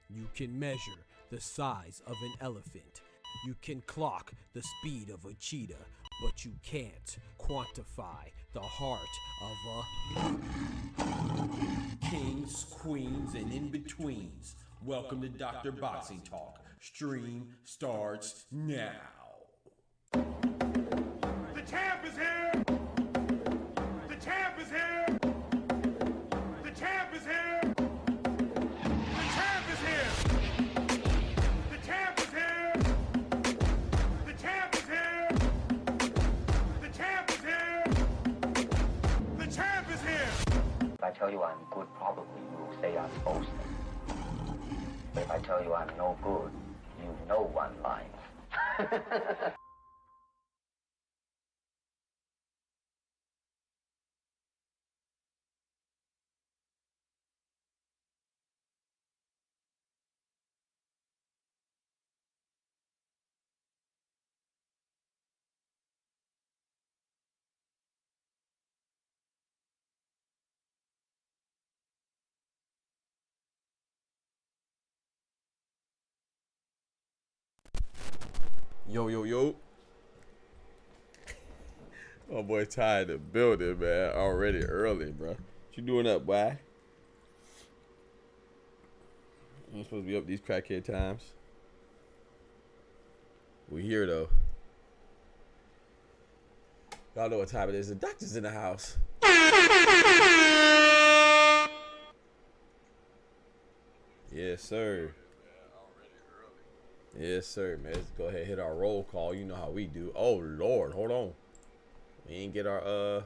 You can measure the size of an elephant. You can clock the speed of a cheetah, but you can't quantify the heart of a kings, queens, and in-betweens. Welcome to Dr. Boxing Talk. Stream starts now. The champ is here! The champ is here! The champ is here! The champ is here! The champ is here! The champ is here! The champ is here! The champ is here! If I tell you I'm good, probably you will say I'm boasting. But if I tell you I'm no good, you know one line. Yo, yo, yo. Oh boy, tired of building, man. Already early, bro. What you doing up, boy? You ain't supposed to be up these crackhead times. We here though. Y'all know what time it is. The doctor's in the house. Yes, sir. Yes, sir, man. Let's go ahead and hit our roll call. You know how we do. Oh, Lord. Hold on. We ain't get our,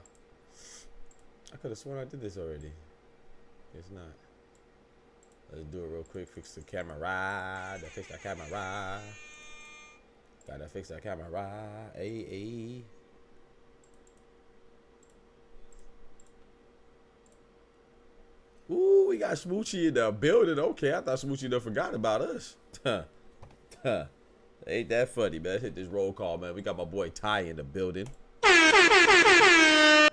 I could have sworn I did this already. It's not. Let's do it real quick. Fix the camera. Gotta fix that camera. Gotta fix that camera. Hey. Ooh, we got Smoochie in the building. Okay, I thought Smoochie done forgot about us. Ain't that funny, man. Let's hit this roll call, man. We got my boy Ty in the building.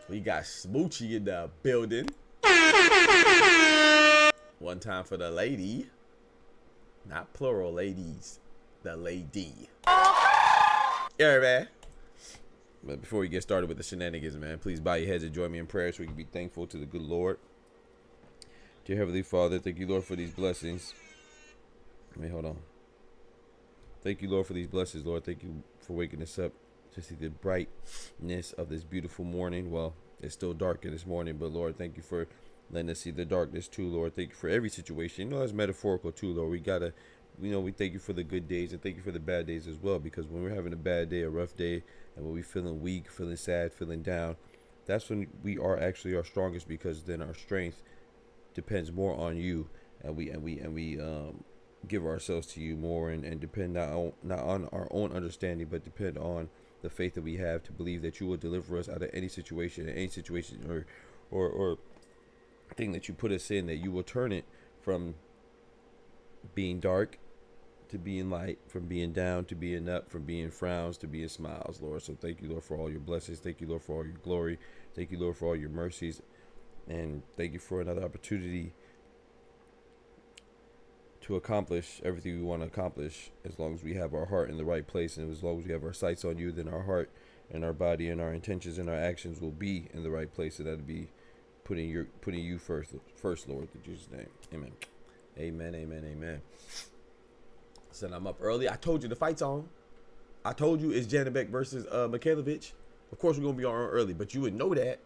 We got Smoochie in the building. One time for the lady. Not plural, ladies. The lady. Yeah, man. But before we get started with the shenanigans, man, please bow your heads and join me in prayer so we can be thankful to the good Lord. Dear Heavenly Father, thank you, Lord, for these blessings. Hold on. Thank you, Lord, for these blessings, Lord. Thank you for waking us up to see the brightness of this beautiful morning. Well, it's still dark in this morning, but Lord, thank you for letting us see the darkness too, Lord. Thank you for every situation. You know, that's metaphorical too, Lord. We gotta, we thank you for the good days and thank you for the bad days as well, because when we're having a bad day, a rough day, and when we're feeling weak, feeling sad, feeling down, that's when we are actually our strongest, because then our strength depends more on you, and we give ourselves to you more, and depend not on our own understanding, but depend on the faith that we have to believe that you will deliver us out of any situation, or thing that you put us in, that you will turn it from being dark to being light, from being down to being up, from being frowns to being smiles, Lord. So thank you, Lord, for all your blessings. Thank you, Lord, for all your glory. Thank you, Lord, for all your mercies. And thank you for another opportunity to accomplish everything we want to accomplish, as long as we have our heart in the right place, and as long as we have our sights on you, then our heart and our body and our intentions and our actions will be in the right place. And that'll be putting you first, Lord, in Jesus' name. Amen. Amen, amen, amen. Said I'm up early. I told you the fight's on. I told you it's JANIBEK versus Mikhailovic. Of course we're gonna be on early, but you would know that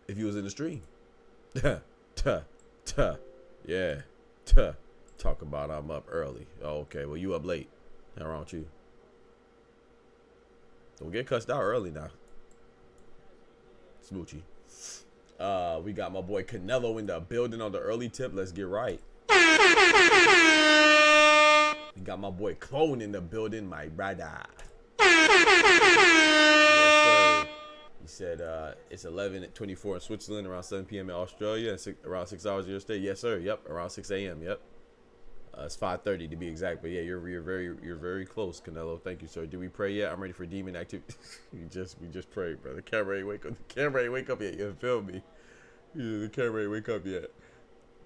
if you was in the stream. Yeah. Talk about I'm up early. Oh, okay, well, you up late. How wrong with you? Don't get cussed out early now. Smoochie. We got my boy Canelo in the building on the early tip. Let's get right. We got my boy Clone in the building, my brother. Yes, sir. He said it's 11:24 in Switzerland, around 7 p.m. in Australia, and around 6 hours your state. Yes, sir. Yep, around 6 a.m. Yep. It's 5:30 to be exact, but yeah, you're very close, Canelo. Thank you, sir. Did we pray yet? I'm ready for demon activity. we just prayed, brother. The camera ain't wake up. The camera ain't wake up yet. You feel me? Yeah, the camera ain't wake up yet.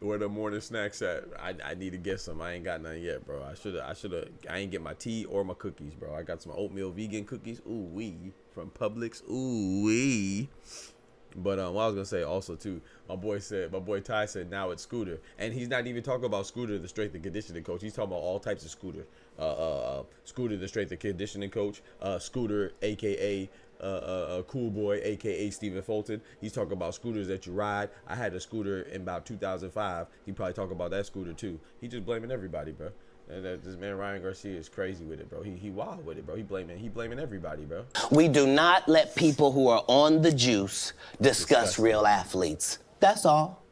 Where the morning snacks at? I need to get some. I ain't got none yet, bro. I ain't get my tea or my cookies, bro. I got some oatmeal vegan cookies. Ooh wee, from Publix. Ooh wee. But what I was gonna say also too, my boy Ty said now it's Scooter, and he's not even talking about Scooter, the strength and conditioning coach. He's talking about all types of Scooter. Scooter, the strength and conditioning coach. Scooter, aka Cool Boy, aka Stephen Fulton. He's talking about scooters that you ride. I had a scooter in about 2005. He probably talk about that scooter too. He just blaming everybody, bro. And this man Ryan Garcia is crazy with it, bro. He wild with it, bro. He blaming everybody, bro. We do not let people who are on the juice discuss real athletes. That's all.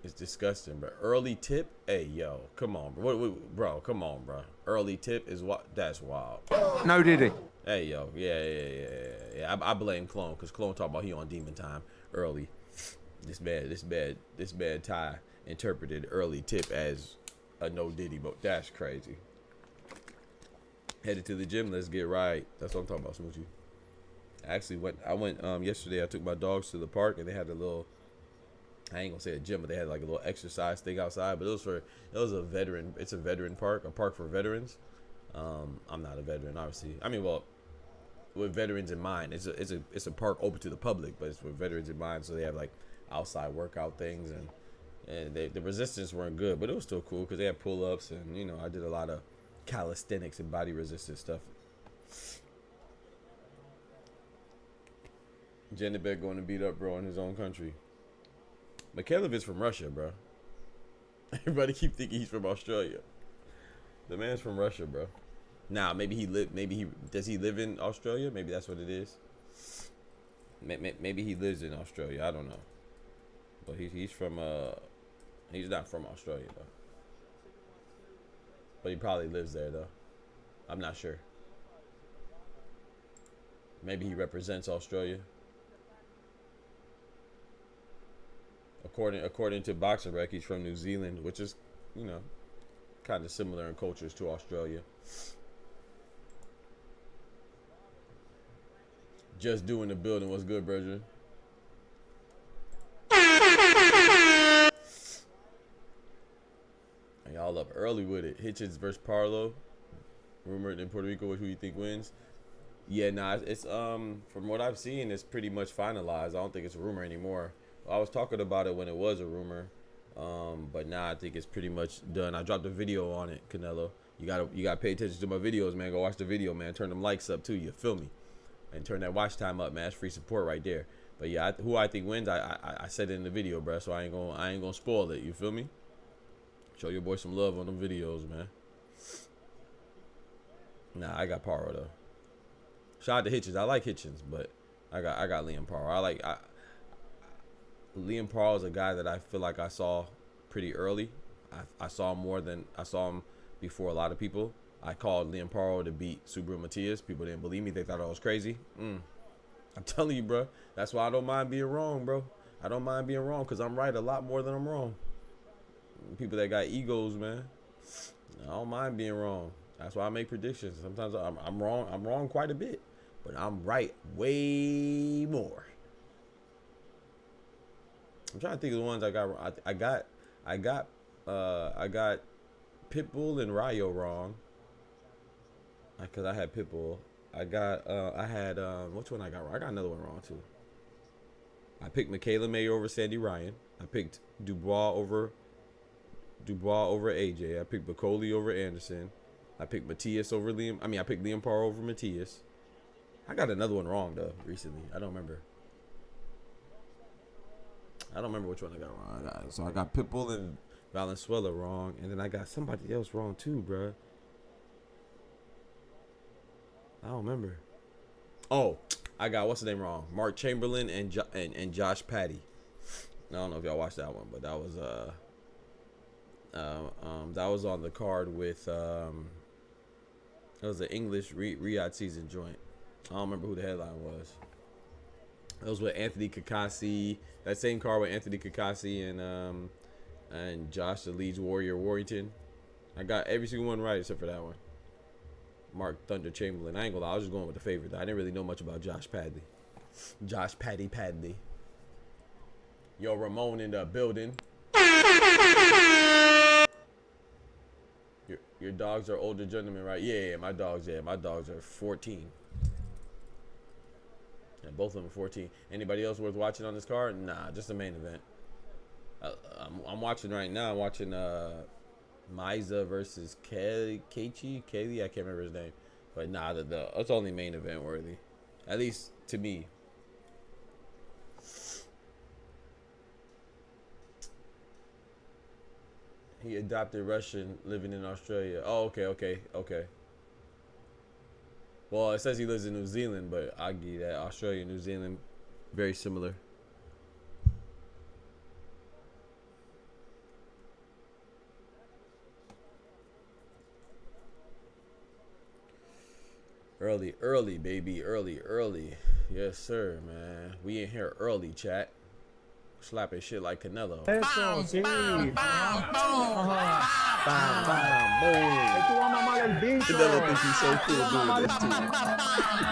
It's disgusting, bro. Early tip? Hey, yo, come on, bro. Bro, come on, bro. Early tip is what? That's wild. No, did he? Hey, yo, yeah. I blame Clone, because Clone talking about he on demon time early. This bad Ty interpreted early tip as a no diddy, but that's crazy. Headed to the gym, let's get right. That's what I'm talking about, Smoochie. I went yesterday. I took my dogs to the park, and they had a little, I ain't gonna say a gym, but they had like a little exercise thing outside. But it's a veteran park, a park for veterans. I'm not a veteran, obviously. I mean, well, with veterans in mind, it's a park open to the public, but it's with veterans in mind. So they have like outside workout things, and the resistance weren't good, but it was still cool because they had pull-ups, and you know, I did a lot of calisthenics and body resistance stuff. JANIBEK going to beat up bro in his own country. Mikhailovic from Russia, bro. Everybody keep thinking he's from Australia. The man's from Russia, bro. Now maybe does he live in Australia? Maybe that's what it is. Maybe he lives in Australia. I don't know. But he's from he's not from Australia though. But he probably lives there though. I'm not sure. Maybe he represents Australia. According to Boxer Rec, he's from New Zealand, which is, you know, kind of similar in cultures to Australia. Just doing the building. What's good, brethren? Y'all up early with it. Hitchens versus Parlo. Rumored in Puerto Rico, who you think wins? Yeah, nah, it's from what I've seen, it's pretty much finalized. I don't think it's a rumor anymore. I was talking about it when it was a rumor, but now I think it's pretty much done. I dropped a video on it, Canelo. You gotta pay attention to my videos, man. Go watch the video, man. Turn them likes up too. You feel me? And turn that watch time up, man. It's free support right there. But yeah, who I think wins, I said it in the video, bro. So I ain't gonna spoil it. You feel me? Show your boy some love on them videos, man. Nah, I got Paro though. Shout out to Hitchens. I like Hitchens, but I got Liam Paro. Liam Paul is a guy that I feel like I saw pretty early. I saw him before a lot of people. I called Liam Paul to beat Subaru Matias. People didn't believe me. They thought I was crazy. I'm telling you, bro. That's why I don't mind being wrong, bro. I don't mind being wrong because I'm right a lot more than I'm wrong. People that got egos, man. I don't mind being wrong. That's why I make predictions. Sometimes I'm wrong. I'm wrong quite a bit, but I'm right way more. I'm trying to think of the ones I got wrong. I got Pitbull and Rayo wrong. Because I had Pitbull. I had which one I got wrong? I got another one wrong too. I picked Michaela May over Sandy Ryan. I picked Dubois over AJ. I picked Bacoli over Anderson. I picked Matias over Liam. I picked Liam Parr over Matias. I got another one wrong though recently. I don't remember which one I got wrong. So I got Pitbull and Valenzuela wrong, and then I got somebody else wrong too, bro. I don't remember. Oh, I got what's the name wrong? Mark Chamberlain and Josh Patty. I don't know if y'all watched that one, but that was on the card with it was an English Riyadh season joint. I don't remember who the headline was. It was with Anthony Kakasi. That same card with Anthony Kakasi and Josh the Leeds Warrior Warrington. I got every single one right except for that one. Mark Thunder Chamberlain. I ain't gonna lie, I was just going with the favorite. I didn't really know much about Josh Padley. Josh Padley. Yo, Ramon in the building. Your dogs are older gentlemen, right? Yeah, my dogs are 14. Yeah, both of them are 14. Anybody else worth watching on this card? Nah, just the main event. I'm watching right now. I'm watching Miza versus Kaylee, I can't remember his name, but nah, it's only main event worthy, at least to me. He adopted Russian, living in Australia. Oh, okay. Well, it says he lives in New Zealand, but I give you that. Australia and New Zealand, very similar. Early, baby. Early. Yes, sir, man. We in here early, chat. Slapping shit like Canelo. Eso, sí. Bam, Es que tú vas a mamar el bicho. Canelo thinks he's so cool doing this too. Look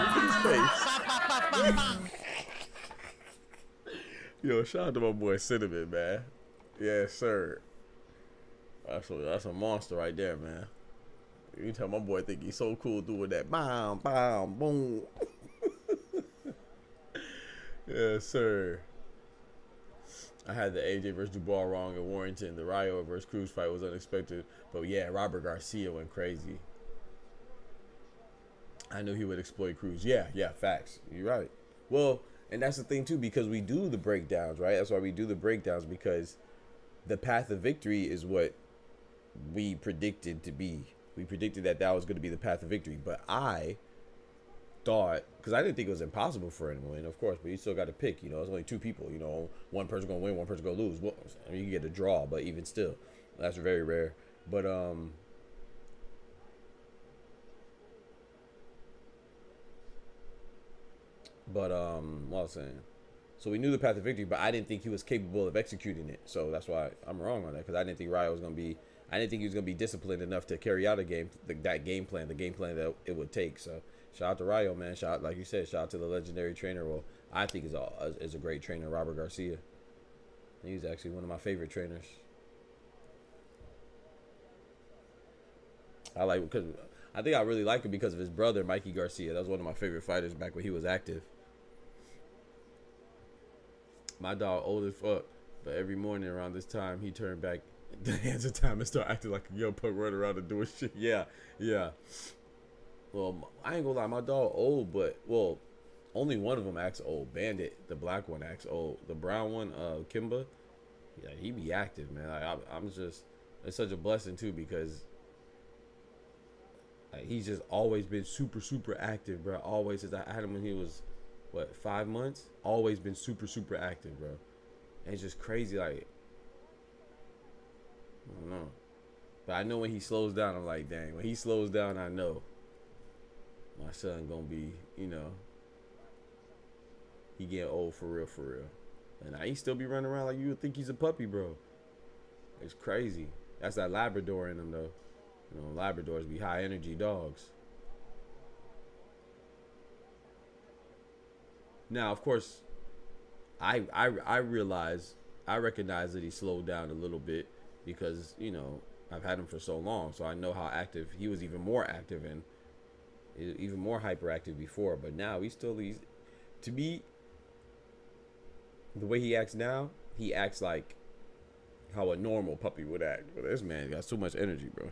at his face. Yo, shout out to my boy Cinnamon, man. Yes, sir. That's a monster right there, man. You tell my boy think he's so cool doing that. Bam, bam, boom. Yes, sir. I had the AJ versus Dubois wrong in Warrington. The Rayo versus Cruz fight was unexpected. But yeah, Robert Garcia went crazy. I knew he would exploit Cruz. Yeah, facts. You're right. Well, and that's the thing too, because we do the breakdowns, right? That's why we do the breakdowns, because the path of victory is what we predicted to be. We predicted that was going to be the path of victory. But I thought, because I didn't think it was impossible for him to win, of course, but you still got to pick. It's only two people. One person going to win, one person going to lose. Well, I mean, you can get a draw, but even still, that's very rare. But what I was saying. So we knew the path of victory, but I didn't think he was capable of executing it. So that's why I'm wrong on that, because I didn't think Rayo was going to be. I didn't think he was going to be disciplined enough to carry out a game, that game plan, the game plan that it would take. So shout out to Rayo, man. Like you said, shout out to the legendary trainer. Well, I think is a great trainer, Robert Garcia. He's actually one of my favorite trainers. I think I really like him because of his brother, Mikey Garcia. That was one of my favorite fighters back when he was active. My dog old as fuck, but every morning around this time, he turned back the hands of time and start acting like a young punk running around and doing shit. Yeah. Well, I ain't gonna lie, my dog old, but only one of them acts old. Bandit, the black one, acts old. The brown one, Kimba, yeah, he be active, man. I'm just, it's such a blessing too, because he's just always been super, super active, bro. Always, since I had him when he was 5 months. Always been super, super active, bro. And it's just crazy, like, I don't know. But I know when he slows down, I'm like, dang. When he slows down, I know my son gonna be, you know, he getting old for real, for real. And he still be running around like you would think he's a puppy, bro. It's crazy. That's that Labrador in him, though. You know, Labradors be high energy dogs. Now, of course, I recognize that he slowed down a little bit because, you know, I've had him for so long, so I know how active he was. Even more active and even more hyperactive before, but now he's to me, the way he acts now, he acts like how a normal puppy would act. But this man got so much energy, bro.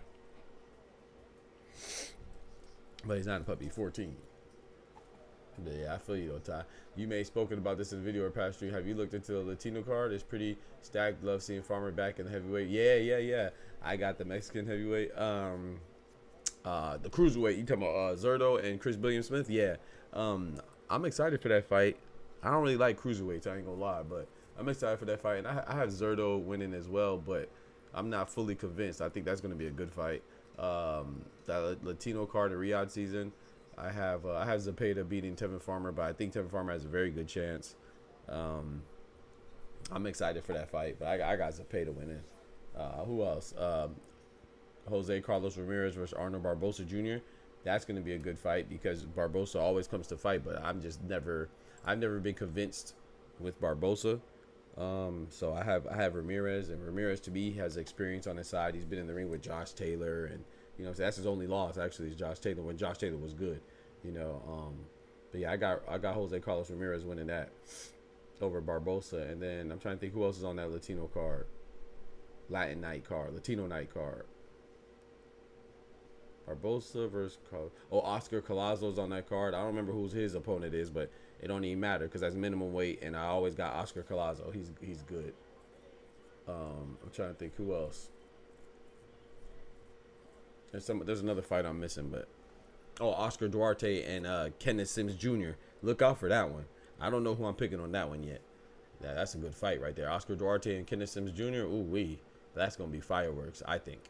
But he's not a puppy. 14. But yeah, I feel you though, Ty. You may have spoken about this in the video or past stream. Have you looked into the Latino card? It's pretty stacked. Love seeing Farmer back in the heavyweight. Yeah. I got the Mexican heavyweight. The cruiserweight. You talking about Zerto and Chris William Smith? Yeah. I'm excited for that fight. I don't really like cruiserweights, I ain't gonna lie, but I'm excited for that fight. And I have Zerto winning as well, but I'm not fully convinced. I think that's gonna be a good fight. That Latino card in Riyadh season, I have Zepeda beating Tevin Farmer, but I think Tevin Farmer has a very good chance. I'm excited for that fight, but I got Zepeda winning. Who else? Jose Carlos Ramirez versus Arnold Barbosa Jr. That's going to be a good fight because Barbosa always comes to fight, but I've never been convinced with Barbosa. So I have Ramirez, and Ramirez to me has experience on his side. He's been in the ring with Josh Taylor, and you know, so that's his only loss actually is Josh Taylor when Josh Taylor was good, you know. But yeah, I got Jose Carlos Ramirez winning that over Barbosa, and then I'm trying to think who else is on that Latino card, Latino night card. Barbosa versus Oscar Collazo's on that card. I don't remember who his opponent is, but it don't even matter because that's minimum weight, and I always got Oscar Collazo. He's good. I'm trying to think who else. There's another fight I'm missing, but Oscar Duarte and Kenneth Sims Jr. Look out for that one. I don't know who I'm picking on that one yet. Yeah, that's a good fight right there. Oscar Duarte and Kenneth Sims Jr. Ooh wee, that's gonna be fireworks, I think.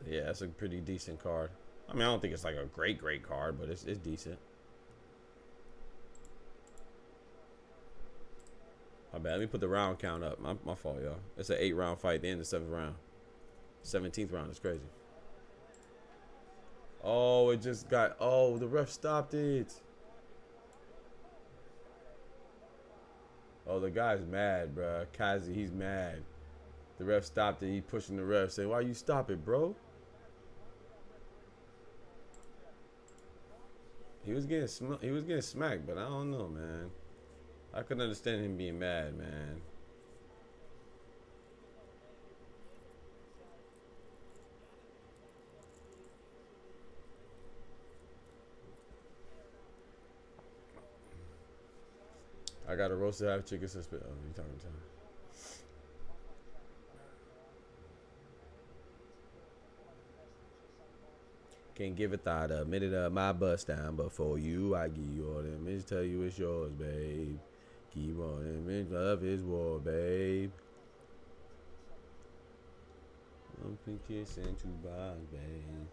Yeah, that's a pretty decent card. I mean, I don't think it's like a great card, but it's decent. My bad. Let me put the round count up. My fault, y'all. It's an 8-round fight. The end of the 7th round. 17th round is crazy. Oh, it just got. Oh, the ref stopped it. Oh, the guy's mad, bro. Kazi, he's mad. The ref stopped it. He pushing the ref, saying, "Why you stop it, bro?" He was getting smacked, but I don't know, man. I couldn't understand him being mad, man. I got a roasted half chicken suspect. Oh, you talking to him? Can't give a thought a minute of my bust down, but for you, I give you all them. Just tell you it's yours, babe. Keep on him. Love is war, babe. Open kiss and two bars, babe.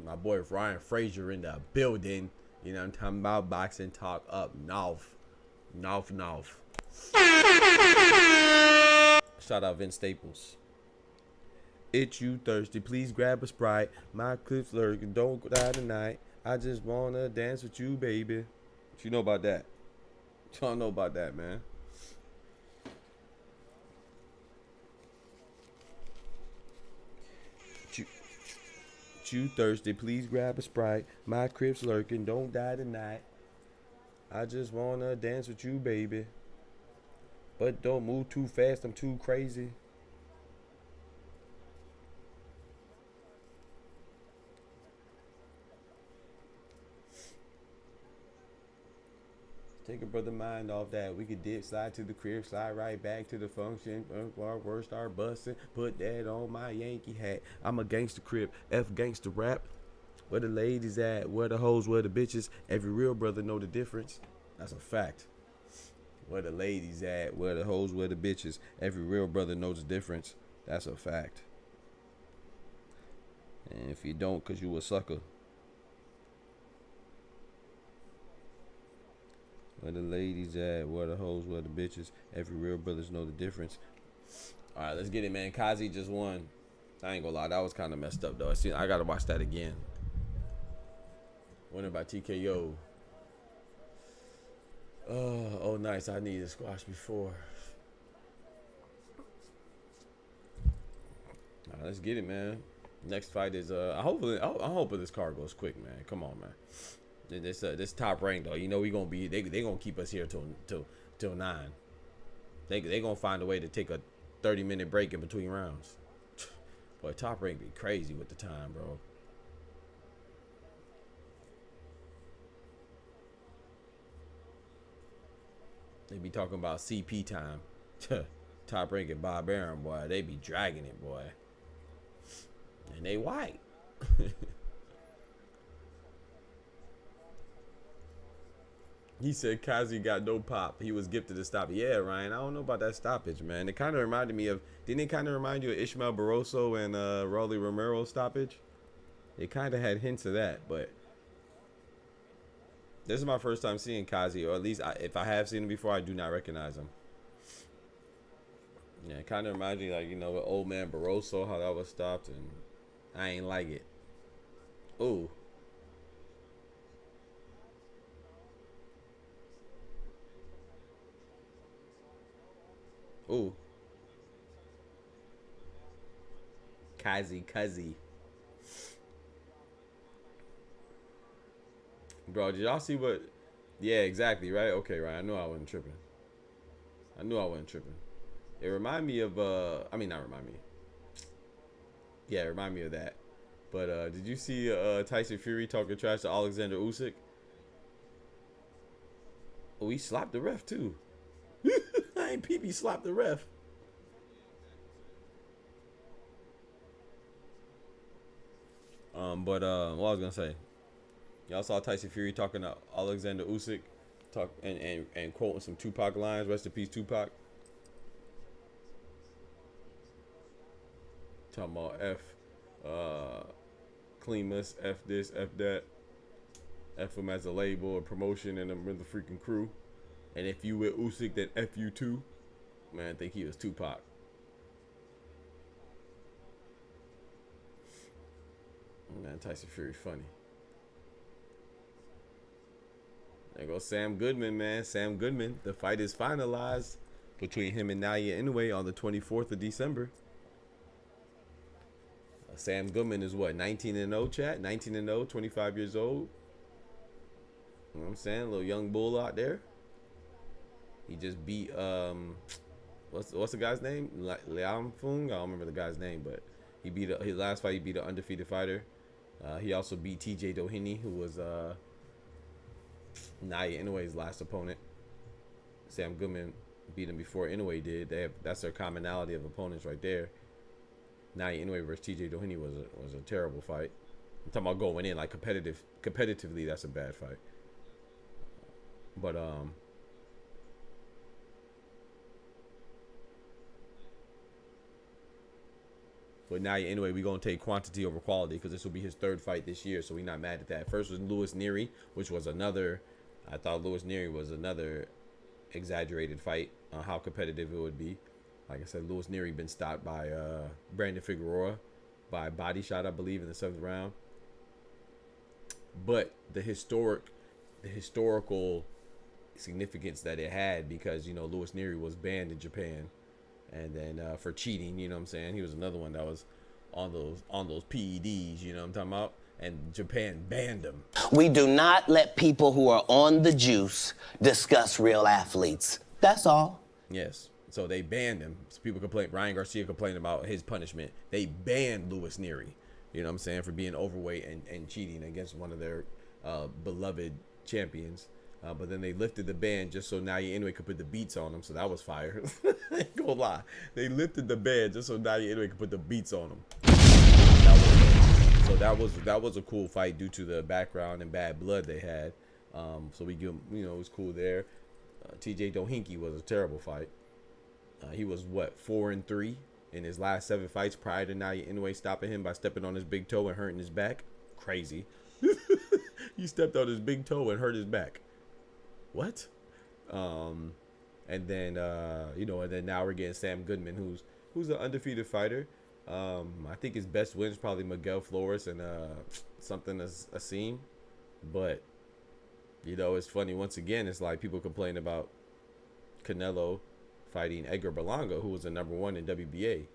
My boy Ryan Frazier in the building. You know what I'm talking about? Boxing talk up north. North. Shout out Vince Staples. It's you thirsty, please grab a Sprite. My clips lurking, don't die tonight. I just wanna dance with you, baby. What you know about that? What y'all know about that, man? You thirsty, please grab a Sprite. My crib's lurking, don't die tonight. I just wanna dance with you, baby. But don't move too fast, I'm too crazy. Take a brother mind off that. We could dip, slide to the crib, slide right back to the function. Our worst start busting. Put that on my Yankee hat. I'm a gangster crib, F gangster rap. Where the ladies at? Where the hoes? Where the bitches? Every real brother know the difference. That's a fact. Where the ladies at, where the hoes, where the bitches. Every real brother knows the difference. That's a fact. And if you don't, cause you a sucker. Where the ladies at, where the hoes, where the bitches. Every real brothers know the difference. All right, let's get it, man. Kazi just won. I ain't gonna lie, that was kind of messed up though. I gotta watch that again. Winner by TKO. Oh, nice. I need to squash before. All right, let's get it, man. Next fight is I hope this card goes quick, man. Come on, man. This top rank though. You know we gonna be they gonna keep us here till 9. They gonna find a way to take a 30-minute break in between rounds. Boy, top rank be crazy with the time, bro. They be talking about CP time. Top rank and Bob Arum, boy. They be dragging it, boy. And they white. He said Kazi got no pop. He was gifted a stop. Yeah, Ryan. I don't know about that stoppage, man. It kind of reminded me of. Didn't it kind of remind you of Ishmael Barroso and Rolly Romero stoppage? It kind of had hints of that, but this is my first time seeing Kazi, or at least if I have seen him before, I do not recognize him. Yeah, it kind of reminds me, like, you know, the old man Barroso, how that was stopped, and I ain't like it. Ooh. Ooh. Kazi. Bro, did y'all see what? Yeah, exactly, right? Okay, right. I knew I wasn't tripping. It reminded me of, I mean, not remind me. Yeah, it reminded me of that. But did you see Tyson Fury talking trash to Alexander Usyk? Oh, he slapped the ref, too. I ain't peep, he slapped the ref. What I was gonna say, y'all saw Tyson Fury talking to Alexander Usyk, and quoting some Tupac lines. Rest in peace, Tupac. Talking about Clemus, F this, F that, F him as a label, a promotion, and I'm with the freaking crew. And if you with Usyk, then F you too. Man, I think he was Tupac. Man, Tyson Fury funny. There goes Sam Goodman, man. Sam Goodman. The fight is finalized between him and Naoya Inoue on the 24th of December. Sam Goodman is what, 19-0, chat? 19-0, 25 years old. You know what I'm saying? A little young bull out there. He just beat what's the guy's name? Liam Fung? I don't remember the guy's name, but he beat his last fight. He beat an undefeated fighter. He also beat TJ Doheny, who was Naoya Inoue's last opponent. Sam Goodman beat him before Inoue did. That's their commonality of opponents right there. Naoya Inoue versus TJ Doheny was a terrible fight. I'm talking about going in like competitively. That's a bad fight. But But Naoya Inoue, we're going to take quantity over quality because this will be his 3rd fight this year, so we're not mad at that. First was Louis Neary, which was another, I thought Louis Neary was another exaggerated fight on how competitive it would be. Like I said, Louis Neary been stopped by Brandon Figueroa by a body shot, I believe, in the 7th round. But the historical significance that it had, because, you know, Louis Neary was banned in Japan. And then for cheating, you know what I'm saying? He was another one that was on those PEDs, you know what I'm talking about? And Japan banned him. We do not let people who are on the juice discuss real athletes. That's all. Yes. So they banned him. So people complain. Ryan Garcia complained about his punishment. They banned Louis Neary, you know what I'm saying, for being overweight and cheating against one of their beloved champions. But then they lifted the ban just so Naoya Inoue could put the beats on him. So that was fire. I ain't gonna lie. They lifted the ban just so Naoya Inoue could put the beats on him. So that was a cool fight due to the background and bad blood they had. So we give him, you know, it was cool there. TJ Dohinki was a terrible fight. He was what, 4-3 in his last 7 fights prior to Naoya Inoue stopping him by stepping on his big toe and hurting his back. Crazy. He stepped on his big toe and hurt his back. What? And then you know, and then now we're getting Sam Goodman, who's an undefeated fighter. I think his best win is probably Miguel Flores and something Asim. But you know, it's funny, once again, it's like people complain about Canelo fighting Edgar Berlanga, who was the #1 in WBA.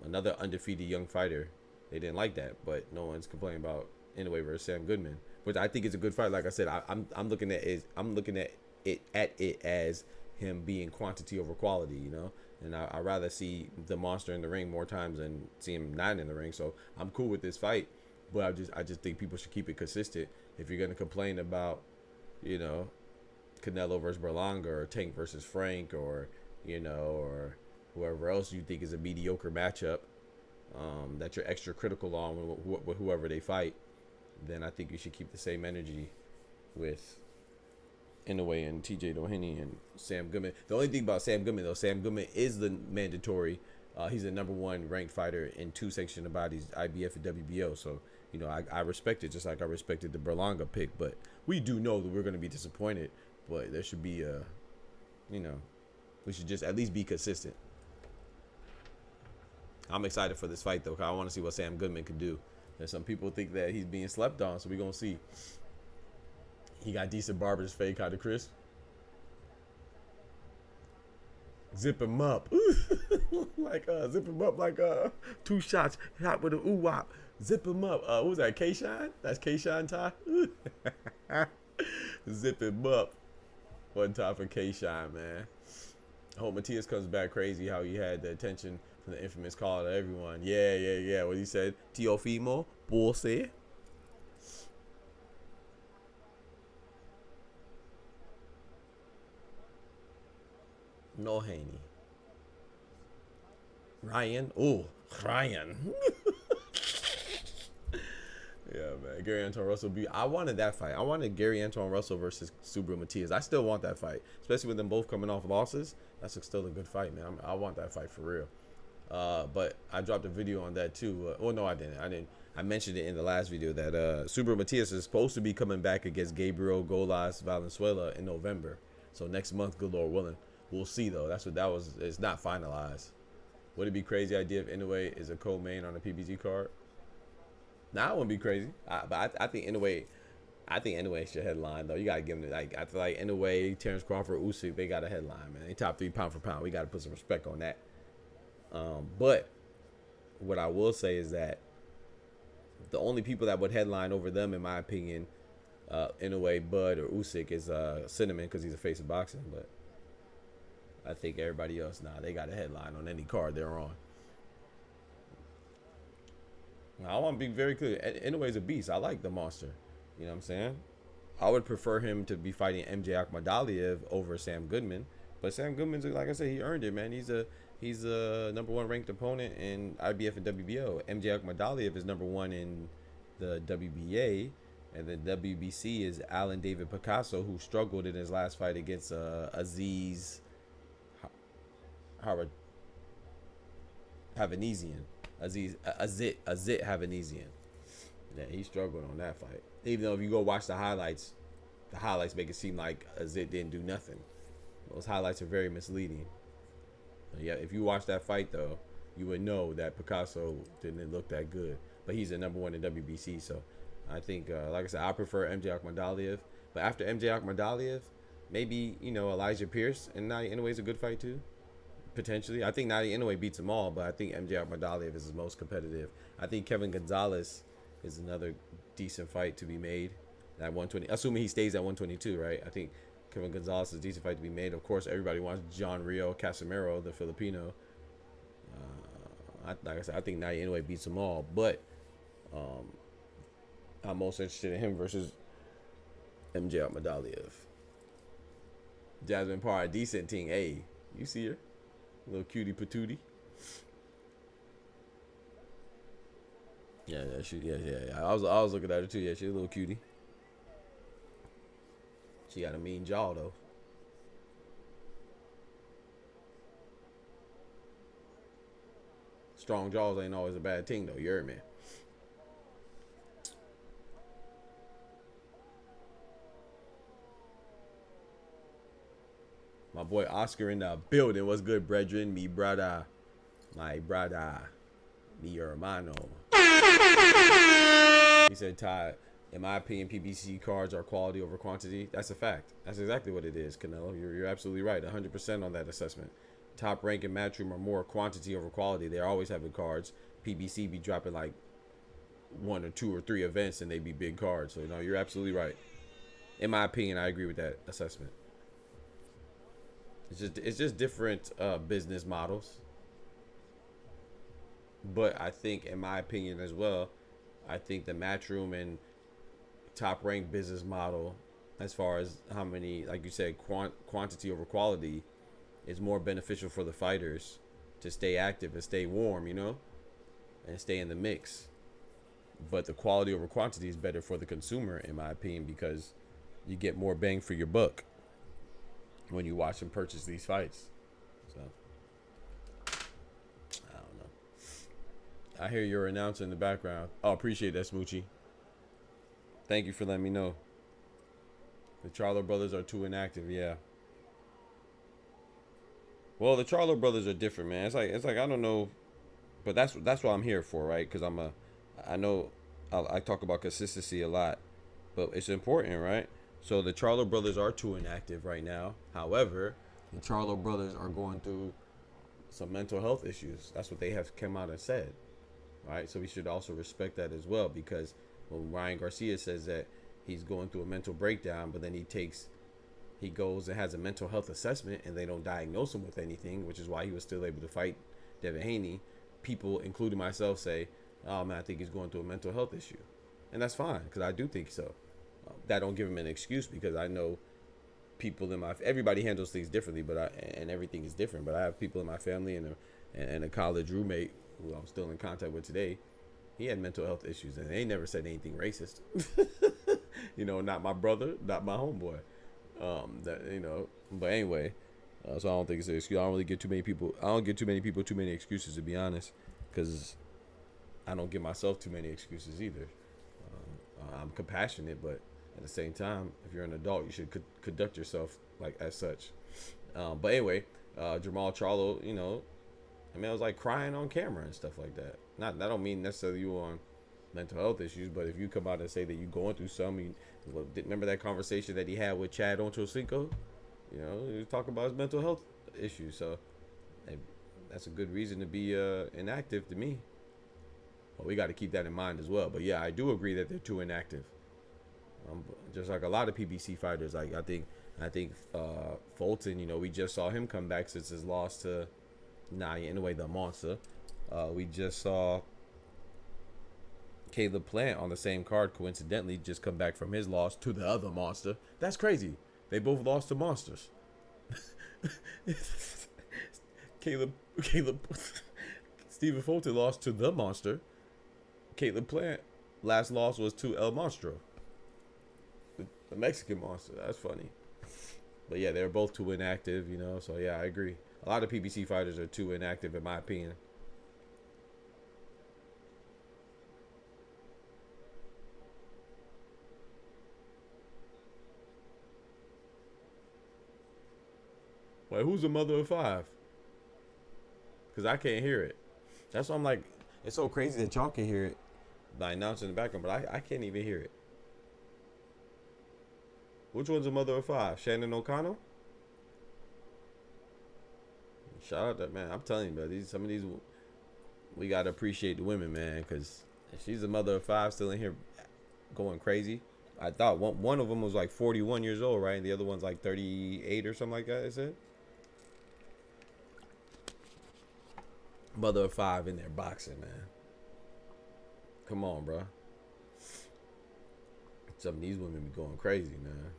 Another undefeated young fighter. They didn't like that, but no one's complaining about Inoue versus Sam Goodman, which I think is a good fight. Like I said, I'm looking at it as him being quantity over quality, you know. And I'd rather see the monster in the ring more times than see him not in the ring. So I'm cool with this fight, but I just think people should keep it consistent. If you're gonna complain about, you know, Canelo versus Berlanga or Tank versus Frank, or you know, or whoever else you think is a mediocre matchup, that you're extra critical on with whoever they fight, then I think you should keep the same energy with Inoue and TJ Doheny and Sam Goodman. The only thing about Sam Goodman, though, Sam Goodman is the mandatory. He's the #1 ranked fighter in 2 sanctioned bodies, IBF and WBO. So, you know, I respect it just like I respected the Berlanga pick. But we do know that we're going to be disappointed. But there should be you know, we should just at least be consistent. I'm excited for this fight, though, because I want to see what Sam Goodman can do. And some people think that he's being slept on, so we're going to see. He got decent barbers, fade kind of crisp. Zip him up. Like, zip him up like 2 shots. Hot with an ooh-wop. Zip him up. What was that, K-Shine? That's K-Shine Ty? Zip him up. One time for K-Shine, man. I hope Matias comes back crazy how he had the attention from the infamous call to everyone. Yeah. What he said, Teofimo, bullshit. No Haney. Ryan. Oh, Ryan. Yeah, man. Gary Anton Russell. I wanted that fight. I wanted Gary Anton Russell versus Subriel Matias. I still want that fight, especially with them both coming off losses. That's still a good fight, man. I want that fight for real. But I dropped a video on that too. Well, no, I didn't. I mentioned it in the last video that Subriel Matias is supposed to be coming back against Gabriel Golas Valenzuela in November. So next month, good Lord willing. We'll see, though. That's what that was. It's not finalized. Would it be crazy idea if Inoue is a co-main on a PBG card? Nah, it wouldn't be crazy. But I think Inoue should headline, though. You gotta give him like, I feel like Inoue, Terrence Crawford, Usyk, they got a headline, man. They top 3 pound for pound. We gotta put some respect on that. But what I will say is that the only people that would headline over them, in my opinion, Inoue, Bud, or Usyk, is Cinnamon, because he's a face of boxing. But I think everybody else, they got a headline on any card they're on. Now, I want to be very clear. Inoue's a beast. I like the monster. You know what I'm saying? I would prefer him to be fighting MJ Akhmadaliev over Sam Goodman. But Sam Goodman's, like I said, he earned it, man. He's a #1 ranked opponent in IBF and WBO. MJ Akhmadaliev is #1 in the WBA. And then WBC is Alan David Picasso, who struggled in his last fight against Aziz Havanesian. Azit Havanesian. Yeah, he struggled on that fight. Even though if you go watch the highlights make it seem like Azit didn't do nothing. Those highlights are very misleading. So yeah, if you watch that fight, though, you would know that Picasso didn't look that good. But he's a #1 in WBC, so I think, like I said, I prefer MJ Akhmadaliev. But after MJ Akhmadaliev, maybe, you know, Elijah Pierce and Naoya Inoue is a good fight too. Potentially. I think Naoya Inoue beats them all, but I think MJ Akhmadaliev is his most competitive. I think Kevin Gonzalez is another decent fight to be made at 120. Assuming he stays at 122, right? I think Kevin Gonzalez is a decent fight to be made. Of course, everybody wants John Rio Casimiro, the Filipino. Like I said, I think Naoya Inoue beats them all, but I'm most interested in him versus MJ Akhmadaliev. Jasmine Parr, decent team. Hey, you see her? Little cutie patootie. Yeah. I was looking at her too. Yeah, she's a little cutie. She got a mean jaw though. Strong jaws ain't always a bad thing though. You heard me? My boy Oscar in the building. What's good, brethren? Me brother. My brother. Mi hermano. He said, Ty, in my opinion, PBC cards are quality over quantity. That's a fact. That's exactly what it is, Canelo. You're absolutely right. 100% on that assessment. Top Rank and Matchroom are more quantity over quality. They're always having cards. PBC be dropping like 1 or 2 or 3 events and they be big cards. So, no, you're absolutely right. In my opinion, I agree with that assessment. It's just different business models. But I think, in my opinion as well, I think the Matchroom and Top Rank business model, as far as how many, like you said, quantity over quality, is more beneficial for the fighters to stay active and stay warm, you know, and stay in the mix. But the quality over quantity is better for the consumer, in my opinion, because you get more bang for your buck when you watch and purchase these fights. So I don't know. I hear your announcer in the background. Oh, appreciate that, Smoochie. Thank you for letting me know. The Charlo brothers are too inactive. Yeah. Well, the Charlo brothers are different, man. It's like I don't know, but that's what I'm here for, right? Because I know I talk about consistency a lot, but it's important, right? So the Charlo brothers are too inactive right now. However, the Charlo brothers are going through some mental health issues. That's what they have come out and said, right? So we should also respect that as well, because when Ryan Garcia says that he's going through a mental breakdown, but then he goes and has a mental health assessment and they don't diagnose him with anything, which is why he was still able to fight Devin Haney. People, including myself, say, oh man, I think he's going through a mental health issue. And that's fine, because I do think so. That don't give him an excuse, because I know people in everybody handles things differently, and everything is different. But I have people in my family and a college roommate who I'm still in contact with today. He had mental health issues, and they never said anything racist. You know, not my brother, not my homeboy. But anyway, so I don't think it's an excuse. I don't really get too many people. I don't give too many people too many excuses, to be honest, because I don't give myself too many excuses either. I'm compassionate, but at the same time, if you're an adult, you should conduct yourself like as such. But anyway, Jamal Charlo, you know, I mean, I was like crying on camera and stuff like that. I don't mean necessarily you on mental health issues, but if you come out and say that you're going through something, remember that conversation that he had with Chad Ochocinco? You know, he was talking about his mental health issues. So that's a good reason to be inactive to me. But we got to keep that in mind as well. But yeah, I do agree that they're too inactive. Just like a lot of PBC fighters, like I think Fulton, you know, we just saw him come back since his loss to anyway, the monster. We just saw Caleb Plant on the same card, coincidentally, just come back from his loss to the other monster. That's crazy. They both lost to monsters. Stephen Fulton lost to the monster. Caleb Plant last loss was to El Monstro, the Mexican monster. That's funny. But yeah, they're both too inactive, you know. So yeah, I agree. A lot of PBC fighters are too inactive, in my opinion. Like, who's the mother of 5? Because I can't hear it. That's why I'm like, it's so crazy that y'all can hear it by announcing in the background, but I can't even hear it. Which one's the mother of 5? Shannon O'Connell? Shout out that, man. I'm telling you, bro. Some of these, we got to appreciate the women, man, because if she's the mother of 5 still in here going crazy. I thought one of them was like 41 years old, right? And the other one's like 38 or something like that, is it? Mother of 5 in there boxing, man. Come on, bro. Some of these women be going crazy, man.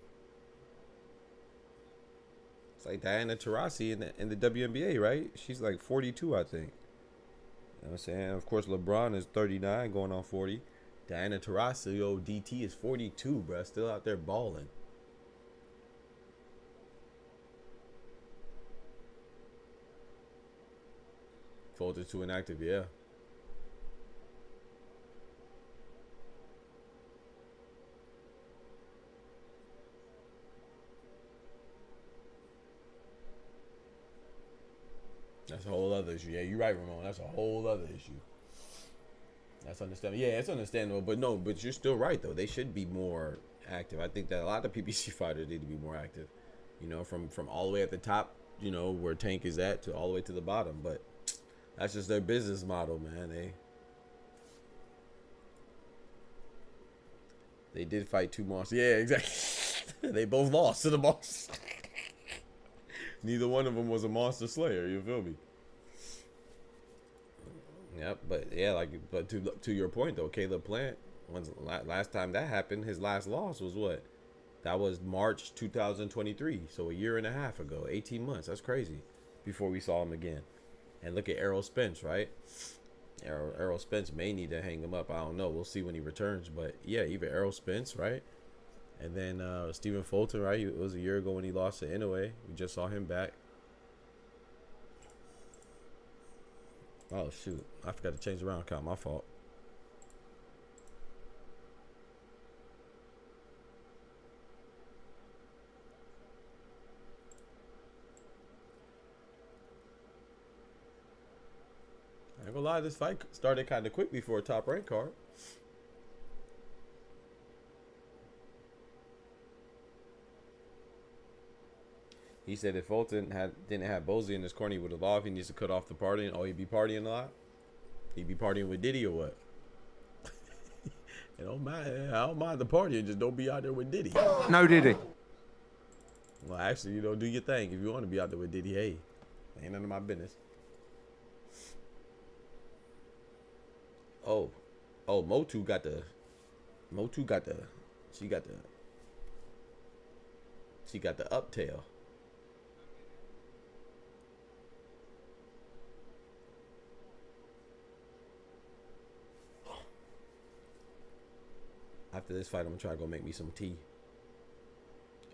It's like Diana Taurasi in the WNBA, right? She's like 42, I think. You know what I'm saying? Of course, LeBron is 39, going on 40. Diana Taurasi, DT, is 42, bro. Still out there balling. Folded to inactive, yeah. That's a whole other issue. Yeah, you're right, Ramon. That's a whole other issue. That's understandable. Yeah, it's understandable. But no, but you're still right, though. They should be more active. I think that a lot of PBC fighters need to be more active. You know, from all the way at the top, you know, where Tank is at, to all the way to the bottom. But that's just their business model, man. They did fight two monsters. Yeah, exactly. They both lost to the boss. Neither one of them was a monster slayer. You feel me? Yep, but yeah, but to your point though, Caleb Plant. When's last time that happened? His last loss was what? That was March 2023. So a year and a half ago, 18 months. That's crazy. Before we saw him again. And look at Errol Spence, right? Errol Spence may need to hang him up. I don't know. We'll see when he returns. But yeah, even Errol Spence, right? And then Stephen Fulton, right? It was a year ago when he lost to Inoue. We just saw him back. Oh, shoot. I forgot to change the round count. My fault. I ain't gonna lie, this fight started kind of quick before a top rank card. He said if Fulton didn't have Bosley in his corner, he would have lost. He needs to cut off the partying. Oh, he'd be partying a lot? He'd be partying with Diddy or what? I don't mind the partying, just don't be out there with Diddy. No Diddy. Well, actually, you know, do your thing. If you want to be out there with Diddy, hey, ain't none of my business. Oh, Motu got the, she got the uptail. After this fight, I'm gonna try to go make me some tea.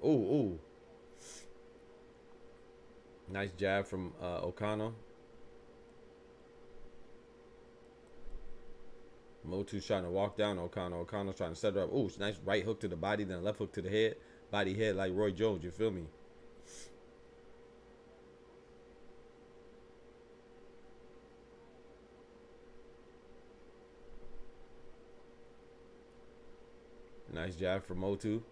Ooh. Nice jab from Okano. Motu's trying to walk down Okano. Okano's trying to set her up. Ooh, nice right hook to the body, then left hook to the head. Body head like Roy Jones, you feel me? Nice jab from Motu.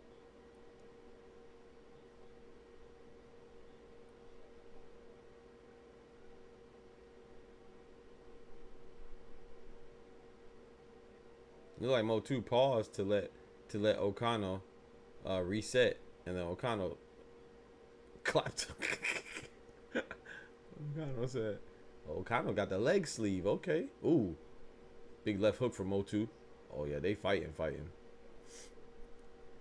Look like Motu paused to let Okano reset, and then Okano clapped. Okano said, Okano got the leg sleeve. Okay. Ooh, big left hook from Motu. Oh yeah, they fighting.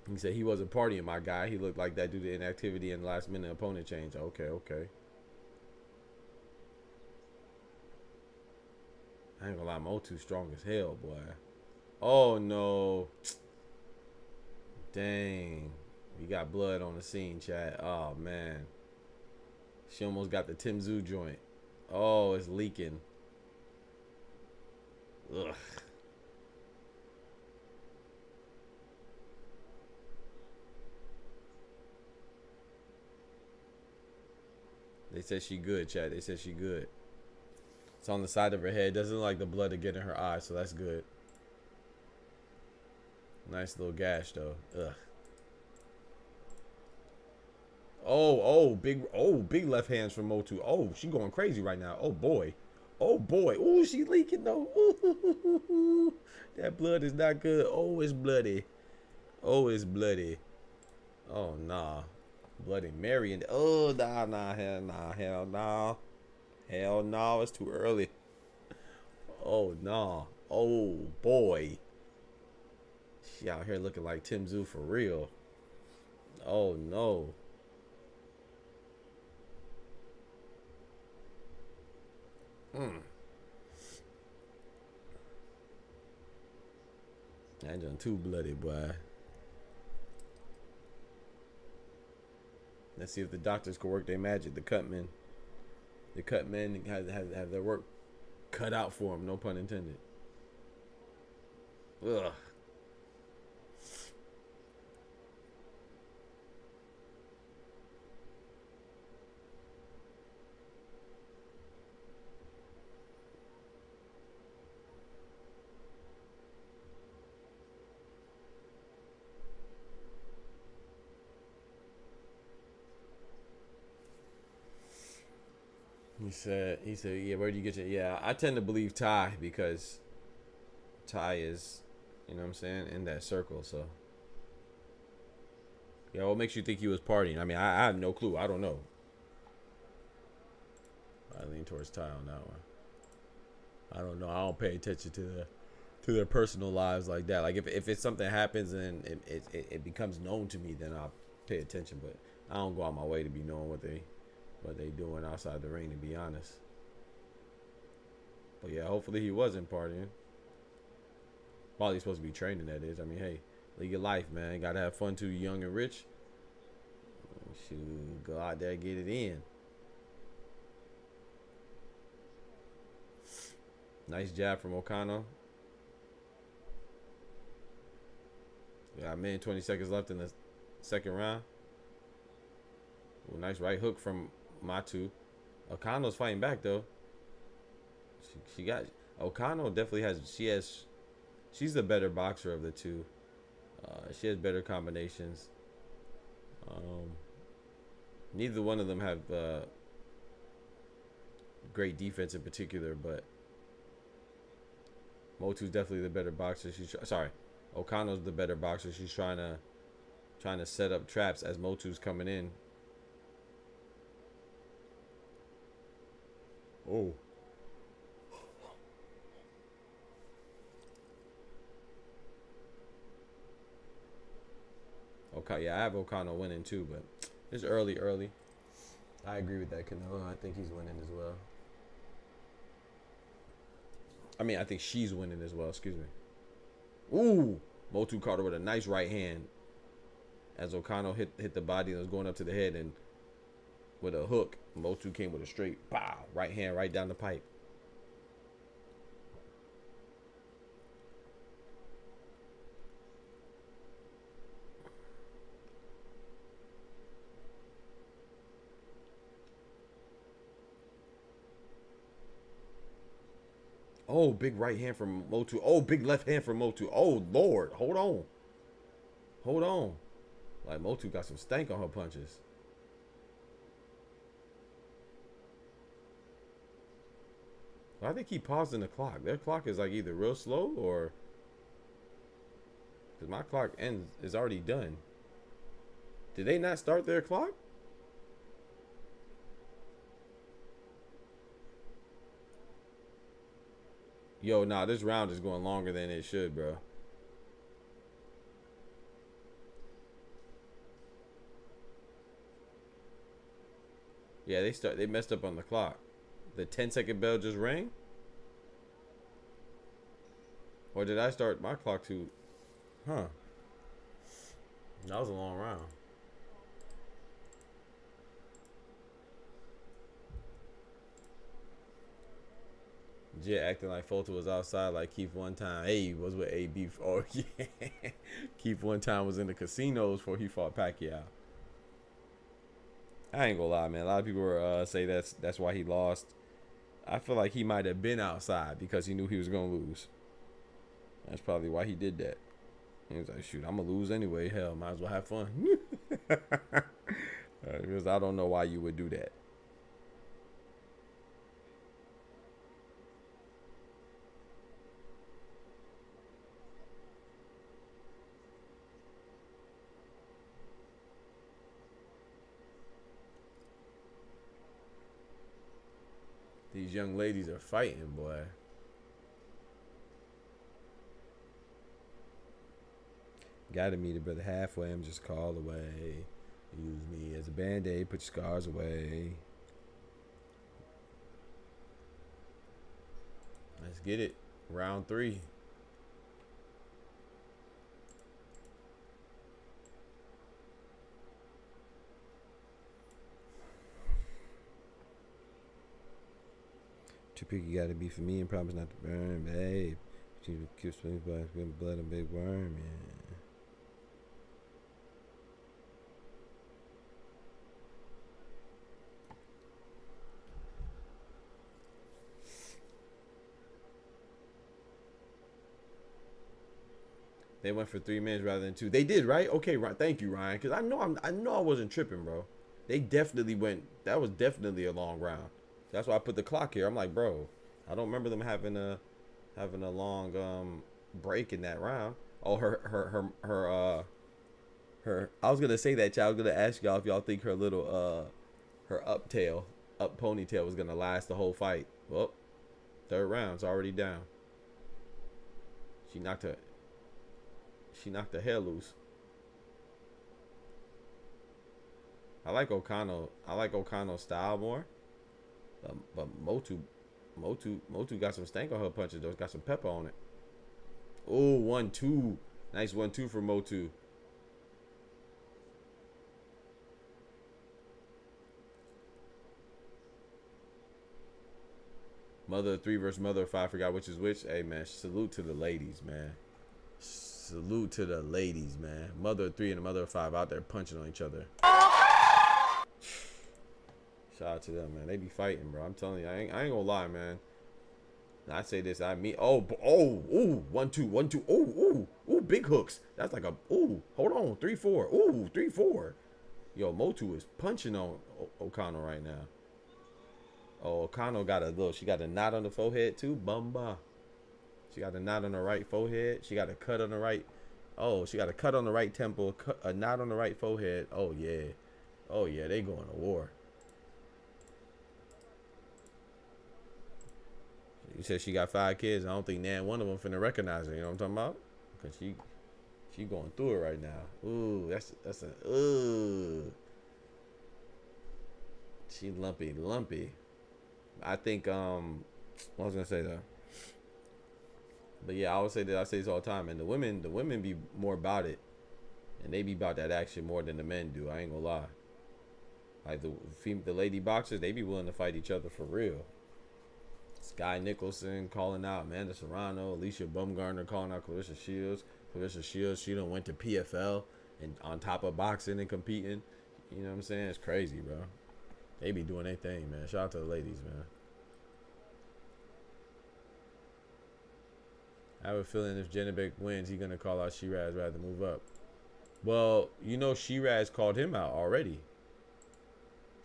He said he wasn't partying, my guy. He looked like that due to inactivity and last minute opponent change. Okay. I ain't gonna lie, Motu strong as hell, boy. Oh no. Dang. We got blood on the scene, chat. Oh man. She almost got the Tim Zoo joint. Oh, it's leaking. Ugh. They said she good, chat. They said she good. It's on the side of her head. Doesn't look like the blood to get in her eye, so that's good. Nice little gash though. Ugh. Big left hands from Motu. Oh, she going crazy right now. Oh boy. Ooh, she leaking though. Ooh, that blood is not good. Oh, it's bloody. Oh nah. Bloody Mary and oh nah, hell no, it's too early. Oh nah. Oh boy. She out here looking like Tim Zoo for real. Oh no. That done too bloody, boy. Let's see if the doctors can work their magic. The cut men have their work cut out for him. No pun intended. Ugh. He said, yeah, where do you get your, yeah, I tend to believe Ty because Ty is, you know what I'm saying, in that circle, so. Yeah, what makes you think he was partying? I mean, I have no clue. I don't know. I lean towards Ty on that one. I don't know. I don't pay attention to their personal lives like that. Like, if it's something happens and it becomes known to me, then I'll pay attention, but I don't go out my way to be knowing what they doing outside the ring, to be honest. But yeah, hopefully he wasn't partying. While he's supposed to be training, that is. I mean, hey, live your life, man. You gotta have fun too, young and rich. Shoot, go out there and get it in. Nice jab from Okano. We got a minute 20 seconds left in the second round. Ooh, nice right hook from Matu. Okano's fighting back though. She got Okano definitely has. She's the better boxer of the two. She has better combinations. Neither one of them have great defense in particular, but Motu's definitely the better boxer. Okano's the better boxer. She's trying to set up traps as Motu's coming in. Oh. Okay, yeah, I have Okano winning too, but it's early. I agree with that, Canelo. I think he's winning as well. I mean, I think she's winning as well. Excuse me. Ooh, Motu caught her with a nice right hand as Okano hit the body and was going up to the head, and with a hook, Motu came with a straight pow, right hand right down the pipe. Oh, big right hand from Motu. Oh, big left hand from Motu. Oh, Lord. Hold on. Like, Motu got some stank on her punches. Why they keep pausing the clock? Their clock is like either real slow or... Because my clock is already done. Did they not start their clock? Yo, nah, this round is going longer than it should, bro. Yeah, they messed up on the clock. The 10-second bell just rang? Or did I start my clock too? Huh. That was a long round. Jit acting like Fulton was outside like Keith one time. Hey, was with AB. Oh, yeah. Keith one time was in the casinos before he fought Pacquiao. I ain't gonna lie, man. A lot of people say that's why he lost. I feel like he might have been outside because he knew he was gonna lose. That's probably why he did that. He was like, shoot, I'm gonna lose anyway. Hell, might as well have fun. Because I don't know why you would do that. These young ladies are fighting, boy. Gotta meet a brother halfway. I'm just called away. Use me as a band-aid. Put your scars away. Let's get it. Round 3. Too picky gotta be for me and promise not to burn, babe. She keeps swinging by blood and big worm, yeah. They went for 3 minutes rather than 2. They did, right? Okay, right. Thank you, Ryan. Because I know I wasn't tripping, bro. They definitely went. That was definitely a long round. That's why I put the clock here. I'm like, bro, I don't remember them having a long break in that round. Oh, her. I was gonna say that, y'all. I was gonna ask y'all if y'all think her little her up ponytail was gonna last the whole fight. Well, 3rd round's already down. She knocked her hair loose. I like Okano's style more. But Motu got some stank on her punches though. Got some pepper on it. Oh, 1-2. Nice 1-2 for Motu. Mother of 3 versus Mother of 5. Forgot which is which. Hey, man. Salute to the ladies, man. Salute to the ladies, man. Mother of 3 and the Mother of 5 out there punching on each other. Shout out to them, man. They be fighting, bro. I'm telling you, I ain't gonna lie, man. I say this, ooh, 1-2. Ooh, big hooks. That's like a, ooh, hold on, 3-4. Ooh, 3-4. Yo, Motu is punching on Okano right now. Oh, Okano got she got a knot on the forehead too. Bumba. She got a knot on the right forehead. She got a cut on the right. Oh, she got a cut on the right temple. A knot on the right forehead. Oh yeah. Oh yeah. They going to war. You said she got 5 kids. I don't think one of them finna recognize her. You know what I'm talking about? Cause she going through it right now. Ooh, that's a ooh. She lumpy. I think what I was gonna say though. But yeah, I say this all the time, and the women be more about it, and they be about that action more than the men do. I ain't gonna lie. Like the lady boxers, they be willing to fight each other for real. Sky Nicholson calling out Amanda Serrano, Alicia Baumgartner calling out Clarissa Shields. She done went to PFL and on top of boxing and competing. You know what I'm saying? It's crazy, bro. They be doing their thing, man. Shout out to the ladies, man. I have a feeling if JANIBEK wins, he's going to call out Shiraz rather than move up. Well, you know Shiraz called him out already.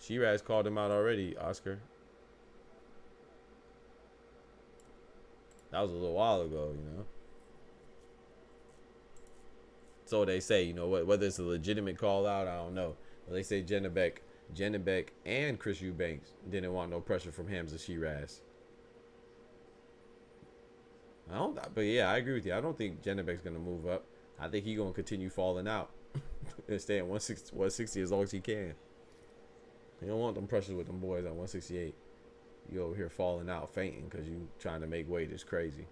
Shiraz called him out already, Oscar. That was a little while ago, you know. So they say, you know, whether it's a legitimate call out, I don't know. But they say JANIBEK and Chris Eubanks didn't want no pressure from Hamza Shiraz. But yeah, I agree with you. I don't think JANIBEK's gonna move up. I think he's gonna continue falling out and stay at 160 as long as he can. You don't want them pressures with them boys at 168. You over here falling out, fainting because you trying to make weight. Is crazy.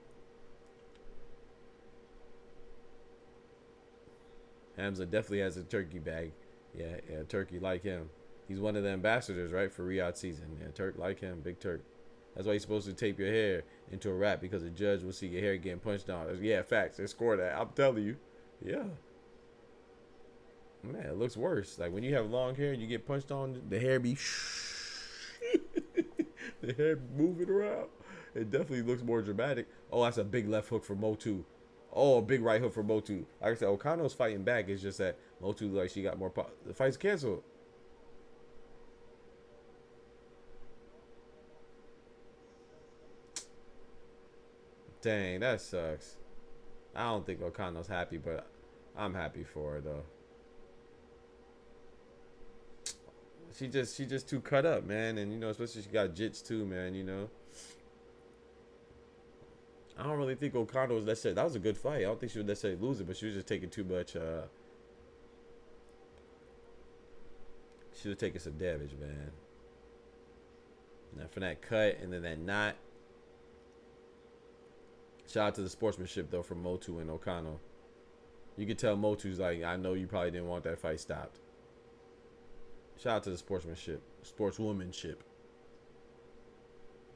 Hamza definitely has a turkey bag. Yeah, Turkey like him. He's one of the ambassadors, right, for Riyadh season. Yeah, Turk like him, Big Turk. That's why you're supposed to tape your hair into a wrap, because the judge will see your hair getting punched on. Yeah, facts. They score that. I'm telling you. Yeah. Man, it looks worse. Like when you have long hair and you get punched on, the hair be the hair moving around. It definitely looks more dramatic. Oh, that's a big left hook for Motu. Oh, a big right hook for Motu. Like I said, Okano's fighting back. It's just that Motu, like, she got more the fight's canceled. Dang, that sucks. I don't think Okano's happy, but I'm happy for her though. She just too cut up, man, and you know, especially she got jits too, man. You know, I don't really think Okano was necessarily. That was a good fight. I don't think she would necessarily lose it, but she was just taking too much. She was taking some damage, man. Now for that cut and then that knot. Shout out to the sportsmanship though from Motu and Okano. You can tell Motu's like, I know you probably didn't want that fight stopped. Shout out to the sportsmanship, sportswomanship.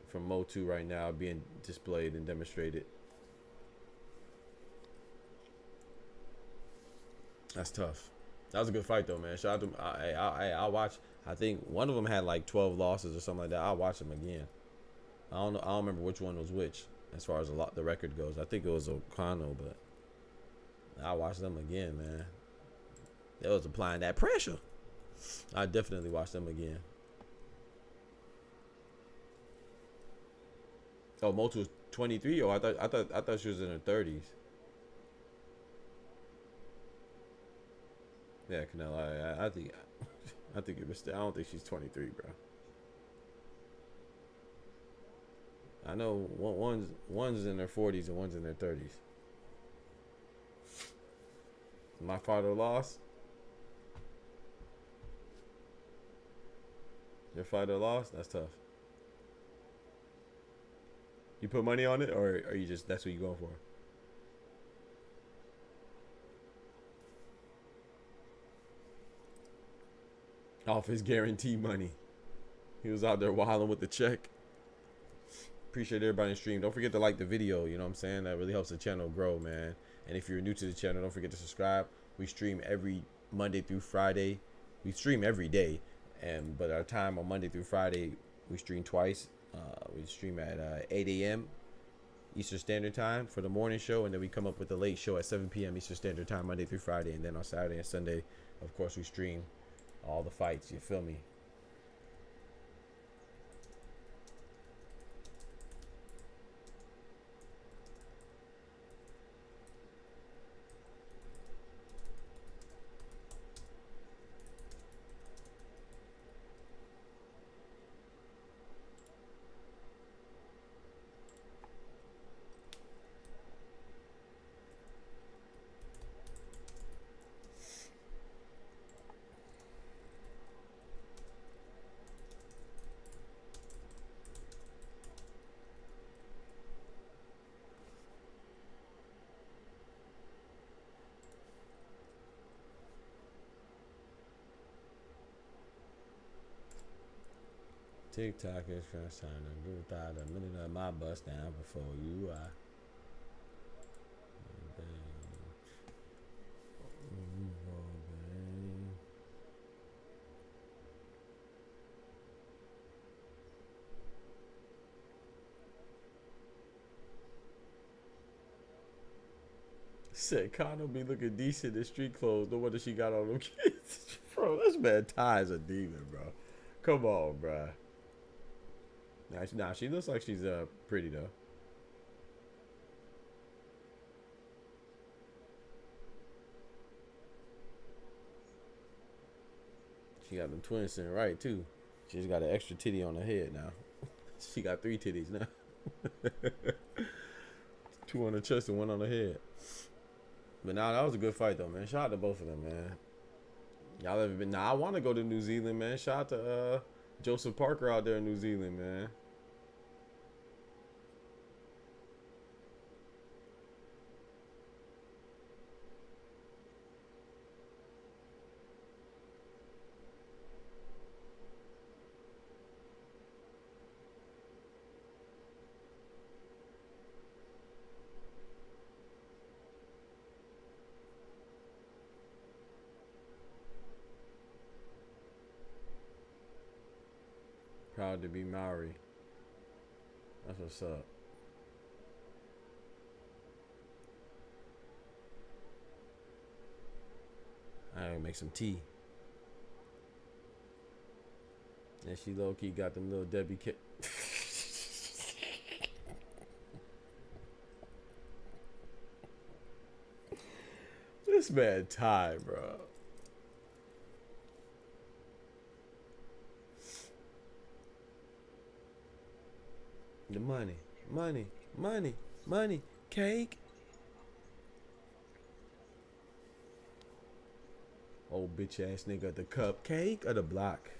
from Motu right now being displayed and demonstrated. That's tough. That was a good fight though, man. Shout out to I watch. I think one of them had like 12 losses or something like that. I'll watch them again. I don't know. I don't remember which one was which as far as the record goes. I think it was O'Connell, but I'll watch them again, man. They was applying that pressure. I definitely watch them again. Oh, Motu was 23. Oh, I thought she was in her 30s. Yeah, Canelo. I think it was. I don't think she's 23, bro. I know one's in their 40s and one's in their 30s. My father lost. Your father lost. That's tough. You put money on it, or are you just that's what you going for? Off his guarantee money. He was out there wilding with the check. Appreciate everybody in the stream. Don't forget to like the video. You know what I'm saying? That really helps the channel grow, man. And if you're new to the channel, don't forget to subscribe. We stream every Monday through Friday. We stream every day, but our time on Monday through Friday, we stream twice. We stream at 8 a.m. Eastern Standard Time for the morning show, and then we come up with the late show at 7 p.m. Eastern Standard Time Monday through Friday, and then on Saturday and Sunday, of course, we stream all the fights. You feel me? TikTok is first time to do without a minute of my bust down before you are. Said Connor be looking decent in street clothes. No wonder she got all them kids. Bro, this man Ty is a demon, bro. Come on, bro. Nah, she looks like she's pretty though. She got them twins sitting right too. She's got an extra titty on her head now. She got 3 titties now. 2 on her chest and 1 on her head. But nah, that was a good fight though, man. Shout out to both of them, man. Y'all ever been? Nah, I want to go to New Zealand, man. Shout out to Joseph Parker out there in New Zealand, man. Proud to be Maori. That's what's up. I gotta make some tea. And she low key got them little Debbie kit. This man Ty, bro. The money, cake. Old bitch ass nigga, the cupcake or the block.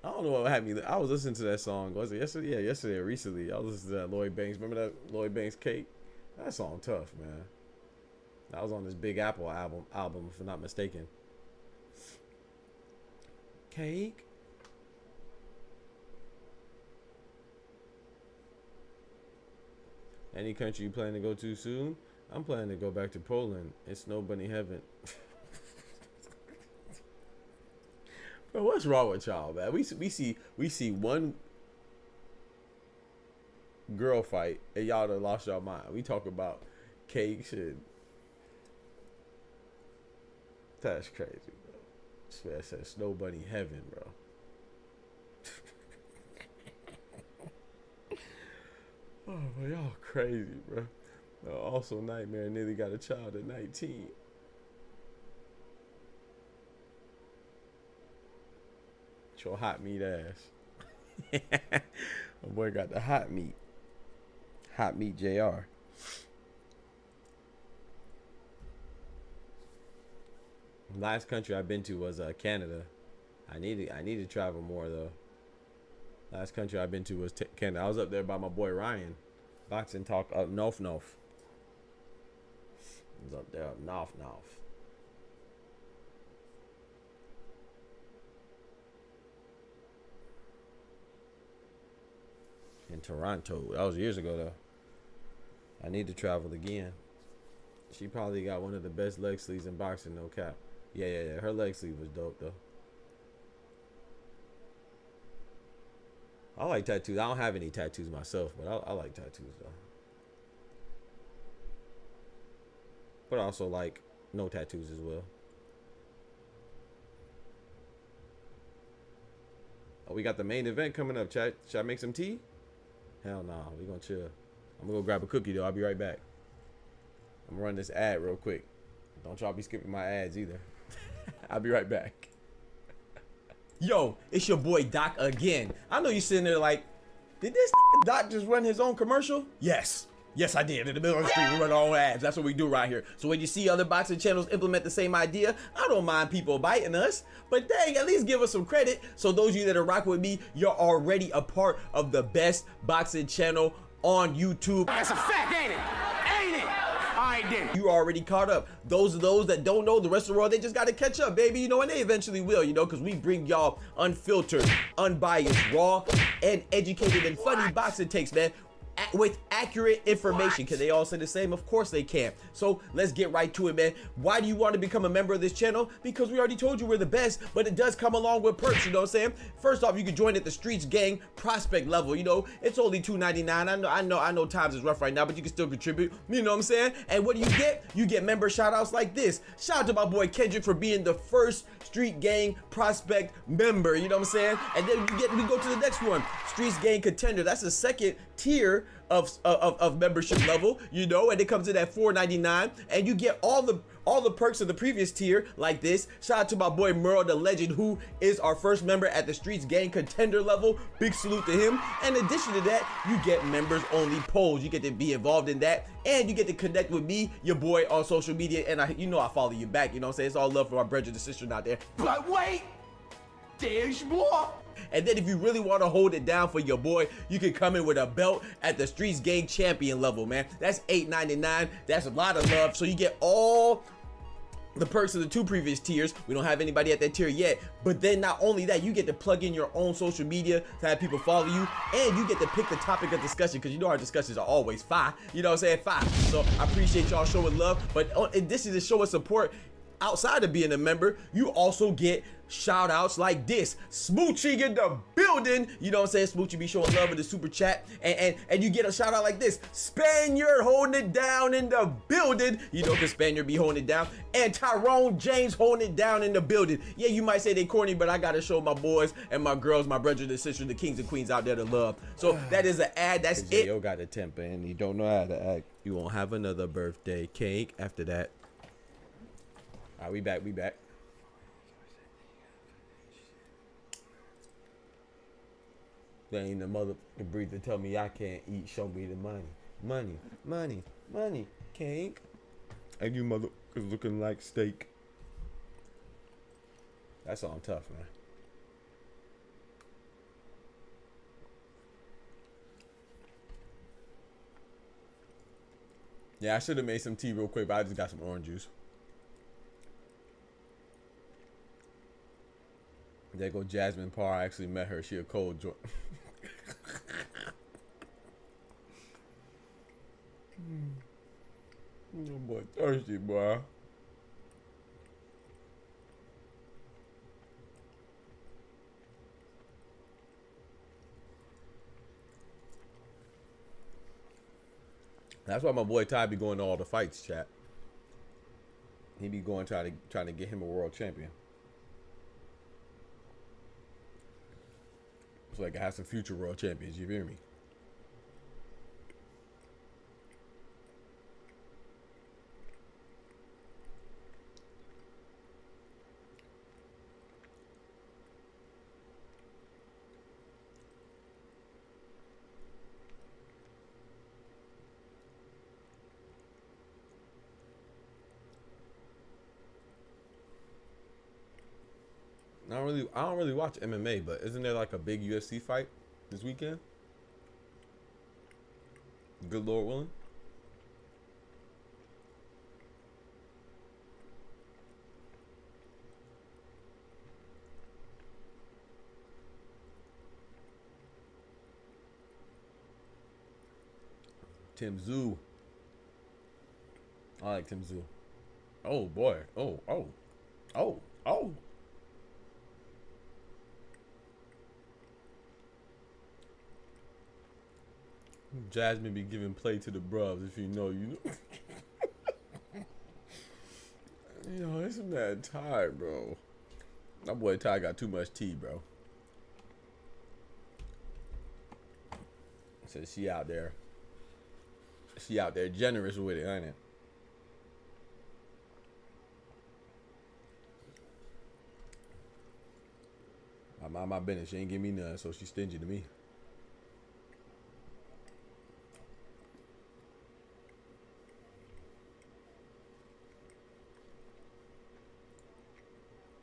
I don't know what had me. I was listening to that song. Was it yesterday? Yeah, yesterday or recently. I was listening to that Lloyd Banks. Remember that Lloyd Banks Cake? That song tough, man. That was on this Big Apple album, if I'm not mistaken. Cake. Any country you plan to go to soon? I'm planning to go back to Poland. It's snow bunny heaven. Bro, what's wrong with y'all, man? We see one girl fight and y'all done lost y'all mind. We talk about cakes and that's crazy, bro. This man said snow bunny heaven, bro. Oh, but y'all crazy, bro. Also, Nightmare nearly got a child at 19. Your hot meat ass. My boy got the hot meat. Hot meat JR. Last country I've been to was Canada. I need to travel more though. Last country I've been to was Canada. I was up there by my boy Ryan. Boxing talk up North. I was up there up North. In Toronto. That was years ago though. I need to travel again. She probably got one of the best leg sleeves in boxing, no cap. Yeah. Her leg sleeve was dope though. I like tattoos. I don't have any tattoos myself, but I like tattoos though. But I also like no tattoos as well. Oh, we got the main event coming up, chat. Should I make some tea? Hell nah, we gonna chill. I'm gonna go grab a cookie though. I'll be right back. I'm gonna run this ad real quick. Don't y'all be skipping my ads either. I'll be right back. Yo, it's your boy Doc again. I know you sitting there like, did this Doc just run his own commercial? Yes, I did. In the middle of the street, we run our own ads. That's what we do right here. So when you see other boxing channels implement the same idea, I don't mind people biting us, but dang, at least give us some credit. So those of you that are rocking with me, you're already a part of the best boxing channel on YouTube. That's a fact, ain't it? Ain't it? All right, then. You already caught up. Those that don't know, the rest of the world, they just got to catch up, baby. You know, and they eventually will, you know, because we bring y'all unfiltered, unbiased, raw, and educated and funny boxing takes, man, with accurate information. Can they all say the same? Of course they can. So let's get right to it, man. Why do you want to become a member of this channel? Because we already told you we're the best, but it does come along with perks, you know what I'm saying? First off, you can join at the STREETZ gang prospect level. You know, it's only $2.99. I know times is rough right now, but you can still contribute, you know what I'm saying? And what do you get? You get member shout outs like this. Shout out to my boy Kendrick for being the first Street Gang prospect member, you know what I'm saying? And then we go to the next one, STREETZ Gang contender. That's the second tier of membership level, you know, and it comes in at $4.99, and you get all the perks of the previous tier like this. Shout out to my boy Merle the Legend, who is our first member at the STREETZ Gang contender level. Big salute to him. And in addition to that, you get members only polls. You get to be involved in that, and you get to connect with me, your boy, on social media, and I follow you back, you know what I'm saying? It's all love for our brothers and sisters out there. But wait, there's more. And then if you really want to hold it down for your boy, you can come in with a belt at the STREETZ Gang champion level, man. That's $8.99. That's a lot of love. So you get all the perks of the two previous tiers. We don't have anybody at that tier yet, but then not only that, you get to plug in your own social media to have people follow you, and you get to pick the topic of discussion, because you know our discussions are always fire. You know what I'm saying? Fire. So I appreciate y'all showing love, but in this is to show us support. Outside of being a member, you also get shout outs like this. Smoochie in the building, you know what I'm saying? Smoochie be showing love in the super chat, and you get a shout out like this. Spaniard holding it down in the building, you know, because Spaniard be holding it down, and Tyrone James holding it down in the building. Yeah, you might say they corny, but I gotta show my boys and my girls, my brothers and sisters, the kings and queens out there to love. So that is an ad. That's it. Yo got a temper and he don't know how to act. You won't have another birthday cake after that. All right, we back. There ain't the motherfucking breed to tell me I can't eat. Show me the money, cake. And you motherfuckers looking like steak. That's all tough, man. Yeah, I should have made some tea real quick, but I just got some orange juice. There go Jasmine Parr. I actually met her. She a cold joint. Oh boy, thirsty boy. That's why my boy Ty be going to all the fights, chat. He be going trying to get him a world champion. So I can have some future world champions, you hear me? I don't really watch MMA, but isn't there like a big UFC fight this weekend? Good Lord willing. Tim Zoo. I like Tim Zoo. Oh boy. Oh. Jasmine be giving play to the bruvs. If you know, you know. Yo, this man Ty, bro. My boy Ty got too much tea, bro. So she out there. She out there generous with it, ain't it? I mind my business. She ain't give me none, so she's stingy to me.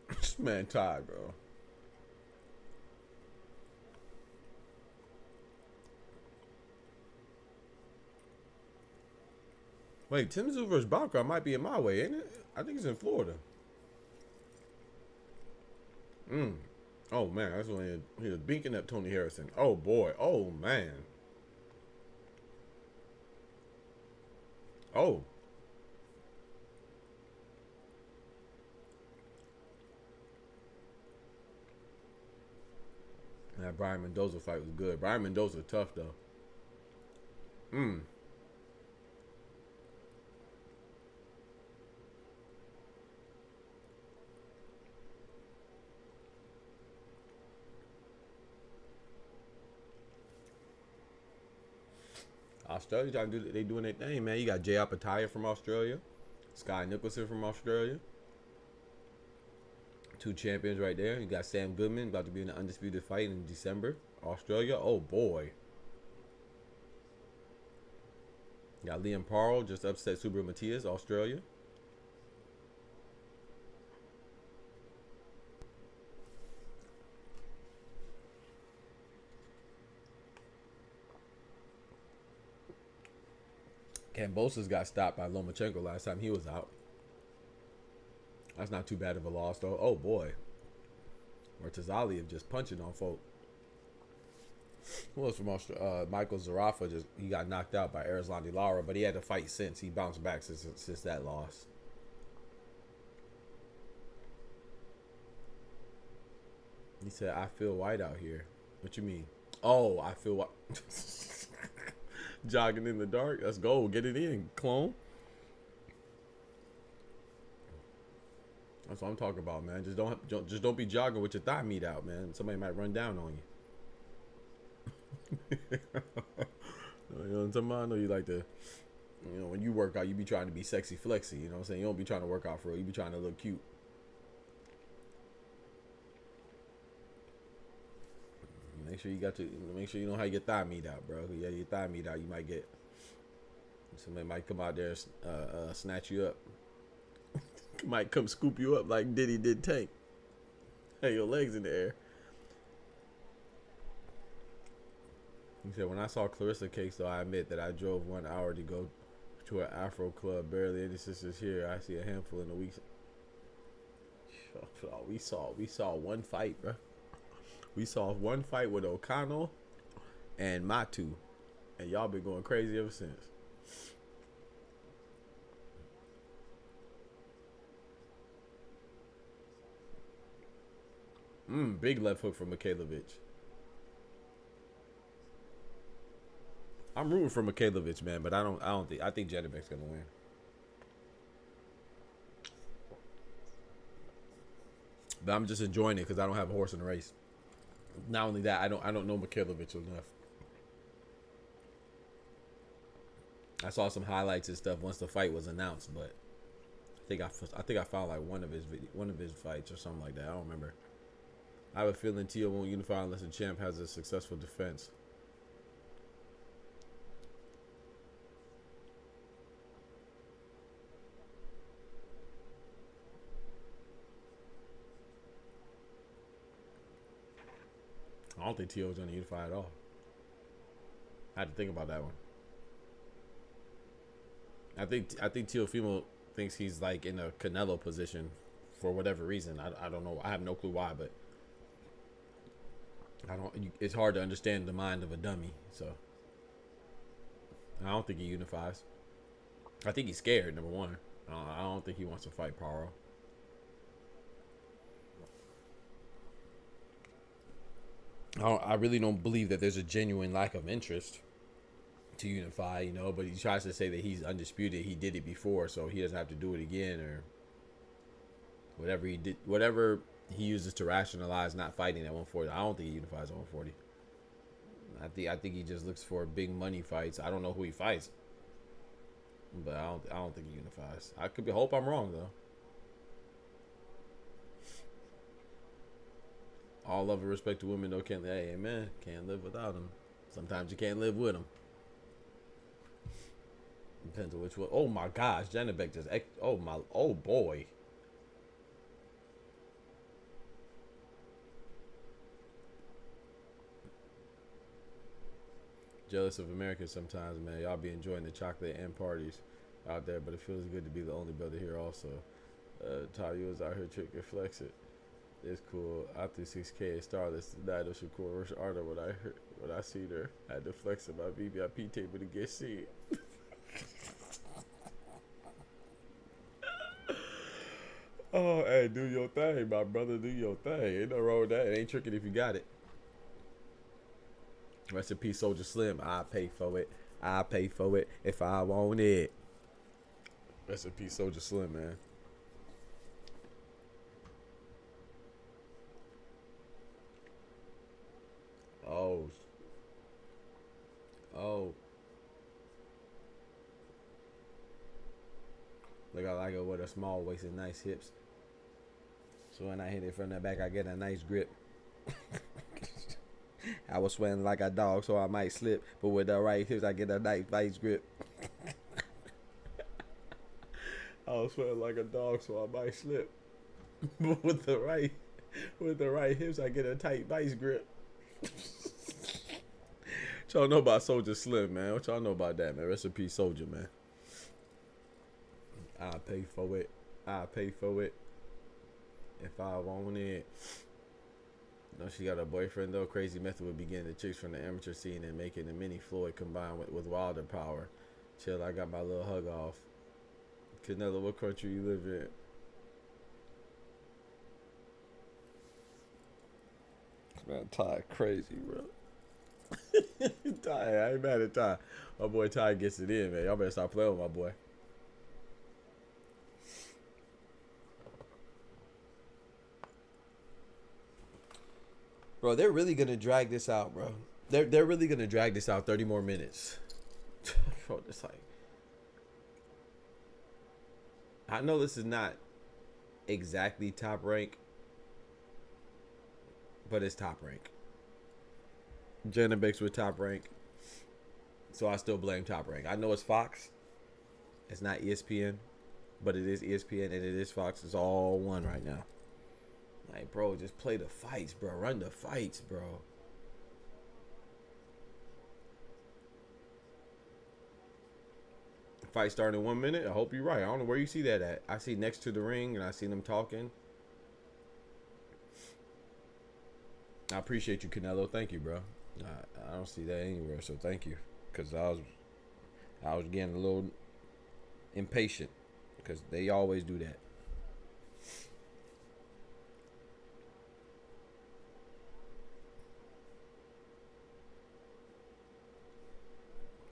This man tired, bro. Wait, Tim Zoo versus Bacca might be in my way, ain't it? I think it's in Florida. Oh man, that's when he was beaking up Tony Harrison. Oh boy. Oh man. Oh. That Brian Mendoza fight was good. Brian Mendoza tough though. Australia trying to do, they doing their thing, man. You got Jay Apataya from Australia, Sky Nicholson from Australia. 2 champions right there. You got Sam Goodman about to be in an undisputed fight in December. Australia, oh boy. You got Liam Parle just upset Subra Matias, Australia. Kambosos got stopped by Lomachenko last time he was out. That's not too bad of a loss, though. Oh, boy. Murtazaliev just punching on folk. Who was from Australia? Michael Zarafa, he got knocked out by Erislandy Lara, but he had to fight since. He bounced back since that loss. He said, I feel white out here. What you mean? Oh, I feel white. Jogging in the dark. Let's go. Get it in, clone. That's what I'm talking about, man. Just don't be jogging with your thigh meat out, man. Somebody might run down on you. You know what I'm talking about? I know you like to, you know, when you work out, you be trying to be sexy flexy. You know what I'm saying? You don't be trying to work out for real. You be trying to look cute. Make sure you know how you get thigh meat out, bro. Yeah, your thigh meat out, you might get somebody might come out there, snatch you up. Might come scoop you up like Diddy did Tank. Hey, your legs in the air. He said, when I saw Clarissa Cakes, though, I admit that I drove 1 hour to go to an Afro club. Barely any sisters here. I see a handful in a week. We saw one fight, bro. We saw one fight with Okano and Matu, and y'all been going crazy ever since. Big left hook from Mikhailovich. I'm rooting for Mikhailovich, man, but I think JANIBEK's gonna win. But I'm just enjoying it because I don't have a horse in the race. Not only that, I don't know Mikhailovich enough. I saw some highlights and stuff once the fight was announced, but I think I found like one of his fights or something like that. I don't remember. I have a feeling Tio won't unify unless the champ has a successful defense. I don't think Tio is going to unify at all. I had to think about that one. I think Teofimo thinks he's like in a Canelo position for whatever reason. I don't know. I have no clue why, but it's hard to understand the mind of a dummy. So I don't think he unifies. I think he's scared. Number one, I don't think he wants to fight Paro. I really don't believe that there's a genuine lack of interest to unify, you know, but he tries to say that he's undisputed. He did it before, so he doesn't have to do it again, or whatever he did, whatever he uses to rationalize not fighting at 140. I don't think he unifies at 140. I think he just looks for big money fights. I don't know who he fights, but I don't think he unifies. I hope I'm wrong though. All love and respect to women, though. Hey, amen. Can't live without them. Sometimes you can't live with them. Depends on which one. Oh my gosh, JANIBEK just. Oh boy. Jealous of Americans sometimes, man. Y'all be enjoying the chocolate and parties out there, but it feels good to be the only brother here also. Tayo is out here tricking flex it. It's cool. I threw 6K at Starless tonight. Shakur Rush Arda when I seen her. I had to flex on my VVIP table to get seen. Oh, hey, do your thing, my brother. Do your thing. Ain't no wrong with that. It ain't tricking if you got it. Rest in peace, Soldier Slim. I pay for it. I pay for it if I want it. Rest in peace, Soldier Slim, man. Oh. Look, I like it with a small waist and nice hips. So when I hit it from the back, I get a nice grip. I was sweating like a dog, so I might slip. But with the right hips, I get a nice grip. I was sweating like a dog, so I might slip. But with the right hips, I get a tight vice grip. What y'all know about Soldier Slim, man? What y'all know about that, man? Rest in peace, Soldier, man. I pay for it. I pay for it if I want it. No, she got a boyfriend though. Crazy method would begin the chicks from the amateur scene and making the mini Floyd combined with Wilder power. Chill, I got my little hug off. Canelo, what country you live in? Man, Ty crazy, bro. Ty, I ain't mad at Ty. My boy Ty gets it in, man. Y'all better stop playing with my boy. Bro, they're really gonna drag this out, bro. They're really gonna drag this out 30 more minutes. Bro, it's like, I know this is not exactly top rank, but it's top rank. JANIBEK's with top rank, so I still blame top rank. I know it's Fox. It's not ESPN, but it is ESPN and it is Fox. It's all one right now. Like, bro, just play the fights, bro. Run the fights, bro. Fight starting in 1 minute. I hope you're right. I don't know where you see that at. I see next to the ring, and I see them talking. I appreciate you, Canelo. Thank you, bro. I don't see that anywhere, so thank you. Because I was getting a little impatient, because they always do that.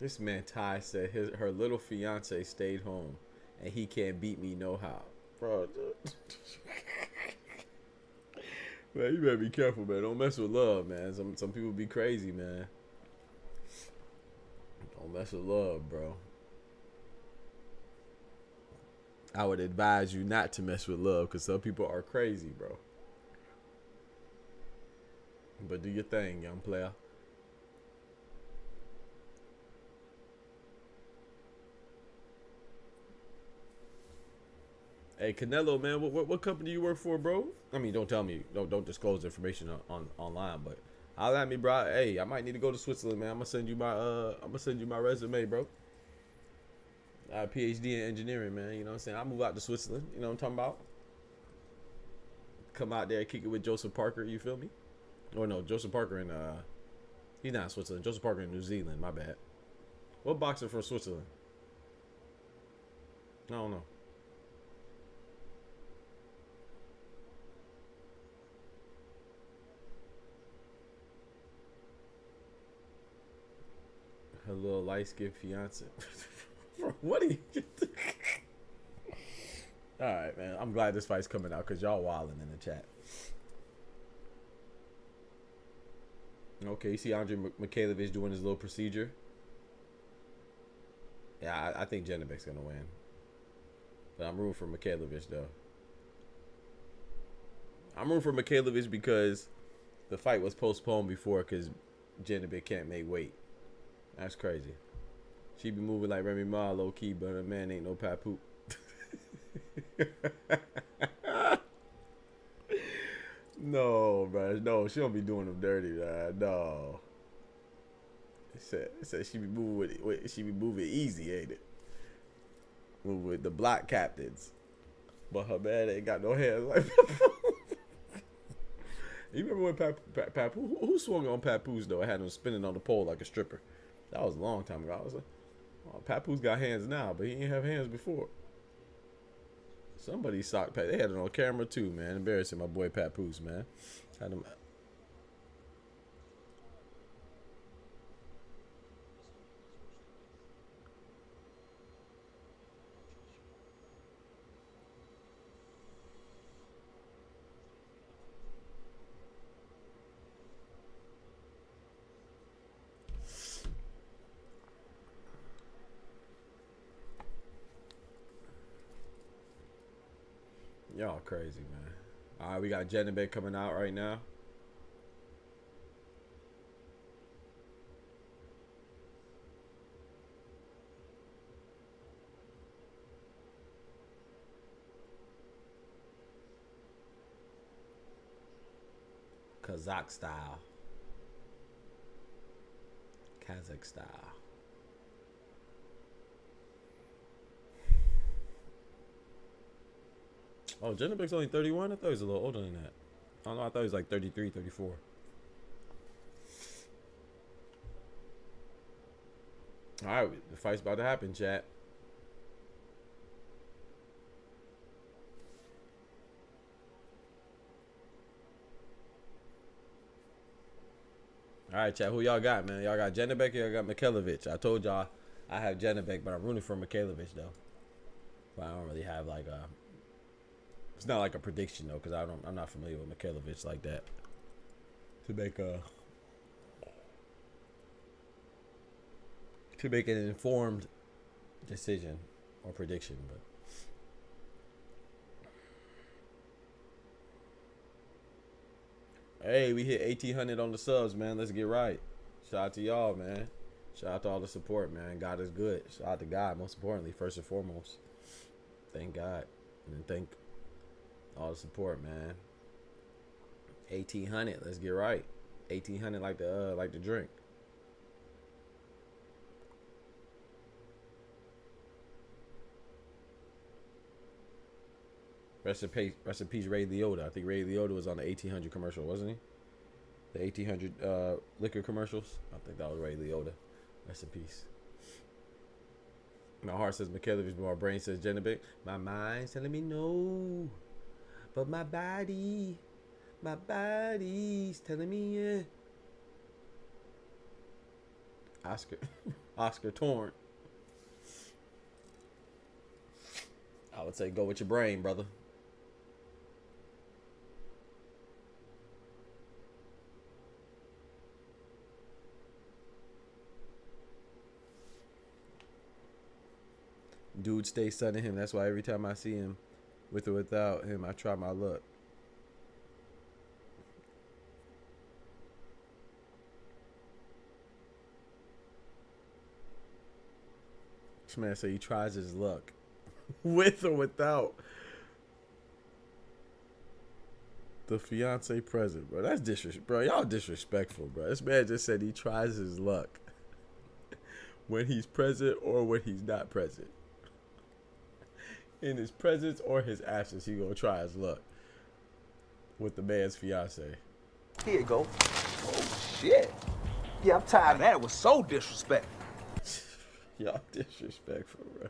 This man Ty said her little fiance stayed home, and he can't beat me no how, bro. Man, you better be careful, man. Don't mess with love, man. Some people be crazy, man. Don't mess with love, bro. I would advise you not to mess with love, because some people are crazy, bro. But do your thing, young player. Hey, Canelo, man, what company you work for, bro? I mean, don't tell me, don't disclose information on online, but holla at me, bro. Hey, I might need to go to Switzerland, man. I'm gonna send you my resume, bro. I have a PhD in engineering, man. You know what I'm saying? I move out to Switzerland. You know what I'm talking about? Come out there, kick it with Joseph Parker. You feel me? Or no, Joseph Parker in he's not in Switzerland. Joseph Parker in New Zealand. My bad. What boxer from Switzerland? I don't know. Her little light-skinned fiance. What are you? All right, man. I'm glad this fight's coming out because y'all wilding in the chat. Okay, you see ANDREI MIKHAILOVICH doing his little procedure. Yeah, I think JANIBEK's gonna win, but I'm rooting for Mikhailovich though. I'm rooting for Mikhailovich because the fight was postponed before because JANIBEK can't make weight. That's crazy. She be moving like Remy Ma, low key, but her man ain't no papoose. No, bro. No, she don't be doing them dirty, man. No. It said she be moving she be moving easy, ain't it? Moving with the block captains. But her man ain't got no hands like You remember when Papoose, who swung on Papoose though? I had him spinning on the pole like a stripper. That was a long time ago. I was like, oh, Papoose got hands now, but he didn't have hands before. Somebody socked Pat. They had it on camera too, man. Embarrassing my boy Papoose, man. Had him. Y'all crazy, man. All right, we got JANIBEK coming out right now. Kazakh style. Kazakh style. Oh, JANIBEK's only 31? I thought he was a little older than that. I don't know. I thought he was like 33, 34. All right, the fight's about to happen, chat. All right, chat. Who y'all got, man? Y'all got JANIBEK or y'all got Mikhailovich? I told y'all I have JANIBEK, but I'm rooting for Mikhailovich, though. But I don't really have like a... It's not like a prediction though, because I'm not familiar with Mikhailovich like that to make an informed decision or prediction. But hey, we hit 1,800 on the subs, man. Let's get right. Shout out to y'all, man. Shout out to all the support, man. God is good. Shout out to God, most importantly, first and foremost. Thank God, and then thank all the support, man. 1,800. Let's get right. 1,800 like the drink. Rest in peace, Ray Liotta. I think Ray Liotta was on the 1,800 commercial, wasn't he? The 1,800 liquor commercials. I think that was Ray Liotta. Rest in peace. My heart says Mikhailovich, but my brain says JANIBEK. My mind's telling me no. But my body's telling me yeah. Oscar. Oscar torn. I would say go with your brain, brother. Dude stays sunning him. That's why every time I see him, with or without him, I try my luck. This man say he tries his luck, with or without the fiance present, bro. That's disrespect, bro. Y'all disrespectful, bro. This man just said he tries his luck when he's present or when he's not present. In his presence or his absence, he gonna try his luck with the man's fiance. Here you go. Oh, shit. Yeah, I'm tired of that. It was so disrespectful. Y'all disrespectful, bro.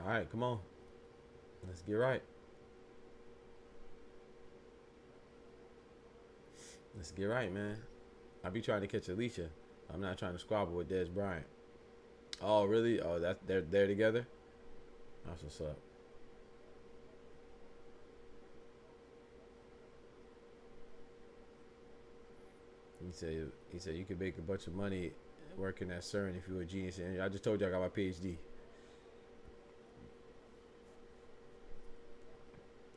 All right, come on. Let's get right. Let's get right, man. I be trying to catch Alicia. I'm not trying to squabble with Des Bryant. Oh, really? Oh, they're together? That's what's up. He said you could make a bunch of money working at CERN if you were a genius. And I just told you I got my PhD.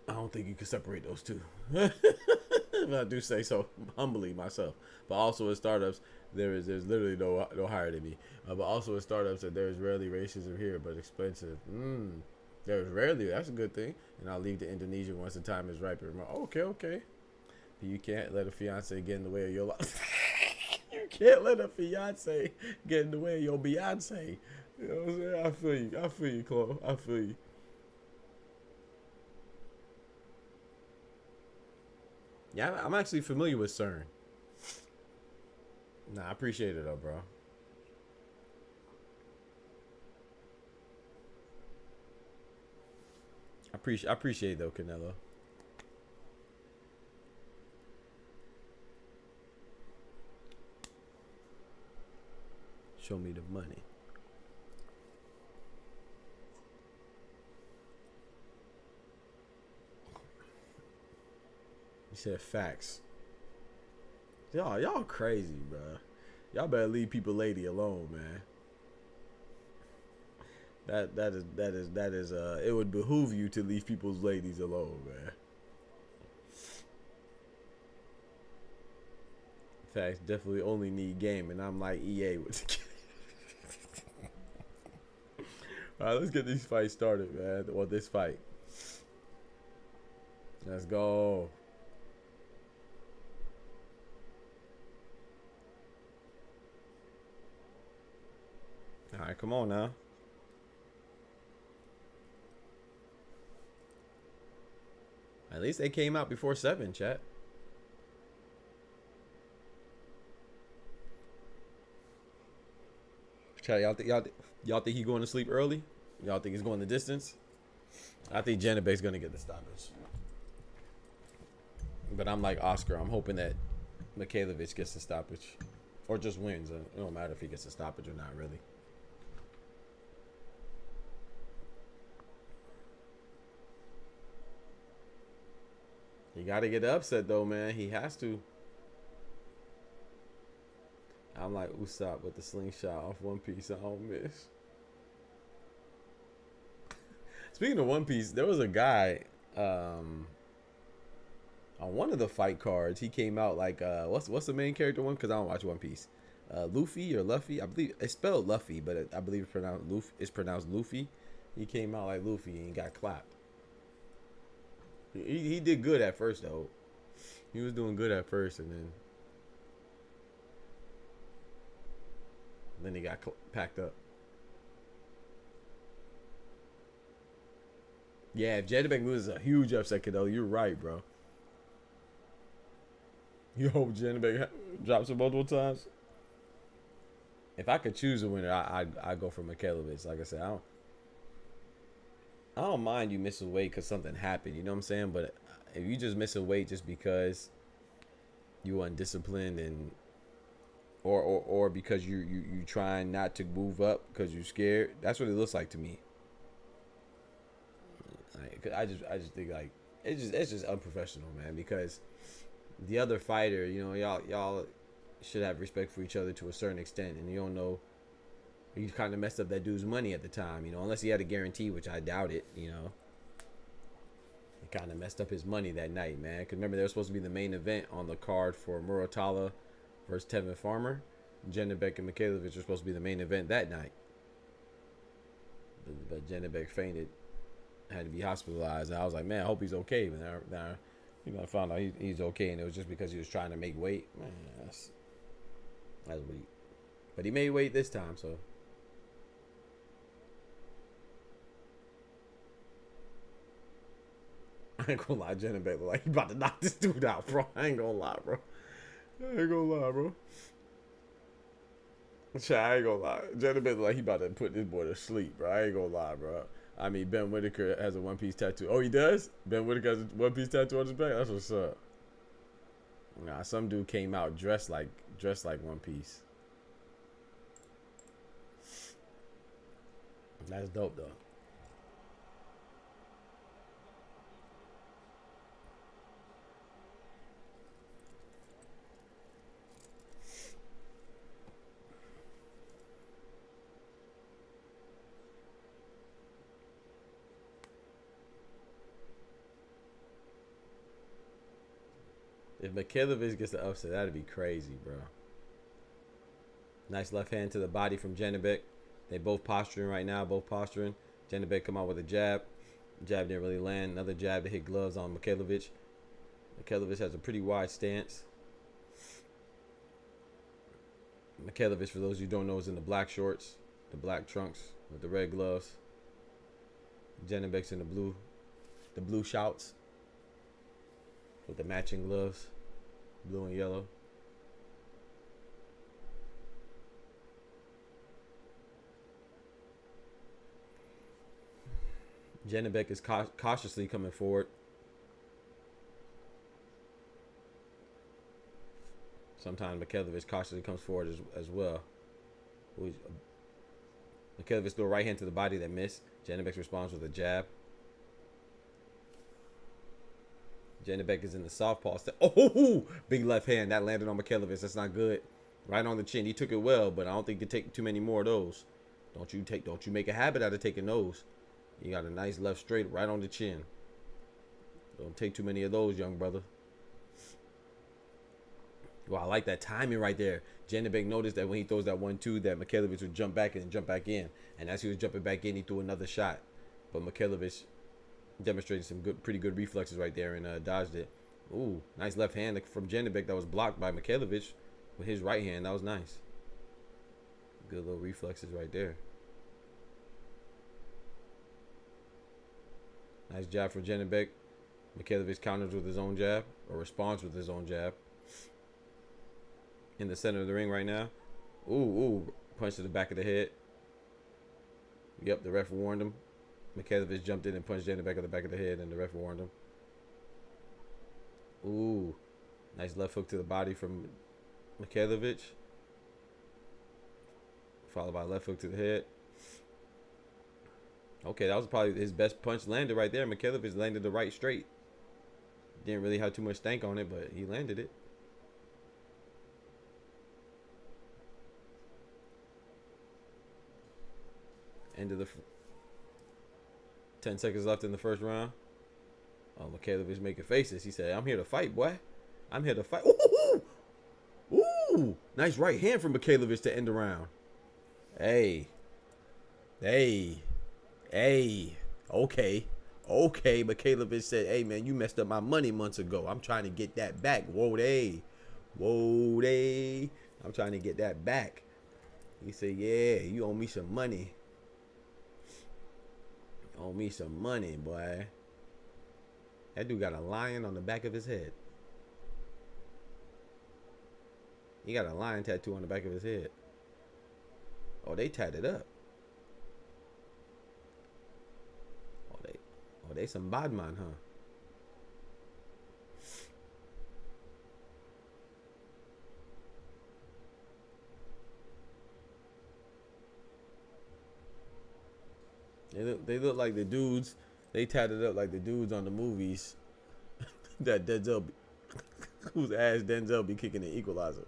I don't think you can separate those two. I do say so humbly myself. But also in startups, there's literally no higher than me. But also in startups, that there's rarely racism here, but expensive. There's rarely. That's a good thing. And I'll leave to Indonesia once the time is ripe. Okay. You can't let a fiance get in the way of your life. You can't let a fiance get in the way of your Beyonce. You know what I'm saying? I feel you, Chloe. I feel you. Yeah, I'm actually familiar with CERN. Nah, I appreciate it though, bro. I appreciate it though, Canelo. Show me the money. He said facts. Y'all crazy, bro. Y'all better leave people lady alone, man. That is it would behoove you to leave people's ladies alone, man. Facts definitely only need game, and I'm like EA with the Alright, let's get these fights started, man. Or this fight. Let's go. All right, come on now. At least they came out before 7, chat. Chat, y'all think he going to sleep early? Y'all think he's going the distance? I think JANIBEK's going to get the stoppage. But I'm like Oscar. I'm hoping that Mikhailovic gets the stoppage. Or just wins. It don't matter if he gets the stoppage or not, really. He got to get the upset, though, man. He has to. I'm like Usopp with the slingshot off One Piece. I don't miss. Speaking of One Piece, there was a guy on one of the fight cards. He came out like what's the main character one? Because I don't watch One Piece. Luffy or Luffy? I believe it's spelled Luffy, but I believe it's pronounced Luffy. He came out like Luffy and got clapped. He did good at first though. He was doing good at first, and then he got packed up. Yeah, if JANIBEK loses, a huge upset, Cadell. You're right, bro. You hope Janibek drops it multiple times? If I could choose a winner, I go for Mikhailovich. Like I said, I don't mind you missing weight because something happened. You know what I'm saying? But if you just missing weight just because you undisciplined and or because you trying not to move up because you're scared, that's what it looks like to me. Like, I just think like it's just unprofessional, man. Because the other fighter, you know, y'all should have respect for each other to a certain extent, and you don't know. He kind of messed up that dude's money at the time, you know, unless he had a guarantee, which I doubt it, you know. He kind of messed up his money that night, man. Because remember, there was supposed to be the main event on the card for Muratalla versus Tevin Farmer. Janibek and Mikhailovich were supposed to be the main event that night. But Janibek fainted, had to be hospitalized. And I was like, man, I hope he's okay. But now you know, I found out he's okay, and it was just because he was trying to make weight. Man, that's weak. But he made weight this time, so. I ain't gonna lie, Janibek look like he about to knock this dude out, bro. I ain't gonna lie, bro. I ain't gonna lie, bro. I ain't gonna lie. Janibek look like he about to put this boy to sleep, bro. I ain't gonna lie, bro. I mean, Ben Whitaker has a one-piece tattoo. Oh, he does? Ben Whitaker has a one-piece tattoo on his back? That's what's up. Nah, some dude came out dressed like One Piece. That's dope, though. If Mikhailovich gets the upset, that'd be crazy, bro. Nice left hand to the body from Janibek. They both posturing right now, both posturing. Janibek come out with a jab. Jab didn't really land. Another jab to hit gloves on Mikhailovich. Mikhailovich has a pretty wide stance. Mikhailovich, for those of you who don't know, is in the black shorts, the black trunks with the red gloves. Janibek's in the blue shouts with the matching gloves, blue and yellow. Janibek is cautiously coming forward. Sometimes Mikhailovich cautiously comes forward as well. Mikhailovich threw a right hand to the body that missed. Janibek responds with a jab. Janibek is in the southpaw. Oh, big left hand. That landed on Mikhailovich. That's not good. Right on the chin. He took it well, but I don't think you take too many more of those. Don't you make a habit out of taking those. You got a nice left straight right on the chin. Don't take too many of those, young brother. Well, I like that timing right there. Janibek noticed that when he throws that 1-2, that Mikhailovich would jump back and jump back in. And as he was jumping back in, he threw another shot. But Mikhailovich demonstrated some pretty good reflexes right there and dodged it. Ooh, nice left hand from Janibek that was blocked by Mikhailovich with his right hand. That was nice. Good little reflexes right there. Nice jab from Janibek. Mikhailovich counters with his own jab, or responds with his own jab. In the center of the ring right now. Ooh, punch to the back of the head. Yep, the ref warned him. Mikhailovich jumped in and punched Janibek at the back of the head, and the ref warned him. Ooh, nice left hook to the body from Mikhailovich. Followed by a left hook to the head. Okay, that was probably his best punch landed right there. Mikhailovich landed the right straight. Didn't really have too much stank on it, but he landed it. End of the 10 seconds left in the first round. Oh, Mikhailovich making faces. He said, "I'm here to fight, boy. I'm here to fight." Ooh, ooh, nice right hand from Mikhailovich to end the round. Hey. Okay. Mikhailovich said, "Hey, man, you messed up my money months ago. I'm trying to get that back." Whoa, I'm trying to get that back. He said, "Yeah, you owe me some money. Owe me some money, boy." That dude got a lion on the back of his head. He got a lion tattoo on the back of his head. Oh, they tatted up. Oh, they some bad man, huh? They look like the dudes. They tatted up like the dudes on the movies that Denzel, whose ass Denzel be kicking the Equalizer.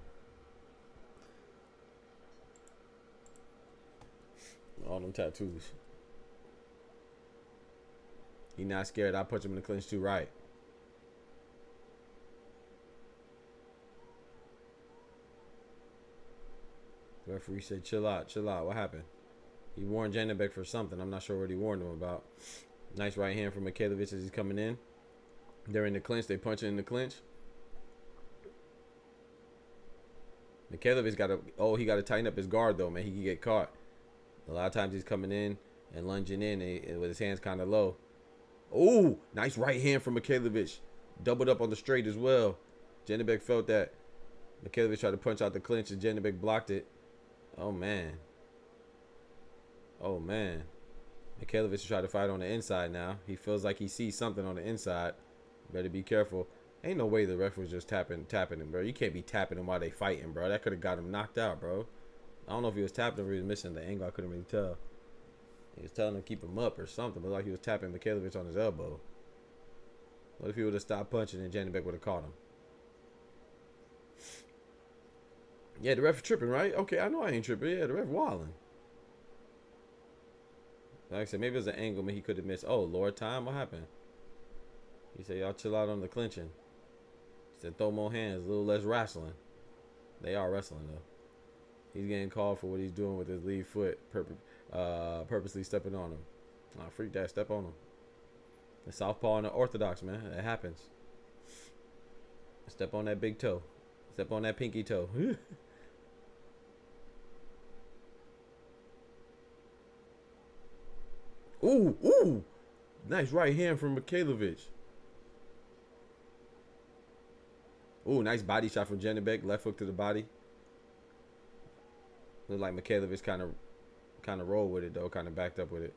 All them tattoos. He not scared. I punch him in the clinch too, right? The referee said, chill out, chill out. What happened? He warned JANIBEK for something. I'm not sure what he warned him about. Nice right hand from Mikhailovich as he's coming in. They're in the clinch. They punch it in the clinch. Mikhailovich got to, he got to tighten up his guard, though, man. He can get caught. A lot of times he's coming in and lunging in with his hands kind of low. Oh, nice right hand from Mikhailovich. Doubled up on the straight as well. JANIBEK felt that. Mikhailovich tried to punch out the clinch and JANIBEK blocked it. Oh, man. Oh, man. Mikhailovich tried to fight on the inside now. He feels like he sees something on the inside. Better be careful. Ain't no way the ref was just tapping him, bro. You can't be tapping him while they fighting, bro. That could have got him knocked out, bro. I don't know if he was tapping or he was missing the angle. I couldn't really tell. He was telling him to keep him up or something. But like he was tapping Mikhailovich on his elbow. What if he would have stopped punching and JANIBEK would have caught him? Yeah, the ref tripping, right? Okay, I know I ain't tripping. Yeah, the ref wilding. Like I said, maybe it was an angle, but he could have missed. Oh, Lord, time, what happened? He said, y'all chill out on the clinching. He said, throw more hands, a little less wrestling. They are wrestling, though. He's getting called for what he's doing with his lead foot, purposely stepping on him. Oh, freak that, step on him. The southpaw and the orthodox, man. That happens. Step on that big toe. Step on that pinky toe. Ooh, ooh. Nice right hand from Mikhailovich. Ooh, nice body shot from JANIBEK. Left hook to the body. Looked like Mikhailovich kind of rolled with it, though. Kind of backed up with it.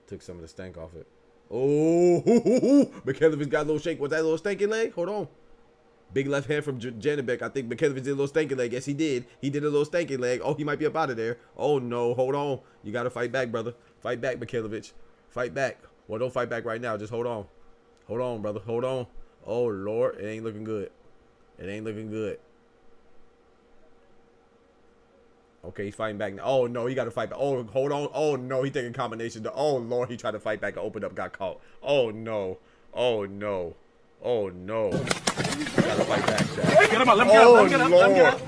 Took some of the stank off it. Oh, Mikhailovich got a little shake. Was that a little stanky leg? Hold on. Big left hand from JANIBEK. I think Mikhailovich did a little stanky leg. Yes, he did. He did a little stanky leg. Oh, he might be up out of there. Oh, no. Hold on. You got to fight back, brother. Fight back, Mikhailovich. Fight back. Well, don't fight back right now. Just hold on. Hold on, brother. Hold on. Oh, Lord. It ain't looking good. It ain't looking good. Okay, he's fighting back now. Oh, no. He got to fight back. Oh, hold on. Oh, no. He taking combination. Oh, Lord. He tried to fight back and opened up. Got caught. Oh, no. Oh, no. Oh, no. Gotta fight back, Jack. Get him up, let him get up, let him get up, let him get up.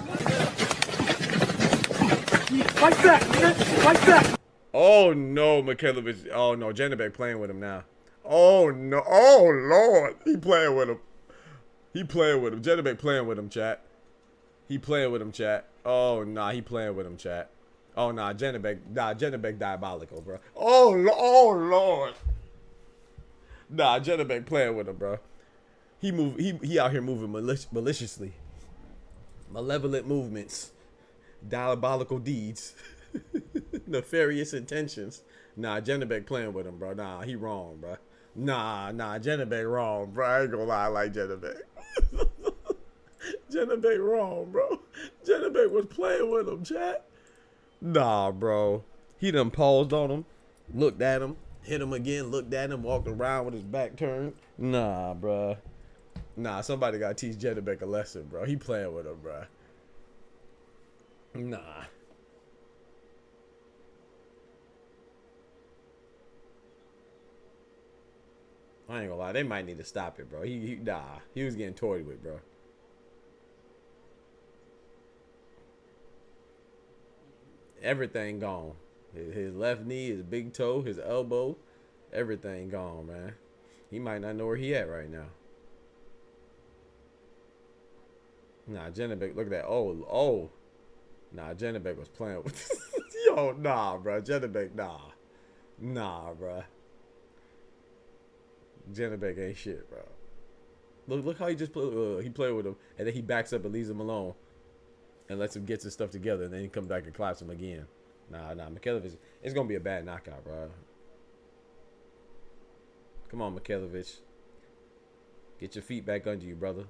Fight back, nigga. Fight back. Oh, no, Mikhailovich. Oh, no. JANIBEK playing with him now. Oh, no. Oh, Lord. He playing with him. He playing with him. JANIBEK playing with him, chat. He playing with him, chat. Oh, nah. He playing with him, chat. Oh, nah. JANIBEK diabolical, bro. Oh, Lord. Nah, JANIBEK playing with him, bro. He out here moving maliciously. Malevolent movements. Diabolical deeds. Nefarious intentions. Nah, JANIBEK playing with him, bro. Nah, he wrong, bro. Nah, JANIBEK wrong, bro. I ain't gonna lie, I like JANIBEK. JANIBEK wrong, bro. JANIBEK was playing with him, chat. Nah, bro. He done paused on him. Looked at him. Hit him again. Looked at him. Walked around with his back turned. Nah, bro. Nah, somebody gotta teach JANIBEK a lesson, bro. He playing with him, bro. Nah. I ain't gonna lie, they might need to stop it, bro. He was getting toyed with, bro. Everything gone. His left knee, his big toe, his elbow, everything gone, man. He might not know where he at right now. Nah, JANIBEK, look at that. Oh. Nah, JANIBEK was playing with yo, nah, bro. JANIBEK, nah. Nah, bro. JANIBEK ain't shit, bro. Look how he just he played with him, and then he backs up and leaves him alone. and lets him get his stuff together, and then he comes back and claps him again. Nah, Mikhailovich, it's gonna be a bad knockout, bro. Come on, Mikhailovich. Get your feet back under you, brother.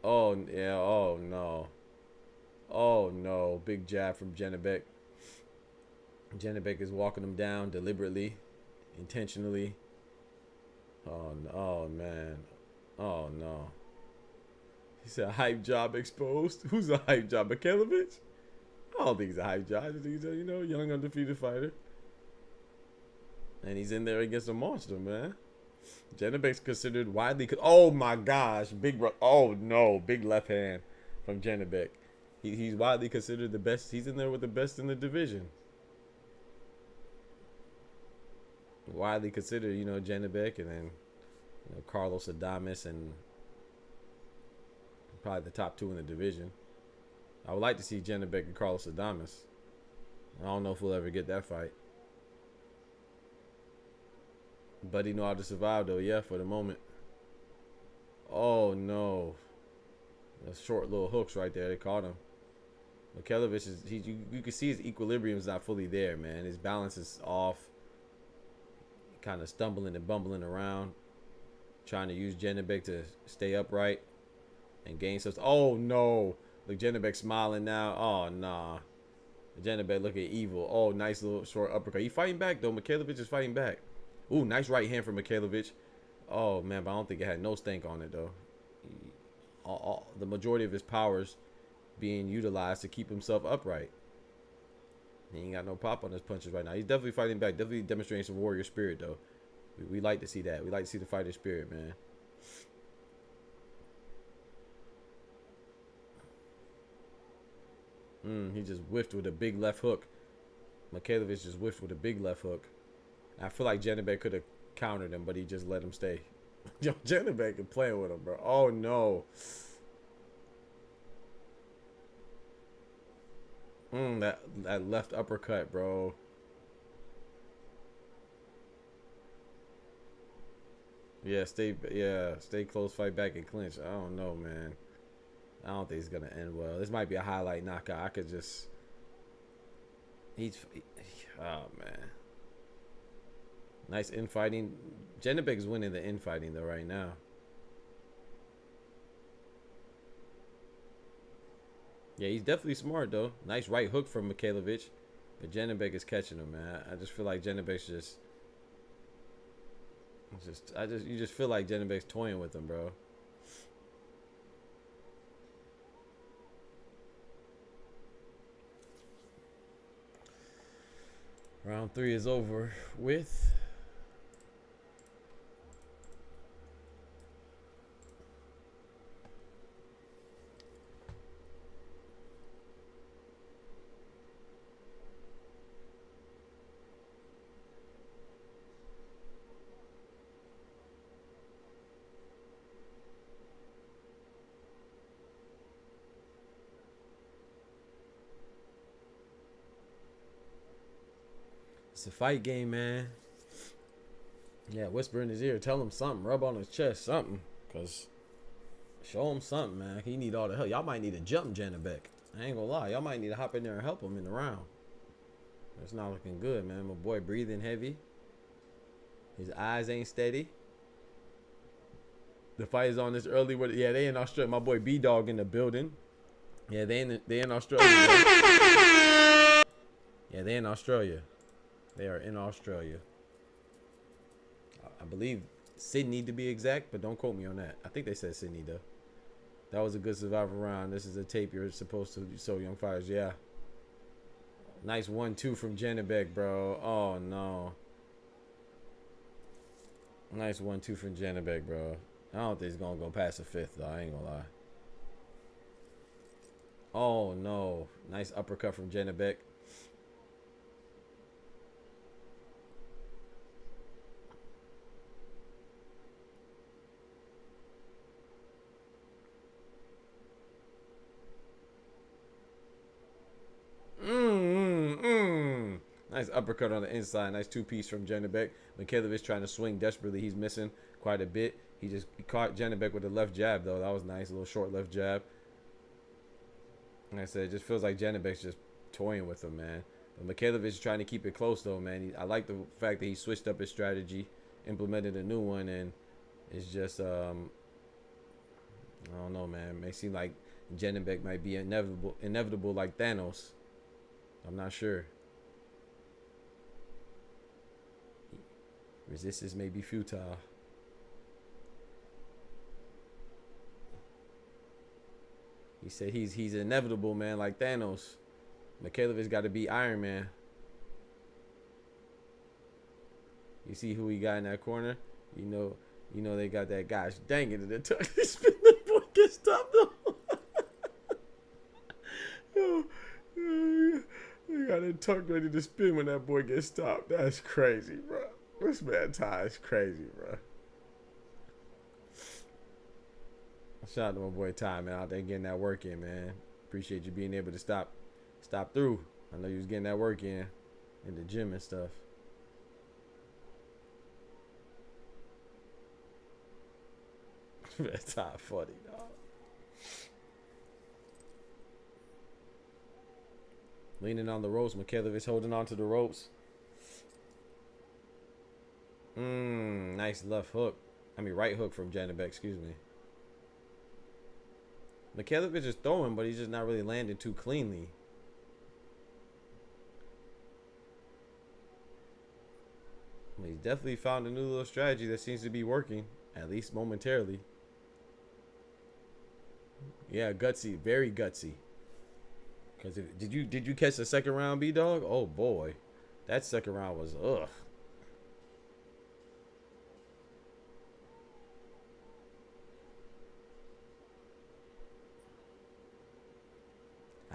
Oh, yeah, oh, no. Oh, no. Big jab from JANIBEK. JANIBEK is walking him down deliberately, intentionally. Oh, no, oh, man. Oh, no. He said, hype job exposed. Who's a hype job? Mikhailovich? I don't think he's a hype job. I just think he's a, you know, young, undefeated fighter. And he's in there against a monster, man. JANIBEK's considered widely. Oh my gosh, oh no, big left hand from JANIBEK. He's widely considered the best. He's in there with the best in the division. Widely considered, you know, JANIBEK, and then you know, Carlos Adames, and probably the top two in the division. I would like to see JANIBEK and Carlos Adames. I don't know if we'll ever get that fight. But he know how to survive though, yeah, for the moment. Oh no. Those short little hooks right there, they caught him. Mikhailovich is you can see his equilibrium is not fully there, man. His balance is off. Kind of stumbling and bumbling around. Trying to use JANIBEK to stay upright and gain some. Oh no. Look, JANIBEK smiling now. Oh nah. JANIBEK looking evil. Oh, nice little short uppercut. He fighting back though. Mikhailovich is fighting back. Ooh, nice right hand from Mikhailovich. Oh, man, but I don't think it had no stank on it, though. The majority of his powers being utilized to keep himself upright. He ain't got no pop on his punches right now. He's definitely fighting back. Definitely demonstrating some warrior spirit, though. We like to see that. We like to see the fighter spirit, man. He just whiffed with a big left hook. Mikhailovich just whiffed with a big left hook. I feel like JANIBEK could have countered him, but he just let him stay. Yo, JANIBEK is playing with him, bro. Oh, no. That left uppercut, bro. Yeah, stay close, fight back, and clinch. I don't know, man. I don't think it's going to end well. This might be a highlight knockout. I could just... Oh, man. Nice infighting. JANIBEK is winning the infighting though right now. Yeah, he's definitely smart though. Nice right hook from Mikhailovich, but JANIBEK is catching him, man. I just feel like JANIBEK's you just feel like JANIBEK's toying with him, bro. Round 3 is over with. It's a fight game, man. Yeah, whisper in his ear, tell him something, rub on his chest, something, cause show him something, man. He need all the help. Y'all might need to jump JANIBEK. I ain't gonna lie, y'all might need to hop in there and help him in the round. It's not looking good, man. My boy breathing heavy. His eyes ain't steady. The fight is on this early. Yeah, they in Australia. My boy B Dog in the building. Yeah, they in Australia. Man. Yeah, they in Australia. They are in Australia. I believe Sydney to be exact, but don't quote me on that. I think they said Sydney though. That was a good survivor round. This is a tape you're supposed to show young fighters. Yeah. Nice 1-2 from JANIBEK, bro. Oh no. Nice 1-2 from JANIBEK, bro. I don't think he's gonna go past the 5th though. I ain't gonna lie. Oh no. Nice uppercut from JANIBEK. Nice uppercut on the inside. Nice 2-piece from JANIBEK. Mikhailovich trying to swing desperately. He's missing quite a bit. He caught JANIBEK with a left jab, though. That was nice. A little short left jab. Like I said, it just feels like Janibek's just toying with him, man. But Mikhailovich is trying to keep it close, though, man. I like the fact that he switched up his strategy, implemented a new one, and it's just, I don't know, man. It may seem like Janibek might be inevitable like Thanos. I'm not sure. Resistance may be futile. He said he's inevitable, man, like Thanos. Mikhailovich got to be Iron Man. You see who he got in that corner? You know they got that guy. Dang it, the tuck. The boy gets stopped though. You got it tucked ready to spin when that boy gets stopped. That's crazy, bro. This man Ty is crazy, bro. Shout out to my boy Ty, man, out there getting that work in, man. Appreciate you being able to stop through. I know you was getting that work in the gym and stuff. That's Ty funny, dog. Leaning on the ropes, Mikhailovich holding on to the ropes. Nice left hook. I mean right hook from Janibek, excuse me. Mikhailovich is throwing, but he's just not really landing too cleanly. But he's definitely found a new little strategy that seems to be working, at least momentarily. Yeah, gutsy, very gutsy. Cause did you catch the second round, B-Dog? Oh boy, that second round was ugh.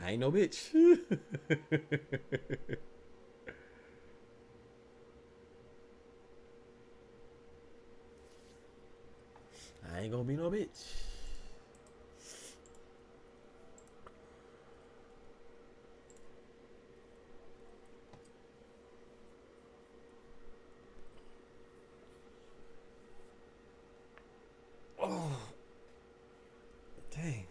I ain't no bitch. I ain't gonna be no bitch. Oh, dang.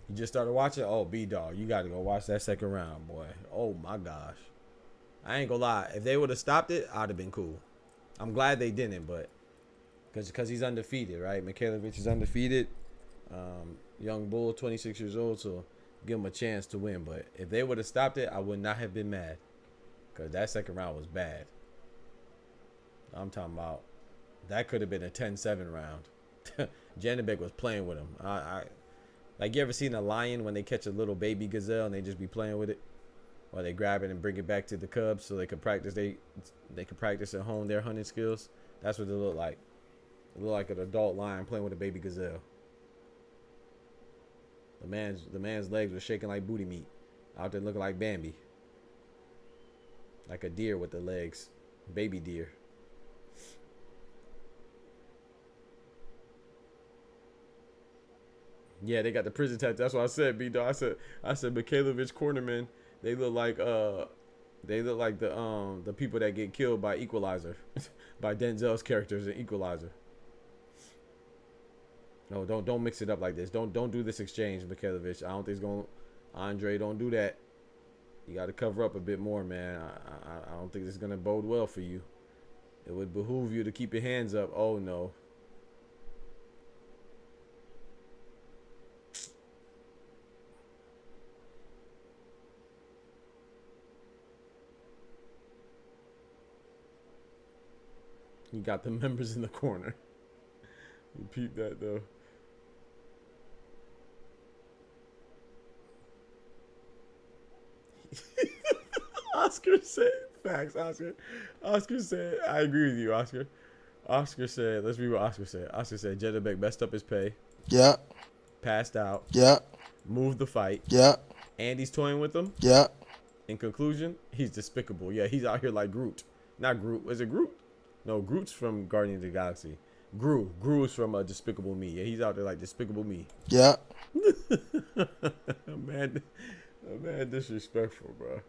You just started watching? Oh, B-Dog, you got to go watch that second round, boy. Oh, my gosh. I ain't gonna lie. If they would have stopped it, I'd have been cool. I'm glad they didn't, but because he's undefeated, right? Mikhailovich is undefeated. Young bull, 26 years old, so give him a chance to win. But if they would have stopped it, I would not have been mad, because that second round was bad. I'm talking about that could have been a 10-7 round. Janibek was playing with him. Like, you ever seen a lion when they catch a little baby gazelle and they just be playing with it, or they grab it and bring it back to the cubs so they could practice they could practice and hone their hunting skills? That's what they look like. They look like an adult lion playing with a baby gazelle. The man's legs were shaking like booty meat, out there looking like Bambi, like a deer with the legs, baby deer. Yeah, they got the prison tattoo. That's what I said, B-Dog. I said Mikhailovich cornermen, they look like the people that get killed by Equalizer, by Denzel's characters in Equalizer. No, don't mix it up like this. Don't do this exchange, Mikhailovich. I don't think it's gonna. Andre, don't do that. You got to cover up a bit more, man. I don't think this is gonna bode well for you. It would behoove you to keep your hands up. Oh no. You got the members in the corner. You peep that though. Oscar said, facts, Oscar. Oscar said, I agree with you, Oscar. Oscar said, let's read what Oscar said. Oscar said, Janibek messed up his pay. Yeah. Passed out. Yeah. Moved the fight. Yeah. Andy's toying with him. Yeah. In conclusion, he's despicable. Yeah, he's out here like Groot. Not Groot. Was it Groot? No, Groot's from Guardians of the Galaxy. Gru is from Despicable Me. Yeah, he's out there like Despicable Me. Yeah. man disrespectful, bro.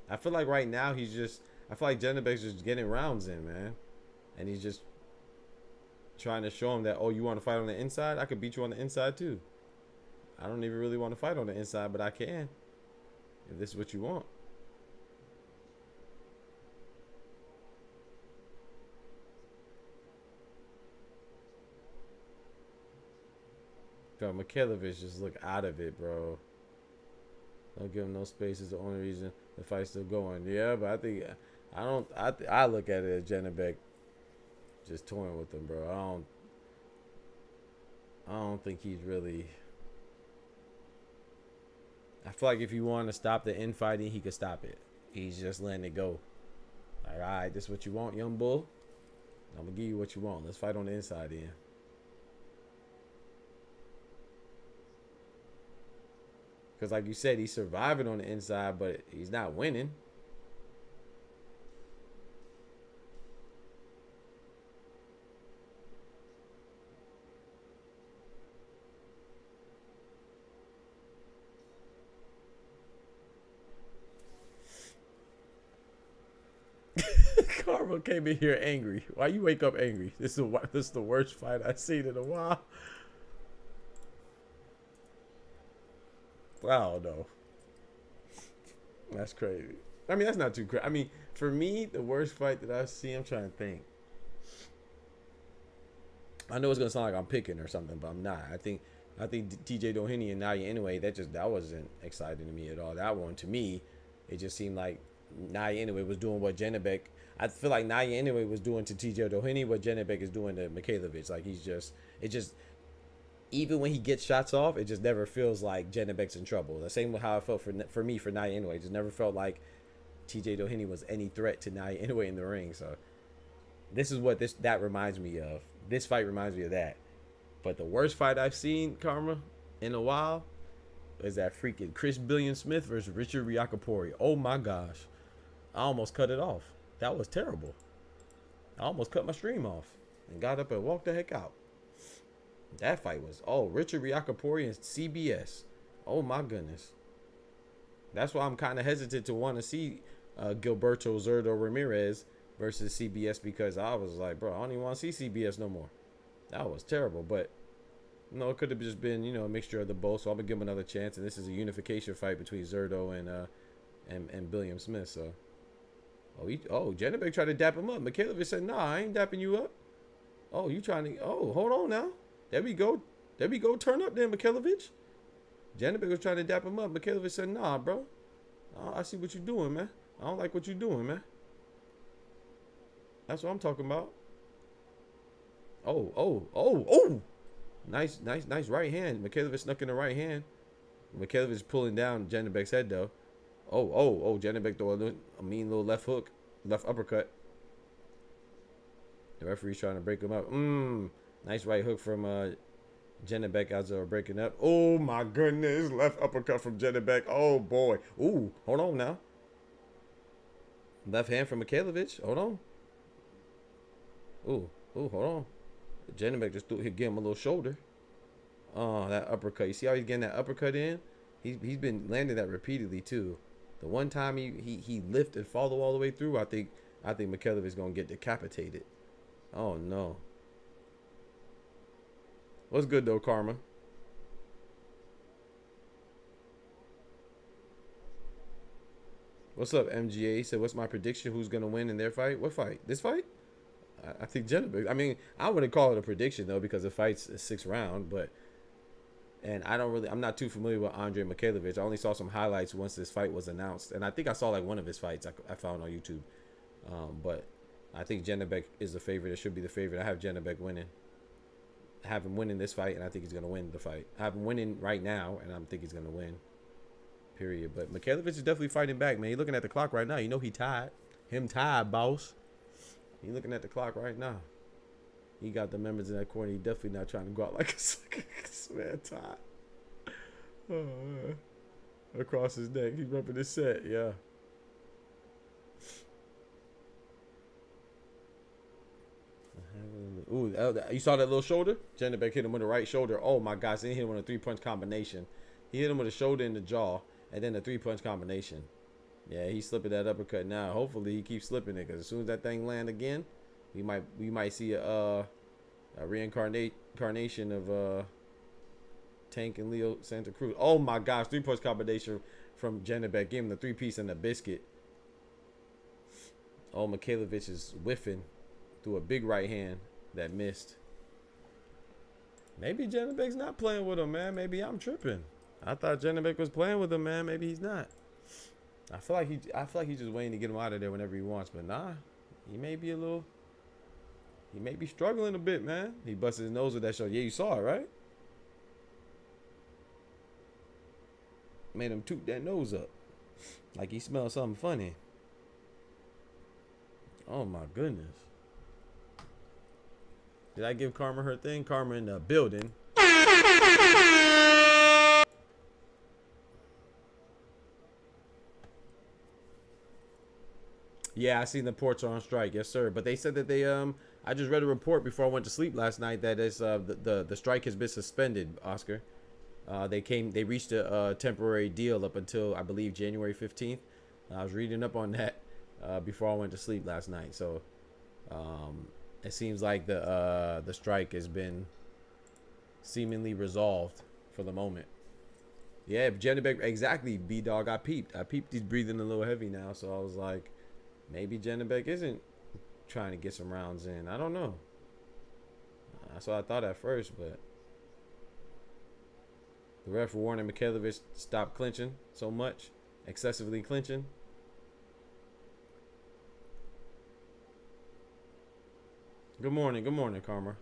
I feel like right now he's just I feel like Janibek's just getting rounds in, man. And he's just trying to show him that, oh, you want to fight on the inside? I could beat you on the inside too. I don't even really want to fight on the inside, but I can. If this is what you want. Bro, Mikhailovich just look out of it, bro. Don't give him no space is the only reason the fight's still going. Yeah, but I think I look at it as Janibek just toying with him, bro. I don't think he's really. I feel like if you want to stop the infighting, he could stop it. He's just letting it go. Like, all right, this is what you want, young bull. I'm gonna give you what you want. Let's fight on the inside then. Because like you said, he's surviving on the inside, but he's not winning. Karma came in here angry. Why you wake up angry? This is the worst fight I've seen in a while. Wow, no. That's crazy. I mean, that's not too crazy. I mean, for me, the worst fight that I've seen, I'm trying to think. I know it's gonna sound like I'm picking or something, but I'm not. I think TJ Doheny and Naya Inoue, that wasn't exciting to me at all. That one, to me, it just seemed like Naya Inoue was doing what Janibek. I feel like Naya Inoue was doing to TJ Doheny what Janibek is doing to Mikhailovich. Like even when he gets shots off, it just never feels like Janibek's in trouble. The same with how I felt for me for Naya Inoue. It just never felt like TJ Doheny was any threat to Naya Inoue in the ring. So this is what that reminds me of. This fight reminds me of that. But the worst fight I've seen, Karma, in a while, is that freaking Chris Billion Smith versus Richard Riakapori. Oh my gosh. I almost cut it off. That was terrible. I almost cut my stream off and got up and walked the heck out. That fight was, Richard Riakapori and CBS. Oh my goodness. That's why I'm kind of hesitant to want to see Gilberto Zurdo Ramirez versus CBS, because I was like, bro, I don't even want to see CBS no more. That was terrible. But no, it could have just been, a mixture of the both. So I'm gonna give him another chance. And this is a unification fight between Zurdo and Billiam Smith. So Janibek tried to dap him up. Mikhailovich said, nah, I ain't dapping you up. Oh, you trying to, hold on now. There we go. Turn up there, Mikhailovich. Janibek was trying to dap him up. Mikhailovich said, nah, bro. I see what you're doing, man. I don't like what you're doing, man. That's what I'm talking about. Nice right hand. Mikhailovich snuck in the right hand. Mikhailovich pulling down Janibek's head, though. Janibek throw a mean little left hook. Left uppercut. The referee's trying to break him up. Nice right hook from Janibek as they were breaking up. Oh, my goodness. Left uppercut from Janibek. Oh, boy. Ooh, hold on now. Left hand from Mikhailovich. Hold on. Ooh, hold on. Janibek just gave him a little shoulder. Oh, that uppercut. You see how he's getting that uppercut in? He's been landing that repeatedly, too. The one time he lift and follow all the way through, I think Mikhailovich is going to get decapitated. Oh, no. What's good, though, Karma? What's up, MGA? He said, what's my prediction? Who's going to win in their fight? What fight? This fight? I think Janibek. I mean, I wouldn't call it a prediction, though, because the fight's a 6th round. And I'm not too familiar with Andrei Mikhailovich. I only saw some highlights once this fight was announced. And I think I saw, like, one of his fights I found on YouTube. But I think Janibek is the favorite. It should be the favorite. I have Janibek winning. I have him winning this fight, and I think he's going to win the fight. I have him winning right now, and I think he's going to win. Period. But Mikhailovich is definitely fighting back, man. He's looking at the clock right now. You know he tied. Him tied, boss. He's looking at the clock right now. He got the members in that corner. He definitely not trying to go out like a man tied. Oh, man. Across his neck. He's repping his set, yeah. Ooh, you saw that little shoulder? Janibek hit him with the right shoulder. Oh, my gosh. Then he hit him with a 3-punch combination. He hit him with a shoulder in the jaw, and then a 3-punch combination. Yeah, he's slipping that uppercut now. Hopefully he keeps slipping it, because as soon as that thing land again, we might see a reincarnation of Tank and Leo Santa Cruz. Oh my gosh, 3-punch combination from JANIBEK. Gave him the 3-piece and the biscuit. Oh, Mikhailovich is whiffing through a big right hand that missed. Maybe JANIBEK's not playing with him, man. Maybe I'm tripping. I thought JANIBEK was playing with him, man. Maybe he's not. I feel like he's just waiting to get him out of there whenever he wants, but nah, he may be struggling a bit, man. He busted his nose with that shot. Yeah, you saw it, right? Made him toot that nose up like he smelled something funny. Oh my goodness. Did I give Karma her thing? Karma in the building. Yeah, I seen the ports are on strike. Yes, sir. But they said that they I just read a report before I went to sleep last night that it's the strike has been suspended, Oscar. They reached a temporary deal up until I believe January 15th. I was reading up on that before I went to sleep last night. So it seems like the strike has been seemingly resolved for the moment. Yeah, JANIBEK, exactly, B-Dog. I peeped he's breathing a little heavy now, so I was like, maybe JANIBEK isn't trying to get some rounds in. I don't know. That's what I thought at first, but the ref warning Mikhailovich stop clinching so much, excessively clinching. Good morning, Karma.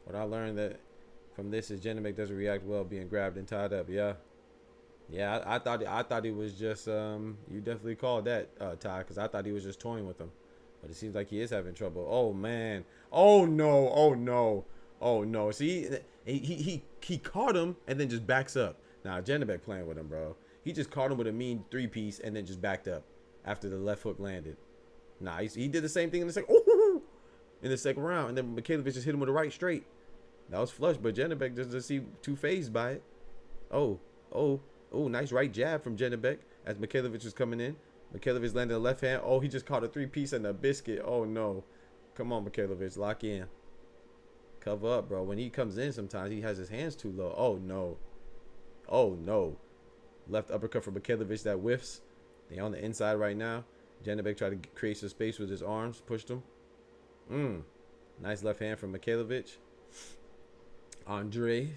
What I learned that from this is JANIBEK doesn't react well being grabbed and tied up. Yeah, I thought he was just you definitely called that Ty, because I thought he was just toying with him, but it seems like he is having trouble. Oh man, oh no. See, he caught him and then just backs up. Nah, JANIBEK playing with him, bro. He just caught him with a mean 3-piece and then just backed up after the left hook landed. Nah, he did the same thing in the second round, and then Mikhailovich just hit him with a right straight. That was flush, but JANIBEK doesn't seem too phased by it. Oh, nice right jab from JANIBEK as Mikhailovich was coming in. Mikhailovich landed a left hand. Oh, he just caught a 3-piece and a biscuit. Oh no. Come on, Mikhailovich, lock in. Cover up, bro. When he comes in, sometimes he has his hands too low. Oh no. Left uppercut for Mikhailovich that whiffs. They on the inside right now. JANIBEK tried to create some space with his arms, pushed him. Nice left hand from Mikhailovich. Andrei.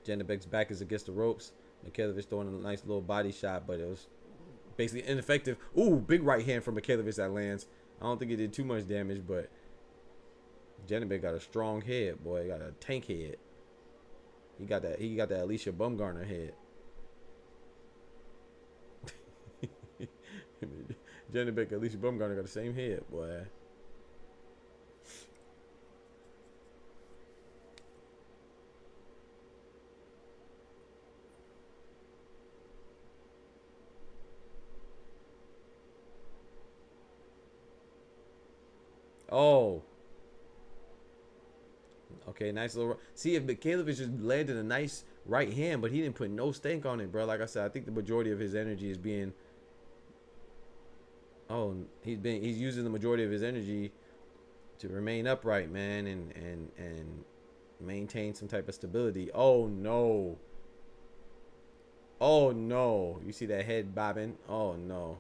JANIBEK's back is against the ropes. Mikhailovich throwing a nice little body shot, but it was basically ineffective. Ooh, big right hand from Mikhailovich that lands. I don't think it did too much damage, but JANIBEK got a strong head, boy. He got a tank head. He got that Alicia Bumgarner head. JANIBEK, Alicia Bumgarner got the same head, boy. Oh. Okay, nice little. See, if Mikhailovich just landed a nice right hand, but he didn't put no stank on it, bro. Like I said, I think the majority of his energy is being. Oh, he's using the majority of his energy to remain upright, man, and maintain some type of stability. Oh no. Oh no. You see that head bobbing? Oh no.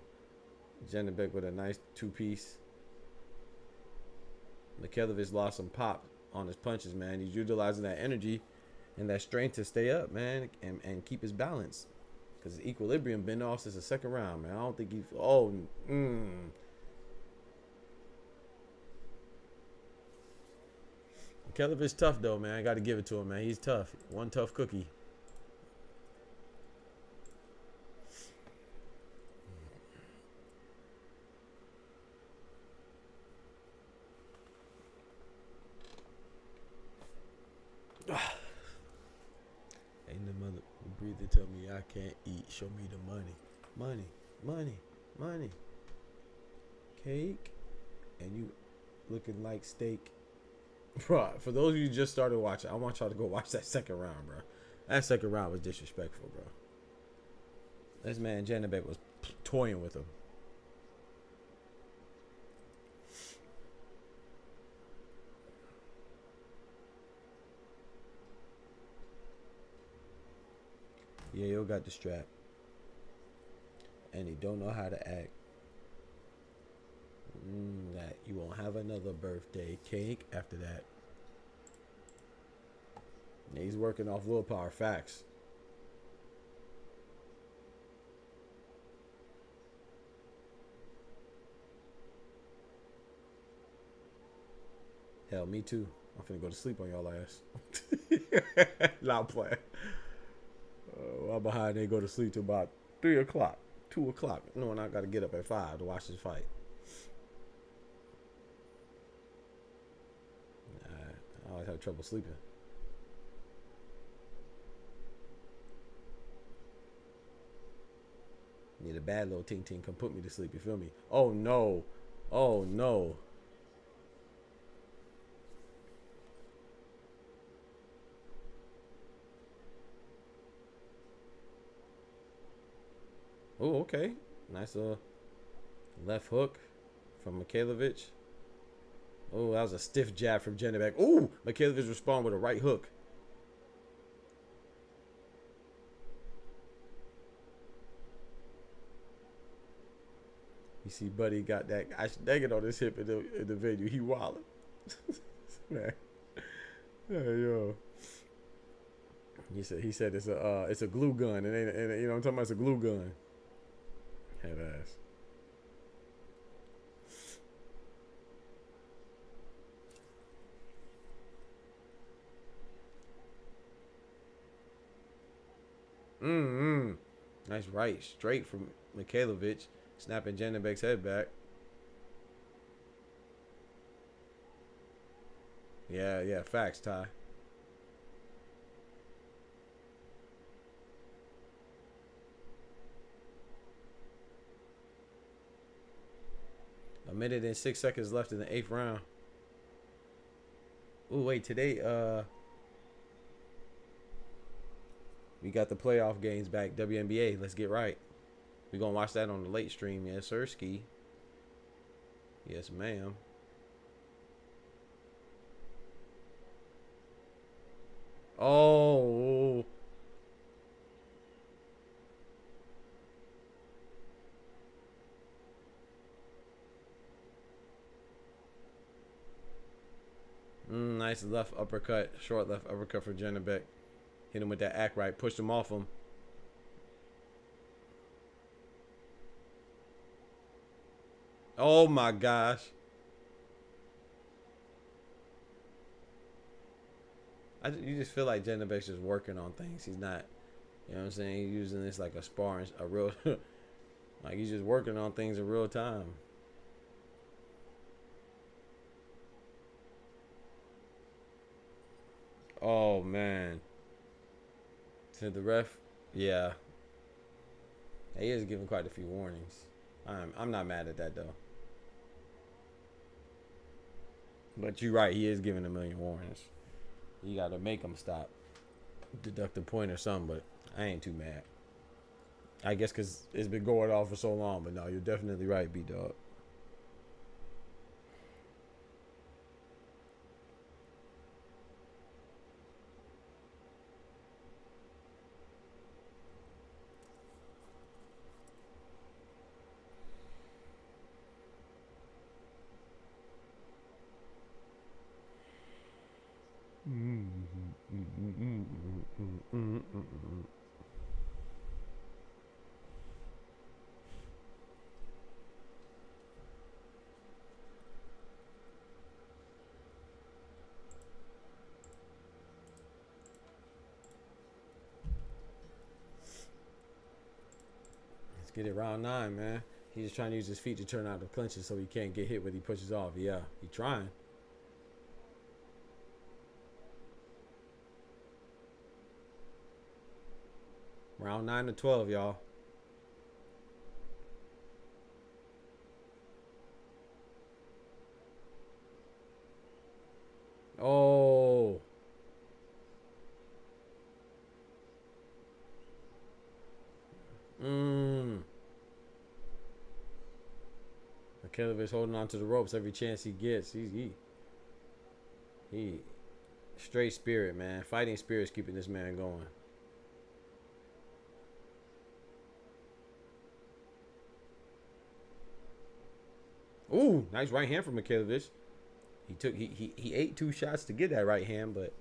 JANIBEK with a nice 2-piece. Mikhailovich lost some pop on his punches, man. He's utilizing that energy and that strength to stay up, man, and keep his balance. Because his equilibrium been off since the second round, man. I don't think he... Oh, Mikhailovich tough, though, man. I got to give it to him, man. He's tough. One tough cookie. Ain't the mother breathe and tell me I can't eat. Show me the money. Money, money, money. Cake. And you looking like steak. Bro, for those of you who just started watching, I want y'all to go watch that second round, bro. That second round was disrespectful, bro. This man JANIBEK was toying with him. Yeah, yo got the strap. And he don't know how to act. That you won't have another birthday cake after that. Yeah, he's working off willpower. Facts. Hell, me too. I'm finna go to sleep on y'all ass. Not playing. I'm behind. They go to sleep till about 3 o'clock, 2 o'clock. No, and I gotta get up at 5 to watch this fight. I always have trouble sleeping. Need a bad little ting ting come put me to sleep. You feel me? Oh no! Oh no! Oh, okay. Nice left hook from Mikhailovich. Oh, that was a stiff jab from JANIBEK. Oh, Mikhailovich responded with a right hook. You see, Buddy got that. I should dang it on his hip in the venue. He wildin'. Man. Yeah, yo. He said it's a glue gun. It ain't, you know what I'm talking about? It's a glue gun. Head ass. Nice right straight from Mikhailovich, snapping JANIBEK's head back. Yeah, facts, Ty. A minute and 6 seconds left in the 8th round. Oh wait, today we got the playoff games back. WNBA. Let's get right. We're gonna watch that on the late stream. Yes, sir, Ski. Yes, ma'am. Oh. Nice left uppercut. Short left uppercut for JANIBEK. Hit him with that act right. Pushed him off him. Oh my gosh. You just feel like JANIBEK's just working on things. He's not, you know what I'm saying? He's using this like a sparring, a real, like he's just working on things in real time. Oh man. To the ref, yeah. He is giving quite a few warnings. I'm not mad at that though. But you're right, he is giving a million warnings. You gotta make him stop, deduct a point or something. But I ain't too mad. I guess because it's been going on for so long. But no, you're definitely right, B-Dog. Let's get it, round 9, man. He's just trying to use his feet to turn out the clinches so he can't get hit when he pushes off. Yeah, he trying. Round 9 to 12, y'all. Mikhailov holding on to the ropes every chance he gets. He straight spirit, man. Fighting spirit's keeping this man going. Ooh, nice right hand from Mikhailov. He ate 2 shots to get that right hand, but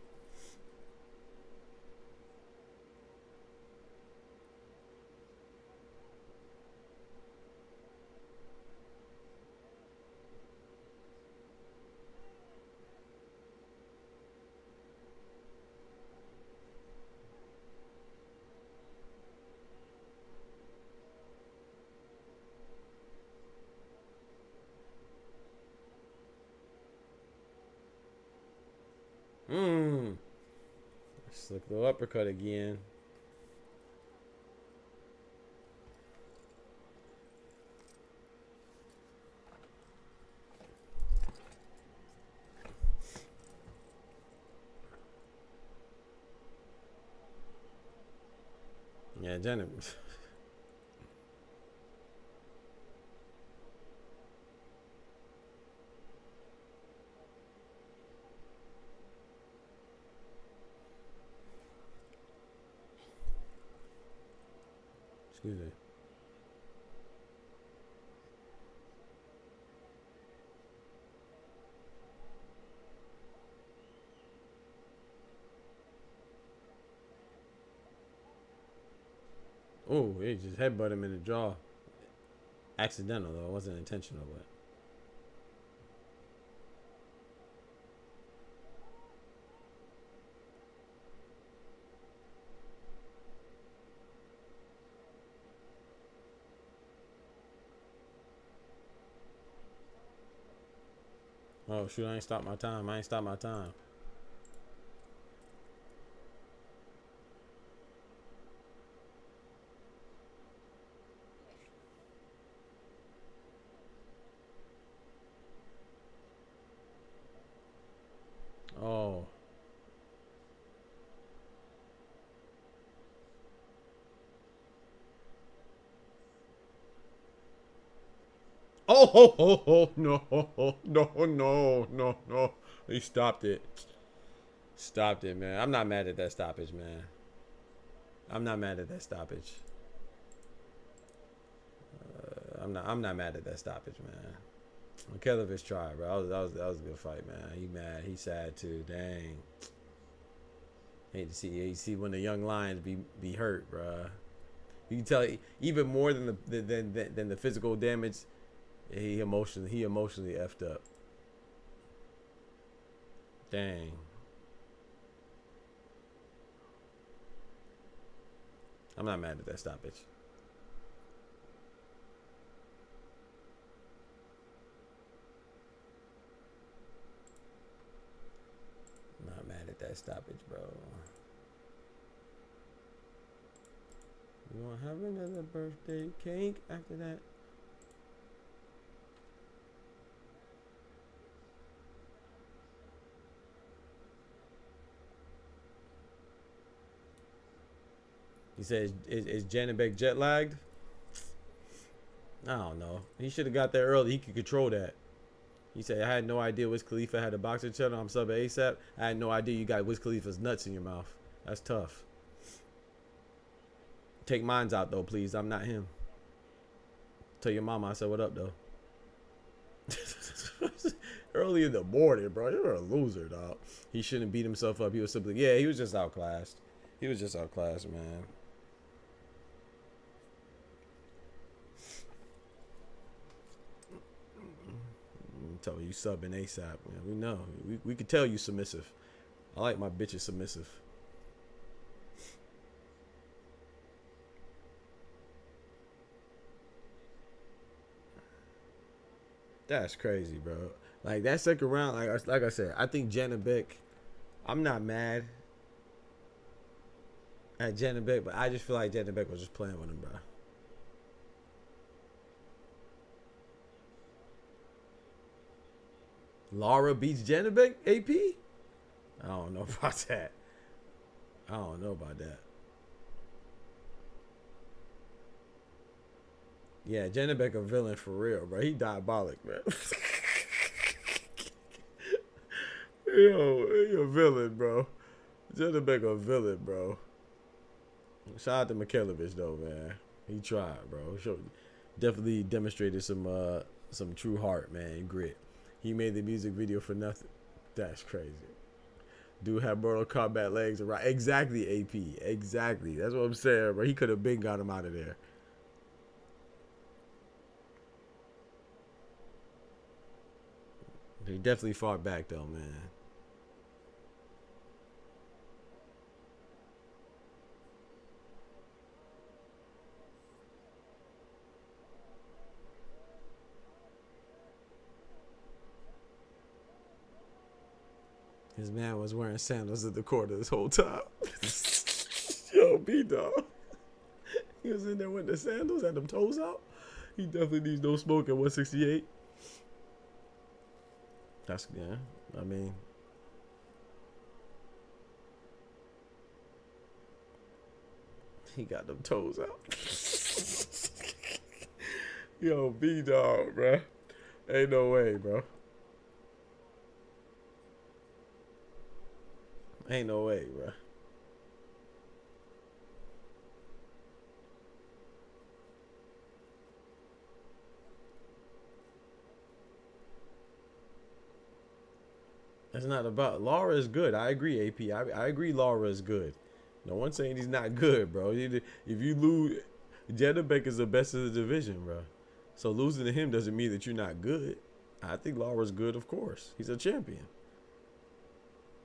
slick little uppercut again. Yeah, Jenna. Excuse me. Oh, he just headbutted him in the jaw. Accidental though, it wasn't intentional, but. Oh shoot, I ain't stopped my time. I ain't stopped my time. Oh. Oh, no. He stopped it. Stopped it, man. I'm not mad at that stoppage, man. I'm not mad at that stoppage. I'm not mad at that stoppage, man. Mikhailov tried, bro. That was a good fight, man. He mad. He sad too. Dang. Hate to see. You see when the young lions be hurt, bro. You can tell even more than the physical damage. He emotionally effed up. Dang. I'm not mad at that stoppage. Not mad at that stoppage, bro. You want to have another birthday cake after that? He says, is JANIBEK jet lagged? I don't know. He should have got there early. He could control that. He said, I had no idea Wiz Khalifa had a boxer channel. I'm subbing ASAP. I had no idea you got Wiz Khalifa's nuts in your mouth. That's tough. Take mines out, though, please. I'm not him. Tell your mama I said what up, though. Early in the morning, bro. You're a loser, dog. He shouldn't beat himself up. He was simply, yeah, he was just outclassed. He was just outclassed, man. Tell you subbing ASAP, man. We know. We could tell you submissive. I like my bitches submissive. That's crazy, bro. Like that second round, like I said, I think JANIBEK. I'm not mad at JANIBEK, but I just feel like JANIBEK was just playing with him, bro. Laura beats JANIBEK AP? I don't know about that. I don't know about that. Yeah, JANIBEK a villain for real, bro. He diabolic, man. Yo, he a villain, bro. JANIBEK a villain, bro. Shout out to Mikhailovich though, man. He tried, bro. Definitely demonstrated some true heart, man, grit. He made the music video for nothing. That's crazy. Dude had Mortal Kombat legs around. Exactly, AP. Exactly. That's what I'm saying, bro. He could have been got him out of there. He definitely fought back though, man. His man was wearing sandals at the corner this whole time. Yo, B-Dog. He was in there with the sandals and them toes out. He definitely needs no smoke at 168. That's, yeah, I mean. He got them toes out. Yo, B-Dog, bro. Ain't no way, bro. Ain't no way, bro. It's not about Laura is good. I agree, AP. I agree Laura is good. No one's saying he's not good, bro. If you lose, JANIBEK is the best of the division, bro. So losing to him doesn't mean that you're not good. I think Laura's good, of course. He's a champion.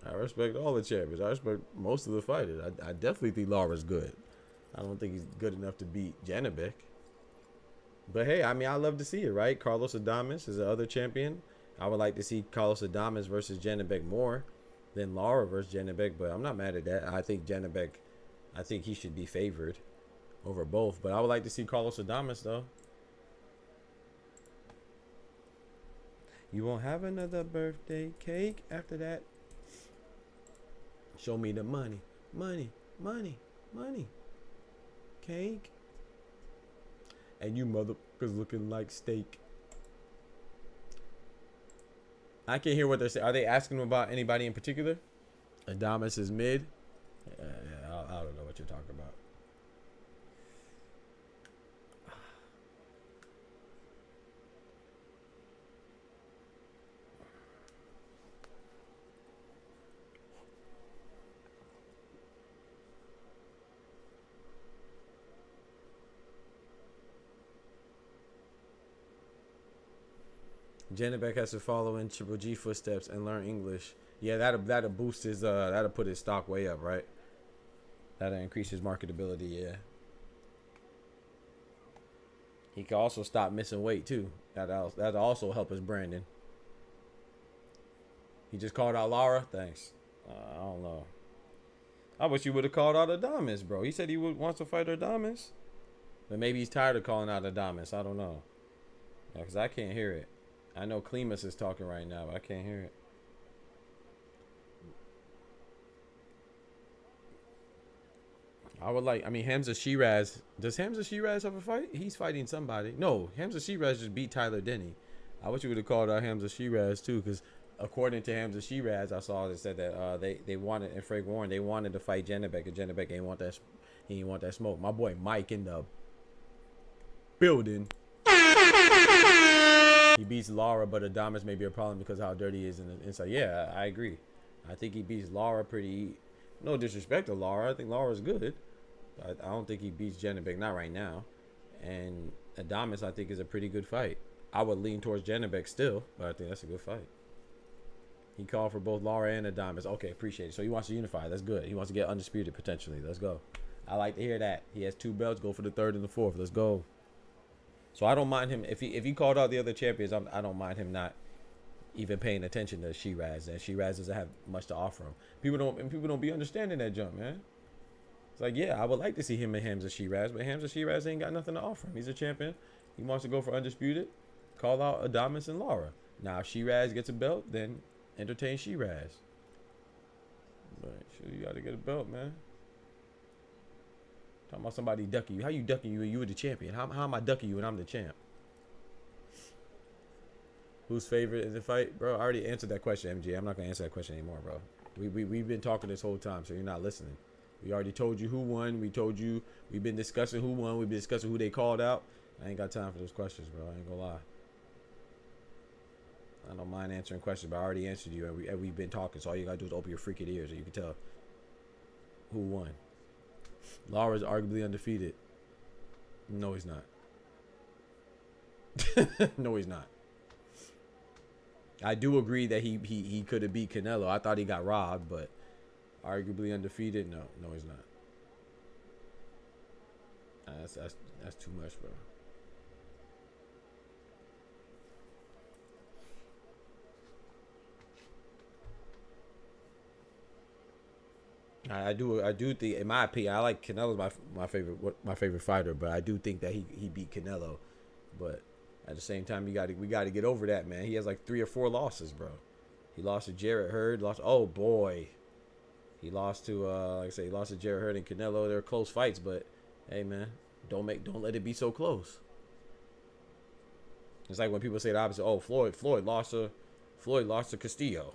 I respect all the champions. I respect most of the fighters. I definitely think Laura's good. I don't think he's good enough to beat JANIBEK. But hey, I mean, I love to see it, right? Carlos Adames is the other champion. I would like to see Carlos Adames versus JANIBEK more than Laura versus JANIBEK, but I'm not mad at that. I think JANIBEK, I think he should be favored over both. But I would like to see Carlos Adames, though. You won't have another birthday cake after that. Show me the money, money, money, money. Cake. And you motherfuckers looking like steak. I can't hear what they're saying. Are they asking about anybody in particular? Adames is mid. Yeah, I don't know what you're talking about. JANIBEK has to follow in Triple G footsteps and learn English. Yeah, that'll boost his that'll put his stock way up, right? That'll increase his marketability, yeah. He can also stop missing weight too. That'll also help his branding. He just called out Laura. Thanks. I don't know. I wish you would have called out Adames, bro. He said he wants to fight Adames, but maybe he's tired of calling out Adames. I don't know. Yeah, because I can't hear it. I know Klimas is talking right now, but I can't hear it. I mean, Hamza Shiraz. Does Hamza Shiraz have a fight? He's fighting somebody. No, Hamza Shiraz just beat Tyler Denny. I wish you would have called out Hamza Shiraz too, because according to Hamza Shiraz, I saw it said that they wanted, and Frank Warren, they wanted to fight JANIBEK, and JANIBEK ain't want that. He didn't want that smoke. My boy Mike in the building. He beats Laura, but Adames may be a problem because of how dirty he is in the inside. Yeah, I agree. I think he beats Laura pretty. No disrespect to Laura. I think Laura's good. I don't think he beats JANIBEK, not right now. And Adames, I think, is a pretty good fight. I would lean towards JANIBEK still, but I think that's a good fight. He called for both Laura and Adames. Okay, appreciate it. So he wants to unify. That's good. He wants to get undisputed potentially. Let's go. I like to hear that. He has 2 belts. Go for the 3rd and the 4th. Let's go. So I don't mind him if he called out the other champions. I don't mind him not even paying attention to Shiraz, and Shiraz doesn't have much to offer him. People don't be understanding that jump, man. It's like, yeah, I would like to see him and Hamza Shiraz, but Hamza Shiraz ain't got nothing to offer him. He's a champion. He wants to go for undisputed. Call out Adames and Laura. Now, if Shiraz gets a belt, then entertain Shiraz. But sure, you got to get a belt, man. Talking about somebody ducking you. How you ducking you and you were the champion? How am I ducking you and I'm the champ? Who's favorite in the fight? Bro, I already answered that question, MJ. I'm not going to answer that question anymore, bro. We've been talking this whole time, so you're not listening. We already told you who won. We told you we've been discussing who won. We've been discussing who they called out. I ain't got time for those questions, bro. I ain't going to lie. I don't mind answering questions, but I already answered you, and we've been talking, so all you got to do is open your freaking ears, and you can tell who won. Laura's arguably undefeated. No, he's not. No, he's not. I do agree that he could have beat Canelo. I thought he got robbed, but arguably undefeated. No, he's not. That's too much, bro. I do think, in my opinion, I like Canelo's my favorite fighter, but I do think that he beat Canelo. But at the same time, we got to get over that, man. He has like 3 or 4 losses, bro. He lost to Jarrett Hurd. Oh boy, he lost to like I say, he lost to Jarrett Hurd and Canelo. They're close fights, but hey, man, don't let it be so close. It's like when people say the opposite. Oh, Floyd lost to Castillo.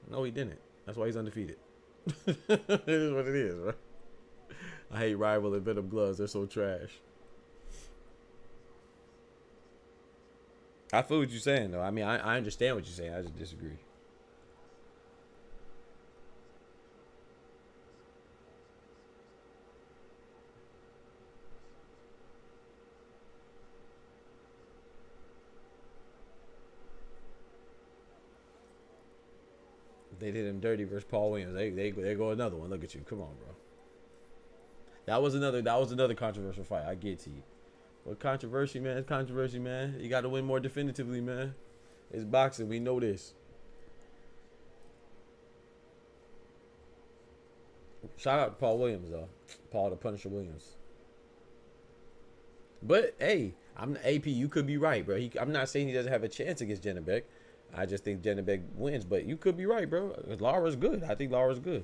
No, he didn't. That's why he's undefeated. It is what it is, right? I hate Rival and Venom gloves. They're so trash. I feel what you're saying, though. I mean, I understand what you're saying. I just disagree. They did him dirty versus Paul Williams. They go another one. Look at you. Come on, bro. That was another controversial fight. I get to you. But controversy, man. It's controversy, man. You got to win more definitively, man. It's boxing. We know this. Shout out to Paul Williams, though. Paul the Punisher Williams. But hey, I'm the AP. You could be right, bro. I'm not saying he doesn't have a chance against JANIBEK. I just think JANIBEK wins, but you could be right, bro. Laura's good. I think Laura's good.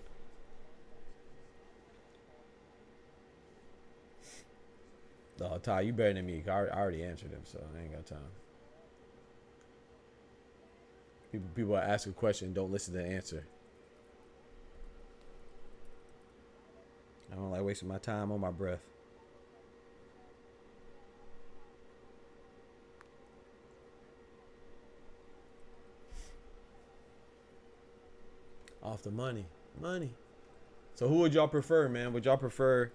Oh, Ty, you better than me. I already answered him, so I ain't got time. People ask a question, don't listen to the answer. I don't like wasting my time on my breath. Off the money. So who would y'all prefer, man? Would y'all prefer...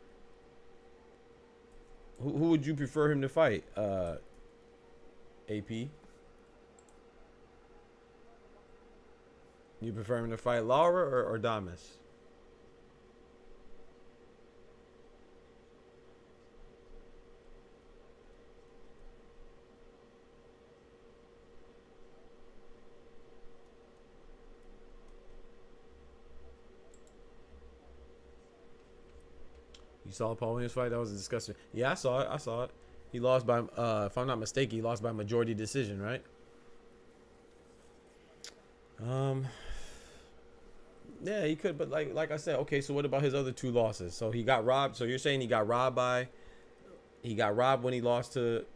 Who would you prefer him to fight? AP? You prefer him to fight Laura or Damas? You saw Paul Williams fight? That was a discussion. Yeah, I saw it. He lost by, if I'm not mistaken, he lost by majority decision, right? Yeah, he could, but like I said, okay, so what about his other 2 losses? So he got robbed. So you're saying he got robbed when he lost to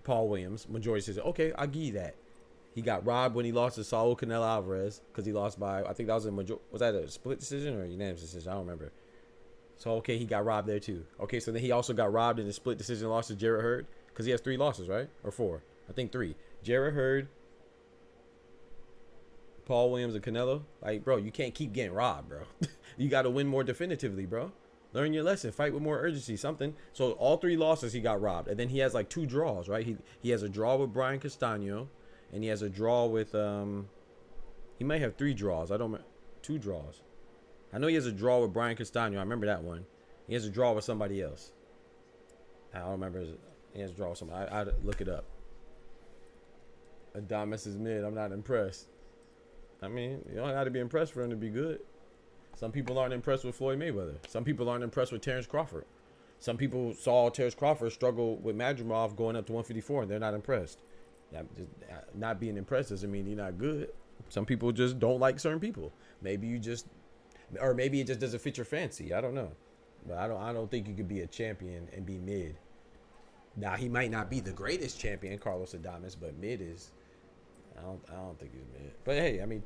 Paul Williams, majority decision. Okay, I'll give you that. He got robbed when he lost to Saul Canelo Alvarez because he lost by, I think that was was that a split decision or a unanimous decision? I don't remember. So, okay, he got robbed there, too. Okay, so then he also got robbed in a split decision loss to Jarrett Hurd. Because he has 3 losses, right? Or 4. I think 3. Jarrett Hurd, Paul Williams, and Canelo. Like, bro, you can't keep getting robbed, bro. You got to win more definitively, bro. Learn your lesson. Fight with more urgency. Something. So, all 3 losses, he got robbed. And then he has, like, 2 draws, right? He has a draw with Brian Castano. And he has a draw with... He might have 3 draws. 2 draws. I know he has a draw with Brian Castano. I remember that one. He has a draw with somebody else. I don't remember. He has a draw with somebody. I'd look it up. Adamas is mid. I'm not impressed. I mean, you don't got to be impressed for him to be good. Some people aren't impressed with Floyd Mayweather. Some people aren't impressed with Terrence Crawford. Some people saw Terrence Crawford struggle with Madrimov going up to 154, and they're not impressed. Not being impressed doesn't mean you're not good. Some people just don't like certain people. Maybe you just... Or maybe it just doesn't fit your fancy. I don't know. But I don't think you could be a champion and be mid. Now he might not be the greatest champion, Carlos Adames, but mid is. I don't think he's mid. But hey, I mean,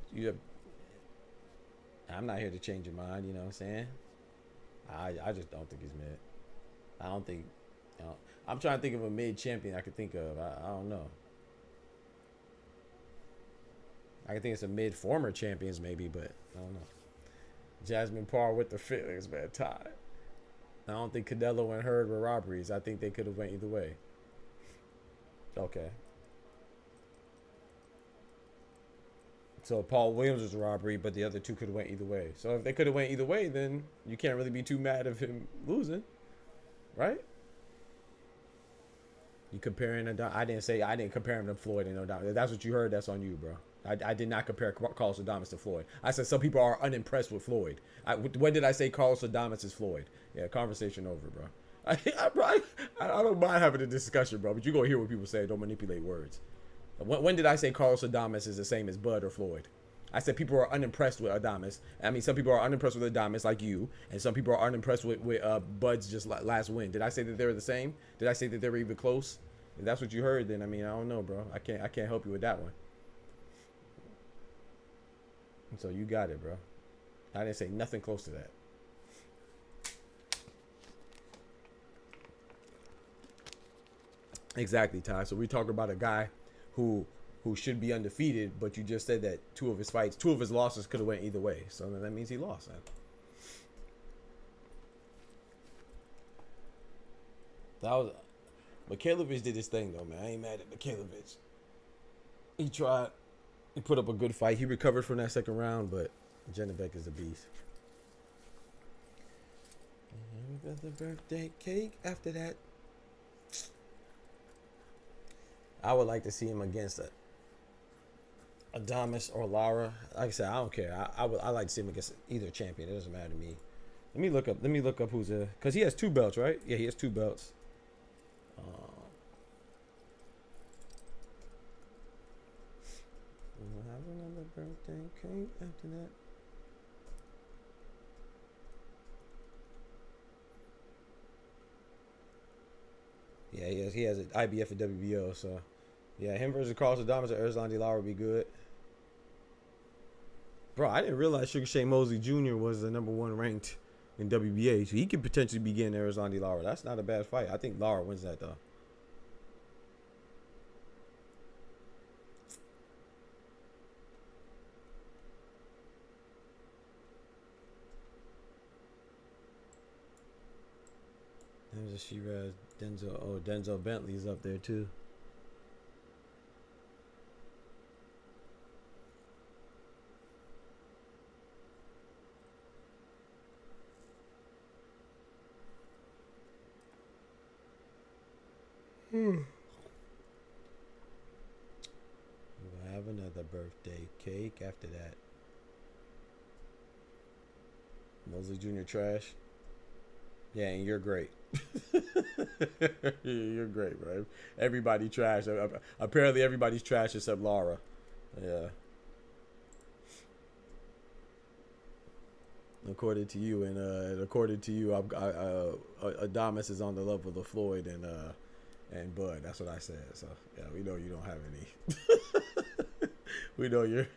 I'm not here to change your mind. You know what I'm saying? I just don't think he's mid. I don't think. I'm trying to think of a mid champion I could think of. I don't know. I can think of some mid former champions maybe, but I don't know. Jasmine Parr with the feelings, man. Tied. I don't think Canelo and Hurd were robberies. I think they could have went either way. Okay. So Paul Williams was a robbery, but the other two could have went either way. So if they could have went either way, then you can't really be too mad of him losing, right? You comparing I didn't compare him to Floyd and no doubt. If that's what you heard, that's on you, bro. I did not compare Carlos Adames to Floyd. I said some people are unimpressed with Floyd. When did I say Carlos Adames is Floyd? Yeah, conversation over, bro. I don't mind having a discussion, bro, but you're going to hear what people say. Don't manipulate words. When did I say Carlos Adames is the same as Bud or Floyd? I said people are unimpressed with Adames. I mean, some people are unimpressed with Adames like you, and some people are unimpressed with Bud's just last win. Did I say that they were the same? Did I say that they were even close? If that's what you heard, then I mean, I don't know, bro. I can't help you with that one. So you got it, bro. I didn't say nothing close to that. Exactly, Ty. So we talk about a guy who should be undefeated, but you just said that two of his losses could have went either way. So that means he lost. Huh? Mikhailovich did his thing though, man. I ain't mad at Mikhailovich. He tried. He put up a good fight. He recovered from that second round, but JANIBEK is a beast. And we got the birthday cake after that. I would like to see him against Adames or Lara. Like I said, I don't care. I like to see him against either champion. It doesn't matter to me. Let me look up who's because he has 2 belts, right? Yeah, he has 2 belts. We'll have another birthday cake after that. Yeah, he has an IBF and WBO, so yeah, him versus Carlos Adames or Erislandy Lara would be good. Bro, I didn't realize Sugar Shane Mosley Jr. was the #1 ranked in WBA, so he could potentially be getting Erislandy Lara. That's not a bad fight. I think Lara wins that though. There's a Shiraz Denzel. Oh, Denzel Bentley's up there too. We'll have another birthday cake after that. Mosley Jr. trash. Yeah, and you're great. You're great, bro. Everybody trash. Apparently, everybody's trash except Lara. Yeah. According to you, Adames is on the level of Floyd and Bud. That's what I said. So yeah, we know you don't have any. We know you're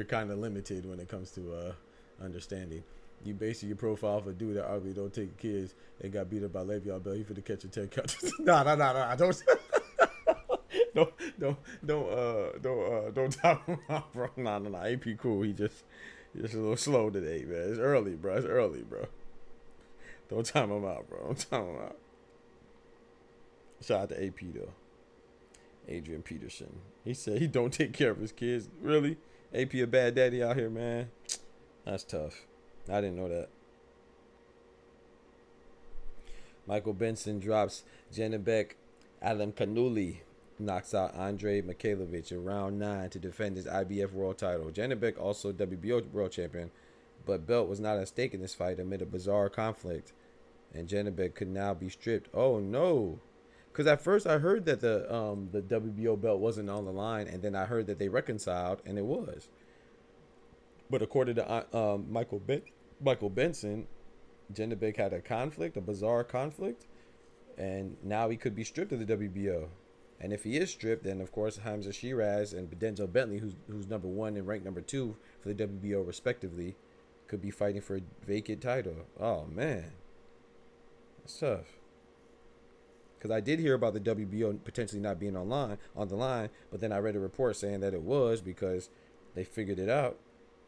kind of limited when it comes to understanding. You basically your profile for a dude that arguably don't take kids and got beat up by Le'Veon Bell. You finna catch a 10 count. Nah. Don't top him out, bro. Nah. AP cool. He just a little slow today, man. It's early, bro. Don't time him out, bro. Don't time him out. Shout out to AP though. Adrian Peterson. He said he don't take care of his kids. Really? AP a bad daddy out here, man. That's tough. I didn't know that. Michael Benson drops JANIBEK Alimkhanully, knocks out Andrei Mikhailovich in round 9 to defend his IBF world title. JANIBEK also WBO world champion, but belt was not at stake in this fight amid a bizarre conflict, and JANIBEK could now be stripped. Oh no. Because at first I heard that the WBO belt wasn't on the line, and then I heard that they reconciled, and it was. But according to Michael Benson, JANIBEK had a conflict, a bizarre conflict, and now he could be stripped of the WBO. And if he is stripped, then of course Hamza Shiraz and Denzel Bentley, who's number 1 and ranked number 2 for the WBO respectively, could be fighting for a vacant title. Oh man, that's tough. Because I did hear about the WBO potentially not being on the line, but then I read a report saying that it was because they figured it out.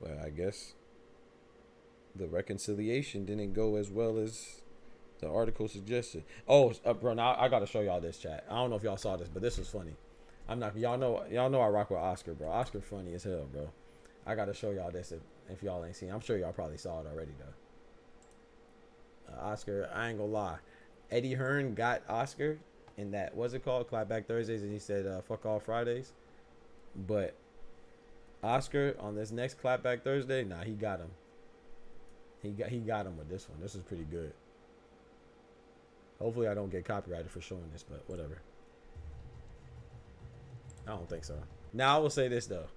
But I guess the reconciliation didn't go as well as the article suggested. Oh, bro, now I gotta show y'all this, chat. I don't know if y'all saw this, but this was funny. Y'all know I rock with Oscar, bro. Oscar funny as hell, bro. I gotta show y'all this if y'all ain't seen it. I'm sure y'all probably saw it already though. Oscar, I ain't gonna lie. Eddie Hearn got Oscar in that, what's it called, Clapback Thursdays, and he said fuck all Fridays. But Oscar on this next Clapback Thursday, nah, he got him. He got him with this one. This is pretty good. Hopefully I don't get copyrighted for showing this, but whatever. I don't think so. Now I will say this though.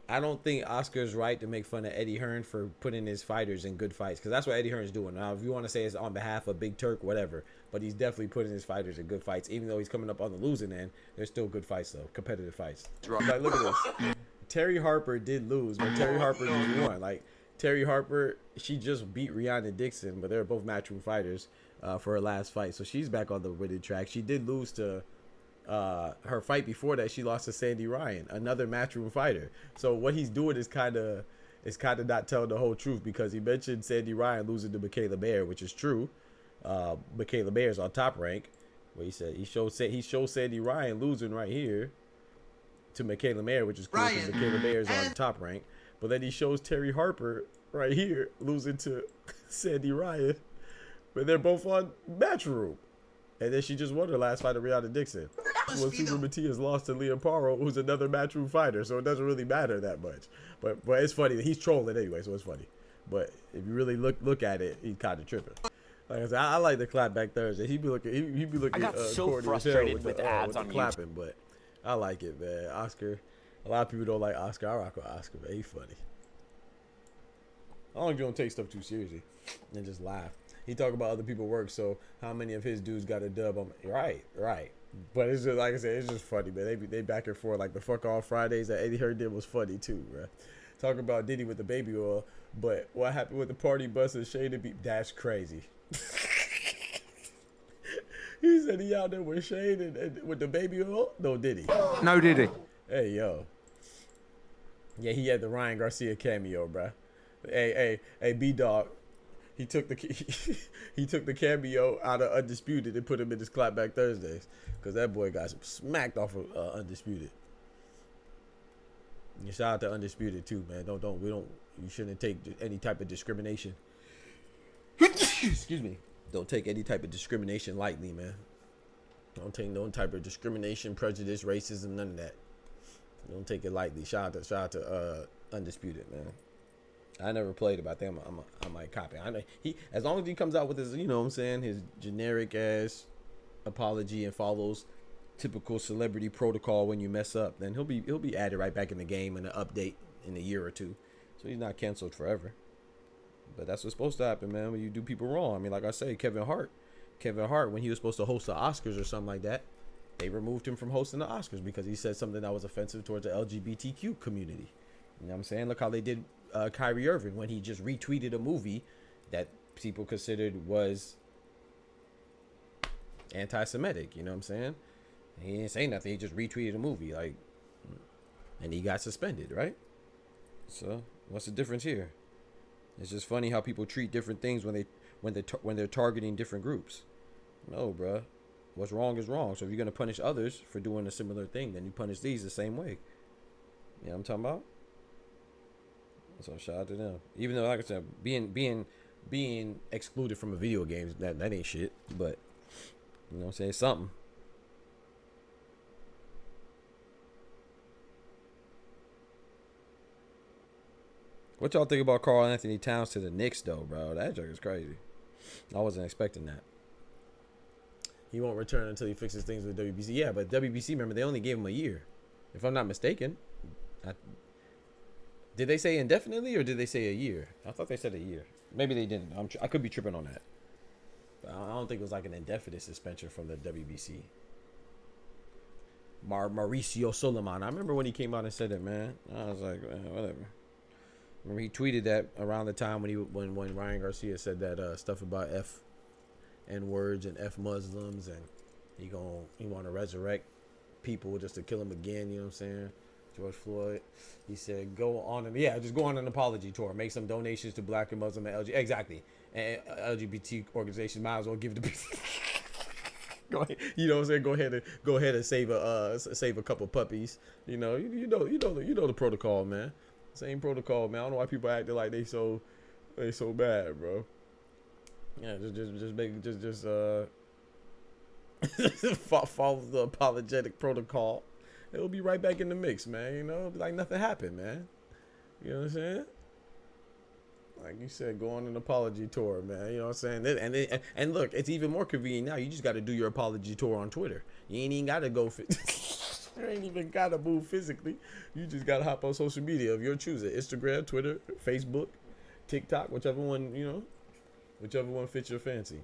I don't think Oscar's right to make fun of Eddie Hearn for putting his fighters in good fights, because that's what Eddie Hearn's doing. Now, if you want to say it's on behalf of Big Turk, whatever, but he's definitely putting his fighters in good fights. Even though he's coming up on the losing end, there's still good fights though, competitive fights. Like, look at this. Terry Harper did lose, but Terry Harper just won. Like, Terry Harper, she just beat Rihanna Dixon, but they're both matchroom fighters for her last fight, so she's back on the winning track. She did lose to her fight before that. She lost to Sandy Ryan, another matchroom fighter. So what he's doing is kind of not telling the whole truth, because he mentioned Sandy Ryan losing to Michaela Bayer, which is true. Michaela Bayer's on Top Rank, where he said he showed Sandy Ryan losing right here to Michaela Mayer, which is cool because Michaela Bayer's on Top Rank. But then he shows Terry Harper right here losing to Sandy Ryan, but they're both on Matchroom. And then she just won her last fight to Rihanna Dixon. Well, Super Matias lost to Liam Paro, who's another Matchroom fighter, so it doesn't really matter that much. But it's funny. He's trolling anyway, so it's funny. But if you really look at it, he's kind of tripping. Like I said, I like the Clapback Thursday. He'd be looking. I got so frustrated with the ads on clapping, but I like it, man. Oscar. A lot of people don't like Oscar. I rock with Oscar, man. He's funny. I don't don't take stuff too seriously and just laugh. He talk about other people's work, so how many of his dudes got a dub? Right. But it's just, like I said, it's just funny, man. They back and forth. Like the fuck all Fridays that Eddie Hearn did was funny too, bro. Talking about Diddy with the baby oil, but what happened with the party bus and Shane beat? That's crazy. He said he out there with Shane and with the baby oil. No Diddy. No Diddy. Hey yo. Yeah, he had the Ryan Garcia cameo, bro. Hey, B-Dog. He took the cameo out of Undisputed and put him in his Clapback Thursdays, because that boy got smacked off of Undisputed. And shout out to Undisputed too, man. You shouldn't take any type of discrimination. Excuse me. Don't take any type of discrimination lightly, man. Don't take no type of discrimination, prejudice, racism, none of that. Don't take it lightly. Shout out to Undisputed, man. I never played it, but I think I might copy. I know as long as he comes out with his, you know what I'm saying, his generic ass apology and follows typical celebrity protocol when you mess up, then he'll be added right back in the game in an update in a year or two. So he's not canceled forever. But that's what's supposed to happen, man, when you do people wrong. I mean, like I say, Kevin Hart, when he was supposed to host the Oscars or something like that, they removed him from hosting the Oscars because he said something that was offensive towards the LGBTQ community. You know what I'm saying? Look how they did Kyrie Irving when he just retweeted a movie that people considered was anti-Semitic. You know what I'm saying? He didn't say nothing. He just retweeted a movie, like, and he got suspended, right? So what's the difference here? It's just funny how people treat different things when they're targeting different groups. No, bruh. What's wrong is wrong. So if you're gonna punish others for doing a similar thing, then you punish these the same way. You know what I'm talking about? So shout out to them. Even though, like I said, being excluded from a video game, that ain't shit. But you know what I'm saying? Something. What y'all think about Karl Anthony Towns to the Knicks, though, bro? That joke is crazy. I wasn't expecting that. He won't return until he fixes things with WBC. Yeah, but WBC, remember, they only gave him a year. If I'm not mistaken. Did they say indefinitely or did they say a year? I thought they said a year. Maybe they didn't. I could be tripping on that. But I don't think it was like an indefinite suspension from the WBC. Mauricio Suleiman. I remember when he came out and said it, man. I was like, whatever. Remember he tweeted that around the time when Ryan Garcia said that stuff about N words and F Muslims, and he want to resurrect people just to kill them again. You know what I'm saying? George Floyd. He said, just go on an apology tour, make some donations to Black and Muslim and exactly, and LGBT organizations. Might as well give the go ahead, you know what I'm saying? Go ahead and save a couple puppies. You know the protocol, man. Same protocol, man. I don't know why people acting like they so bad, bro. Yeah, just follow the apologetic protocol. It'll be right back in the mix, man. You know, like nothing happened, man. You know what I'm saying? Like you said, go on an apology tour, man. You know what I'm saying? And look, it's even more convenient now. You just got to do your apology tour on Twitter. You ain't even got to go. You ain't even got to move physically. You just got to hop on social media of your choosing: Instagram, Twitter, Facebook, TikTok, whichever one fits your fancy.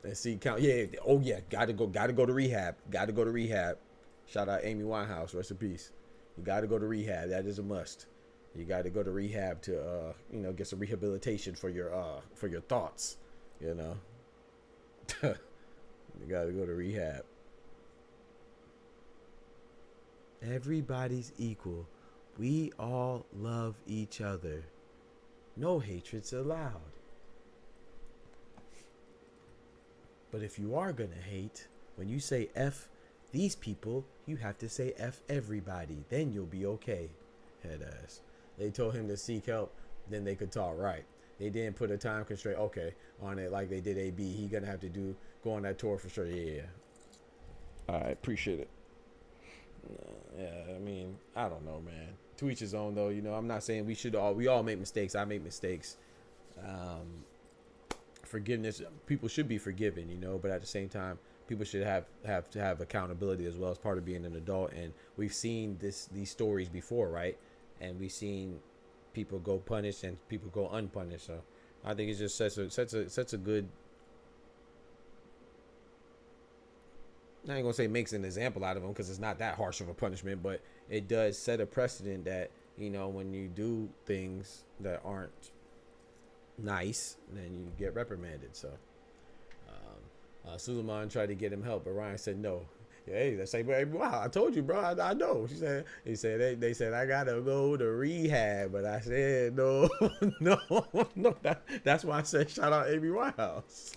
And see, count. Yeah. Oh yeah. Got to go to rehab. Got to go to rehab. Shout out Amy Winehouse. Rest in peace. You got to go to rehab. That is a must. You got to go to rehab to get some rehabilitation for your thoughts. You know. You got to go to rehab. Everybody's equal. We all love each other. No hatreds allowed. But if you are gonna hate, when you say F these people, you have to say F everybody. Then you'll be okay. Head ass. They told him to seek help, then they could talk right. They didn't put a time constraint, on it like they did AB. He gonna have to go on that tour for sure. Yeah. All right, appreciate it. Yeah, I mean, I don't know, man. To each his own, though. You know, I'm not saying we all make mistakes. I make mistakes. Forgiveness, people should be forgiven, you know, but at the same time, people should have to have accountability as well as part of being an adult. And we've seen these stories before, right? And we've seen people go punished and people go unpunished. So I think it just sets a good. I ain't gonna say makes an example out of them because it's not that harsh of a punishment, but it does set a precedent that, you know, when you do things that aren't nice, then you get reprimanded. So Suleiman tried to get him help, but Ryan said no. Hey, they say, wow, I told you, bro. I know. He said they said I gotta go to rehab, but I said no, no. That's why I said shout out Amy Winehouse.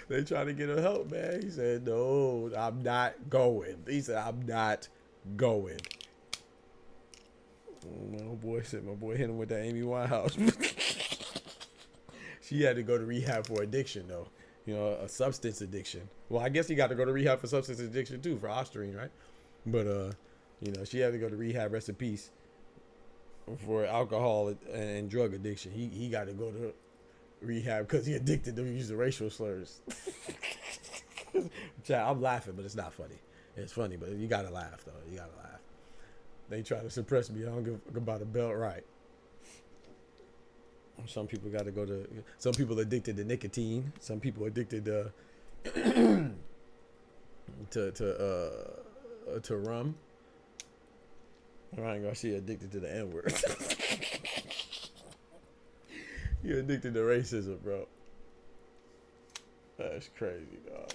They trying to get him help, man. He said no, I'm not going. He said I'm not going. My boy hit him with that Amy Winehouse. She had to go to rehab for addiction, though. You know, a substance addiction. Well, I guess you got to go to rehab for substance addiction too, for Osterine, right? But you know, she had to go to rehab. Rest in peace. For alcohol and drug addiction, he got to go to rehab because he addicted to using racial slurs. I'm laughing, but it's not funny. It's funny, but you gotta laugh though. You gotta laugh. They try to suppress me. I don't give about a belt right. Some people got to go to. Some people addicted to nicotine. Some people addicted to to rum. Ryan Garcia addicted to the N-word. You're addicted to racism, bro. That's crazy, dog.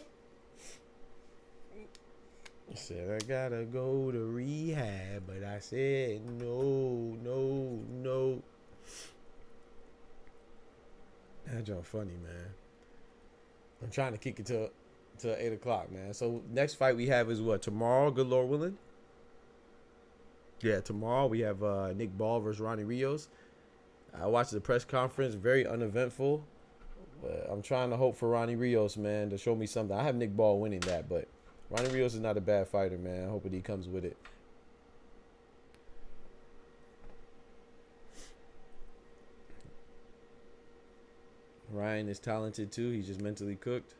He said, I gotta go to rehab, but I said no. That joke funny, man. I'm trying to kick it to 8 o'clock, man. So next fight we have is what? Tomorrow, good Lord willing? Yeah, tomorrow we have Nick Ball versus Ronnie Rios. I watched the press conference, very uneventful. But I'm trying to hope for Ronnie Rios, man, to show me something. I have Nick Ball winning that, but Ronnie Rios is not a bad fighter, man. I hope he comes with it. Ryan is talented too. He's just mentally cooked.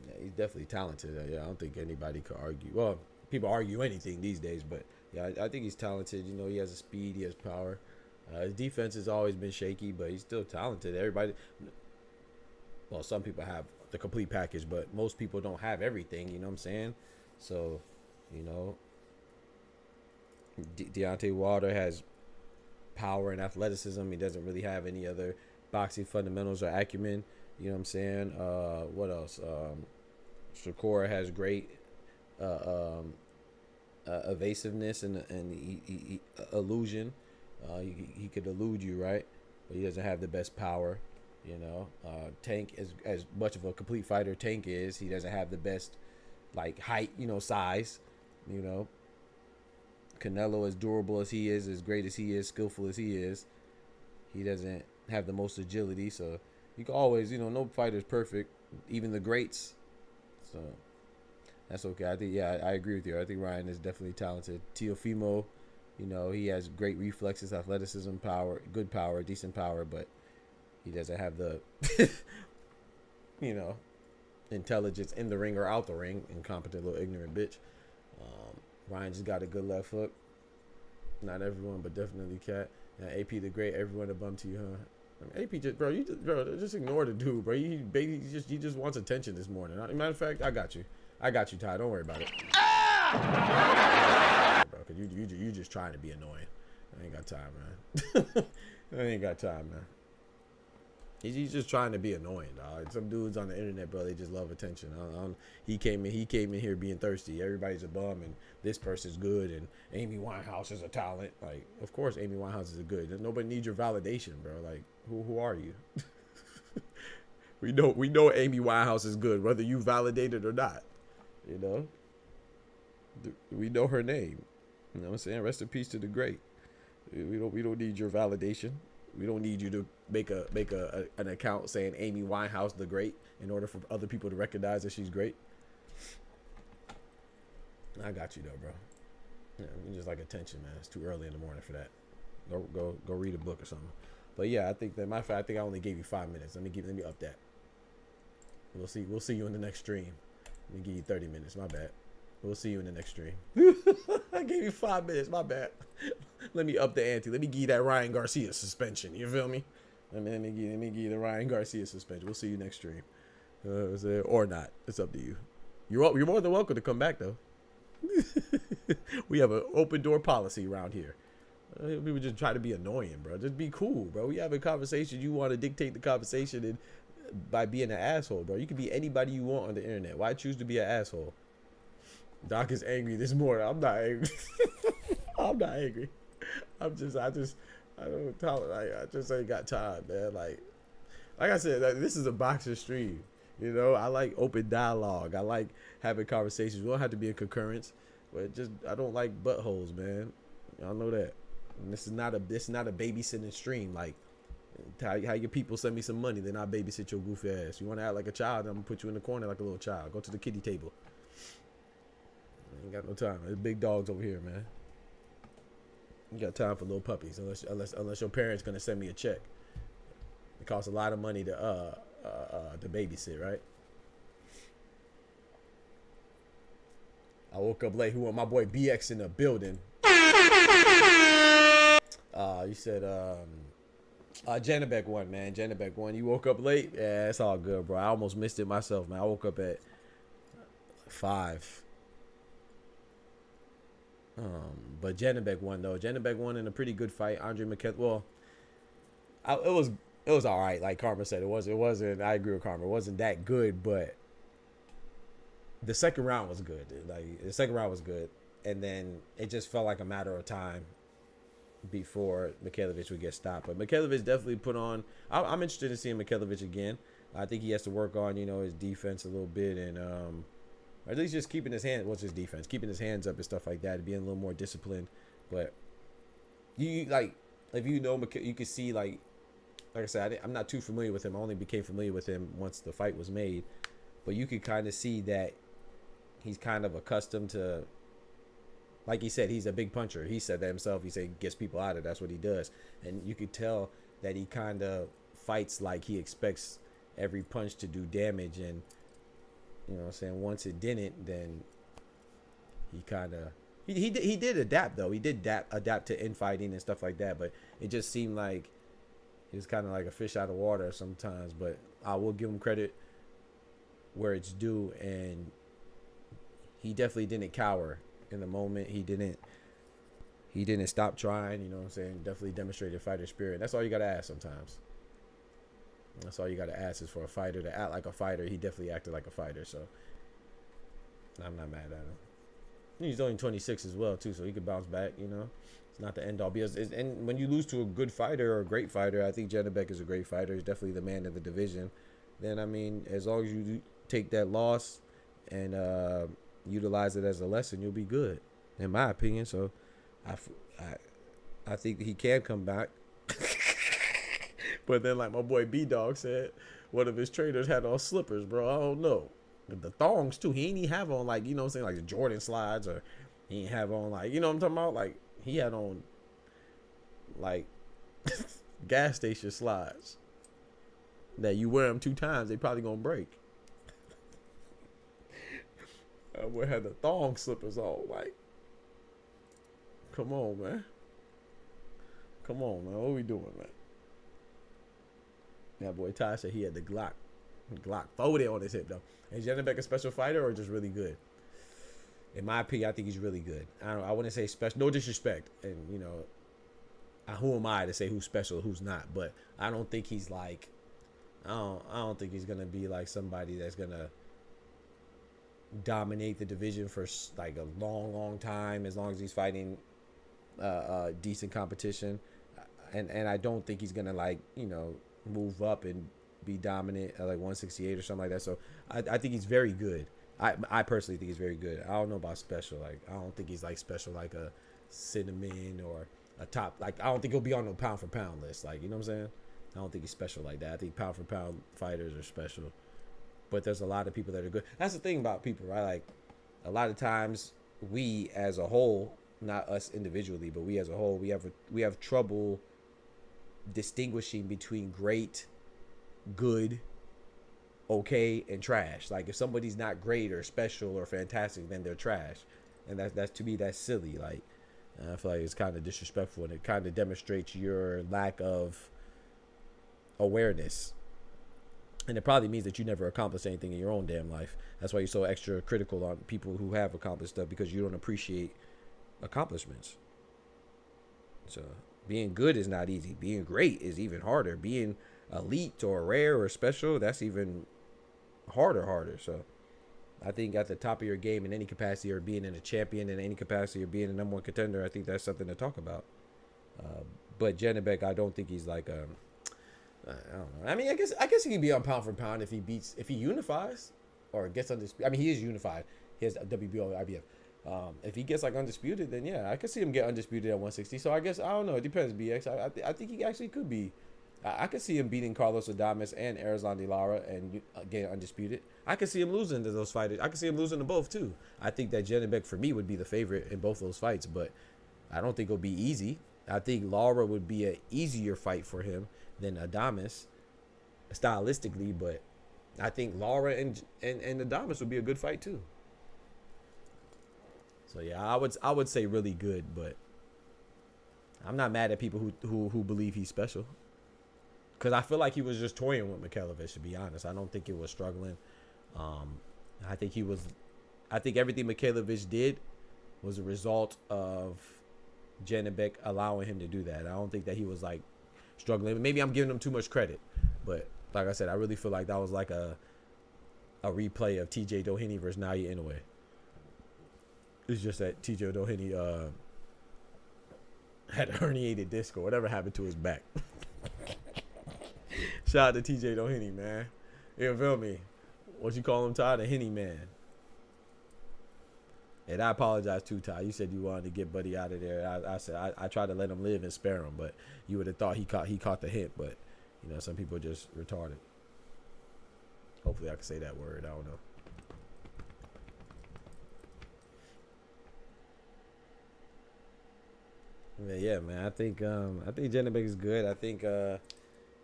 Yeah, he's definitely talented. Yeah, I don't think anybody could argue. Well, people argue anything these days, but yeah, I think he's talented. You know, he has a speed, he has power. His defense has always been shaky, but he's still talented. Everybody, well, some people have the complete package, but most people don't have everything. You know what I'm saying? So, you know, Deontay Wilder has power and athleticism. He doesn't really have any other boxing fundamentals or acumen. You know what I'm saying? What else? Shakur has great evasiveness and illusion. He could elude you, right? But he doesn't have the best power. You know, Tank is as much of a complete fighter. Tank is. He doesn't have the best like height. You know, size. You know, Canelo, as durable as he is, as great as he is, skillful as he is, he doesn't have the most agility. So you can always, you know, no fighter's perfect, even the greats. So that's okay. I think, yeah, I agree with you. I think Ryan is definitely talented. Teofimo, you know, he has great reflexes, athleticism, power, good power, decent power, but he doesn't have the, you know, intelligence in the ring or out the ring. Incompetent little ignorant bitch. Ryan just got a good left hook. Not everyone, but definitely Cat. Yeah, AP the Great. Everyone a bum to you, huh? I mean, AP just, bro, just ignore the dude, bro. He just wants attention this morning. Matter of fact, I got you, Ty. Don't worry about it. Bro, cause you just trying to be annoying. I ain't got time, man. I ain't got time, man. He's just trying to be annoying, dog. Some dudes on the internet, bro, they just love attention. He came in here being thirsty. Everybody's a bum, and this person's good, and Amy Winehouse is a talent. Like, of course, Amy Winehouse is good. Nobody needs your validation, bro. Like, who are you? we know Amy Winehouse is good, whether you validate it or not. You know, we know her name. You know what I'm saying? Rest in peace to the great. We don't need your validation. We don't need you to make an account saying Amy Winehouse the Great in order for other people to recognize that she's great. I got you though, bro. Yeah, you just like attention, man. It's too early in the morning for that. Go read a book or something. But yeah, I think that I think I only gave you 5 minutes. Let me up that. We'll see you in the next stream. Let me give you 30 minutes. My bad. We'll see you in the next stream. I gave you 5 minutes. My bad. Let me up the ante. Let me give you that Ryan Garcia suspension. You feel me? Let me give you the Ryan Garcia suspension. We'll see you next stream. Or not. It's up to you. You're more than welcome to come back, though. We have an open door policy around here. People just try to be annoying, bro. Just be cool, bro. We have a conversation. You want to dictate the conversation and by being an asshole, bro. You can be anybody you want on the internet. Why choose to be an asshole? Doc is angry this morning. I'm not angry. I'm not angry. I just ain't got time, man. Like I said, this is a boxing stream. You know, I like open dialogue. I like having conversations. We don't have to be in concurrence, but I don't like buttholes, man. Y'all know that. And this is not a babysitting stream. Like how your people send me some money, then I babysit your goofy ass. You want to act like a child, I'm gonna put you in the corner like a little child. Go to the kiddie table. I ain't got no time. There's big dogs over here, man. You got time for little puppies, unless your parents gonna send me a check. It costs a lot of money to babysit, right? I woke up late. Who want my boy BX in the building? You said JANIBEK won, man. JANIBEK won. You woke up late? Yeah, it's all good, bro. I almost missed it myself, man. I woke up at 5. But JANIBEK won though. JANIBEK won in a pretty good fight. ANDREI MIKHAILOVICH. Well, it was all right. Like Karma said, it wasn't. I agree with Karma. It wasn't that good, but the second round was good. Like the second round was good, and then it just felt like a matter of time before Mikhailovich would get stopped. But Mikhailovich definitely put on. I'm interested in seeing Mikhailovich again. I think he has to work on, you know, his defense a little bit, and or at least just keeping his hand. What's his defense? Keeping his hands up and stuff like that, and being a little more disciplined. But you like, if you know, you can see like I said, I'm not too familiar with him. I only became familiar with him once the fight was made. But you could kind of see that he's kind of accustomed to, like he said, he's a big puncher. He said that himself. He said he gets people out of. That's what he does. And you could tell that he kind of fights like he expects every punch to do damage. And, you know what I'm saying, once it didn't, then he kind of He did adapt though. He did adapt to infighting and stuff like that. But it just seemed like he was kind of like a fish out of water sometimes. But I will give him credit where it's due, and he definitely didn't cower in the moment. He didn't stop trying. You know what I'm saying? Definitely demonstrated fighter spirit. That's all you gotta ask sometimes. That's all you gotta ask is for a fighter to act like a fighter. He definitely acted like a fighter, so I'm not mad at him. He's only 26 as well too, so he could bounce back. You know, it's not the end all because and when you lose to a good fighter or a great fighter, I think JANIBEK is a great fighter. He's definitely the man of the division. Then I mean, as long as you take that loss and utilize it as a lesson, you'll be good, in my opinion. So I think he can come back. But then, like my boy B-Dog said, one of his trainers had on slippers, bro. I don't know. The thongs, too. He ain't even have on, like, you know what I'm saying, like the Jordan slides, or he ain't have on, like, you know what I'm talking about? Like, he had on, like, gas station slides that you wear them 2 times, they probably gonna break. That boy had the thong slippers on, like, come on, man. Come on, man. What we doing, man? That boy Ty said he had the Glock 40 on his hip, though. Is JANIBEK a special fighter or just really good? In my opinion, I think he's really good. I wouldn't say special. No disrespect. And, you know, who am I to say who's special, who's not? But I don't think he's like, I don't think he's going to be like somebody that's going to dominate the division for like a long time, as long as he's fighting decent competition. And I don't think he's going to, like, you know, move up and be dominant at like 168 or something like that. So I think he's very good. I personally think he's very good. I don't know about special. Like, I don't think he's like special like a Cinnamon or a top. Like, I don't think he'll be on no pound for pound list. Like, you know what I'm saying? I don't think he's special like that. I think pound for pound fighters are special. But there's a lot of people that are good. That's the thing about people, right? Like, a lot of times we as a whole, not us individually, but we as a whole, we have trouble distinguishing between great, good, okay, and trash. Like, if somebody's not great or special or fantastic, then they're trash, and that's to me, that's silly. Like, I feel like it's kind of disrespectful, and it kind of demonstrates your lack of awareness, and it probably means that you never accomplished anything in your own damn life. That's why you're so extra critical on people who have accomplished stuff, because you don't appreciate accomplishments. So being good is not easy. Being great is even harder. Being elite or rare or special, that's even harder. So I think at the top of your game in any capacity, or being in a champion in any capacity, or being a ¡1 contender, I think that's something to talk about. But JANIBEK, I don't think he's like I don't know. I mean, I guess he can be on pound for pound if he unifies or gets undisputed. I mean, he is unified. He has WBO, IBF. If he gets like undisputed, then yeah, I could see him get undisputed at 160. So I guess, I don't know. It depends, BX. I think he actually could be. I could see him beating Carlos Adames and Erislandy Lara and getting undisputed. I could see him losing to those fighters. I could see him losing to both too. I think that JANIBEK for me would be the favorite in both those fights, but I don't think it'll be easy. I think Lara would be an easier fight for him than Adames stylistically, but I think Lara and Adames would be a good fight too. So yeah, I would say really good, but I'm not mad at people who believe he's special, because I feel like he was just toying with Mikhailovich, to be honest. I don't think it was struggling. I think everything Mikhailovich did was a result of JANIBEK allowing him to do that. I don't think that he was like struggling. Maybe I'm giving him too much credit, but like I said, I really feel like that was like a replay of TJ Doheny versus Naoya Inoue. It's just that TJ Doheny had a herniated disc or whatever happened to his back. Shout out to TJ Doheny, man. You feel me? What you call him, Ty? The Henny man. And I apologize too, Ty. You said you wanted to get Buddy out of there. I said I tried to let him live and spare him, but you would have thought he caught the hint. But you know, some people are just retarded. Hopefully, I can say that word. I don't know. Yeah, man. I think JANIBEK is good. I think at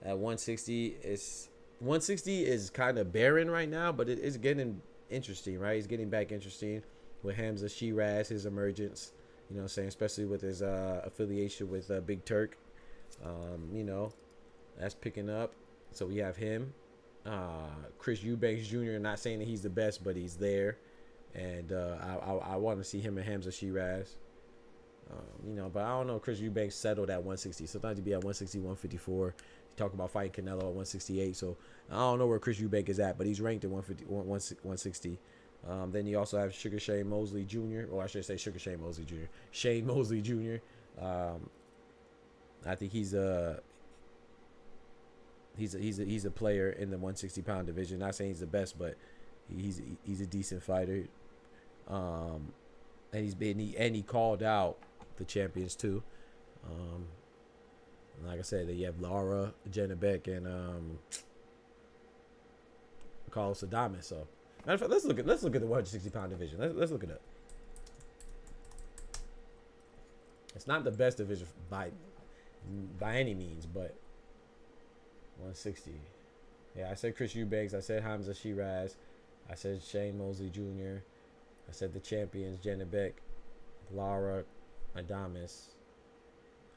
160 is kind of barren right now, but it's getting interesting, right? He's getting back interesting. with Hamza Shiraz, his emergence. You know what I'm saying? Especially with his affiliation with Big Turk. You know, that's picking up. So we have him. Chris Eubanks Jr., not saying that he's the best, but he's there. And I want to see him and Hamza Shiraz. You know, but I don't know. Chris Eubanks settled at 160. Sometimes he'd be at 160, 154. You talk about fighting Canelo at 168. So I don't know where Chris Eubanks is at, but he's ranked at 160. Then you also have Sugar Shane Mosley Jr. Or I should say Sugar Shane Mosley Jr. Shane Mosley Jr. I think he's a player in the 160 pound division. Not saying he's the best, but he's a decent fighter. And he called out the champions too. Like I said, you have Lara, JANIBEK, and Carlos Adames. So matter of fact, let's look at the 160 pound division. Let's look it up. It's not the best division by any means, but 160. Yeah, I said Chris Eubanks. I said Hamza Shiraz. I said Shane Mosley Jr. I said the champions, JANIBEK, Lara, Adames.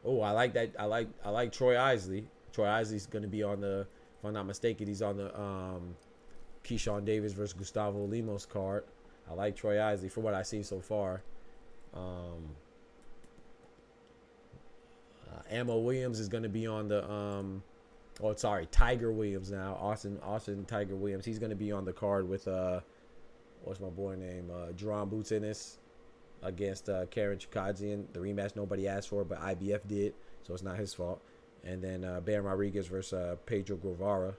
Oh, I like that. I like Troy Isley. Troy Isley's going to be on the, if I'm not mistaken, he's on the Keyshawn Davis versus Gustavo Lemos card. I like Troy Isley for what I've seen so far. Ammo Williams is going to be on the Tiger Williams now. Austin Tiger Williams. He's going to be on the card with what's my boy name? Jerron Boots Ennis against Karen Chikadzian. The rematch nobody asked for, but IBF did, so it's not his fault. And then Ben Rodriguez versus Pedro Guevara.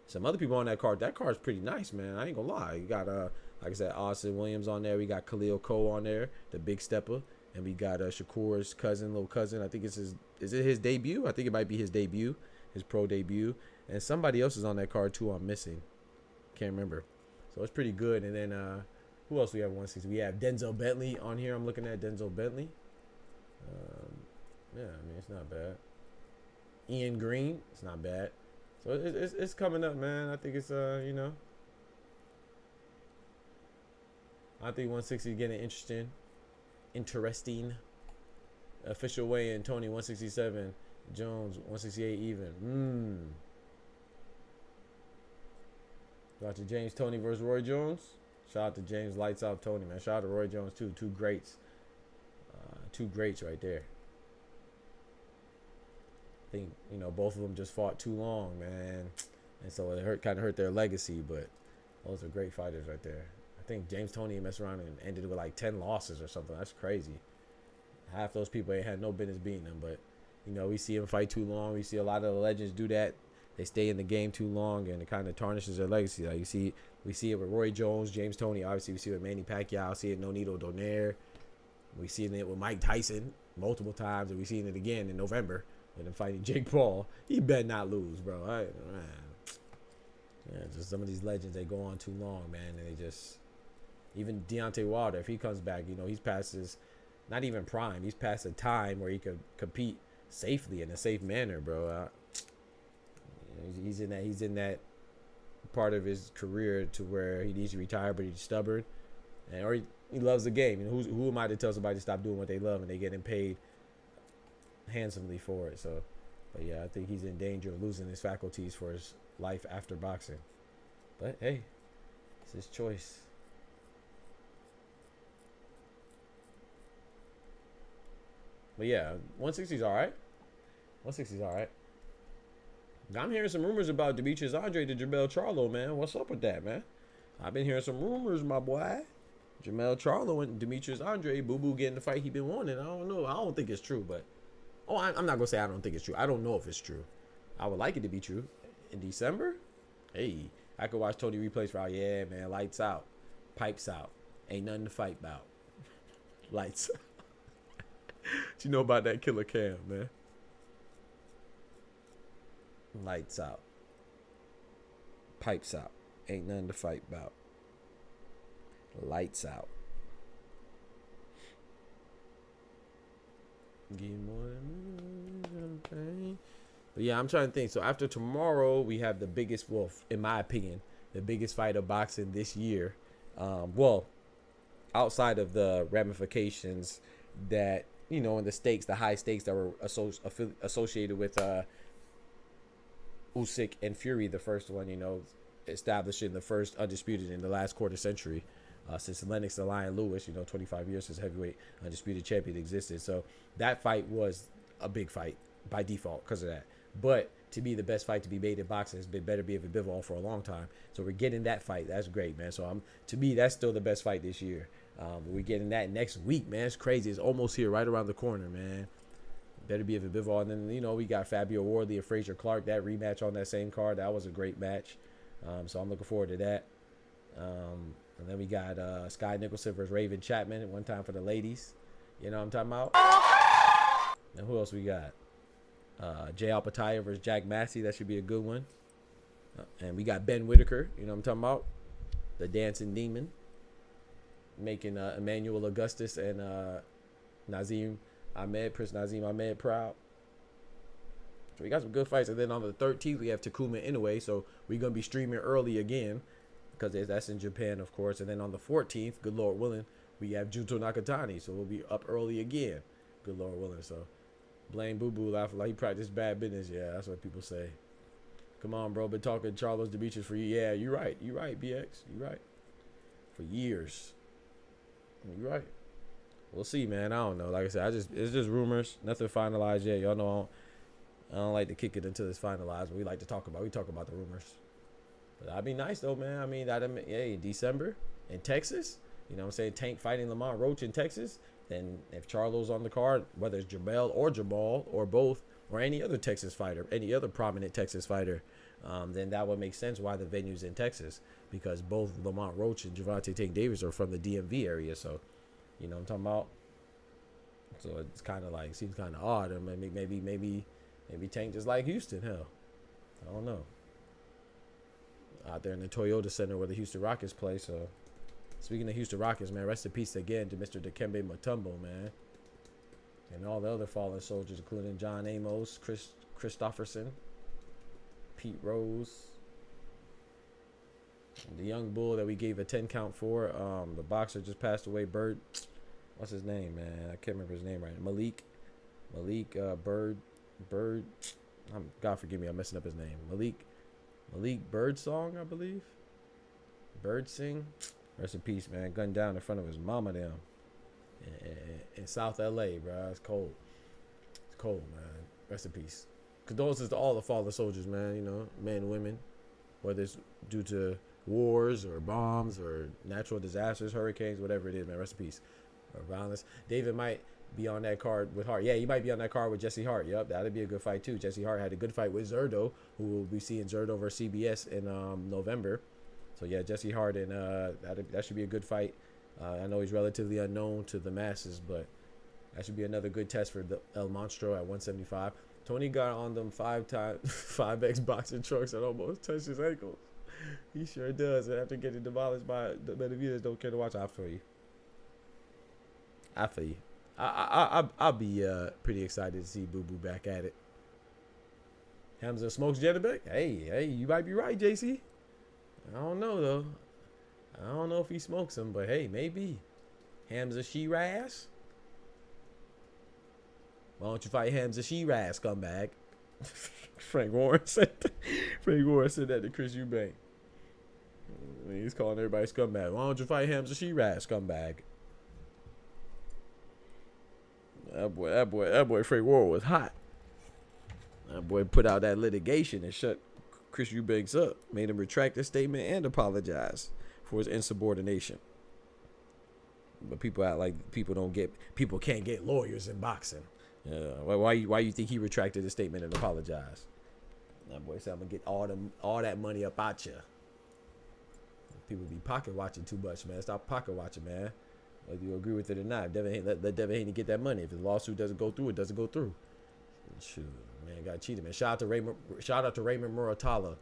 Some other people on that card. That card's pretty nice, man. I ain't gonna lie. You got like I said, Austin Williams on there. We got Khalil Cole on there, the big stepper, and we got Shakur's little cousin. I think it's his. Is it his debut? I think it might be his debut, his pro debut. And somebody else is on that card too. I'm missing. Can't remember. So it's pretty good. And then who else we have 160? We have Denzel Bentley on here. I'm looking at Denzel Bentley. Yeah, I mean, it's not bad. Ian Green, it's not bad. So it's coming up, man. I think it's you know, I think 160 is getting interesting. Official weigh-in: Tony 167, Jones 168 even. Shout out to James Tony versus Roy Jones. Shout out to James Lights Out Tony, man. Shout out to Roy Jones too. Two greats right there. I think, you know, both of them just fought too long, man, and so it kind of hurt their legacy. But those are great fighters right there. I think James Toney messed around and ended with like 10 losses or something. That's crazy. Half those people ain't had no business beating them, but you know, we see them fight too long. We see a lot of the legends do that. They stay in the game too long, and it kind of tarnishes their legacy. Like we see it with Roy Jones, James Toney. Obviously, we see it with Manny Pacquiao. See it with Nonito Donaire. We seen it with Mike Tyson multiple times, and we seen it again in November with him fighting Jake Paul. He better not lose, bro. Yeah, just some of these legends, they go on too long, man, and they just. Even Deontay Wilder, if he comes back, you know, he's past his, not even prime. He's past a time where he could compete safely in a safe manner, bro. He's in that part of his career to where he needs to retire, but he's stubborn, and or he loves the game. You know, who am I to tell somebody to stop doing what they love and they getting paid handsomely for it? So, but yeah, I think he's in danger of losing his faculties for his life after boxing. But hey, it's his choice. But yeah, 160's all right. 160's all right. I'm hearing some rumors about Demetrius Andre to Jermell Charlo, man. What's up with that, man? I've been hearing some rumors, my boy. Jermell Charlo and Demetrius Andre, boo-boo getting the fight he been wanting. I don't know. I don't think it's true, but... Oh, I'm not going to say I don't think it's true. I don't know if it's true. I would like it to be true. In December? Hey, I could watch Tony replays for, yeah, man, lights out. Pipes out. Ain't nothing to fight about. Lights out. What you know about that Killer Cam, man? Lights out. Pipes out. Ain't nothing to fight about. Lights out. Give more than pain. But yeah, I'm trying to think. So after tomorrow, we have the biggest, well, in my opinion, the biggest fight of boxing this year. Well, outside of the ramifications that, you know, and the stakes, the high stakes that were associated with Usyk and Fury, the first one, you know, establishing the first undisputed in the last quarter century since Lennox the Lion Lewis, you know, 25 years since heavyweight undisputed champion existed. So that fight was a big fight by default because of that. But to be the best fight to be made in boxing has been better be of Bivol for a long time. So we're getting that fight. That's great, man. So to me, that's still the best fight this year. We're getting that next week, man. It's crazy. It's almost here, right around the corner, man. Better be of Bivol. And then, you know, we got Fabio Wardley and Frazier Clark. That rematch on that same card, that was a great match. So I'm looking forward to that. And then we got Sky Nicholson versus Raven Chapman at one time for the ladies. You know what I'm talking about? And who else we got? Jay Alpataya versus Jack Massey. That should be a good one. And we got Ben Whitaker. You know what I'm talking about? The Dancing Demon. Making Emmanuel Augustus and Prince Nazim Ahmed proud. So we got some good fights. And then on the 13th, we have Takuma Inoue. So we're going to be streaming early again because that's in Japan, of course. And then on the 14th, good Lord willing, we have Junto Nakatani. So we'll be up early again, good Lord willing. So blame Boo Boo laughing like he practiced bad business. Yeah, that's what people say. Come on, bro. Been talking Charlos Demetrius for you. Yeah, you're right. You're right, BX. You're right. For years. You're right. We'll see, man. I don't know. Like I said, it's just rumors. Nothing finalized yet. Y'all know I don't like to kick it until it's finalized. But we like to talk about the rumors. But that'd be nice though, man. I mean, in December in Texas, you know what I'm saying? Tank fighting Lamont Roach in Texas. Then if Charlo's on the card, whether it's Jamel or Jamal or both, or any other Texas fighter, any other prominent Texas fighter, then that would make sense why the venue's in Texas, because both Lamont Roach and Gervonta Tank Davis are from the DMV area. So, you know what I'm talking about? So it's kind of like, seems kind of odd. Or maybe Tank just like Houston. Hell, I don't know. Out there in the Toyota Center where the Houston Rockets play. So speaking of Houston Rockets, man, rest in peace again to Mr. Dikembe Mutombo, man. And all the other fallen soldiers, including John Amos, Chris Christopherson, Pete Rose, the young bull that we gave a 10 count for. The boxer just passed away. Bird, what's his name, man? I can't remember his name right. Malik, Bird. God forgive me, I'm messing up his name. Malik Birdsong, I believe. Birdsing. Rest in peace, man. Gunned down in front of his mama down in South LA, bro. It's cold. It's cold, man. Rest in peace. Condolences to all the fallen soldiers, man. You know, men and women, whether it's due to wars or bombs or natural disasters, hurricanes, whatever it is, man. Rest in peace. Or violence. David might be on that card with Hart. Yeah, he might be on that card with Jesse Hart. Yep, that'd be a good fight too. Jesse Hart had a good fight with Zerdo, who will be seeing Zerdo versus CBS in November. So yeah, Jesse Hart, and that should be a good fight. I know he's relatively unknown to the masses, but that should be another good test for the El Monstro at 175. Tony got on them 5X boxing trucks and almost touched his ankles. He sure does. And after getting demolished by the Benavides, don't care to watch. I feel you. I'll be pretty excited to see Boo Boo back at it. Hamza smokes Janibek. Hey, you might be right, JC. I don't know though. I don't know if he smokes him, but hey, maybe. Hamza Shiraz. Why don't you fight Hamza Shiraz, scumbag? Frank Warren said that to Chris Eubank. He's calling everybody scumbag. Why don't you fight Hamza Shiraz, scumbag? That boy Frank Warren was hot. That boy put out that litigation and shut Chris Eubanks up, made him retract his statement and apologize for his insubordination. But people act like people can't get lawyers in boxing. Why you think he retracted his statement and apologized? That boy said, I'm gonna get all that money up out you. People be pocket watching too much, man. Stop pocket watching, man. Whether you agree with it or not, let Devin Haney get that money. If the lawsuit doesn't go through, it doesn't go through. Shoot, man, got cheated, man. Shout out to Raymond Muratala's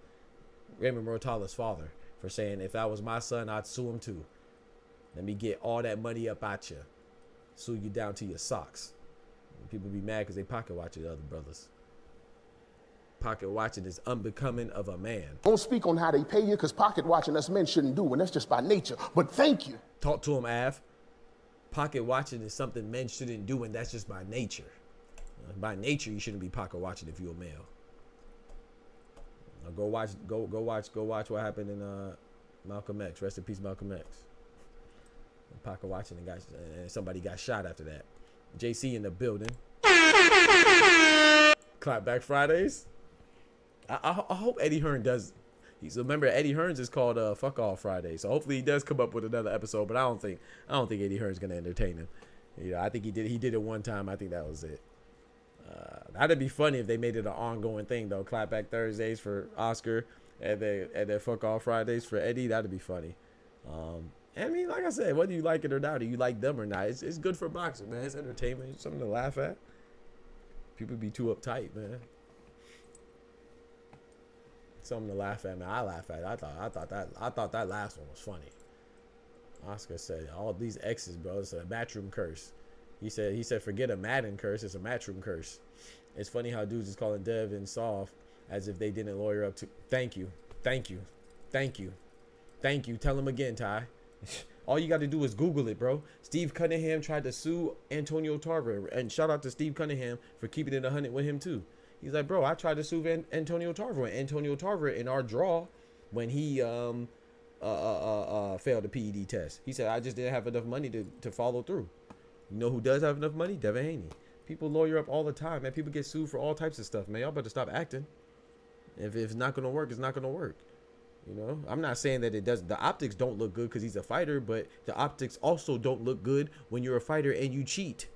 father for saying, if that was my son, I'd sue him too. Let me get all that money up at you. Sue you down to your socks. People be mad because they pocket watching the other brothers. Pocket watching is unbecoming of a man. Don't speak on how they pay you, because pocket watching us men shouldn't do, and that's just by nature. But thank you. Talk to him, Av. Pocket watching is something men shouldn't do, and that's just by nature. By nature, you shouldn't be pocket watching if you're a male. Go watch what happened in Malcolm X. Rest in peace, Malcolm X. Pocket watching and somebody got shot after that. JC in the building. Clapback Fridays. I hope Eddie Hearn does. Remember, Eddie Hearn's is called Fuck All Friday. So hopefully he does come up with another episode. But I don't think Eddie Hearn's gonna entertain him. You know, I think he did it one time. I think that was it. That'd be funny if they made it an ongoing thing though. Clapback Thursdays for Oscar and then Fuck All Fridays for Eddie. That'd be funny. I mean, like I said, whether you like it or not, or you like them or not, it's good for boxing, man. It's entertainment. It's something to laugh at. People be too uptight, man. Something to laugh at, man. I laugh at it. I thought that last one was funny. Oscar said all these exes, bro. It's a matchroom curse. He said forget a Madden curse. It's a matchroom curse. It's funny how dudes is calling Dev and Soft as if they didn't lawyer up to. Thank you. Tell him again, Ty. All you got to do is Google it, bro. Steve Cunningham tried to sue Antonio Tarver, and shout out to Steve Cunningham for keeping it 100 with him too. He's like, bro, I tried to sue Antonio Tarver. And Antonio Tarver in our draw, when he failed the PED test, he said I just didn't have enough money to follow through. You know who does have enough money? Devin Haney. People lawyer up all the time, man. People get sued for all types of stuff, man. Y'all better stop acting. If it's not gonna work, it's not gonna work. You know, I'm not saying that it does. The optics don't look good because he's a fighter, but the optics also don't look good when you're a fighter and you cheat.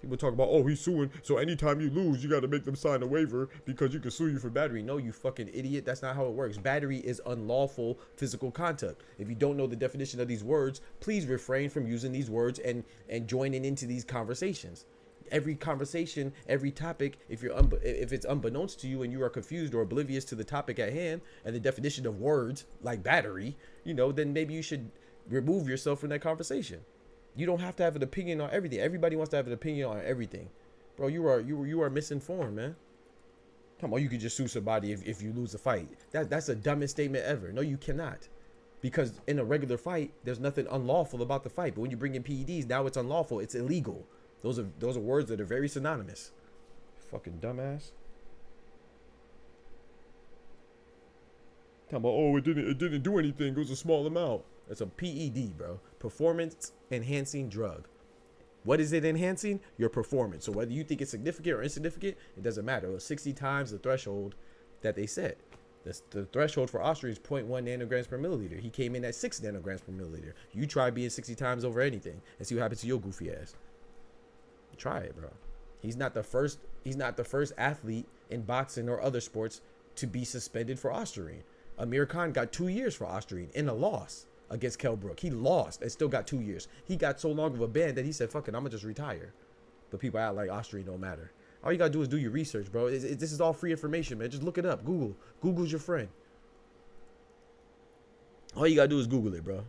People talk about, oh, he's suing, so anytime you lose, you got to make them sign a waiver because you can sue you for battery. No, you fucking idiot. That's not how it works. Battery is unlawful physical contact. If you don't know the definition of these words, please refrain from using these words and joining into these conversations. Every conversation, every topic, if it's unbeknownst to you and you are confused or oblivious to the topic at hand and the definition of words like battery, you know, then maybe you should remove yourself from that conversation. You don't have to have an opinion on everything. Everybody wants to have an opinion on everything. Bro, you are misinformed, man. Come on, you can just sue somebody if you lose a fight. That's the dumbest statement ever. No, you cannot. Because in a regular fight, there's nothing unlawful about the fight. But when you bring in PEDs, now it's unlawful. It's illegal. Those are words that are very synonymous. Fucking dumbass. Talking about, oh, it didn't do anything. It was a small amount. It's a PED, bro. Performance enhancing drug. What is it enhancing? Your performance. So whether you think it's significant or insignificant, it doesn't matter. It was 60 times the threshold that they set. The threshold for Austria is 0.1 nanograms per milliliter. He came in at 6 nanograms per milliliter. You try being 60 times over anything and see what happens to your goofy ass. Try it, bro. He's not the first athlete in boxing or other sports to be suspended for Ostarine. Amir Khan got 2 years for Ostarine in a loss against Kell Brook. He lost and still got 2 years. He got so long of a ban that he said, fuck it, I'm gonna just retire. But people act like Ostarine don't matter. All you gotta do is do your research, bro. This is all free information, man. Just look it up. Google's your friend. All you gotta do is Google it, bro.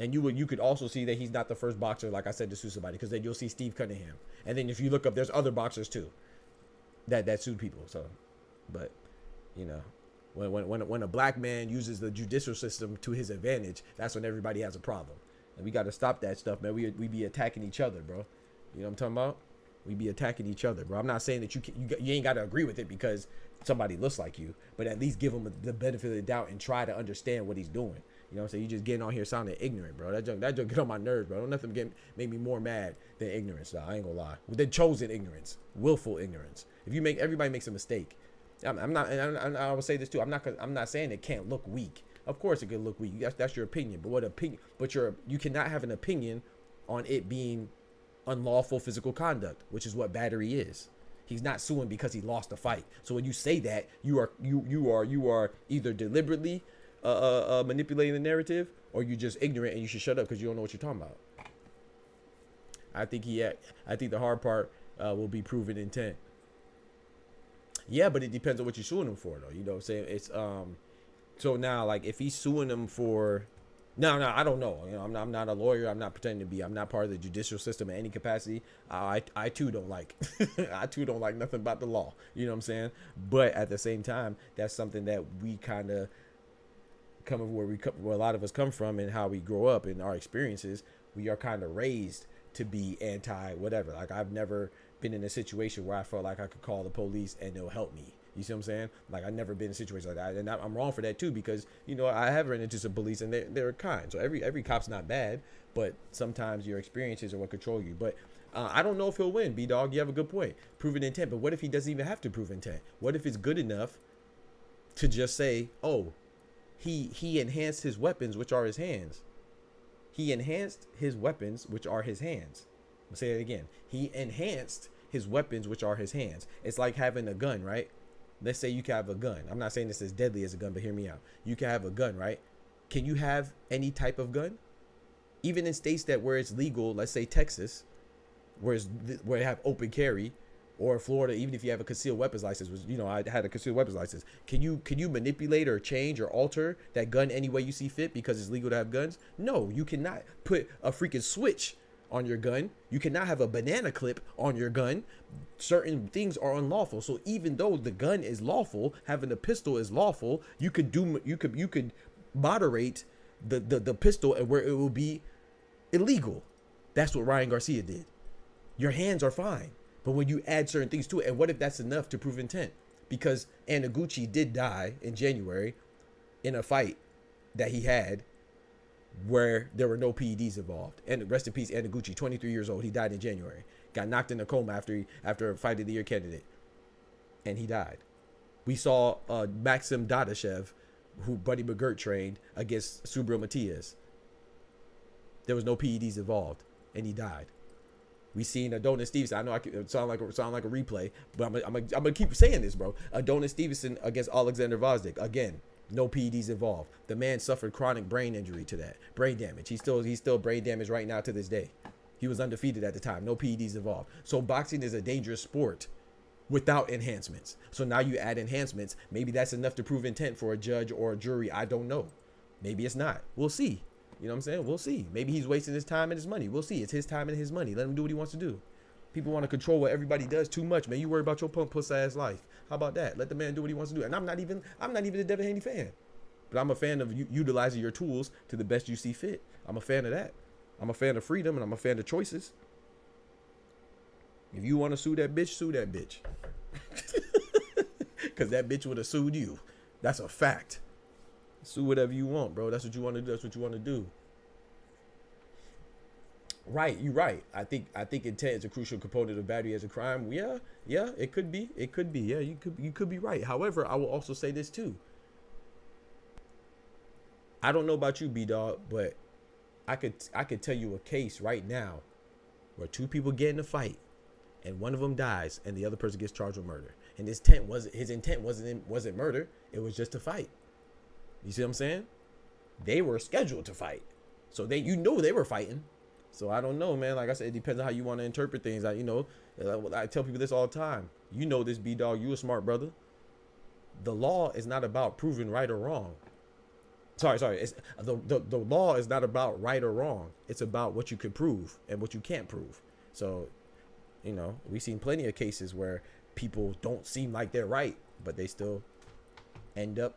And you could also see that he's not the first boxer, like I said, to sue somebody, because then you'll see Steve Cunningham. And then if you look up, there's other boxers too that sued people. So, but you know, when a black man uses the judicial system to his advantage, that's when everybody has a problem. And we got to stop that stuff, man. We be attacking each other, bro. You know what I'm talking about? We be attacking each other, bro. I'm not saying that you ain't got to agree with it because somebody looks like you, but at least give him the benefit of the doubt and try to understand what he's doing. You know what I'm saying? You just getting on here sounding ignorant, bro. That joke get on my nerves, bro. Don't nothing make me more mad than ignorance, though. I ain't gonna lie. The chosen ignorance, willful ignorance. Everybody makes a mistake. I'm not, and I will say this too. I'm not saying it can't look weak. Of course it could look weak. That's your opinion. But you cannot have an opinion on it being unlawful physical conduct, which is what battery is. He's not suing because he lost a fight. So when you say that, you are either deliberately manipulating the narrative, or you're just ignorant and you should shut up because you don't know what you're talking about. I think the hard part will be proven intent. Yeah, but it depends on what you're suing him for, though. You know what I'm saying? It's so now, like, if he's suing him for no, I don't know. You know, I'm not a lawyer. I'm not pretending to be. I'm not part of the judicial system in any capacity. I too don't like I too don't like nothing about the law. You know what I'm saying? But at the same time, that's something that we kind of where a lot of us come from and how we grow up and our experiences. We are kind of raised to be anti whatever. Like, I've never been in a situation where I felt like I could call the police and they'll help me. You see what I'm saying? Like, I've never been in a situation like that, and I'm wrong for that too, because, you know, I have run into some police and they're kind. So every cop's not bad, but sometimes your experiences are what control you. But I don't know if he'll win. B-Dog, you have a good point. Proven intent. But what if he doesn't even have to prove intent? What if it's good enough to just say, oh, he enhanced his weapons, which are his hands. He enhanced his weapons, which are his hands. I'll say it again. He enhanced his weapons, which are his hands. It's like having a gun, right? Let's say you can have a gun. I'm not saying this is deadly as a gun, but hear me out. You can have a gun, right? Can you have any type of gun? Even in states that where it's legal, let's say Texas, where you have open carry, or Florida, even if you have a concealed weapons license, which, you know, I had a concealed weapons license. Can you manipulate or change or alter that gun any way you see fit because it's legal to have guns? No, you cannot put a freaking switch on your gun. You cannot have a banana clip on your gun. Certain things are unlawful. So even though the gun is lawful, having a pistol is lawful, you could moderate the pistol and where it will be illegal. That's what Ryan Garcia did. Your hands are fine, but when you add certain things to it, and what if that's enough to prove intent? Because Anaguchi did die in January in a fight that he had where there were no PEDs involved. And rest in peace, Anaguchi, 23 years old. He died in January. Got knocked in a coma after a Fight of the Year candidate, and he died. We saw Maxim Dadashev, who Buddy McGirt trained, against Subriel Matias. There was no PEDs involved, and he died. We seen Adonis Stevenson. I know I could sound like a replay, but I'm gonna keep saying this, bro. Adonis Stevenson against Alexander Vosdik. Again, no PEDs involved. The man suffered chronic brain injury to that. Brain damage. He's still brain damaged right now to this day. He was undefeated at the time. No PEDs involved. So boxing is a dangerous sport without enhancements. So now you add enhancements. Maybe that's enough to prove intent for a judge or a jury. I don't know. Maybe it's not. We'll see. You know what I'm saying? We'll see. Maybe he's wasting his time and his money. We'll see. It's his time and his money. Let him do what he wants to do. People want to control what everybody does too much, man. You worry about your punk puss ass life. How about that? Let the man do what he wants to do. And I'm not even a Devin Haney fan, but I'm a fan of utilizing your tools to the best you see fit. I'm a fan of that. I'm a fan of freedom, and I'm a fan of choices. If you want to sue that bitch, sue that bitch. Because that bitch would have sued you. That's a fact. Sue whatever you want, bro. That's what you want to do. That's what you want to do. Right, you're right. I think intent is a crucial component of battery as a crime. Yeah, it could be. It could be. Yeah, you could be right. However, I will also say this too. I don't know about you, B-Dog, but I could tell you a case right now where two people get in a fight and one of them dies and the other person gets charged with murder. And his intent wasn't murder. It was just to fight. You see what I'm saying? They were scheduled to fight. So they were fighting. So I don't know, man. Like I said, it depends on how you want to interpret things. I tell people this all the time. You know this, B-Dog. You a smart brother. The law is not about proving right or wrong. Sorry. The law is not about right or wrong. It's about what you can prove and what you can't prove. So, we've seen plenty of cases where people don't seem like they're right, but they still end up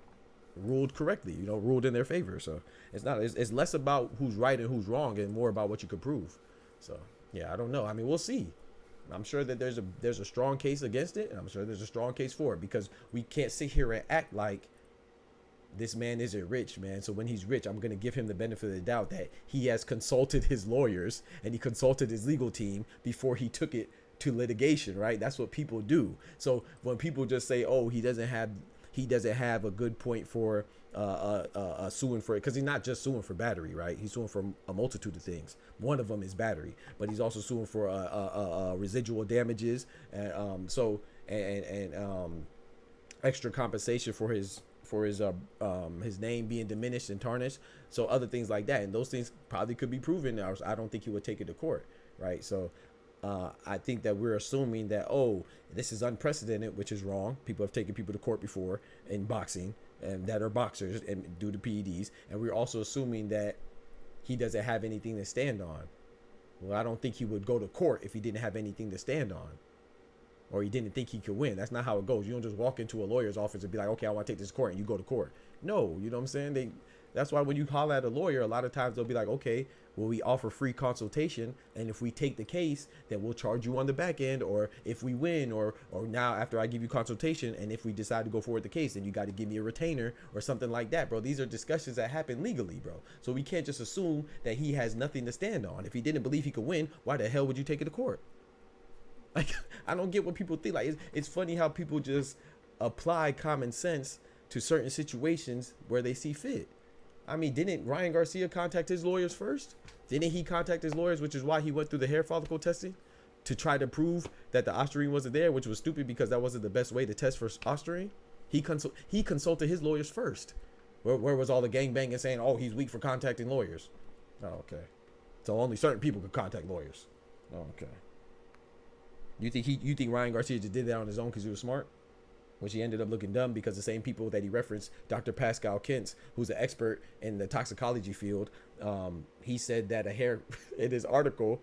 ruled correctly, ruled in their favor. So it's less about who's right and who's wrong and more about what you can prove. So yeah, I don't know. I mean, we'll see. I'm sure that there's a strong case against it, and I'm sure there's a strong case for it, because we can't sit here and act like this man isn't rich, man. So when he's rich, I'm going to give him the benefit of the doubt that he has consulted his lawyers and he consulted his legal team before he took it to litigation, right? That's what people do. So when people just say, oh, he doesn't have a good point for suing for it, because he's not just suing for battery, right? He's suing for a multitude of things. One of them is battery, but he's also suing for residual damages and extra compensation for his name being diminished and tarnished. So other things like that, and those things probably could be proven. I don't think he would take it to court, right? So I think that we're assuming that, oh, this is unprecedented, which is wrong. People have taken people to court before in boxing, and that are boxers and due to PEDs. And we're also assuming that he doesn't have anything to stand on. Well, I don't think he would go to court if he didn't have anything to stand on, or he didn't think he could win. That's not how it goes. You don't just walk into a lawyer's office and be like, okay, I want to take this to court, and you go to court. No, you know what I'm saying? That's why when you holler at a lawyer, a lot of times they'll be like, okay, well, we offer free consultation, and if we take the case, then we'll charge you on the back end, or if we win, or now after I give you consultation, and if we decide to go forward the case, then you got to give me a retainer or something like that, bro. These are discussions that happen legally, bro. So we can't just assume that he has nothing to stand on. If he didn't believe he could win, why the hell would you take it to court? Like, I don't get what people think. Like, it's funny how people just apply common sense to certain situations where they see fit. I mean, didn't Ryan Garcia contact his lawyers first? Didn't he contact his lawyers, which is why he went through the hair follicle testing to try to prove that the ostarine wasn't there, which was stupid because that wasn't the best way to test for ostarine. He consulted his lawyers first. Where was all the gangbanging saying, oh, he's weak for contacting lawyers? Oh, okay. So only certain people could contact lawyers. Oh, okay. You think Ryan Garcia just did that on his own because he was smart? Which he ended up looking dumb because the same people that he referenced, Dr. Pascal Kentz, who's an expert in the toxicology field, he said that in his article,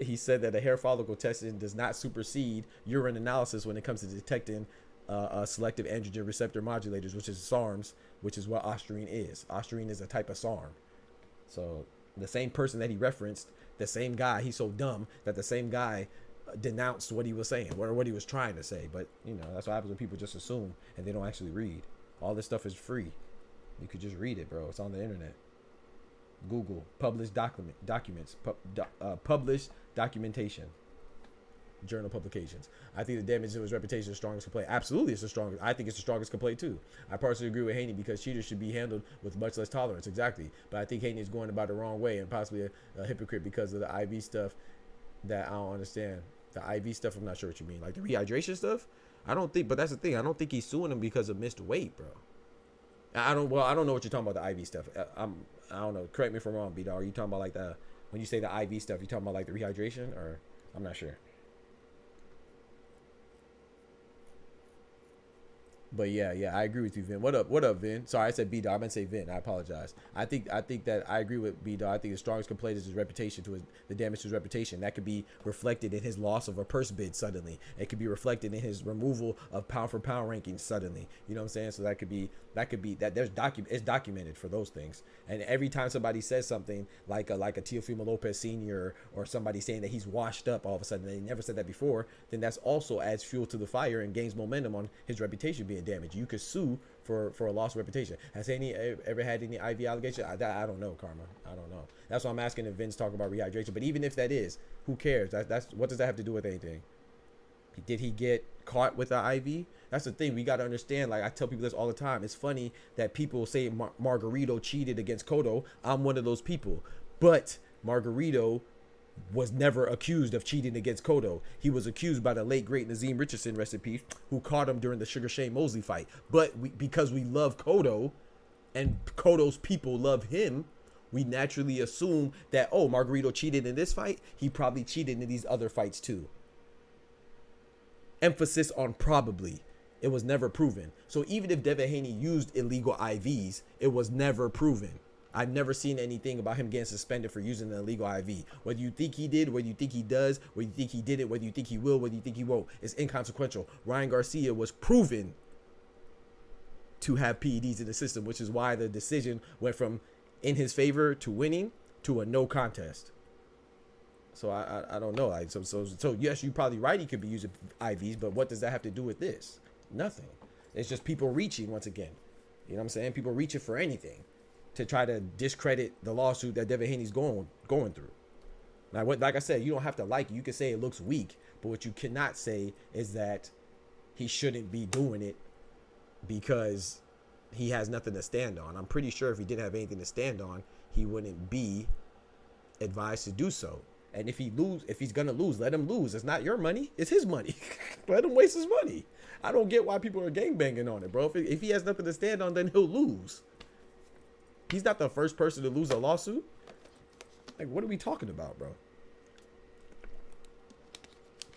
he said that a hair follicle testing does not supersede urine analysis when it comes to detecting selective androgen receptor modulators, which is SARMs, which is what ostarine is. Ostarine is a type of SARM. So the same person that he referenced, the same guy, he's so dumb that the same guy denounced what he was saying or what he was trying to say. But you know, that's what happens when people just assume and they don't actually read. All this stuff is free. You could just read it, bro. It's on the internet. Google published documents, published documentation, journal publications. I think the damage to his reputation is the strongest complaint. Absolutely, it's the strongest. I think it's the strongest complaint too. I personally agree with Haney because cheaters should be handled with much less tolerance. Exactly. But I think Haney is going about it the wrong way and possibly a hypocrite because of the IV stuff that I don't understand. The IV stuff, I'm not sure what you mean. Like the rehydration stuff? I don't think, but that's the thing. I don't think he's suing him because of missed weight, bro. I don't know what you're talking about, the IV stuff. I don't know. Correct me if I'm wrong, B-Dog. Are you talking about like when you say the IV stuff, you talking about like the rehydration, or I'm not sure. But yeah, I agree with you, Vin. What up, Vin? Sorry, I said B-Dog. I meant to say Vin. I apologize. I think that I agree with B-Dog. I think the strongest complaint is his reputation, the damage to his reputation. That could be reflected in his loss of a purse bid suddenly. It could be reflected in his removal of pound for pound rankings suddenly. You know what I'm saying? So that could be that it's documented for those things. And every time somebody says something like a Teofimo Lopez Sr. or somebody saying that he's washed up all of a sudden, they never said that before, then that's also adds fuel to the fire and gains momentum on his reputation being damage. You could sue for a lost reputation. Has any ever had any IV allegation? I don't know, Karma. I don't know. That's why I'm asking if Vince talking about rehydration. But even if that is, who cares? That's what does that have to do with anything? Did he get caught with the IV? That's the thing. We got to understand. Like I tell people this all the time. It's funny that people say Margarito cheated against Cotto. I'm one of those people. But Margarito was never accused of cheating against Cotto. He was accused by the late great Nazim Richardson, rest in peace, who caught him during the Sugar Shane Mosley fight. But because we love Cotto and Cotto's people love him, we naturally assume that, oh, Margarito cheated in this fight, he probably cheated in these other fights too. Emphasis on probably. It was never proven. So even if Devin Haney used illegal IVs, it was never proven. I've never seen anything about him getting suspended for using an illegal IV. Whether you think he did, whether you think he does, whether you think he did it, whether you think he will, whether you think he won't, it's inconsequential. Ryan Garcia was proven to have PEDs in the system, which is why the decision went from in his favor to winning to a no contest. So I don't know. So yes, you're probably right. He could be using IVs, but what does that have to do with this? Nothing. It's just people reaching once again. You know what I'm saying? People reaching for anything to try to discredit the lawsuit that Devin Haney's going through. Now, like I said, you don't have to like it. You can say it looks weak, but what you cannot say is that he shouldn't be doing it because he has nothing to stand on. I'm pretty sure if he didn't have anything to stand on, he wouldn't be advised to do so. And if he's gonna lose, let him lose. It's not your money, it's his money. Let him waste his money. I don't get why people are gangbanging on it, bro. If he has nothing to stand on, then he'll lose. He's not the first person to lose a lawsuit. Like, what are we talking about, bro?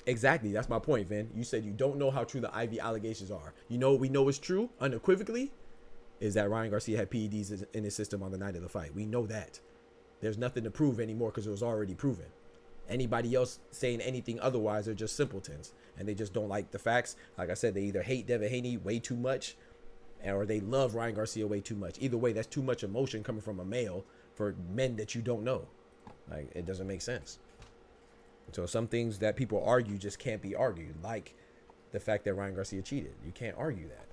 Exactly. That's my point, Vin. You said you don't know how true the IV allegations are. You know what we know is true unequivocally is that Ryan Garcia had PEDs in his system on the night of the fight. We know that. There's nothing to prove anymore because it was already proven. Anybody else saying anything otherwise are just simpletons and they just don't like the facts. Like I said, they either hate Devin Haney way too much or they love Ryan Garcia way too much. Either way, that's too much emotion coming from a male for men that you don't know. Like, it doesn't make sense. So some things that people argue just can't be argued, like the fact that Ryan Garcia cheated. You can't argue that.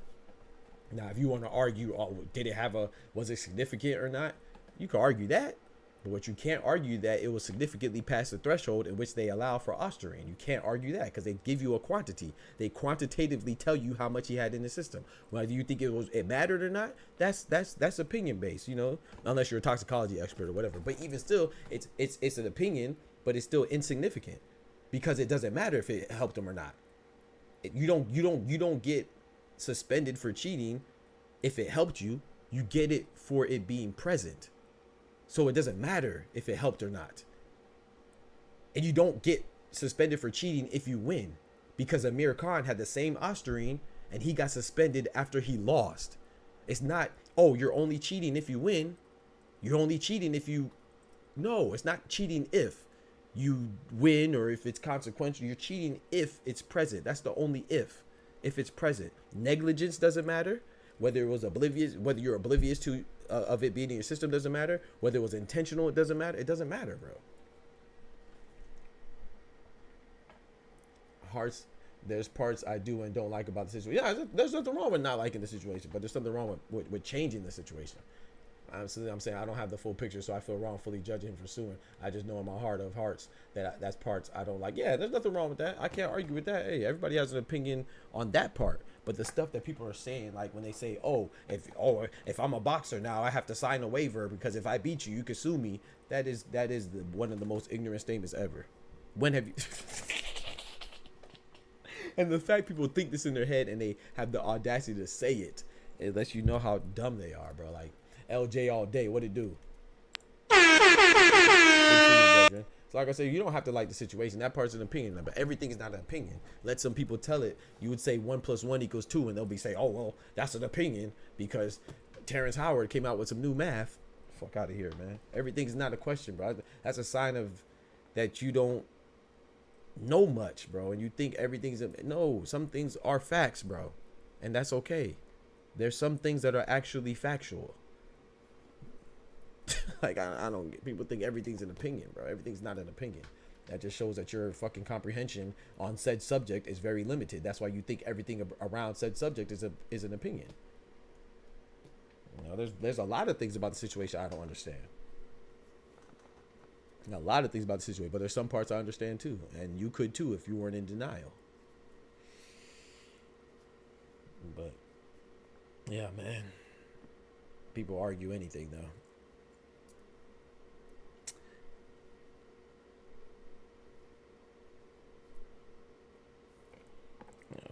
Now, if you want to argue, oh, was it significant or not? You can argue that. But what you can't argue that it was significantly past the threshold in which they allow for ostarine. You can't argue that because they give you a quantity. They quantitatively tell you how much he had in the system. Whether you think it mattered or not, that's opinion based, you know, unless you're a toxicology expert or whatever. But even still, it's an opinion, but it's still insignificant because it doesn't matter if it helped him or not. You don't get suspended for cheating if it helped you. You get it for it being present. So it doesn't matter if it helped or not. And you don't get suspended for cheating if you win, because Amir Khan had the same ostarine and he got suspended after he lost. It's not, oh, you're only cheating if you win. You're only cheating if you... No, it's not cheating if you win or if it's consequential. You're cheating if it's present. That's the only if it's present. Negligence doesn't matter. Whether it was oblivious, whether you're oblivious to of it being in your system doesn't matter. Whether it was intentional, it doesn't matter. It doesn't matter, bro. Hearts, there's parts I do and don't like about the situation. Yeah, there's nothing wrong with not liking the situation, but there's something wrong with changing the situation. I'm saying I don't have the full picture, so I feel wrongfully judging him for suing. I just know in my heart of hearts that that's parts I don't like. Yeah, there's nothing wrong with that. I can't argue with that. Hey, everybody has an opinion on that part. But the stuff that people are saying, like when they say, if I'm a boxer now, I have to sign a waiver because if I beat you, you can sue me. That is one of the most ignorant statements ever. When have you... And the fact people think this in their head and they have the audacity to say it, it lets you know how dumb they are, bro. Like, LJ all day, what it do? So like I said, you don't have to like the situation. That part's an opinion, but everything is not an opinion. Let some people tell it. You would say 1 + 1 = 2, and they'll be saying, oh, well, that's an opinion because Terrence Howard came out with some new math. Fuck out of here, man. Everything's not a question, bro. That's a sign of that you don't know much, bro, and you think everything's no. Some things are facts, bro, and that's okay. There's some things that are actually factual. Like, I don't get, people think everything's an opinion, bro. Everything's not an opinion. That just shows that your fucking comprehension on said subject is very limited. That's why you think everything around said subject is an opinion. You know, there's a lot of things about the situation I don't understand. A lot of things about the situation, but there's some parts I understand too, and you could too if you weren't in denial. But yeah, man, people argue anything though.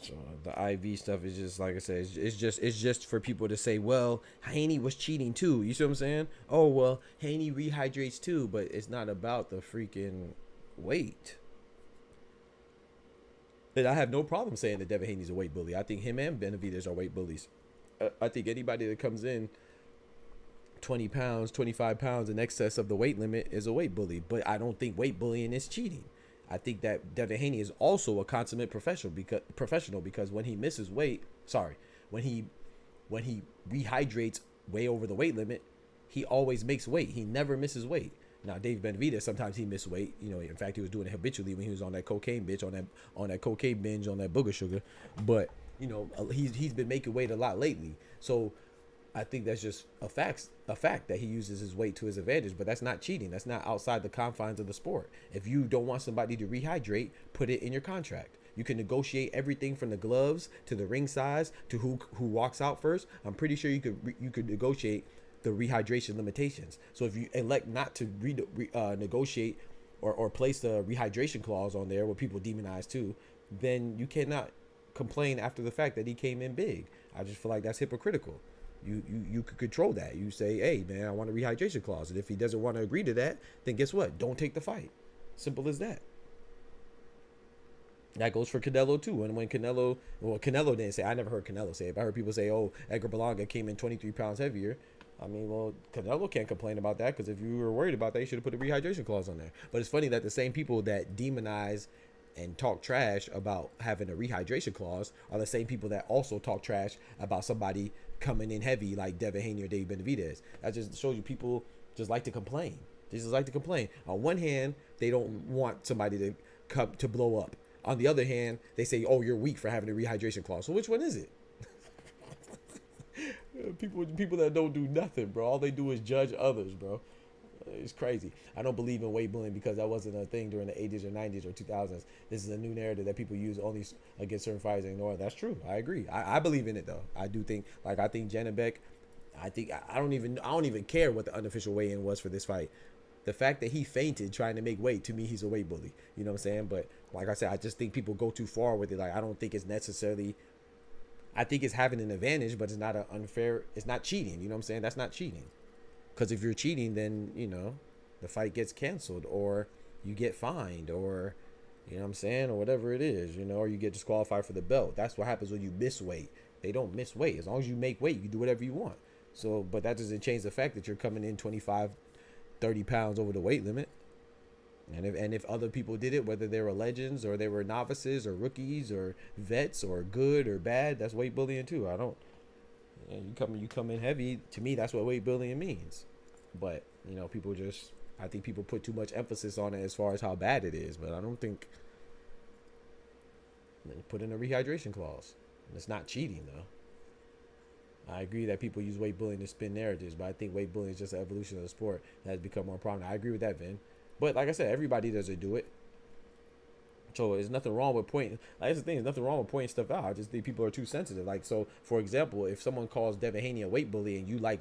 So the IV stuff is just, like I said, it's just for people to say, well, Haney was cheating too. You see what I'm saying? Oh, well, Haney rehydrates too, but it's not about the freaking weight. And I have no problem saying that Devin Haney's a weight bully. I think him and Benavidez are weight bullies. I think anybody that comes in 20 pounds, 25 pounds in excess of the weight limit is a weight bully. But I don't think weight bullying is cheating. I think that Devin Haney is also a consummate professional because when he misses weight, when he rehydrates way over the weight limit, he always makes weight. He never misses weight. Now, Dave Benavidez, sometimes he missed weight. You know, in fact, he was doing it habitually when he was on that cocaine binge, on that cocaine binge, on that booger sugar. But you know, he's been making weight a lot lately. So I think that's just a fact that he uses his weight to his advantage, but that's not cheating. That's not outside the confines of the sport. If you don't want somebody to rehydrate, put it in your contract. You can negotiate everything from the gloves to the ring size to who walks out first. I'm pretty sure you could negotiate the rehydration limitations. So if you elect not to negotiate or place the rehydration clause on there, what people demonize too, then you cannot complain after the fact that he came in big. I just feel like that's hypocritical. You could control that. You say, hey, man, I want a rehydration clause. And if he doesn't want to agree to that, then guess what? Don't take the fight. Simple as that. That goes for Canelo, too. And when Canelo didn't say, I never heard Canelo say it, but I heard people say, oh, Edgar Berlanga came in 23 pounds heavier. I mean, well, Canelo can't complain about that because if you were worried about that, you should have put a rehydration clause on there. But it's funny that the same people that demonize and talk trash about having a rehydration clause are the same people that also talk trash about somebody coming in heavy like Devin Haney or Dave Benavidez. That just shows you people just like to complain. They just like to complain. On one hand, they don't want somebody to come to blow up. On the other hand, they say, "Oh, you're weak for having a rehydration clause." So which one is it? People that don't do nothing, bro. All they do is judge others, bro. It's crazy. I don't believe in weight bullying because that wasn't a thing during the 80s or 90s or 2000s. This is a new narrative that people use only against certain fighters and ignore. That's true. I agree. I believe in it though. I do think, like, I think JANIBEK, I don't even care what the unofficial weigh-in was for this fight. The fact that he fainted trying to make weight, to me, he's a weight bully. You know what I'm saying? But like I said, I just think people go too far with it. Like, I don't think it's necessarily, I think it's having an advantage, but it's not an unfair, it's not cheating. You know what I'm saying? That's not cheating. Because if you're cheating, then, you know, the fight gets canceled or you get fined or, you know what I'm saying, or whatever it is, you know, or you get disqualified for the belt. That's what happens when you miss weight. They don't miss weight. As long as you make weight, you do whatever you want. So, but that doesn't change the fact that you're coming in 25, 30 pounds over the weight limit. And if other people did it, whether they were legends or they were novices or rookies or vets or good or bad, that's weight bullying too. I don't, you come in heavy. To me, that's what weight bullying means. But, you know, people just, I think people put too much emphasis on it as far as how bad it is. But I don't think, put in a rehydration clause. It's not cheating though. I agree that people use weight bullying to spin narratives, but I think weight bullying is just an evolution of the sport that has become more prominent. I agree with that, Vin. But like I said, everybody doesn't do it. So there's nothing wrong with pointing. Like, that's the thing. There's nothing wrong with pointing stuff out. I just think people are too sensitive. Like, so for example, if someone calls Devin Haney a weight bully and you like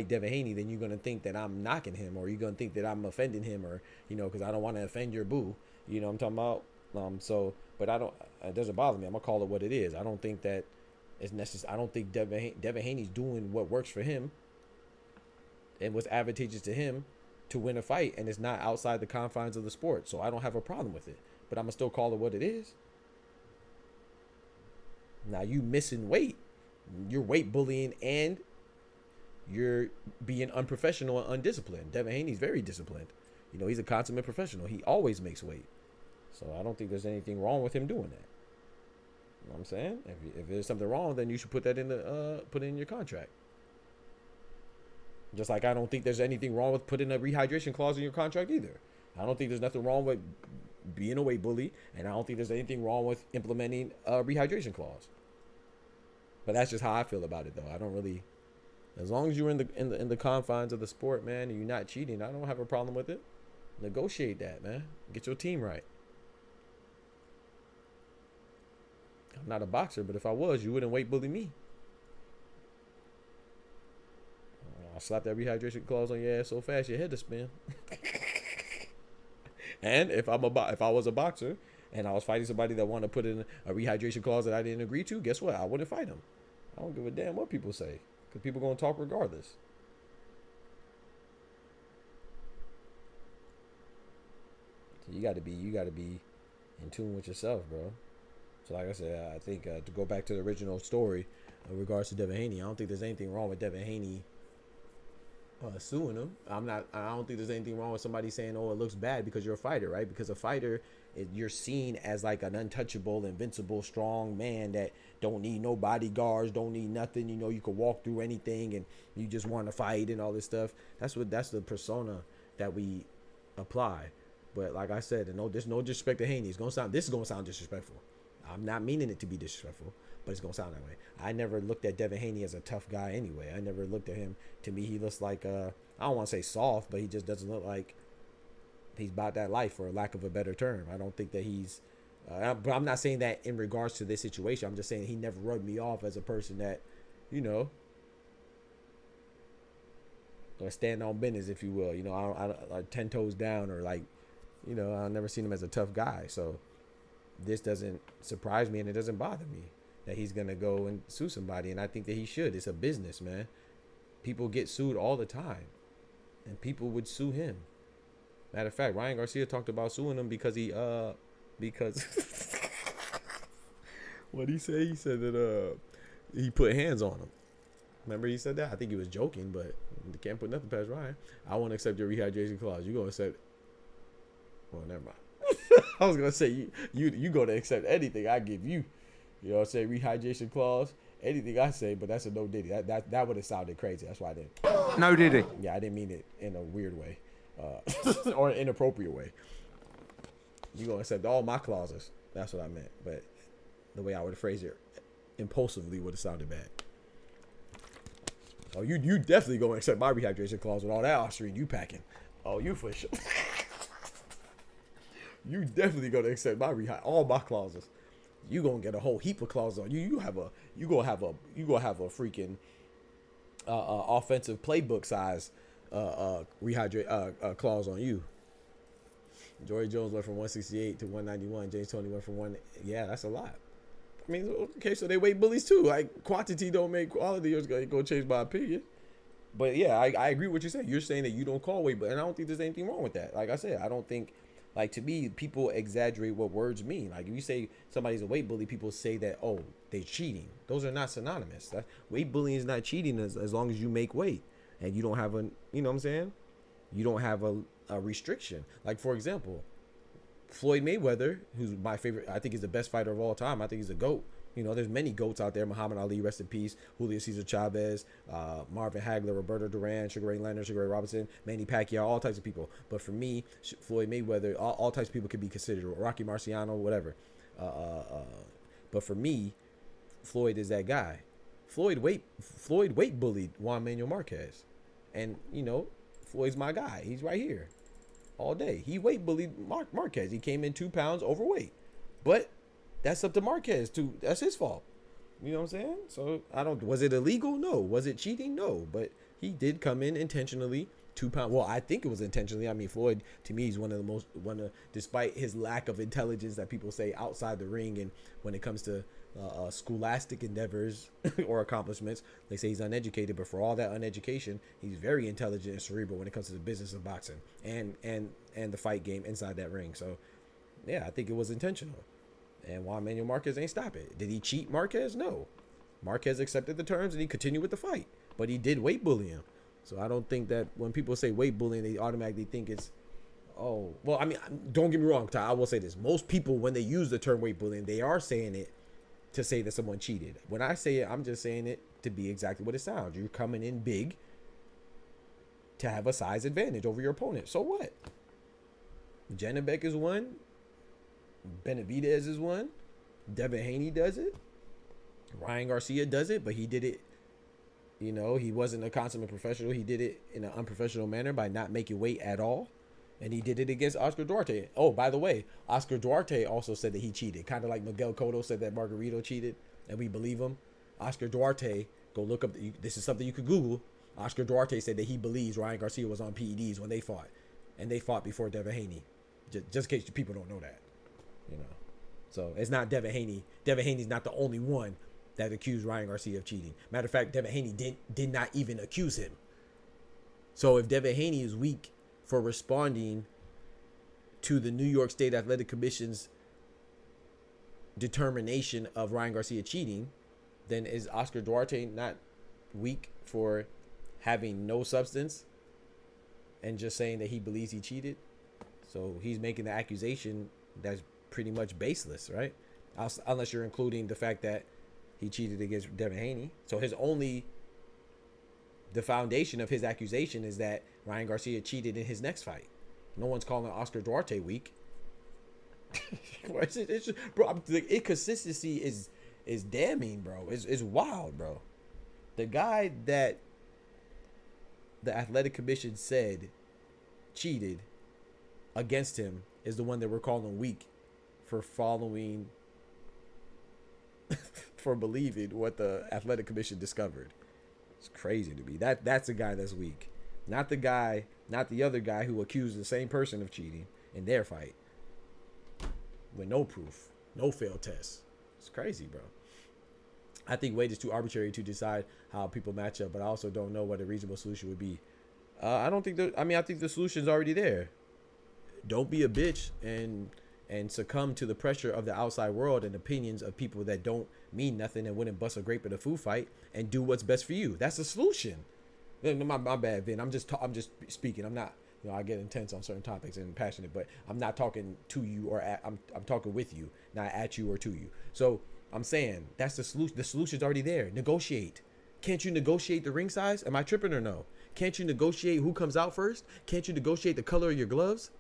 Devin Haney, then you're gonna think that I'm knocking him, or you're gonna think that I'm offending him, or, you know, because I don't want to offend your boo. You know what I'm talking about? So, but I don't. It doesn't bother me. I'm gonna call it what it is. I don't think that it's necessary. I don't think Devin Haney's doing what works for him and what's advantageous to him to win a fight, and it's not outside the confines of the sport. So I don't have a problem with it. But I'm going to still call it what it is. Now, you missing weight. You're weight bullying and you're being unprofessional and undisciplined. Devin Haney's very disciplined. You know, he's a consummate professional. He always makes weight. So I don't think there's anything wrong with him doing that. You know what I'm saying? If there's something wrong, then you should put that in put it in your contract. Just like I don't think there's anything wrong with putting a rehydration clause in your contract either. I don't think there's nothing wrong with being a weight bully, and I don't think there's anything wrong with implementing a rehydration clause. But that's just how I feel about it, though. I don't really, as long as you're in the confines of the sport, man, and you're not cheating, I don't have a problem with it. Negotiate that, man. Get your team right. I'm not a boxer, but if I was, you wouldn't weight bully me. I'll slap that rehydration clause on your ass so fast your head to spin. And if I was a boxer and I was fighting somebody that wanted to put in a rehydration clause that I didn't agree to, guess what? I wouldn't fight him. I don't give a damn what people say, because people gonna talk regardless. So you gotta be in tune with yourself, bro. So like I said, I think to go back to the original story in regards to Devin Haney, I don't think there's anything wrong with Devin Haney suing him. I don't think there's anything wrong with somebody saying, oh, it looks bad because you're a fighter, right? Because a fighter, you're seen as like an untouchable, invincible, strong man that don't need no bodyguards, don't need nothing. You know, you can walk through anything and you just want to fight and all this stuff. That's the persona that we apply. But like I said, there's no disrespect to Haney. This is gonna sound disrespectful. I'm not meaning it to be disrespectful, but it's gonna sound that way. I never looked at Devin Haney as a tough guy anyway. I never looked at him. To me, he looks like I don't want to say soft, but he just doesn't look like he's about that life, for lack of a better term. I don't think that he's. But I'm not saying that in regards to this situation. I'm just saying he never rubbed me off as a person that, you know, stand on business, if you will. You know, I like 10 toes down, or like, you know, I've never seen him as a tough guy. So this doesn't surprise me, and it doesn't bother me that he's gonna go and sue somebody, and I think that he should. It's a business, man. People get sued all the time, and people would sue him. Matter of fact, Ryan Garcia talked about suing him because what'd he say? He said that he put hands on him. Remember he said that? I think he was joking, but you can't put nothing past Ryan. I won't accept your rehydration clause. You gonna accept? Well, never mind. I was gonna say you gonna accept anything I give you. You know what I'm saying? Rehydration clause, anything I say, but that's a no Diddy. That would have sounded crazy. That's why I didn't. No Diddy. Yeah, I didn't mean it in a weird way, or an inappropriate way. You gonna accept all my clauses? That's what I meant. But the way I would phrase it, impulsively, would have sounded bad. Oh, you definitely gonna accept my rehydration clause with all that Austrian you packing. Oh, you for sure. You definitely gonna accept my all my clauses. You gonna get a whole heap of clauses on you. You gonna have a freaking offensive playbook size clause on you. Jory Jones went from 168 to 191. James Toney went from yeah, that's a lot. I mean, okay, so they weight bullies too. Like, quantity don't make quality. It's gonna change my opinion. But yeah, I agree with what you're saying. You're saying that you don't call weight, but and I don't think there's anything wrong with that. Like I said, I don't think, like, to me, people exaggerate what words mean. Like, if you say somebody's a weight bully, people say that, oh, they're cheating. Those are not synonymous. Weight bullying is not cheating as long as you make weight and you don't have a, you know what I'm saying? You don't have a restriction. Like, for example, Floyd Mayweather, who's my favorite, I think he's the best fighter of all time. I think he's a GOAT. You know, there's many GOATs out there. Muhammad Ali, rest in peace. Julio Cesar Chavez, Marvin Hagler, Roberto Duran, Sugar Ray Leonard, Sugar Ray Robinson, Manny Pacquiao, all types of people. But for me, Floyd Mayweather, all types of people could be considered. Rocky Marciano, whatever. But for me, Floyd is that guy. Floyd weight bullied Juan Manuel Marquez. And, you know, Floyd's my guy. He's right here all day. He weight bullied Marquez. He came in 2 pounds overweight. But that's up to Marquez too. That's his fault. You know what I'm saying? So was it illegal? No. Was it cheating? No. But he did come in intentionally 2 pounds. Well, I think it was intentionally. I mean, Floyd, to me, he's despite his lack of intelligence that people say outside the ring, and when it comes to scholastic endeavors or accomplishments, they say he's uneducated. But for all that uneducation, he's very intelligent and cerebral when it comes to the business of boxing and the fight game inside that ring. So yeah, I think it was intentional. And Juan Manuel Marquez ain't stop it. Did he cheat Marquez? No. Marquez accepted the terms and he continued with the fight. But he did weight bully him. So I don't think that when people say weight bullying, they automatically think it's, oh, well, I mean, don't get me wrong, Ty, I will say this. Most people, when they use the term weight bullying, they are saying it to say that someone cheated. When I say it, I'm just saying it to be exactly what it sounds. You're coming in big to have a size advantage over your opponent. So what? JANIBEK is one. Benavidez is one. Devin Haney does it. Ryan Garcia does it, but he did it, you know, he wasn't a consummate professional. He did it in an unprofessional manner by not making weight at all. And he did it against Oscar Duarte. Oh, by the way, Oscar Duarte also said that he cheated. Kind of like Miguel Cotto said that Margarito cheated, and we believe him. Oscar Duarte, go look up, this is something you could Google. Oscar Duarte said that he believes Ryan Garcia was on PEDs when they fought. And they fought before Devin Haney. Just in case people don't know that. You know, so it's not Devin Haney. Devin Haney's not the only one that accused Ryan Garcia of cheating. Matter of fact, Devin Haney did not even accuse him. So if Devin Haney is weak for responding to the New York State Athletic Commission's determination of Ryan Garcia cheating, then is Oscar Duarte not weak for having no substance and just saying that he believes he cheated? So he's making the accusation that's pretty much baseless, right? Unless you're including the fact that he cheated against Devin Haney. So the foundation of his accusation is that Ryan Garcia cheated in his next fight. No one's calling Oscar Duarte weak. Bro, the inconsistency is damning, bro. It's wild, bro. The guy that the athletic commission said cheated against him is the one that we're calling weak for following, for believing what the athletic commission discovered. It's crazy to me. That's the guy that's weak. Not the other guy who accused the same person of cheating in their fight with no proof, no failed tests. It's crazy, bro. I think weight is too arbitrary to decide how people match up, but I also don't know what a reasonable solution would be. I think the solution's already there. Don't be a bitch and succumb to the pressure of the outside world and opinions of people that don't mean nothing and wouldn't bust a grape in a food fight, and do what's best for you. That's the solution. My bad, Vin. I'm just speaking. I'm not You know, I get intense on certain topics and passionate, but I'm not talking to you or I'm talking with you, not at you or to you. So I'm saying that's the solution. The solution's already there. Negotiate. Can't you negotiate the ring size? Am I tripping or no? Can't you negotiate who comes out first? Can't you negotiate the color of your gloves?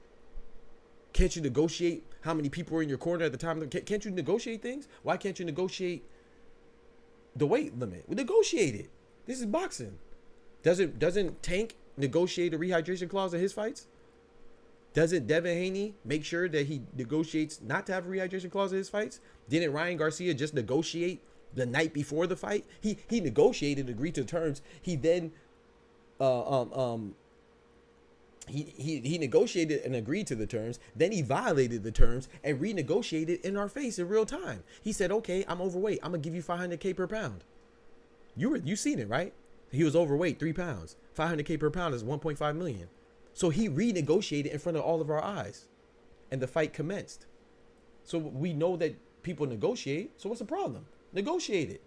Can't you negotiate how many people are in your corner at the time? Can't you negotiate things? Why can't you negotiate the weight limit? We negotiate it. This is boxing. Doesn't Tank negotiate a rehydration clause in his fights? Doesn't Devin Haney make sure that he negotiates not to have a rehydration clause in his fights? Didn't Ryan Garcia just negotiate the night before the fight? He negotiated, agreed to terms. He then he negotiated and agreed to the terms. Then he violated the terms and renegotiated in our face in real time. He said, "Okay, I'm overweight. I'm gonna give you $500K per pound." You seen it, right? He was overweight 3 pounds. $500K per pound is 1.5 million. So he renegotiated in front of all of our eyes, and the fight commenced. So we know that people negotiate. So what's the problem? Negotiate it.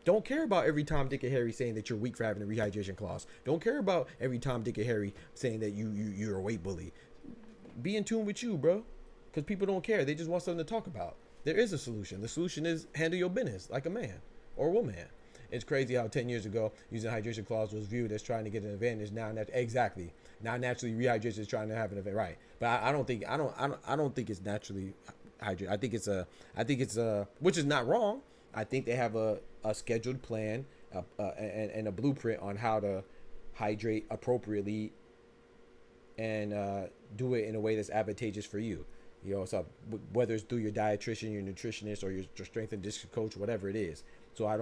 Don't care about every Tom, Dick, and Harry saying that you're weak for having a rehydration clause. Don't care about every Tom, Dick, and Harry saying that you're a weight bully. Be in tune with you, bro. Because people don't care. They just want something to talk about. There is a solution. The solution is handle your business like a man or a woman. It's crazy how 10 years ago using hydration clause was viewed as trying to get an advantage. Now exactly. Now naturally rehydration is trying to have an event, right? But I don't think it's naturally hydrated. I think it's which is not wrong. I think they have a scheduled plan and a blueprint on how to hydrate appropriately and do it in a way that's advantageous for you. You know, so whether it's through your dietitian, your nutritionist, or your strength and conditioning coach, whatever it is. So I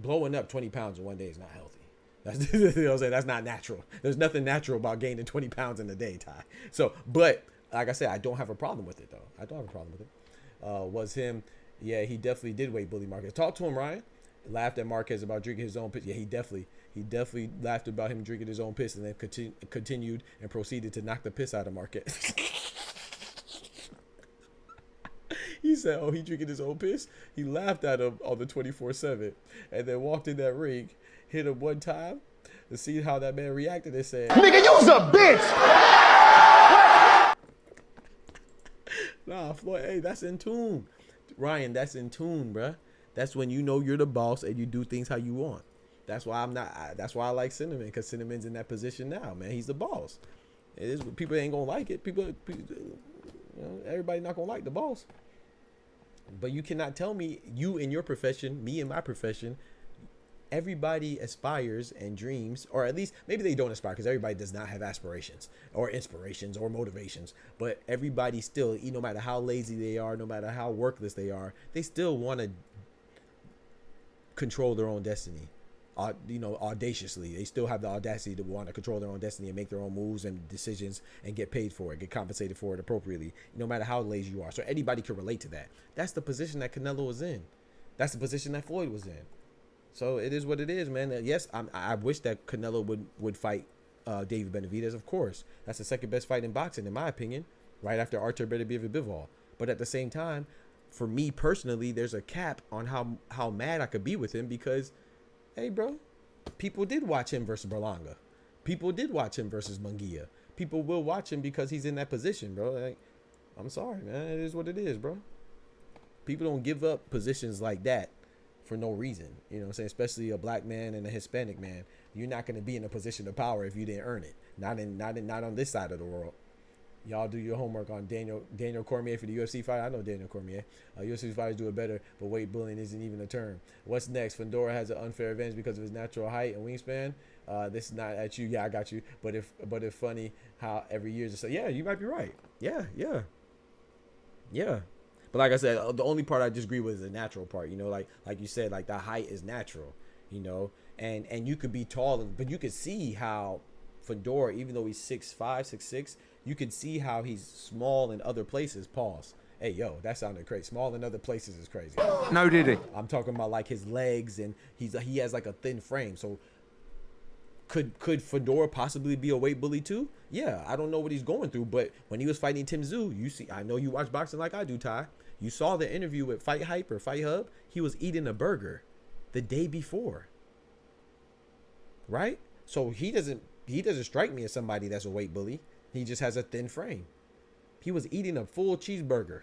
blowing up 20 pounds in one day is not healthy. That's, you know what I'm saying? That's not natural. There's nothing natural about gaining 20 pounds in a day, Ty. So, but like I said, I don't have a problem with it though. I don't have a problem with it. Was him? Yeah, he definitely did weight bully Marquez. Talk to him, Ryan. Laughed at Marquez about drinking his own piss. Yeah, he definitely laughed about him drinking his own piss, and then continued and proceeded to knock the piss out of Marquez. He said, "Oh, he drinking his own piss." He laughed at him on the 24/7, and then walked in that ring, hit him one time to see how that man reacted, and said, Nigga, you's a bitch! Nah, Floyd, hey, that's in tune. Ryan, that's in tune, bruh. That's when you know you're the boss and you do things how you want. That's why that's why I like Cinnamon, because Cinnamon's in that position now, man. He's the boss. It is. People ain't gonna like it. People you know, everybody not gonna like the boss. But you cannot tell me, you in your profession, me in my profession, everybody aspires and dreams, or at least maybe they don't aspire because everybody does not have aspirations or inspirations or motivations. But everybody still, no matter how lazy they are, no matter how workless they are, they still want to control their own destiny. Audaciously, they still have the audacity to want to control their own destiny and make their own moves and decisions and get paid for it, get compensated for it appropriately, no matter how lazy you are. So anybody can relate to that. That's the position that Canelo was in. That's the position that Floyd was in. So it is what it is, man. Yes, I wish that Canelo would fight David Benavidez, of course. That's the second best fight in boxing, in my opinion, right after Artur Beterbiev. But at the same time, for me personally, there's a cap on how mad I could be with him because, hey, bro, people did watch him versus Berlanga. People did watch him versus Munguia. People will watch him because he's in that position, bro. Like, I'm sorry, man. It is what it is, bro. People don't give up positions like that for no reason. You know what I'm saying? Especially a black man and a Hispanic man. You're not going to be in a position of power if you didn't earn it. Not on this side of the world. Y'all do your homework on Daniel Cormier for the UFC fight. I know Daniel Cormier. UFC fighters do it better, but weight bullying isn't even a term. What's next? Fedora has an unfair advantage because of his natural height and wingspan. This is not at you. Yeah, I got you. But if funny how every year just say, yeah, you might be right. Yeah. But like I said, the only part I disagree with is the natural part. Like you said, like the height is natural. And you could be tall, but you could see how Fedora, even though he's 6'5", 6'6", you can see how he's small in other places. Pause. Hey, yo, that sounded crazy. Small in other places is crazy. No, did he? I'm talking about like his legs, and he has like a thin frame. So could Fedora possibly be a weight bully too? Yeah, I don't know what he's going through, but when he was fighting Tim Tszyu, I know you watch boxing like I do, Ty. You saw the interview with Fight Hype or Fight Hub. He was eating a burger the day before. Right? So he doesn't he doesn't strike me as somebody that's a weight bully. He just has a thin frame. He was eating a full cheeseburger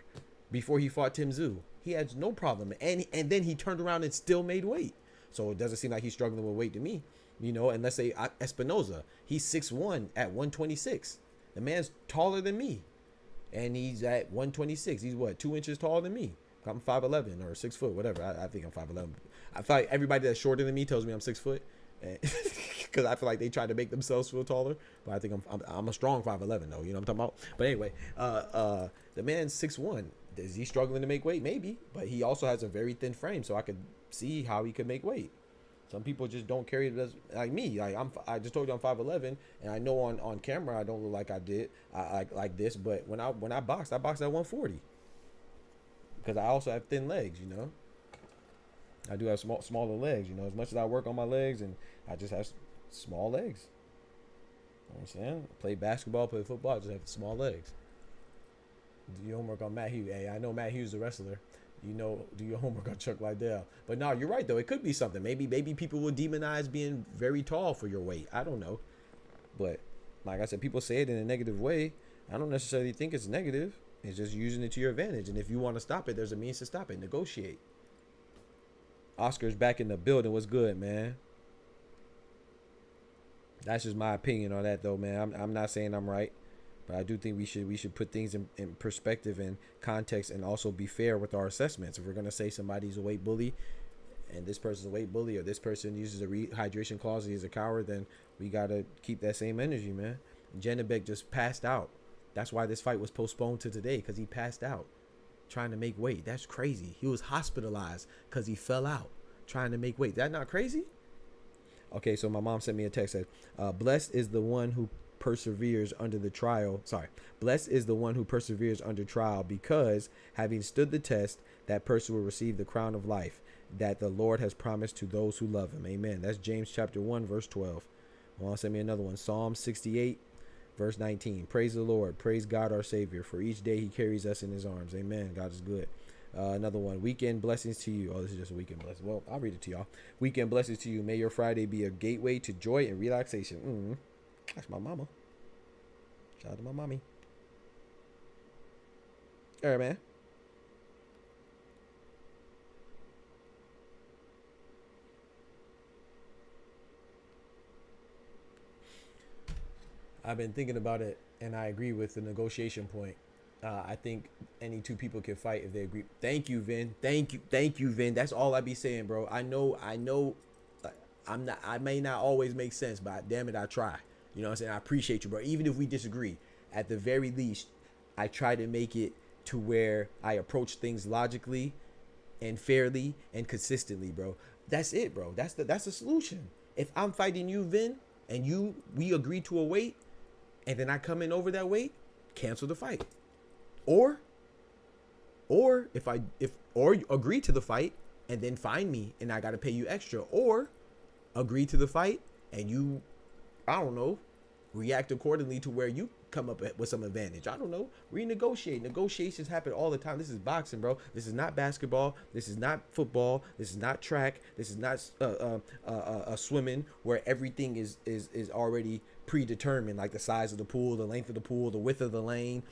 before he fought Tim Tszyu. He has no problem. And then he turned around and still made weight. So it doesn't seem like he's struggling with weight to me. You know, and let's say Espinoza, he's 6'1" at 126. The man's taller than me. And he's at 126. He's what, 2 inches taller than me? I'm 5'11" or 6 foot, whatever. I think I'm 5'11". I feel like everybody that's shorter than me tells me I'm 6 foot. Because I feel like they try to make themselves feel taller. But I think I'm a strong 5'11" though. You know what I'm talking about? But anyway, the man's 6'1". Is he struggling to make weight? Maybe. But he also has a very thin frame. So I could see how he could make weight. Some people just don't carry it as like me. Like I just told you I'm 5'11", and I know on camera I don't look like I did like this. But when I boxed at 140 because I also have thin legs. You know, I do have smaller legs. You know, as much as I work on my legs, and I just have small legs. You know what I'm saying? I play basketball, play football. I just have small legs. Do your homework on Matt Hughes. Hey, I know Matt Hughes, the wrestler. You know, do your homework on Chuck Liddell. But no, you're right, though. It could be something. Maybe people will demonize being very tall for your weight. I don't know. But like I said, people say it in a negative way. I don't necessarily think it's negative. It's just using it to your advantage. And if you want to stop it, there's a means to stop it. Negotiate. Oscar's back in the building. What's good, man? That's just my opinion on that, though, man. I'm not saying I'm right. But I do think we should put things in perspective and context, and also be fair with our assessments. If we're gonna say somebody's a weight bully, and this person's a weight bully, or this person uses a rehydration clause, he's a coward, then we gotta keep that same energy, man. JANIBEK just passed out. That's why this fight was postponed to today, because he passed out trying to make weight. That's crazy. He was hospitalized because he fell out trying to make weight. That not crazy? Okay, so my mom sent me a text that blessed is the one who perseveres under the trial. Blessed is the one who perseveres under trial, because having stood the test, that person will receive the crown of life that the Lord has promised to those who love him. Amen. That's James chapter 1 verse 12. Well, send me another one. Psalm 68 verse 19. Praise the Lord. Praise God our Savior, for each day he carries us in his arms. Amen. God is good. Another one. Weekend blessings to you. Oh, this is just a weekend blessing. Well, I'll read it to y'all. Weekend blessings to you. May your Friday be a gateway to joy and relaxation. That's my mama. Shout out to my mommy. All right, man. I've been thinking about it, and I agree with the negotiation point. I think any two people can fight if they agree. Thank you, Vin. Thank you, Vin. That's all I be saying, bro. I know. I may not always make sense, but damn it, I try. You know what I'm saying? I appreciate you, bro. Even if we disagree, at the very least, I try to make it to where I approach things logically and fairly and consistently, bro. That's it, bro. That's the solution. If I'm fighting you, Vin, and we agree to a weight, and then I come in over that weight, cancel the fight. Or if agree to the fight and then find me and I gotta pay you extra, or agree to the fight and you, I don't know, react accordingly to where you come up with some advantage. I don't know. Renegotiate. Negotiations happen all the time. This is boxing, bro. This is not basketball. This is not football. This is not track. This is not swimming, where everything is already predetermined, like the size of the pool, the length of the pool, the width of the lane.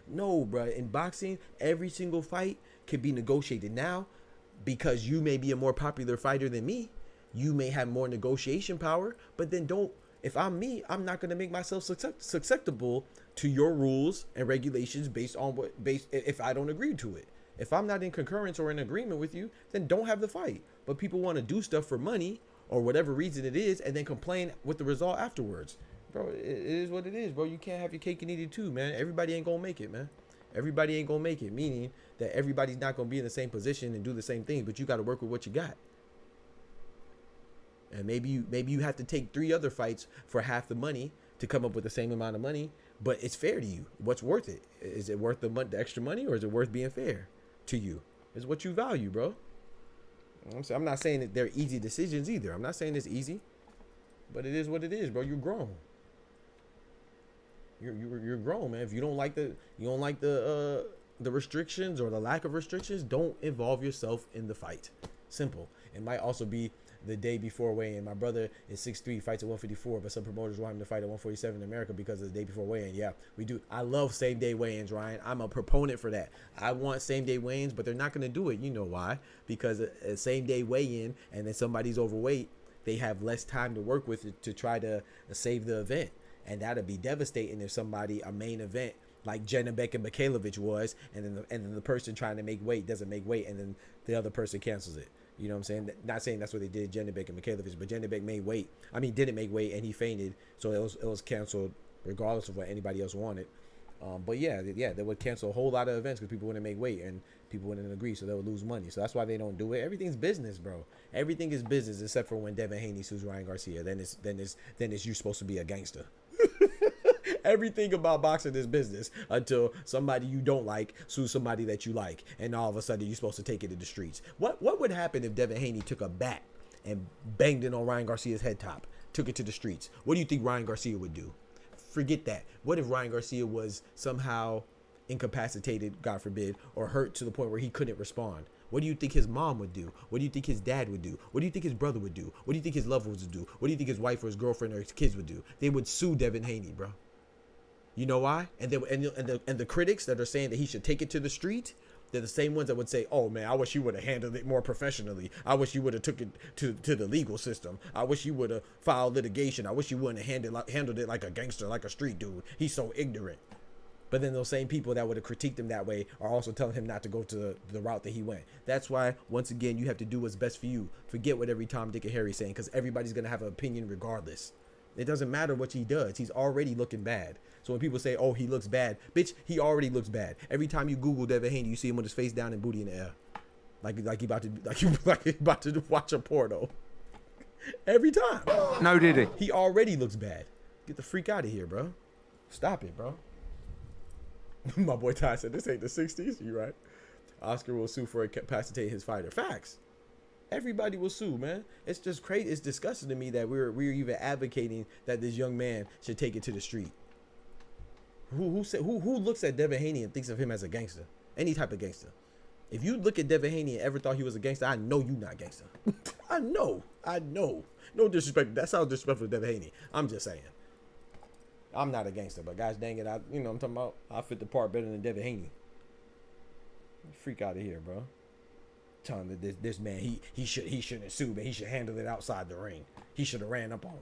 No, bro. In boxing, every single fight can be negotiated. Now, because you may be a more popular fighter than me, you may have more negotiation power, but then don't. If I'm me, I'm not going to make myself susceptible to your rules and regulations if I don't agree to it. If I'm not in concurrence or in agreement with you, then don't have the fight. But people want to do stuff for money or whatever reason it is, and then complain with the result afterwards. Bro, it is what it is, bro. You can't have your cake and eat it too, man. Everybody ain't going to make it, man. Everybody ain't going to make it, meaning that everybody's not going to be in the same position and do the same thing, but you got to work with what you got. And maybe you have to take 3 other fights for half the money to come up with the same amount of money, but it's fair to you. What's worth it? Is it worth the extra money, or is it worth being fair to you? It's what you value, bro. I'm not saying that they're easy decisions either. I'm not saying it's easy, but it is what it is, bro. You're grown. You're grown, man. If you don't like the restrictions or the lack of restrictions, don't involve yourself in the fight. Simple. It might also be the day before weigh-in. My brother is 6'3", fights at 154, but some promoters want him to fight at 147 in America because of the day before weigh-in. Yeah, we do. I love same-day weigh-ins, Ryan. I'm a proponent for that. I want same-day weigh-ins, but they're not going to do it. You know why? Because a same-day weigh-in and then somebody's overweight, they have less time to work with to try to save the event. And that'd be devastating if somebody, a main event, like JANIBEK and Mikhailowicz was, and then the person trying to make weight doesn't make weight, and then the other person cancels it. You know what I'm saying? Not saying that's what they did, JANIBEK and Mikhailowicz, but JANIBEK made weight. I mean, didn't make weight, and he fainted, so it was canceled regardless of what anybody else wanted. But yeah, they would cancel a whole lot of events because people wouldn't make weight and people wouldn't agree, so they would lose money. So that's why they don't do it. Everything's business, bro. Everything is business except for when Devin Haney sues Ryan Garcia. Then it's you're supposed to be a gangster. Everything about boxing is business until somebody you don't like sues somebody that you like, and all of a sudden you're supposed to take it to the streets. What would happen if Devin Haney took a bat and banged it on Ryan Garcia's head top, took it to the streets? What do you think Ryan Garcia would do? Forget that. What if Ryan Garcia was somehow incapacitated, God forbid, or hurt to the point where he couldn't respond? What do you think his mom would do? What do you think his dad would do? What do you think his brother would do? What do you think his loved ones would do? What do you think his wife or his girlfriend or his kids would do? They would sue Devin Haney, bro. You know why? And the critics that are saying that he should take it to the street, they're the same ones that would say, "Oh man, I wish you would have handled it more professionally. I wish you would have took it to the legal system. I wish you would have filed litigation. I wish you wouldn't have handled it like a gangster, like a street dude. He's so ignorant." But then those same people that would have critiqued him that way are also telling him not to go to the route that he went. That's why, once again, you have to do what's best for you. Forget what every Tom, Dick, and Harry's saying, because everybody's going to have an opinion regardless. It doesn't matter what he does. He's already looking bad. So when people say, "Oh, he looks bad," bitch, he already looks bad. Every time you Google Devin Haney, you see him with his face down and booty in the air, like he about to watch a porno. Every time. No, did he? He already looks bad. Get the freak out of here, bro. Stop it, bro. My boy Ty said, "This ain't the 60s." You right? Oscar will sue for incapacitating his fighter. Facts. Everybody will sue, man. It's just crazy. It's disgusting to me that we're even advocating that this young man should take it to the street. Who looks at Devin Haney and thinks of him as a gangster? Any type of gangster. If you look at Devin Haney and ever thought he was a gangster, I know you not gangster. I know. No disrespect. That sounds disrespectful to Devin Haney. I'm just saying. I'm not a gangster, but guys, dang it, I'm talking about. I fit the part better than Devin Haney. Freak out of here, bro. Telling that this man, he shouldn't sue, man. He should handle it outside the ring. He should have ran up on him.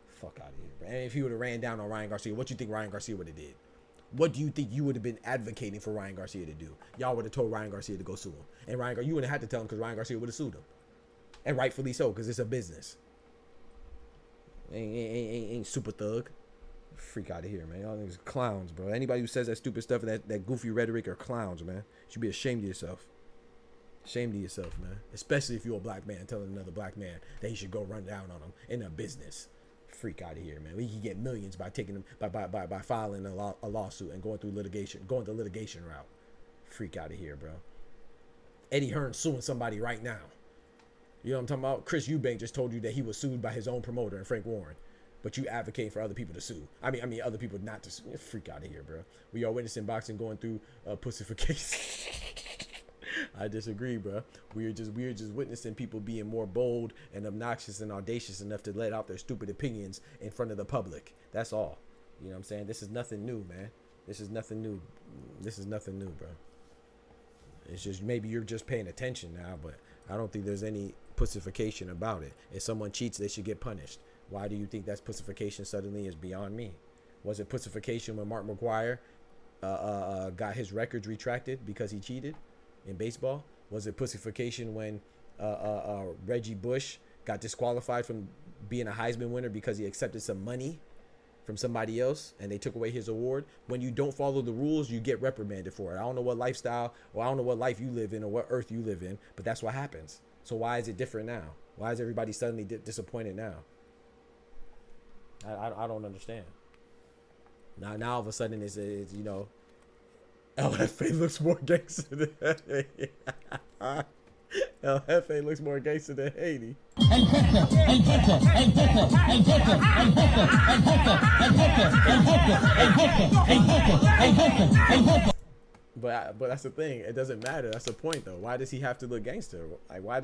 Fuck out of here, bro. And if he would have ran down on Ryan Garcia, what do you think Ryan Garcia would have did? What do you think you would have been advocating for Ryan Garcia to do? Y'all would have told Ryan Garcia to go sue him, and you wouldn't have had to tell him because Ryan Garcia would have sued him, and rightfully so, because it's a business. Ain't super thug. Freak out of here, man. Y'all niggas clowns, bro. Anybody who says that stupid stuff and that goofy rhetoric are clowns, man. You should be ashamed of yourself. Ashamed of yourself, man. Especially if you're a black man telling another black man that he should go run down on him in a business. Freak out of here, man. We can get millions by taking them by filing a lawsuit and going the litigation route. Freak out of here, bro. Eddie Hearn suing somebody right now. You know what I'm talking about? Chris Eubank just told you that he was sued by his own promoter and Frank Warren. But you advocate for other people to sue. I mean other people not to sue. Freak out of here, bro. We are witnessing boxing going through pussification. I disagree, bro. We're just witnessing people being more bold and obnoxious and audacious enough to let out their stupid opinions in front of the public. That's all. You know what I'm saying? This is nothing new, man. This is nothing new. This is nothing new, bro. It's just maybe you're just paying attention now, but I don't think there's any pussification about it. If someone cheats, they should get punished. Why do you think that's pussification suddenly is beyond me? Was it pussification when Mark McGuire got his records retracted because he cheated in baseball? Was it pussification when Reggie Bush got disqualified from being a Heisman winner because he accepted some money from somebody else and they took away his award? When you don't follow the rules, you get reprimanded for it. I don't know what lifestyle or I don't know what life you live in or what earth you live in, but that's what happens. So why is it different now? Why is everybody suddenly disappointed now? I don't understand. Now all of a sudden it's you know, LFA looks more gangster than LFA looks more gangster than Haiti. but that's the thing. It doesn't matter. That's the point, though. Why does he have to look gangster? Like, why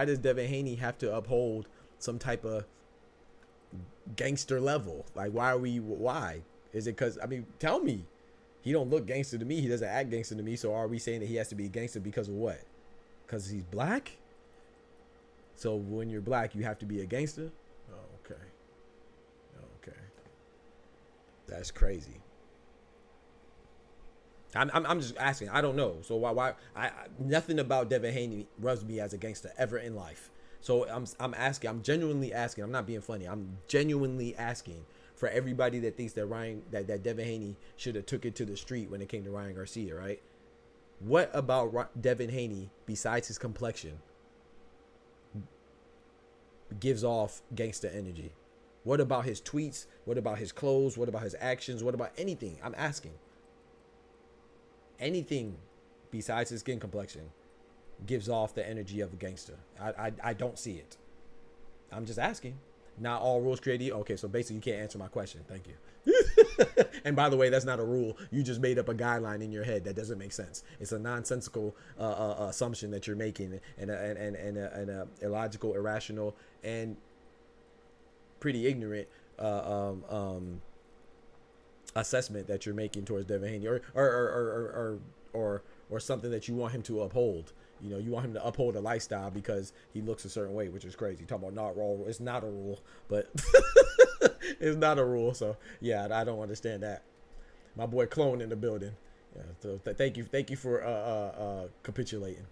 does Devin Haney have to uphold some type of gangster level? Like, why? Is it because, I mean, tell me. He don't look gangster to me. He doesn't act gangster to me. So are we saying that he has to be gangster because of what? Because he's black? So when you're black, you have to be a gangster? Oh, okay. Okay. That's crazy. I'm just asking. I don't know. So why nothing about Devin Haney rubs me as a gangster ever in life. So I'm asking. I'm genuinely asking. I'm not being funny. I'm genuinely asking for everybody that thinks that Devin Haney should have took it to the street when it came to Ryan Garcia, right? What about Devin Haney besides his complexion gives off gangster energy? What about his tweets? What about his clothes? What about his actions? What about anything? I'm asking. Anything besides his skin complexion gives off the energy of a gangster. I don't see it. I'm just asking. Not all rules created. Okay, so basically you can't answer my question. Thank you. And by the way, that's not a rule. You just made up a guideline in your head that doesn't make sense. It's a nonsensical assumption that you're making, and a illogical, irrational, and pretty ignorant assessment that you're making towards Devin Haney, or something that you want him to uphold. You know, you want him to uphold a lifestyle because he looks a certain way, which is crazy. Talking about not raw, it's not a rule, but it's not a rule. So yeah, I don't understand that. My boy Clone in the building. Yeah, so thank you for capitulating.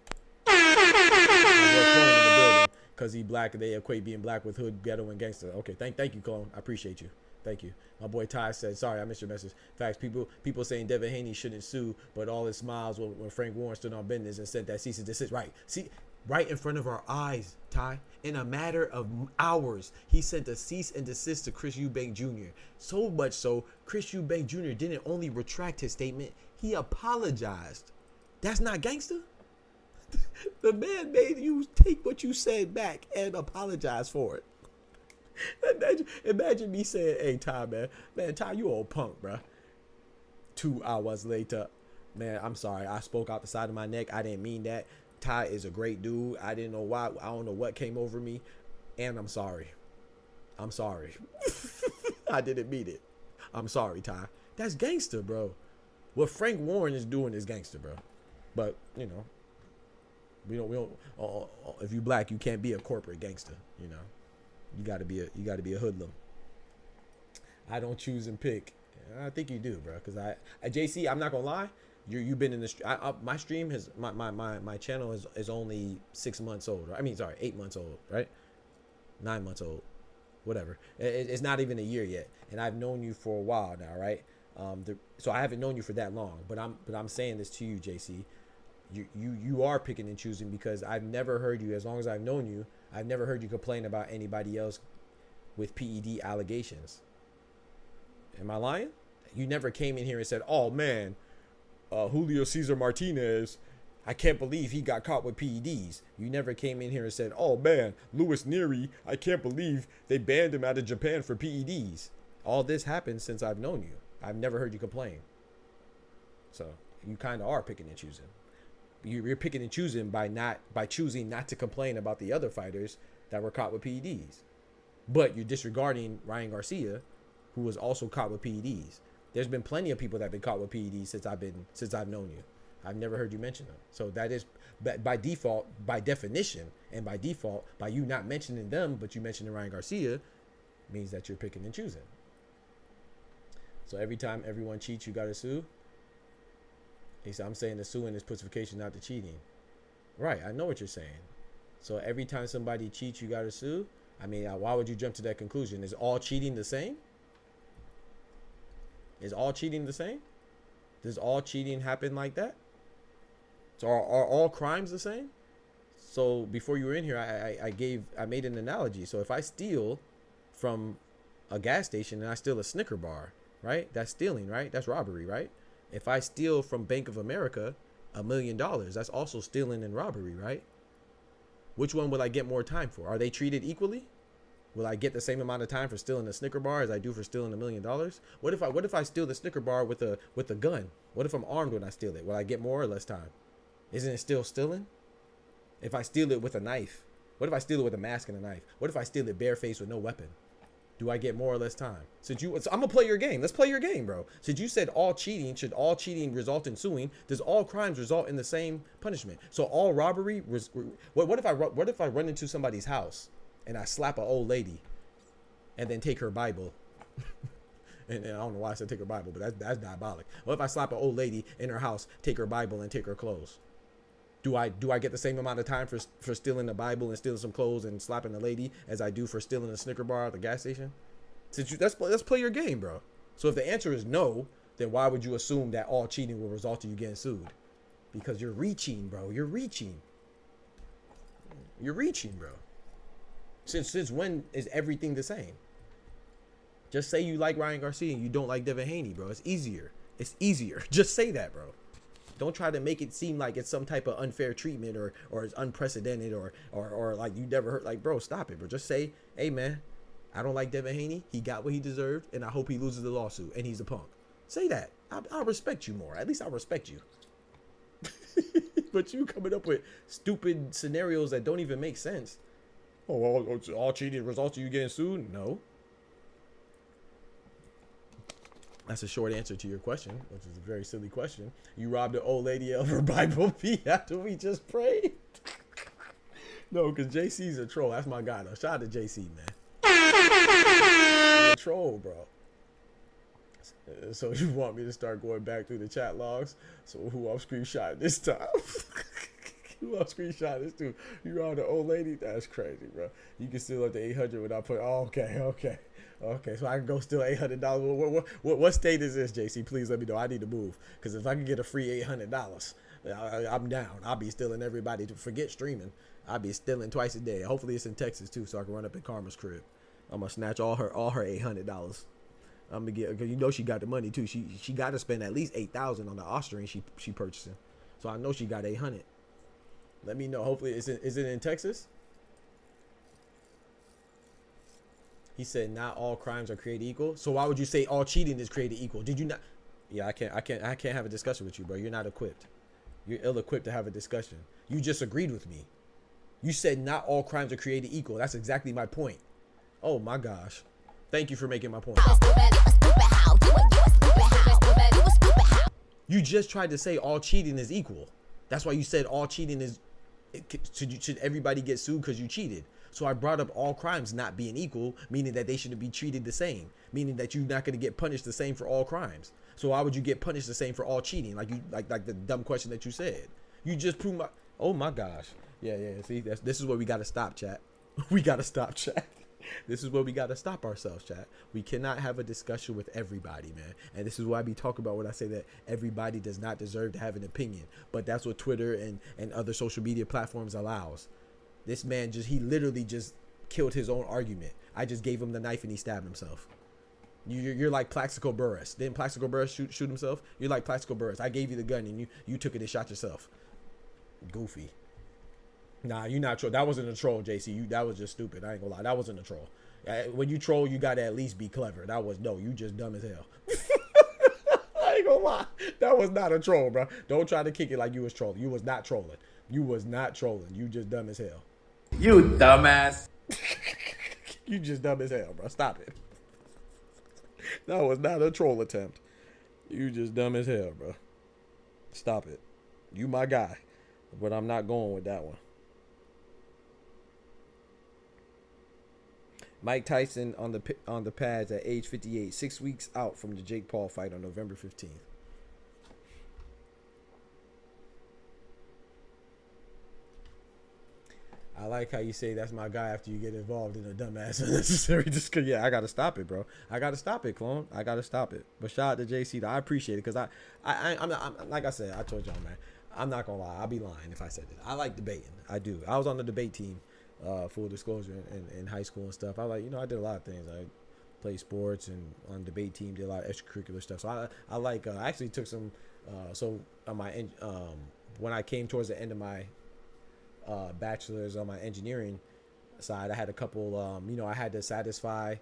My boy Clone in the building, because he black. They equate being black with hood, ghetto, and gangster. Okay, thank you, Clone. I appreciate you. Thank you. My boy Ty said, sorry, I missed your message. Facts, people saying Devin Haney shouldn't sue, but all his smiles when Frank Warren stood on business and said that cease and desist. Right. See, right in front of our eyes, Ty. In a matter of hours, he sent a cease and desist to Chris Eubank Jr. So much so, Chris Eubank Jr. didn't only retract his statement, he apologized. That's not gangster? The man made you take what you said back and apologize for it. Imagine me saying, hey, Ty, man, Ty, you old punk, bro. 2 hours later, man, I'm sorry. I spoke out the side of my neck. I didn't mean that. Ty is a great dude. I didn't know why. I don't know what came over me. And I'm sorry. I'm sorry. I didn't mean it. I'm sorry, Ty. That's gangster, bro. What Frank Warren is doing is gangster, bro. But, you know, we don't if you black, you can't be a corporate gangster, you know. You gotta be a hoodlum. I don't choose and pick. I think you do, bro. Cause JC, I'm not gonna lie. You've been in the my stream has my channel is only 6 months old. I mean, sorry, 8 months old, right? 9 months old, whatever. It's not even a year yet, and I've known you for a while now, right? So I haven't known you for that long, but I'm saying this to you, JC. You are picking and choosing, because I've never heard you, as long as I've known you, I've never heard you complain about anybody else with PED allegations. Am I lying? You never came in here and said, oh man, Julio Cesar Martinez, I can't believe he got caught with PEDs. You never came in here and said, oh man, Louis Neri, I can't believe they banned him out of Japan for PEDs. All this happened since I've known you. I've never heard you complain. So you kind of are picking and choosing. You're picking and choosing by choosing not to complain about the other fighters that were caught with PEDs, but you're disregarding Ryan Garcia, who was also caught with PEDs. There's been plenty of people that have been caught with PEDs since I've known you. I've never heard you mention them. So that is by default, by definition, and by default, by you not mentioning them, but you mentioning Ryan Garcia, means that you're picking and choosing. So every time everyone cheats, you gotta sue. He said, I'm saying the suing is pussification, not the cheating. Right, I know what you're saying. So every time somebody cheats, you gotta sue? I mean, why would you jump to that conclusion? Is all cheating the same? Is all cheating the same? Does all cheating happen like that? So are all crimes the same? So before you were in here, I made an analogy. So if I steal from a gas station and I steal a Snicker bar, right? That's stealing, right? That's robbery, right? If I steal from Bank of America $1 million, that's also stealing and robbery, right? Which one will I get more time for? Are they treated equally? Will I get the same amount of time for stealing a Snicker bar as I do for stealing $1 million? What if I steal the Snicker bar with a gun? What if I'm armed when I steal it? Will I get more or less time? Isn't it still stealing? If I steal it with a knife, what if I steal it with a mask and a knife? What if I steal it barefaced with no weapon? Do I get more or less time? So I'm gonna play your game. Let's play your game, bro. Since you said should all cheating result in suing? Does all crimes result in the same punishment? So all robbery what if I run into somebody's house and I slap an old lady and then take her Bible? and I don't know why I said take her Bible, but that's diabolic. What if I slap an old lady in her house, take her Bible, and take her clothes? Do I get the same amount of time for stealing the Bible and stealing some clothes and slapping a lady as I do for stealing a Snicker bar at the gas station? Let's play your game, bro. So if the answer is no, then why would you assume that all cheating will result in you getting sued? Because you're reaching, bro. You're reaching, bro. Since when is everything the same? Just say you like Ryan Garcia and you don't like Devin Haney, bro. It's easier. Just say that, bro. Don't try to make it seem like it's some type of unfair treatment or it's unprecedented or like you never heard. Like, bro, stop it, bro. Just say, hey, man, I don't like Devin Haney. He got what he deserved, and I hope he loses the lawsuit, and he's a punk. Say that. I'll respect you more. At least I'll respect you. But you coming up with stupid scenarios that don't even make sense. Oh, well, all cheating results in you getting sued? No. That's a short answer to your question, which is a very silly question. You robbed an old lady of her Bible fee after we just prayed? No, because JC's a troll. That's my guy, though. Shout out to JC, man. You're a troll, bro. So you want me to start going back through the chat logs? So who I'm screenshotting this time? Who I'm screenshotting this to? You robbed an old lady? That's crazy, bro. You can steal up to 800 without putting... Oh, okay, so I can go steal $800. What state is this, JC? Please let me know. I need to move. Because if I can get a free $800, I'm down. I'll be stealing everybody. To forget streaming. I'll be stealing twice a day. Hopefully it's in Texas, too, so I can run up in Karma's crib. I'm going to snatch all her $800. I'm going to get... Because you know she got the money, too. She got to spend at least $8,000 on the Austrian she purchasing. So I know she got $800. Let me know. Hopefully, is it in Texas? He said not all crimes are created equal. So why would you say all cheating is created equal? Did you not? Yeah, I can't have a discussion with you, bro. You're not equipped. You're ill-equipped to have a discussion. You just agreed with me. You said not all crimes are created equal. That's exactly my point. Oh my gosh. Thank you for making my point. You just tried to say all cheating is equal. That's why you said all cheating is... Should everybody get sued because you cheated? So I brought up all crimes not being equal, meaning that they shouldn't be treated the same, meaning that you're not going to get punished the same for all crimes. So why would you get punished the same for all cheating? Like the dumb question that you said. You just proved my... Oh my gosh. Yeah. See, this is where we got to stop, chat. We got to stop, chat. This is where we got to stop ourselves, chat. We cannot have a discussion with everybody, man. And this is why I be talking about when I say that everybody does not deserve to have an opinion. But that's what Twitter and other social media platforms allows. This man he literally just killed his own argument. I just gave him the knife and he stabbed himself. You're like Plaxico Burress. Didn't Plaxico Burress shoot himself? You're like Plaxico Burress. I gave you the gun and you took it and shot yourself. Goofy. Nah, you're not troll. That wasn't a troll, JC. That was just stupid. I ain't gonna lie. That wasn't a troll. When you troll, you gotta at least be clever. You just dumb as hell. I ain't gonna lie. That was not a troll, bro. Don't try to kick it like you was trolling. You was not trolling. You was not trolling. You just dumb as hell. You dumbass. You just dumb as hell, bro. Stop it. That was not a troll attempt. You just dumb as hell, bro. Stop it. You my guy. But I'm not going with that one. Mike Tyson on the pads at age 58, 6 weeks out from the Jake Paul fight on November 15th. I like how you say that's my guy after you get involved in a dumbass unnecessary discussion. Yeah, I gotta stop it, bro. I gotta stop it, clone. I gotta stop it. But shout out to JC. I appreciate it because I'm like I said, I told y'all, man. I'm not gonna lie. I'll be lying if I said it. I like debating. I do. I was on the debate team, full disclosure, in high school and stuff. I I did a lot of things. I played sports and on the debate team did a lot of extracurricular stuff. So I like. I actually took some. So on my when I came towards the end of my bachelor's on my engineering, side. I had a couple, you know, I had to satisfy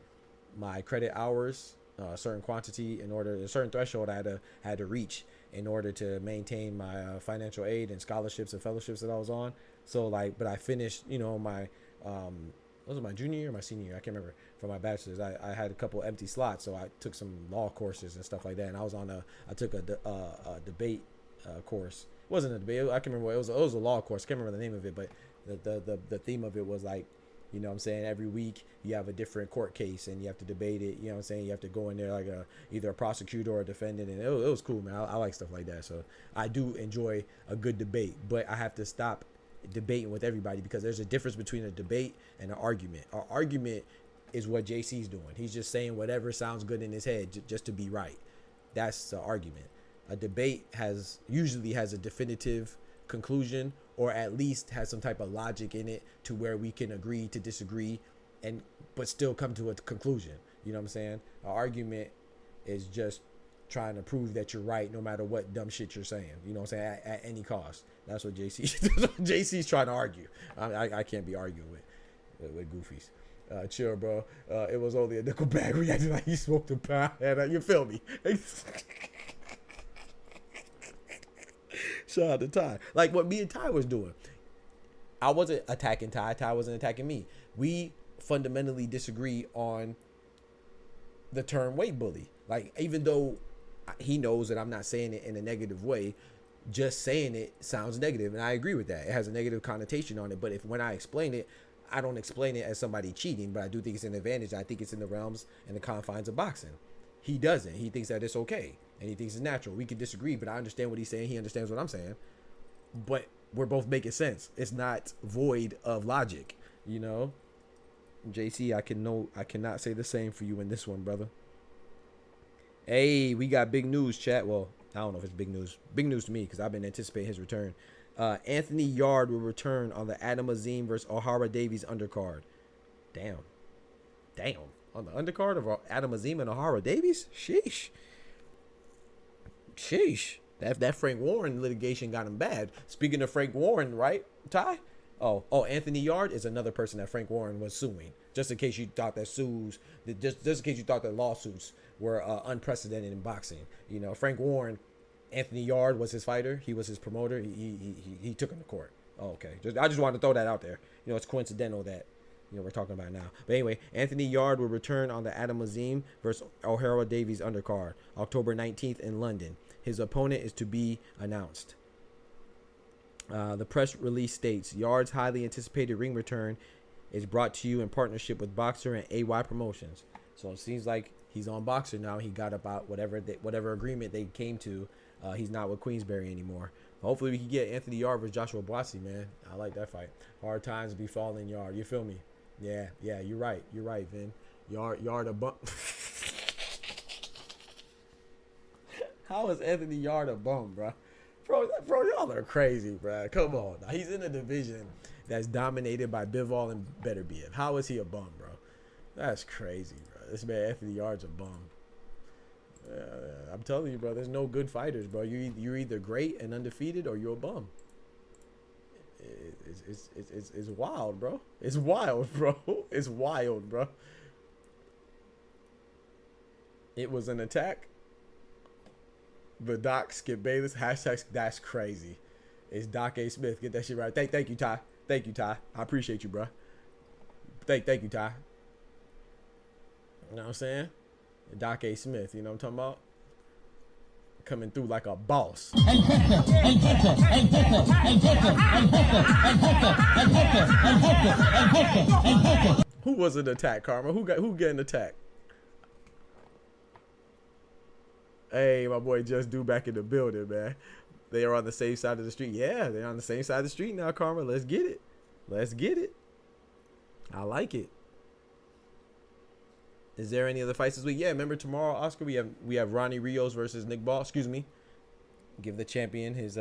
my credit hours, a certain quantity in order, a certain threshold I had to reach in order to maintain my financial aid and scholarships and fellowships that I was on. So like, but I finished, you know, my was it my junior year or my senior year? I can't remember. For my bachelor's, I had a couple empty slots, so I took some law courses and stuff like that. And I took a debate course. It wasn't a debate. I can't remember. It was a law course. I can't remember the name of it, but the theme of it was like, you know what I'm saying, every week you have a different court case and you have to debate it. You know what I'm saying? You have to go in there like either a prosecutor or a defendant. And it was cool, man. I like stuff like that. So I do enjoy a good debate, but I have to stop debating with everybody because there's a difference between a debate and an argument. Our argument is what JC's doing. He's just saying whatever sounds good in his head just to be right. That's the argument. A debate usually has a definitive conclusion, or at least has some type of logic in it to where we can agree to disagree but still come to a conclusion. You know what I'm saying? An argument is just trying to prove that you're right no matter what dumb shit you're saying. You know what I'm saying? At any cost. That's what JC's trying to argue. I can't be arguing with goofies. Chill, bro. It was only a nickel bag. We acted like he smoked a pound. And you feel me? Shout out to Ty. Like what me and Ty was doing. I wasn't attacking Ty. Ty wasn't attacking me. We fundamentally disagree on the term weight bully. Like, even though he knows that I'm not saying it in a negative way, just saying it sounds negative. And I agree with that. It has a negative connotation on it. But when I explain it, I don't explain it as somebody cheating, but I do think it's an advantage. I think it's in the realms and the confines of boxing. He doesn't. He thinks that it's okay. And he thinks it's natural. We can disagree, but I understand what he's saying. He understands what I'm saying. But we're both making sense. It's not void of logic, you know? JC, I cannot say the same for you in this one, brother. Hey, we got big news, chat. Well, I don't know if it's big news. Big news to me because I've been anticipating his return. Anthony Yard will return on the Adam Azim versus O'Hara Davies undercard. Damn. On the undercard of Adam Azim and O'Hara Davies? Sheesh. That Frank Warren litigation got him bad. Speaking of Frank Warren, right, Ty? Oh, Anthony Yard is another person that Frank Warren was suing. Just in case you thought that just in case you thought that lawsuits were unprecedented in boxing. You know, Frank Warren, Anthony Yard was his fighter. He was his promoter. He took him to court. Oh, okay. I just wanted to throw that out there. You know, it's coincidental that, you know, we're talking about it now. But anyway, Anthony Yard will return on the Adam Azim versus O'Hara Davies undercard, October 19th in London. His opponent is to be announced. The press release states, Yard's highly anticipated ring return is brought to you in partnership with Boxer and AY Promotions. So it seems like he's on Boxer now. He got about whatever agreement they came to. He's not with Queensberry anymore. Hopefully we can get Anthony Yard versus Joshua Boissy, man. I like that fight. Hard times befalling Yard. You feel me? Yeah, you're right. You're right, Vin. Yard a bum. How is Anthony Yard a bum, bro? Bro, y'all are crazy, bro. Come on. Now, he's in a division that's dominated by Bivol and Beterbiev. How is he a bum, bro? That's crazy, bro. This man Anthony Yard's a bum. I'm telling you, bro, there's no good fighters, bro. You're either great and undefeated or you're a bum. It's wild, bro. It's wild, bro. It's wild, bro. It was an attack. The Doc Skip Bayless hashtag that's crazy. It's Doc A. Smith. Get that shit right. Thank you, Ty. Thank you, Ty. I appreciate you, bro. Thank you, Ty. You know what I'm saying? Doc A. Smith. You know what I'm talking about? Coming through like a boss. Who was an attack, Karma? Who getting attacked? Hey, my boy Just Do back in the building, man. They are on the same side of the street. Yeah, they're on the same side of the street now, Karma. Let's get it. Let's get it. I like it. Is there any other fights this week? Yeah, remember tomorrow, Oscar, we have Ronnie Rios versus Nick Ball. Excuse me. Give the champion his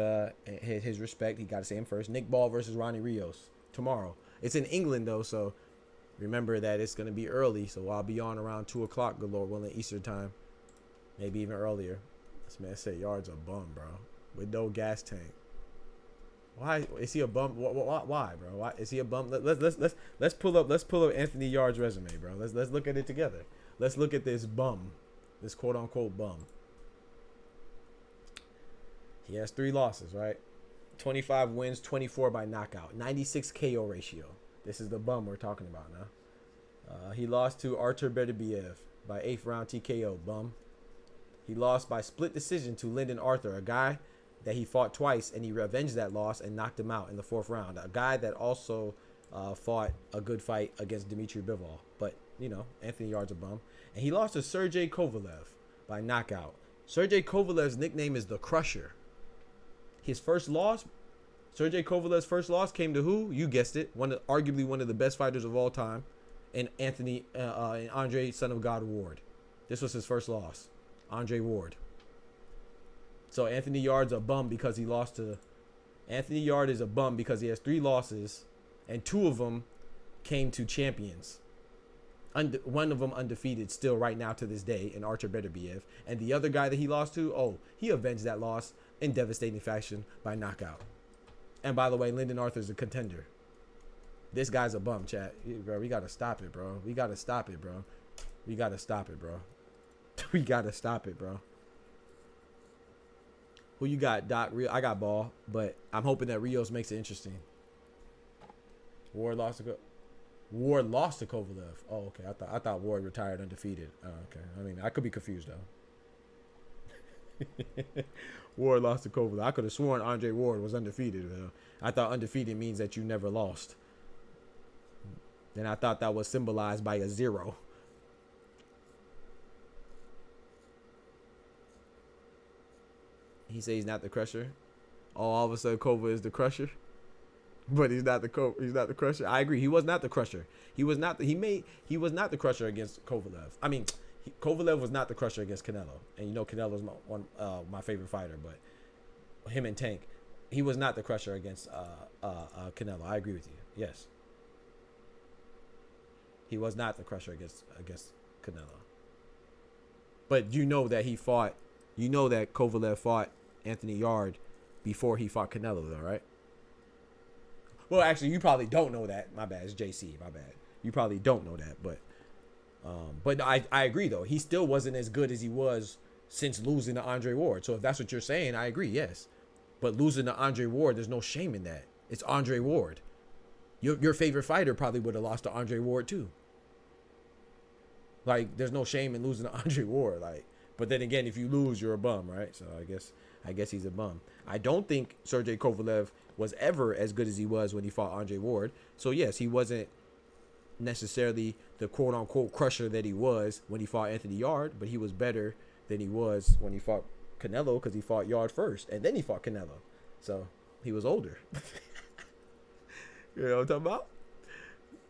respect. He got to say him first. Nick Ball versus Ronnie Rios tomorrow. It's in England though, so remember that it's gonna be early. So I'll be on around 2 o'clock, good Lord willing, Eastern time. Maybe even earlier. This man said Yard's a bum, bro. With no gas tank. Why is he a bum? Why, bro? Why is he a bum? Let's pull up Anthony Yard's resume, bro. Let's look at it together. Let's look at this bum, this quote unquote bum. He has 3 losses, right? 25 wins, 24 by knockout, 96 KO ratio. This is the bum we're talking about now. He lost to Artur Beterbiev by 8th round TKO, bum. He lost by split decision to Lyndon Arthur, a guy that he fought twice, and he revenged that loss and knocked him out in the 4th round. A guy that also fought a good fight against Dmitry Bivol. But, you know, Anthony Yard's a bum. And he lost to Sergey Kovalev by knockout. Sergey Kovalev's nickname is the Crusher. His first loss, Sergey Kovalev's first loss came to who? You guessed it. Arguably one of the best fighters of all time. And Andre, son of God, Ward. This was his first loss. Andre Ward. So Anthony Yard's a bum because he lost to... Anthony Yard is a bum because he has 3 losses, and 2 of them came to champions. One of them undefeated still right now to this day in Artur Beterbiev. And the other guy that he lost to, he avenged that loss in devastating fashion by knockout. And by the way, Lyndon Arthur's a contender. This guy's a bum, chat. Bro, we got to stop it, bro. We got to stop it, bro. We got to stop it, bro. We got to stop it, bro. Who you got, Doc? I got Ball, but I'm hoping that Rios makes it interesting. Ward lost to Kovalev. Oh, okay. I thought Ward retired undefeated. Oh, okay. I mean, I could be confused though. Ward lost to Kovalev. I could have sworn Andre Ward was undefeated. I thought undefeated means that you never lost. And I thought that was symbolized by a 0. He says he's not the Crusher. Oh, all of a sudden Kova is the Crusher. But he's not the Crusher. I agree. He was not the Crusher. He was not the Crusher against Kovalev. I mean, Kovalev was not the Crusher against Canelo. And you know Canelo's my favorite fighter, but him and Tank, he was not the Crusher against Canelo. I agree with you. Yes. He was not the Crusher against Canelo. But you know that Kovalev fought Anthony Yard before he fought Canelo, though, right? Well, actually, you probably don't know that. My bad. It's JC. My bad. You probably don't know that, but I agree though. He still wasn't as good as he was since losing to Andre Ward. So if that's what you're saying, I agree. Yes, but losing to Andre Ward, there's no shame in that. It's Andre Ward. Your favorite fighter probably would have lost to Andre Ward too. Like, there's no shame in losing to Andre Ward. Like, but then again, if you lose, you're a bum, right? So I guess he's a bum. I don't think Sergey Kovalev was ever as good as he was when he fought Andre Ward. So yes, he wasn't necessarily the quote unquote crusher that he was when he fought Anthony Yard, but he was better than he was when he fought Canelo because he fought Yard first and then he fought Canelo. So he was older. You know what I'm talking about?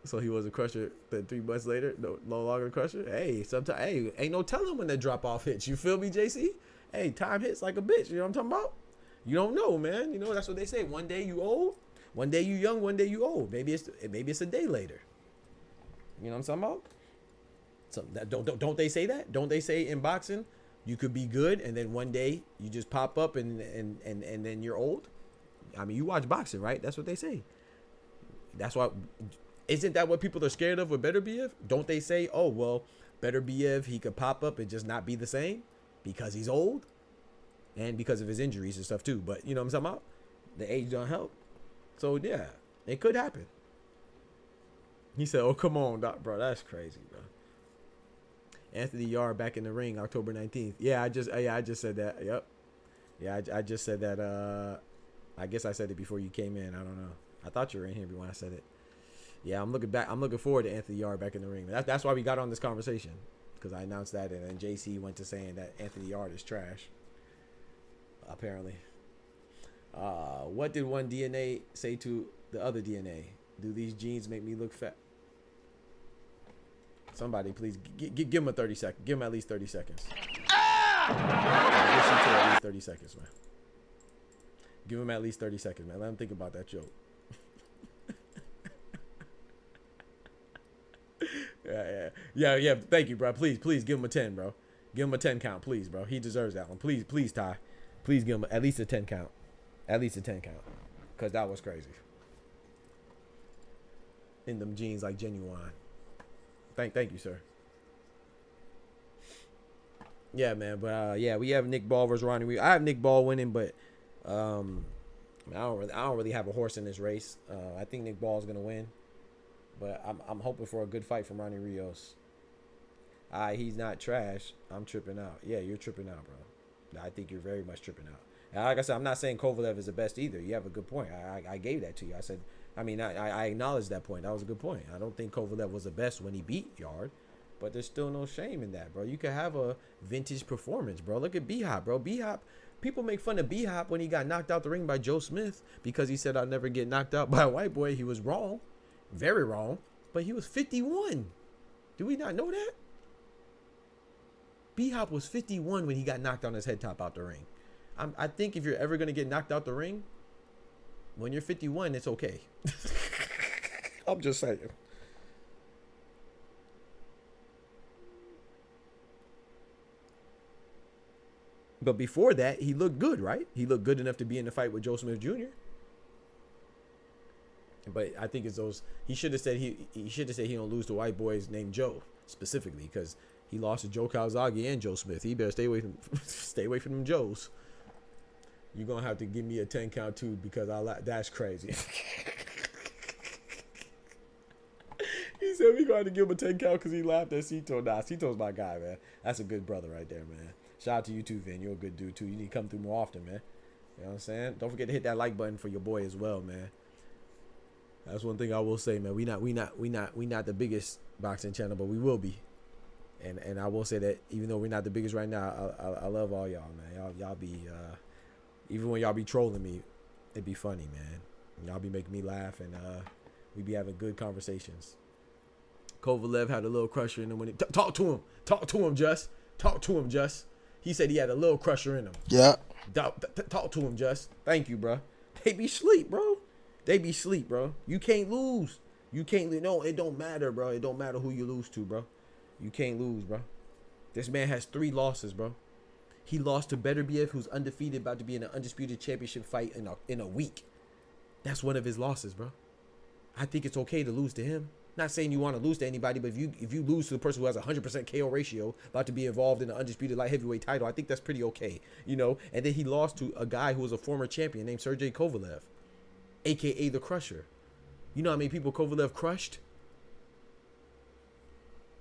So he was a crusher. Then 3 months later, no longer a crusher. Hey, sometimes, ain't no telling when that drop off hits. You feel me, JC? Hey, time hits like a bitch. You know what I'm talking about? You don't know, man. You know, that's what they say. One day you old, one day you young, one day you old. Maybe it's a day later. You know what I'm talking about? So don't they say that? Don't they say in boxing you could be good and then one day you just pop up and then you're old? I mean, you watch boxing, right? That's what they say. That's why. Isn't that what people are scared of with Beterbiev? Don't they say, oh, well, Beterbiev, he could pop up and just not be the same because he's old and because of his injuries and stuff too. But you know what I'm talking about? The age don't help. So, yeah, it could happen. He said, oh, come on, Doc, bro. That's crazy, bro. Anthony Yard back in the ring, October 19th. Yeah, I just said that. Yep. Yeah, I just said that. I guess I said it before you came in. I don't know. I thought you were in here when I said it. Yeah, I'm looking forward to Anthony Yard back in the ring. That's why we got on this conversation, because I announced that, and then JC went to saying that Anthony Yard is trash. Apparently. What did one DNA say to the other DNA? Do these genes make me look fat? Somebody, please give him a 30 seconds. Give him at least 30 seconds. Listen to at least 30 seconds, man. Give him at least 30 seconds, man. Let him think about that joke. Yeah. Thank you, bro. Please give him a 10, bro. Give him a 10 count, please, bro. He deserves that one. Please, Ty. Please give him at least a 10 count. At least a 10 count. because that was crazy. In them jeans like genuine. Thank you, sir. Yeah, man, but yeah, we have Nick Ball versus Ronnie. I have Nick Ball winning, but I don't really have a horse in this race. I think Nick Ball is gonna win, but I'm hoping for a good fight from Ronnie Rios. He's not trash. I'm tripping out. Yeah, you're tripping out, bro. I think you're very much tripping out. And like I said, I'm not saying Kovalev is the best either. You have a good point. I gave that to you. I said, I acknowledge that point. That was a good point. I don't think Kovalev was the best when he beat Yard, but there's still no shame in that, bro. You could have a vintage performance, bro. Look at B-Hop, bro. B-Hop, people make fun of B-Hop when he got knocked out the ring by Joe Smith because he said, I'll never get knocked out by a white boy. He was wrong. Very wrong. But he was 51. Do we not know that? B-Hop was 51 when he got knocked on his head top out the ring. I think if you're ever going to get knocked out the ring, when you're 51, it's okay. I'm just saying. But before that, he looked good, right? He looked good enough to be in the fight with Joe Smith Jr. But I think it's those. He should have said he don't lose to white boys named Joe specifically, because he lost to Joe Calzaghe and Joe Smith. He better stay away from them Joes. You're gonna have to give me a 10 count too, because that's crazy. He said we gonna have to give him a 10 count because he laughed at Cito. Nah, Cito's my guy, man. That's a good brother right there, man. Shout out to you too, Vin. You're a good dude too. You need to come through more often, man. You know what I'm saying? Don't forget to hit that like button for your boy as well, man. That's one thing I will say, man. We not the biggest boxing channel, but we will be. And I will say that even though we're not the biggest right now, I love all y'all, man. Y'all be even when y'all be trolling me, it be funny, man. Y'all be making me laugh, and we be having good conversations. Kovalev had a little crusher in him when he talk to him, Just. Talk to him, Just. He said he had a little crusher in him. Yeah. Talk to him, Just. Thank you, bro. They be sleep, bro. They be sleep, bro. You can't lose. You can't. No, it don't matter, bro. It don't matter who you lose to, bro. You can't lose, bro. This man has 3 losses, bro. He lost to Beterbiev, who's undefeated, about to be in an undisputed championship fight in a week. That's one of his losses, bro. I think it's okay to lose to him. Not saying you want to lose to anybody, but if you lose to the person who has a 100% KO ratio, about to be involved in an undisputed light heavyweight title, I think that's pretty okay, you know. And then he lost to a guy who was a former champion named Sergey Kovalev, aka the Crusher. You know how many people Kovalev crushed?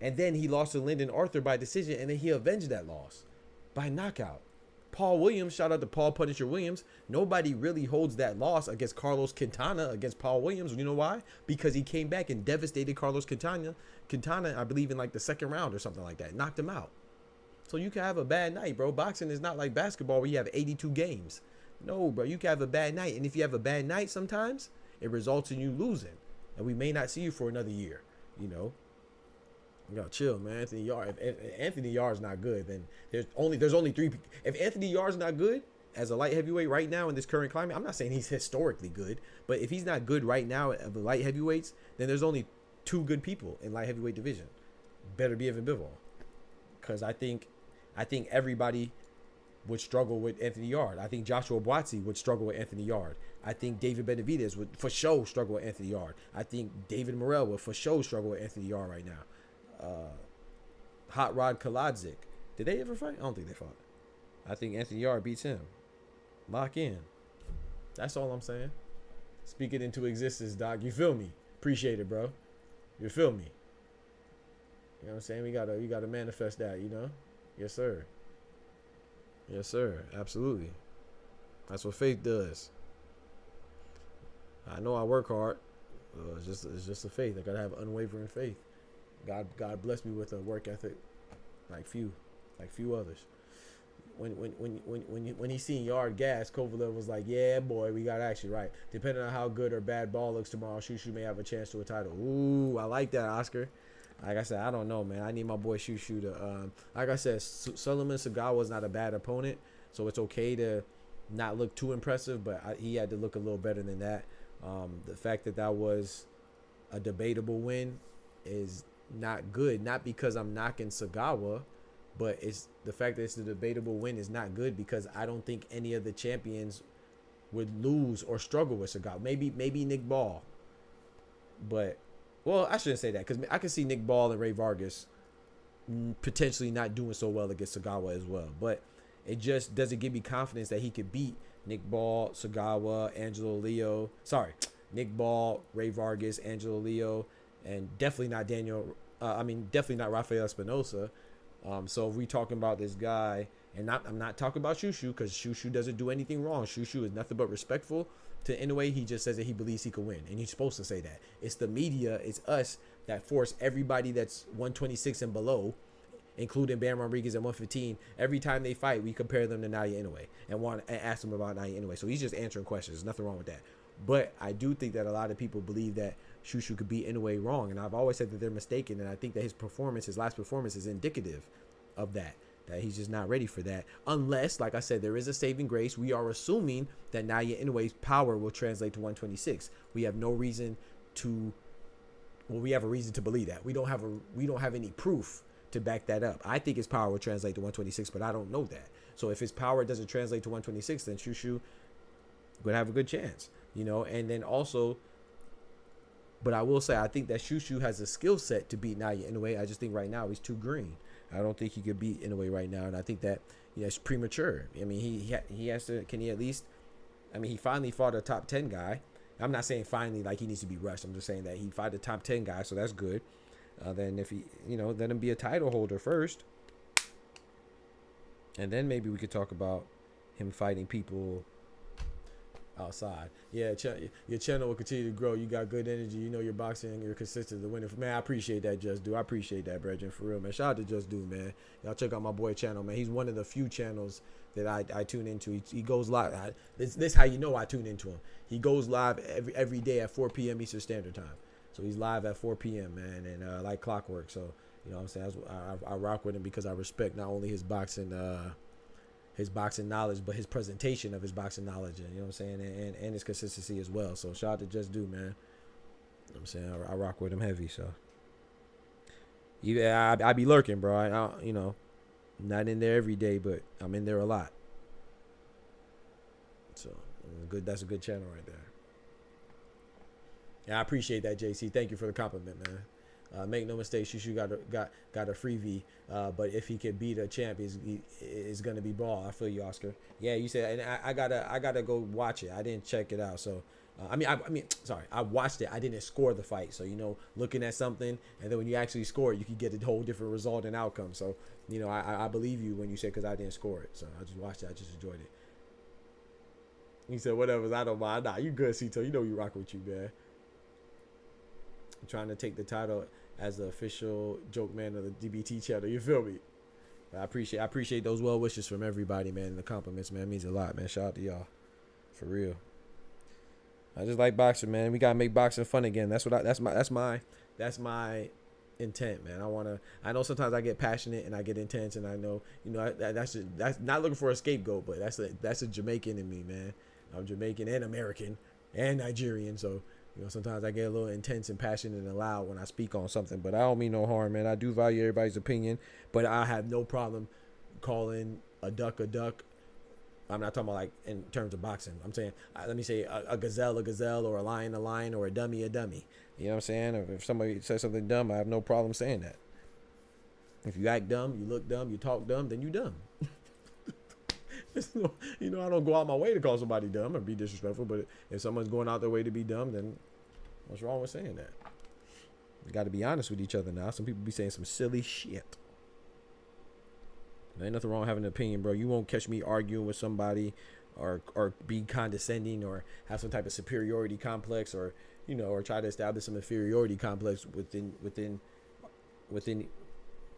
And then he lost to Lyndon Arthur by decision, and then he avenged that loss by knockout. Paul Williams, shout out to Paul Punisher Williams. Nobody really holds that loss against Carlos Quintana against Paul Williams. You know why? Because he came back and devastated Carlos Quintana, I believe, in like the 2nd round or something like that. Knocked him out. So you can have a bad night, bro. Boxing is not like basketball where you have 82 games. No, bro. You can have a bad night. And if you have a bad night sometimes, it results in you losing. And we may not see you for another year, you know. Yo, chill, man. Anthony Yarde. If Anthony Yarde's not good, then there's only 3 people. If Anthony Yarde's not good as a light heavyweight right now in this current climate, I'm not saying he's historically good, but if he's not good right now of the light heavyweights, then there's only 2 good people in light heavyweight division. Beterbiev and Bivol. Because I think everybody would struggle with Anthony Yarde. I think Joshua Buatsi would struggle with Anthony Yarde. I think David Benavidez would for sure struggle with Anthony Yarde. I think David Morrell would for sure struggle with Anthony Yarde right now. Hot Rod Kaladzik. Did they ever fight? I don't think they fought. I think Anthony Yarde beats him. Lock in. That's all I'm saying. Speak it into existence, Doc. You feel me? Appreciate it, bro. You feel me? You know what I'm saying? We gotta manifest that, you know? Yes, sir. Yes, sir. Absolutely. That's what faith does. I know I work hard. It's just a faith. I gotta have unwavering faith. God blessed me with a work ethic like few others. When he seen Yarde gas, Kovalev was like, yeah, boy, we got action, right? Depending on how good or bad ball looks tomorrow, Shushu may have a chance to a title. Ooh, I like that, Oscar. Like I said, I don't know, man. I need my boy Shushu to, like I said, Sullivan Sagawa is not a bad opponent, so it's okay to not look too impressive, but he had to look a little better than that. The fact that was a debatable win is not good, not because I'm knocking Sagawa, but it's the fact that it's a debatable win is not good because I don't think any of the champions would lose or struggle with Sagawa. Maybe Nick Ball. But, well, I shouldn't say that, because I can see Nick Ball and Ray Vargas potentially not doing so well against Sagawa as well. But it just doesn't give me confidence that he could beat Nick Ball, Sagawa, Angelo Leo. Sorry, Nick Ball, Ray Vargas, Angelo Leo, and definitely not definitely not Rafael Espinosa. So if we talking about this guy, and I'm not talking about Shushu, because Shushu doesn't do anything wrong. Shushu is nothing but respectful to Inoue. He just says that he believes he could win, and he's supposed to say that. It's the media, it's us that force everybody that's 126 and below, including Bam Rodriguez at 115. Every time they fight, we compare them to Naoya Inoue and ask them about Naoya Inoue. So he's just answering questions. There's nothing wrong with that. But I do think that a lot of people believe that Shushu could beat Inoue wrong, and I've always said that they're mistaken. And I think that his last performance, is indicative of that. That he's just not ready for that. Unless, like I said, there is a saving grace. We are assuming that Naoya Inoue's power will translate to 126. We have no reason to. Well, we have a reason to believe that. We don't have any proof to back that up. I think his power will translate to 126, but I don't know that. So if his power doesn't translate to 126, then Shushu would have a good chance, you know. And then also, but I will say, I think that Shushu has a skill set to beat Naoya Inoue. I just think right now he's too green. I don't think he could beat Inoue right now, and I think that it's premature. I mean, he has to. Can he at least? I mean, he finally fought a top 10 guy. I'm not saying finally like he needs to be rushed. I'm just saying that he fought a top 10 guy, so that's good. Then if he, let him be a title holder first, and then maybe we could talk about him fighting people outside. Yeah, your channel will continue to grow. You got good energy. You know your boxing. You're consistent to winning. Man, I appreciate that, Just Do. I appreciate that, Brethren, for real, man. Shout out to Just Do, man. Y'all check out my boy channel, man. He's one of the few channels that I tune into. He goes live. This how you know I tune into him. He goes live every day at 4 p.m. Eastern Standard Time. So he's live at 4 p.m., man, and like clockwork. So, you know what I'm saying? I rock with him because I respect not only his boxing knowledge, but his presentation of his boxing knowledge, and you know what I'm saying, and his consistency as well. So shout out to Just Do, man. You know what I'm saying? I rock with him heavy. So yeah, I be lurking, bro. I not in there every day, but I'm in there a lot. So good. That's a good channel right there. Yeah, I appreciate that, JC. Thank you for the compliment, man. Make no mistake, Shushu got a freebie, but if he could beat a champ, is gonna be Ball. I feel you, Oscar. Yeah, you said, and I gotta go watch it. I didn't check it out, so sorry, I watched it. I didn't score the fight, so looking at something, and then when you actually score it, you can get a whole different result and outcome. So I believe you when you say, because I didn't score it, so I just watched it. I just enjoyed it. He said, whatever, I don't mind. Nah, you good, Cito. You know we rock with you, man. I'm trying to take the title as the official joke man of the DBT channel. You feel me? I appreciate those well wishes from everybody, man. And the compliments, man, it means a lot, man. Shout out to y'all, for real. I just like boxing, man. We gotta make boxing fun again. That's my intent, man. I know sometimes I get passionate and I get intense, and I know that's not looking for a scapegoat, but that's a Jamaican in me, man. I'm Jamaican and American and Nigerian, so. Sometimes I get a little intense and passionate and loud when I speak on something, but I don't mean no harm, man. I do value everybody's opinion, but I have no problem calling a duck a duck. I'm not talking about like in terms of boxing. I'm saying, let me say a gazelle, or a lion, or a dummy, a dummy. You know what I'm saying? If somebody says something dumb, I have no problem saying that. If you act dumb, you look dumb, you talk dumb, then you dumb. I don't go out my way to call somebody dumb or be disrespectful, but if someone's going out their way to be dumb, then what's wrong with saying that? We got to be honest with each other now. Some people be saying some silly shit. There ain't nothing wrong with having an opinion, bro. You won't catch me arguing with somebody or be condescending or have some type of superiority complex or try to establish some inferiority complex within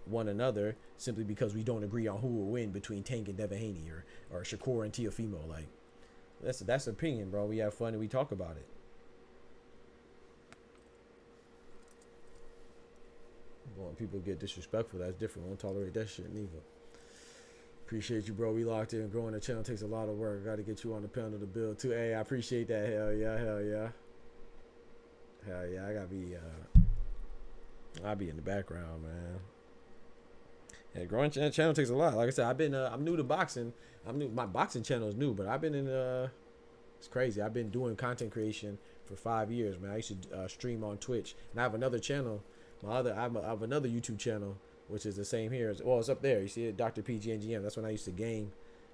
one another simply because we don't agree on who will win between Tank and Devin Haney or Shakur and Teofimo. Like that's opinion, bro. We have fun and we talk about it. When people get disrespectful, that's different. We won't tolerate that shit neither. Appreciate you, bro. We locked in. Growing the channel takes a lot of work. Got to get you on the panel to build too. Hey, I appreciate that. Hell yeah. I gotta be I'll be in the background, man. Yeah, growing channel takes a lot. Like I said, I'm new to boxing. My boxing channel is new, but I've been in It's crazy. I've been doing content creation for 5 years, man. I used to stream on Twitch, and I have another channel. I have another YouTube channel, which is the same here. Well, it's up there. You see it, Dr. PGNGM. That's when I used to game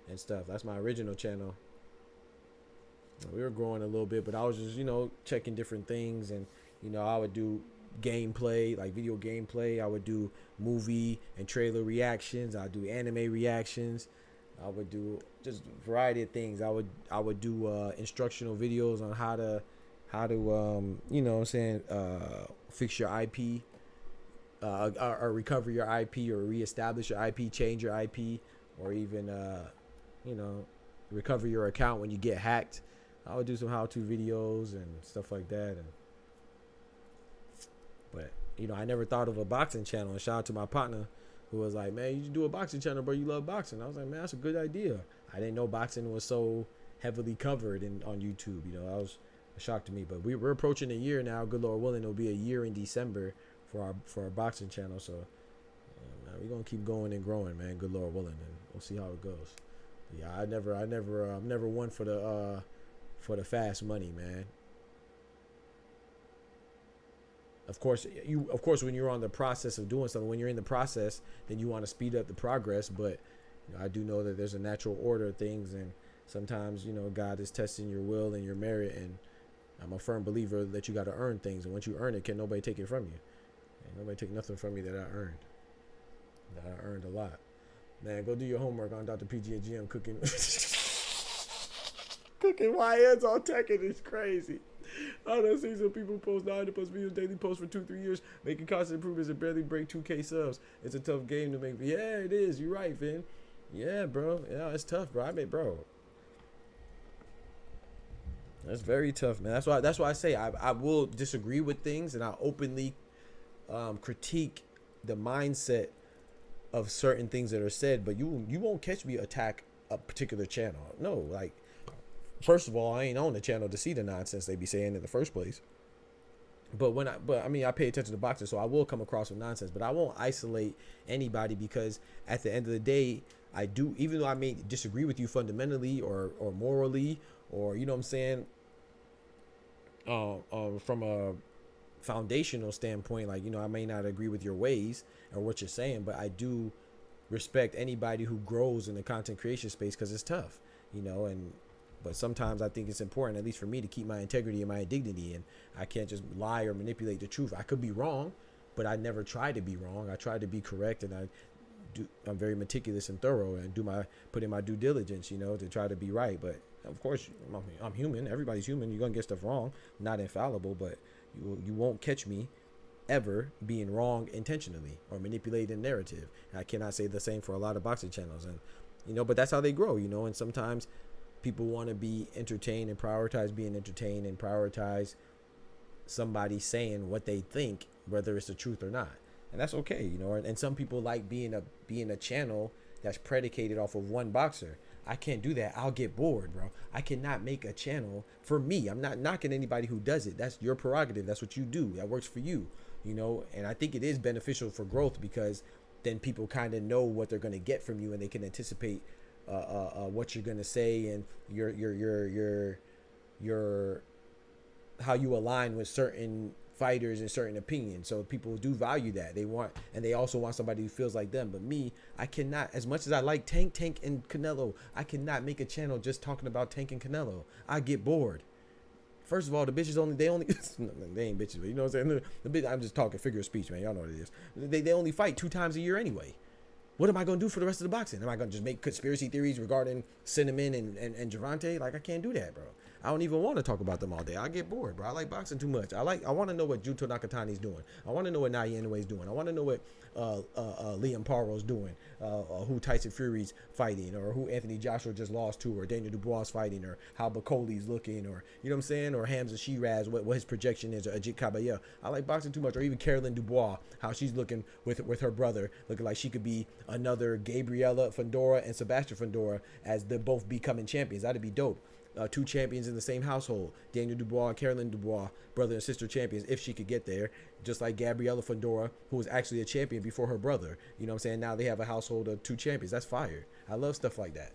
and stuff. That's my original channel. We were growing a little bit, but I was just, you know, checking different things, and you know, I would do gameplay, like video gameplay. I would do movie and trailer reactions. I would do anime reactions. I would do just a variety of things. I would do instructional videos on how to you know what I'm saying, fix your IP, or recover your IP, or reestablish your IP, change your IP, or even you know, recover your account when you get hacked. I would do some how-to videos and stuff like that. But you know, I never thought of a boxing channel. And shout out to my partner who was like, man, you should do a boxing channel, bro. You love boxing. I was like, man, that's a good idea. I didn't know boxing was so heavily covered on YouTube. You know, that was a shock to me. But we're approaching a year now. Good Lord willing, it'll be a year in December for our boxing channel. So man, we're gonna keep going and growing, man. Good Lord willing, and we'll see how it goes. But yeah, I'm never one for the fast money, man. Of course, when you're on the process of doing something, when you're in the process, then you want to speed up the progress. But you know, I do know that there's a natural order of things, and sometimes, you know, God is testing your will and your merit. And I'm a firm believer that you got to earn things, and once you earn it, can nobody take it from you? Ain't nobody take nothing from me that I earned. That I earned a lot. Man, go do your homework on Dr. PG and GM cooking. Cooking YNs on Tekken is crazy. I done seen some people post 900+ videos daily, post for 2-3 years, making constant improvements and barely break 2K subs. It's a tough game to make. Yeah, it is. You're right, Vin. Yeah, bro. Yeah, it's tough, bro. I mean, bro, that's very tough, man. That's why I say I will disagree with things, and I openly critique the mindset of certain things that are said. But you won't catch me attack a particular channel. No, like, first of all, I ain't on the channel to see the nonsense they be saying in the first place. But I mean, I pay attention to boxing, so I will come across with nonsense. But I won't isolate anybody, because at the end of the day, I do, even though I may disagree with you fundamentally or morally, or, you know what I'm saying, from a foundational standpoint, like, you know, I may not agree with your ways or what you're saying, but I do respect anybody who grows in the content creation space, because it's tough, you know. But sometimes I think it's important, at least for me, to keep my integrity and my dignity, and I can't just lie or manipulate the truth. I could be wrong, but I never try to be wrong. I try to be correct, and I'm very meticulous and thorough, and put in my due diligence, you know, to try to be right. But of course, I'm human. Everybody's human. You're gonna get stuff wrong. I'm not infallible, but you won't catch me ever being wrong intentionally or manipulating narrative. And I cannot say the same for a lot of boxing channels, and you know, but that's how they grow, you know. And sometimes people want to be entertained and prioritize being entertained and prioritize somebody saying what they think, whether it's the truth or not. And that's okay, you know. And some people like being a channel that's predicated off of one boxer. I can't do that. I'll get bored, bro. I cannot make a channel for me. I'm not knocking anybody who does it. That's your prerogative. That's what you do. That works for you, you know. And I think it is beneficial for growth, because then people kind of know what they're going to get from you, and they can anticipate what you're gonna say, and your how you align with certain fighters and certain opinions. So people do value that. They also want somebody who feels like them. But me, I cannot, as much as I like Tank and Canelo, I cannot make a channel just talking about Tank and Canelo. I get bored. First of all, the bitches they only they ain't bitches, but you know what I'm saying. The bitch, I'm just talking figure of speech, man. Y'all know what it is. They only fight 2 times a year anyway. What am I going to do for the rest of the boxing? Am I going to just make conspiracy theories regarding Cinnamon and Gervonta? Like, I can't do that, bro. I don't even want to talk about them all day. I get bored, bro. I like boxing too much. I want to know what Juto Nakatani's doing. I want to know what Naoya Inoue's doing. I want to know what Liam Paro's doing, who Tyson Fury's fighting, or who Anthony Joshua just lost to, or Daniel Dubois fighting, or how Bakoli's looking, or, you know what I'm saying, or Hamza Shiraz, what his projection is, or Ajit Kabaya. I like boxing too much. Or even Carolyn Dubois, how she's looking with her brother, looking like she could be another Gabriela Fundora and Sebastian Fundora as they both becoming champions. That'd be dope. 2 champions in the same household, Daniel Dubois and Carolyn Dubois, brother and sister champions, if she could get there, just like Gabriela Fundora, who was actually a champion before her brother. You know what I'm saying? Now they have a household of 2 champions. That's fire. I love stuff like that.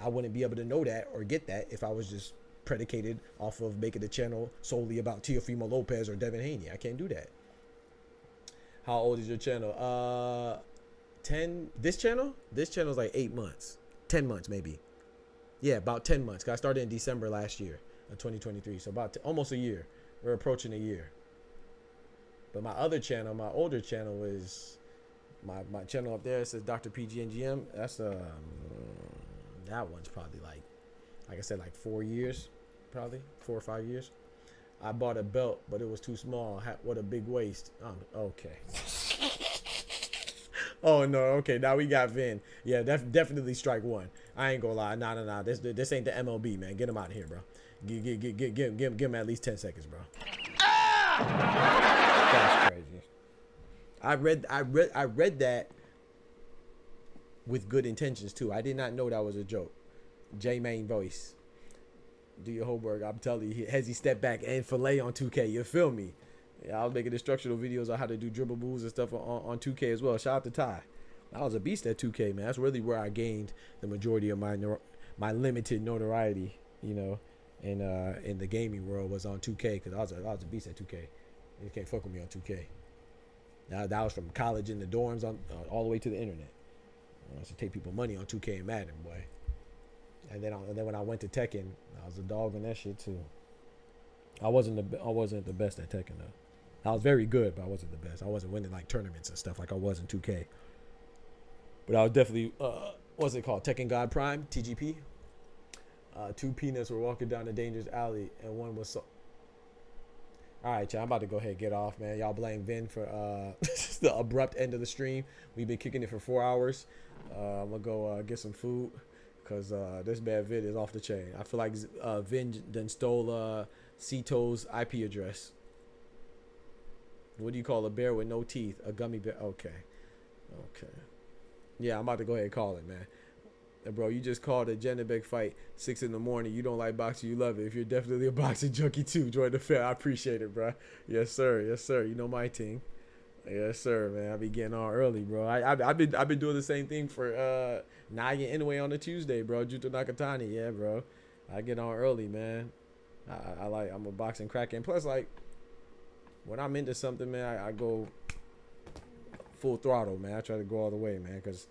I wouldn't be able to know that or get that if I was just predicated off of making a channel solely about Teofimo Lopez or Devin Haney. I can't do that. How old is your channel? 10. This channel is like 8 months, 10 months maybe. Yeah, about 10 months. 'Cause I started in December last year of 2023, so about almost a year. We're approaching a year. But my other channel, my older channel, is my channel up there. It says Dr. PGNGM. That's that one's probably like I said, like 4 years, probably 4 or 5 years. I bought a belt, but it was too small. What a big waist. Okay. Oh no. Okay, now we got Vin. Yeah, definitely strike one. I ain't gonna lie. Nah. This ain't the MLB, man. Get him out of here, bro. Give him at least 10 seconds, bro. That's crazy. I read that with good intentions too. I did not know that was a joke. J-Main voice. Do your homework. I'm telling you, has he stepped back and fillet on 2K? You feel me? Yeah, I was making instructional videos on how to do dribble moves and stuff on 2K as well. Shout out to Ty. I was a beast at 2K, man. That's really where I gained the majority of my limited notoriety, you know, in the gaming world was on 2K, because I was a beast at 2K. You can't fuck with me on 2K. That was from college in the dorms on all the way to the internet. I used to take people money on 2K and Madden, boy. And then when I went to Tekken, I was a dog on that shit too. I wasn't the best at Tekken though. I was very good, but I wasn't the best. I wasn't winning like tournaments and stuff like I was in 2K. But I was definitely what's it called? Tekken God Prime, TGP. 2 peanuts were walking down the dangerous alley, and one was so. All right, y'all. I'm about to go ahead and get off, man. Y'all blame Vin for the abrupt end of the stream. We've been kicking it for 4 hours. I'm gonna go get some food. Cause this bad Vin is off the chain. I feel like Vin done stole Cito's IP address. What do you call a bear with no teeth? A gummy bear. Okay. Yeah, I'm about to go ahead and call it, man. And bro, you just called a JANIBEK fight 6 in the morning. You don't like boxing, you love it. If you're definitely a boxing junkie too, join the fair. I appreciate it, bro. Yes, sir. Yes, sir. You know my team. Yes, sir, man. I be getting on early, bro. I've been doing the same thing for Naya anyway on a Tuesday, bro. Juto Nakatani, yeah, bro. I get on early, man. I'm a boxing crackhead. Plus, like, when I'm into something, man, I go full throttle, man. I try to go all the way, man. Because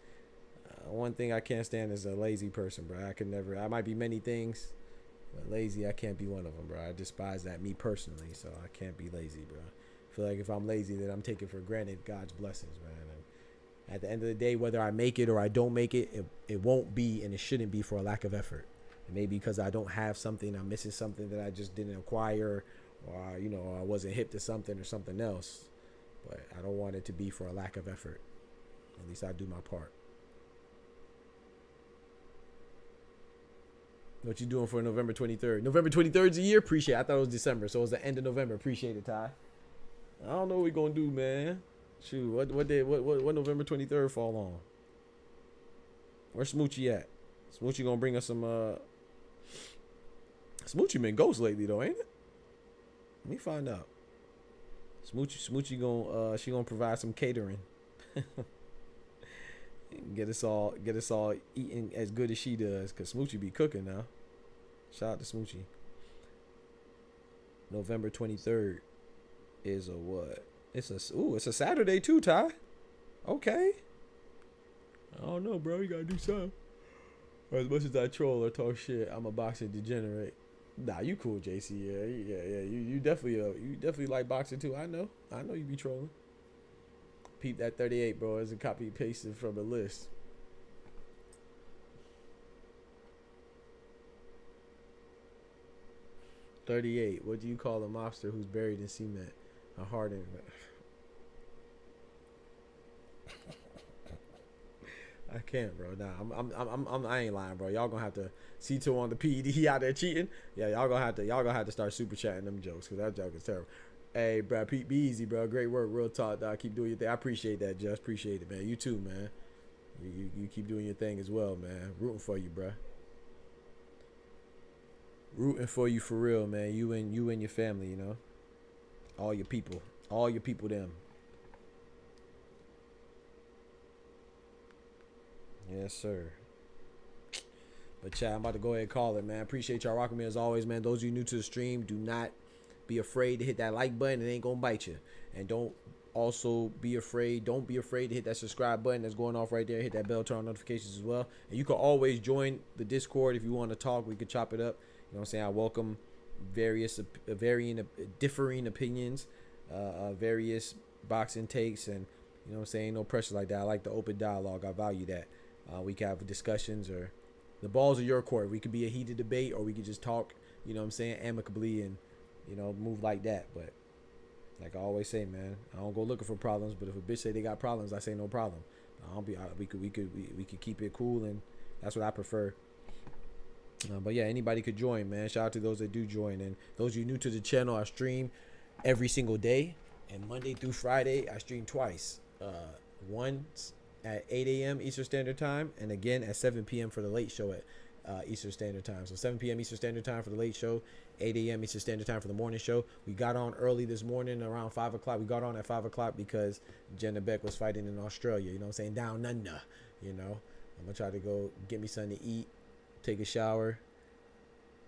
one thing I can't stand is a lazy person, bro. I might be many things, but lazy, I can't be one of them, bro. I despise that, me personally. So I can't be lazy, bro. I feel like if I'm lazy, then I'm taking for granted God's blessings, man. And at the end of the day, whether I make it or I don't make it, it won't be and it shouldn't be for a lack of effort. It may be because I don't have something, I'm missing something that I just didn't acquire, or you know, I wasn't hip to something or something else. But I don't want it to be for a lack of effort. At least I do my part. What you doing for November 23rd? November 23rd is a year? Appreciate it. I thought it was December, so it was the end of November. Appreciate it, Ty. I don't know what we gonna do, man. Shoot, what November 23rd fall on? Where's Smoochie at? Smoochie gonna bring us some Smoochie been ghost lately though, ain't it? Let me find out. Smoochie gonna she gonna provide some catering. get us all eating as good as she does, cause Smoochie be cooking now. Shout out to Smoochie. November 23rd is a what? It's a Saturday too, Ty. Okay. I don't know, bro. You gotta do something. As much as I troll or talk shit, I'm a boxing degenerate. Nah, you cool, JC. Yeah. You definitely like boxing too. I know you be trolling. Peep that 38, bro. It's a copy pasted from a list. $38. What do you call a mobster who's buried in cement? A hardened. I can't, bro. Nah, I ain't lying, bro. Y'all gonna have to see to on the PED. He out there cheating. Yeah, y'all gonna have to start super chatting them jokes, cause that joke is terrible. Hey, bro, Pete, be easy, bro. Great work, real talk, dog. Keep doing your thing. I appreciate that, just appreciate it, man. You too, man. You keep doing your thing as well, man. Rooting for you, bro. Rooting for you for real, man. You and your family, you know. All your people, them. Yes, sir. But chat, I'm about to go ahead and call it, man. Appreciate y'all rocking me as always, man. Those of you new to the stream, do not be afraid to hit that like button. It ain't gonna bite you. And don't be afraid to hit that subscribe button that's going off right there. Hit that bell, turn on notifications as well. And you can always join the Discord if you want to talk. We could chop it up. You know what I'm saying? I welcome differing opinions, various boxing takes, and you know what I'm saying, no pressure like that. I like the open dialogue. I value that. We can have discussions, or the balls are your court. We could be a heated debate, or we could just talk, you know what I'm saying, amicably, and you know, move like that. But like I always say, man, I don't go looking for problems, but if a bitch say they got problems, I say no problem. We could keep it cool, and that's what I prefer. But yeah, anybody could join, man. Shout out to those that do join, and those of you new to the channel, I stream every single day, and Monday through Friday I stream twice. Once at 8 a.m. Eastern Standard Time, and again at 7 p.m. for the late show at Eastern Standard Time. So 7 p.m. Eastern Standard Time for the late show, 8 a.m. Eastern Standard Time for the morning show. We got on early this morning around 5 o'clock. We got on at 5 o'clock because JANIBEK was fighting in Australia, you know what I'm saying, down under, you know. I'm going to try to go get me something to eat, take a shower,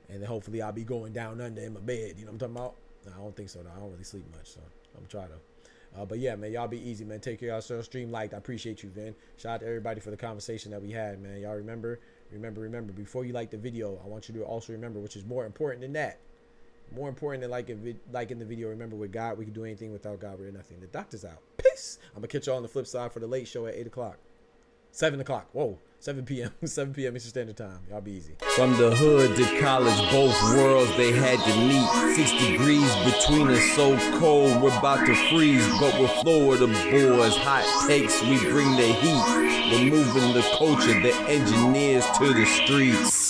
and then hopefully I'll be going down under in my bed, you know what I'm talking about? No, I don't think so, no. I don't really sleep much, so I'm trying to. But yeah, man, y'all be easy, man. Take care of yourselves. Stream liked. I appreciate you, Vin. Shout out to everybody for the conversation that we had, man. Y'all remember, before you like the video, I want you to also remember, which is more important than that. More important than liking the video, remember, with God, we can do anything. Without God, we're nothing. The doctor's out. Peace. I'm going to catch y'all on the flip side for the late show at 8 o'clock. 7 o'clock. Whoa. 7 p.m. 7 p.m. Eastern Standard Time. Y'all be easy. From the hood to college, both worlds they had to meet. 6 degrees between us, so cold we're about to freeze. But we're Florida boys, hot takes, we bring the heat. We're moving the culture, the engineers to the streets.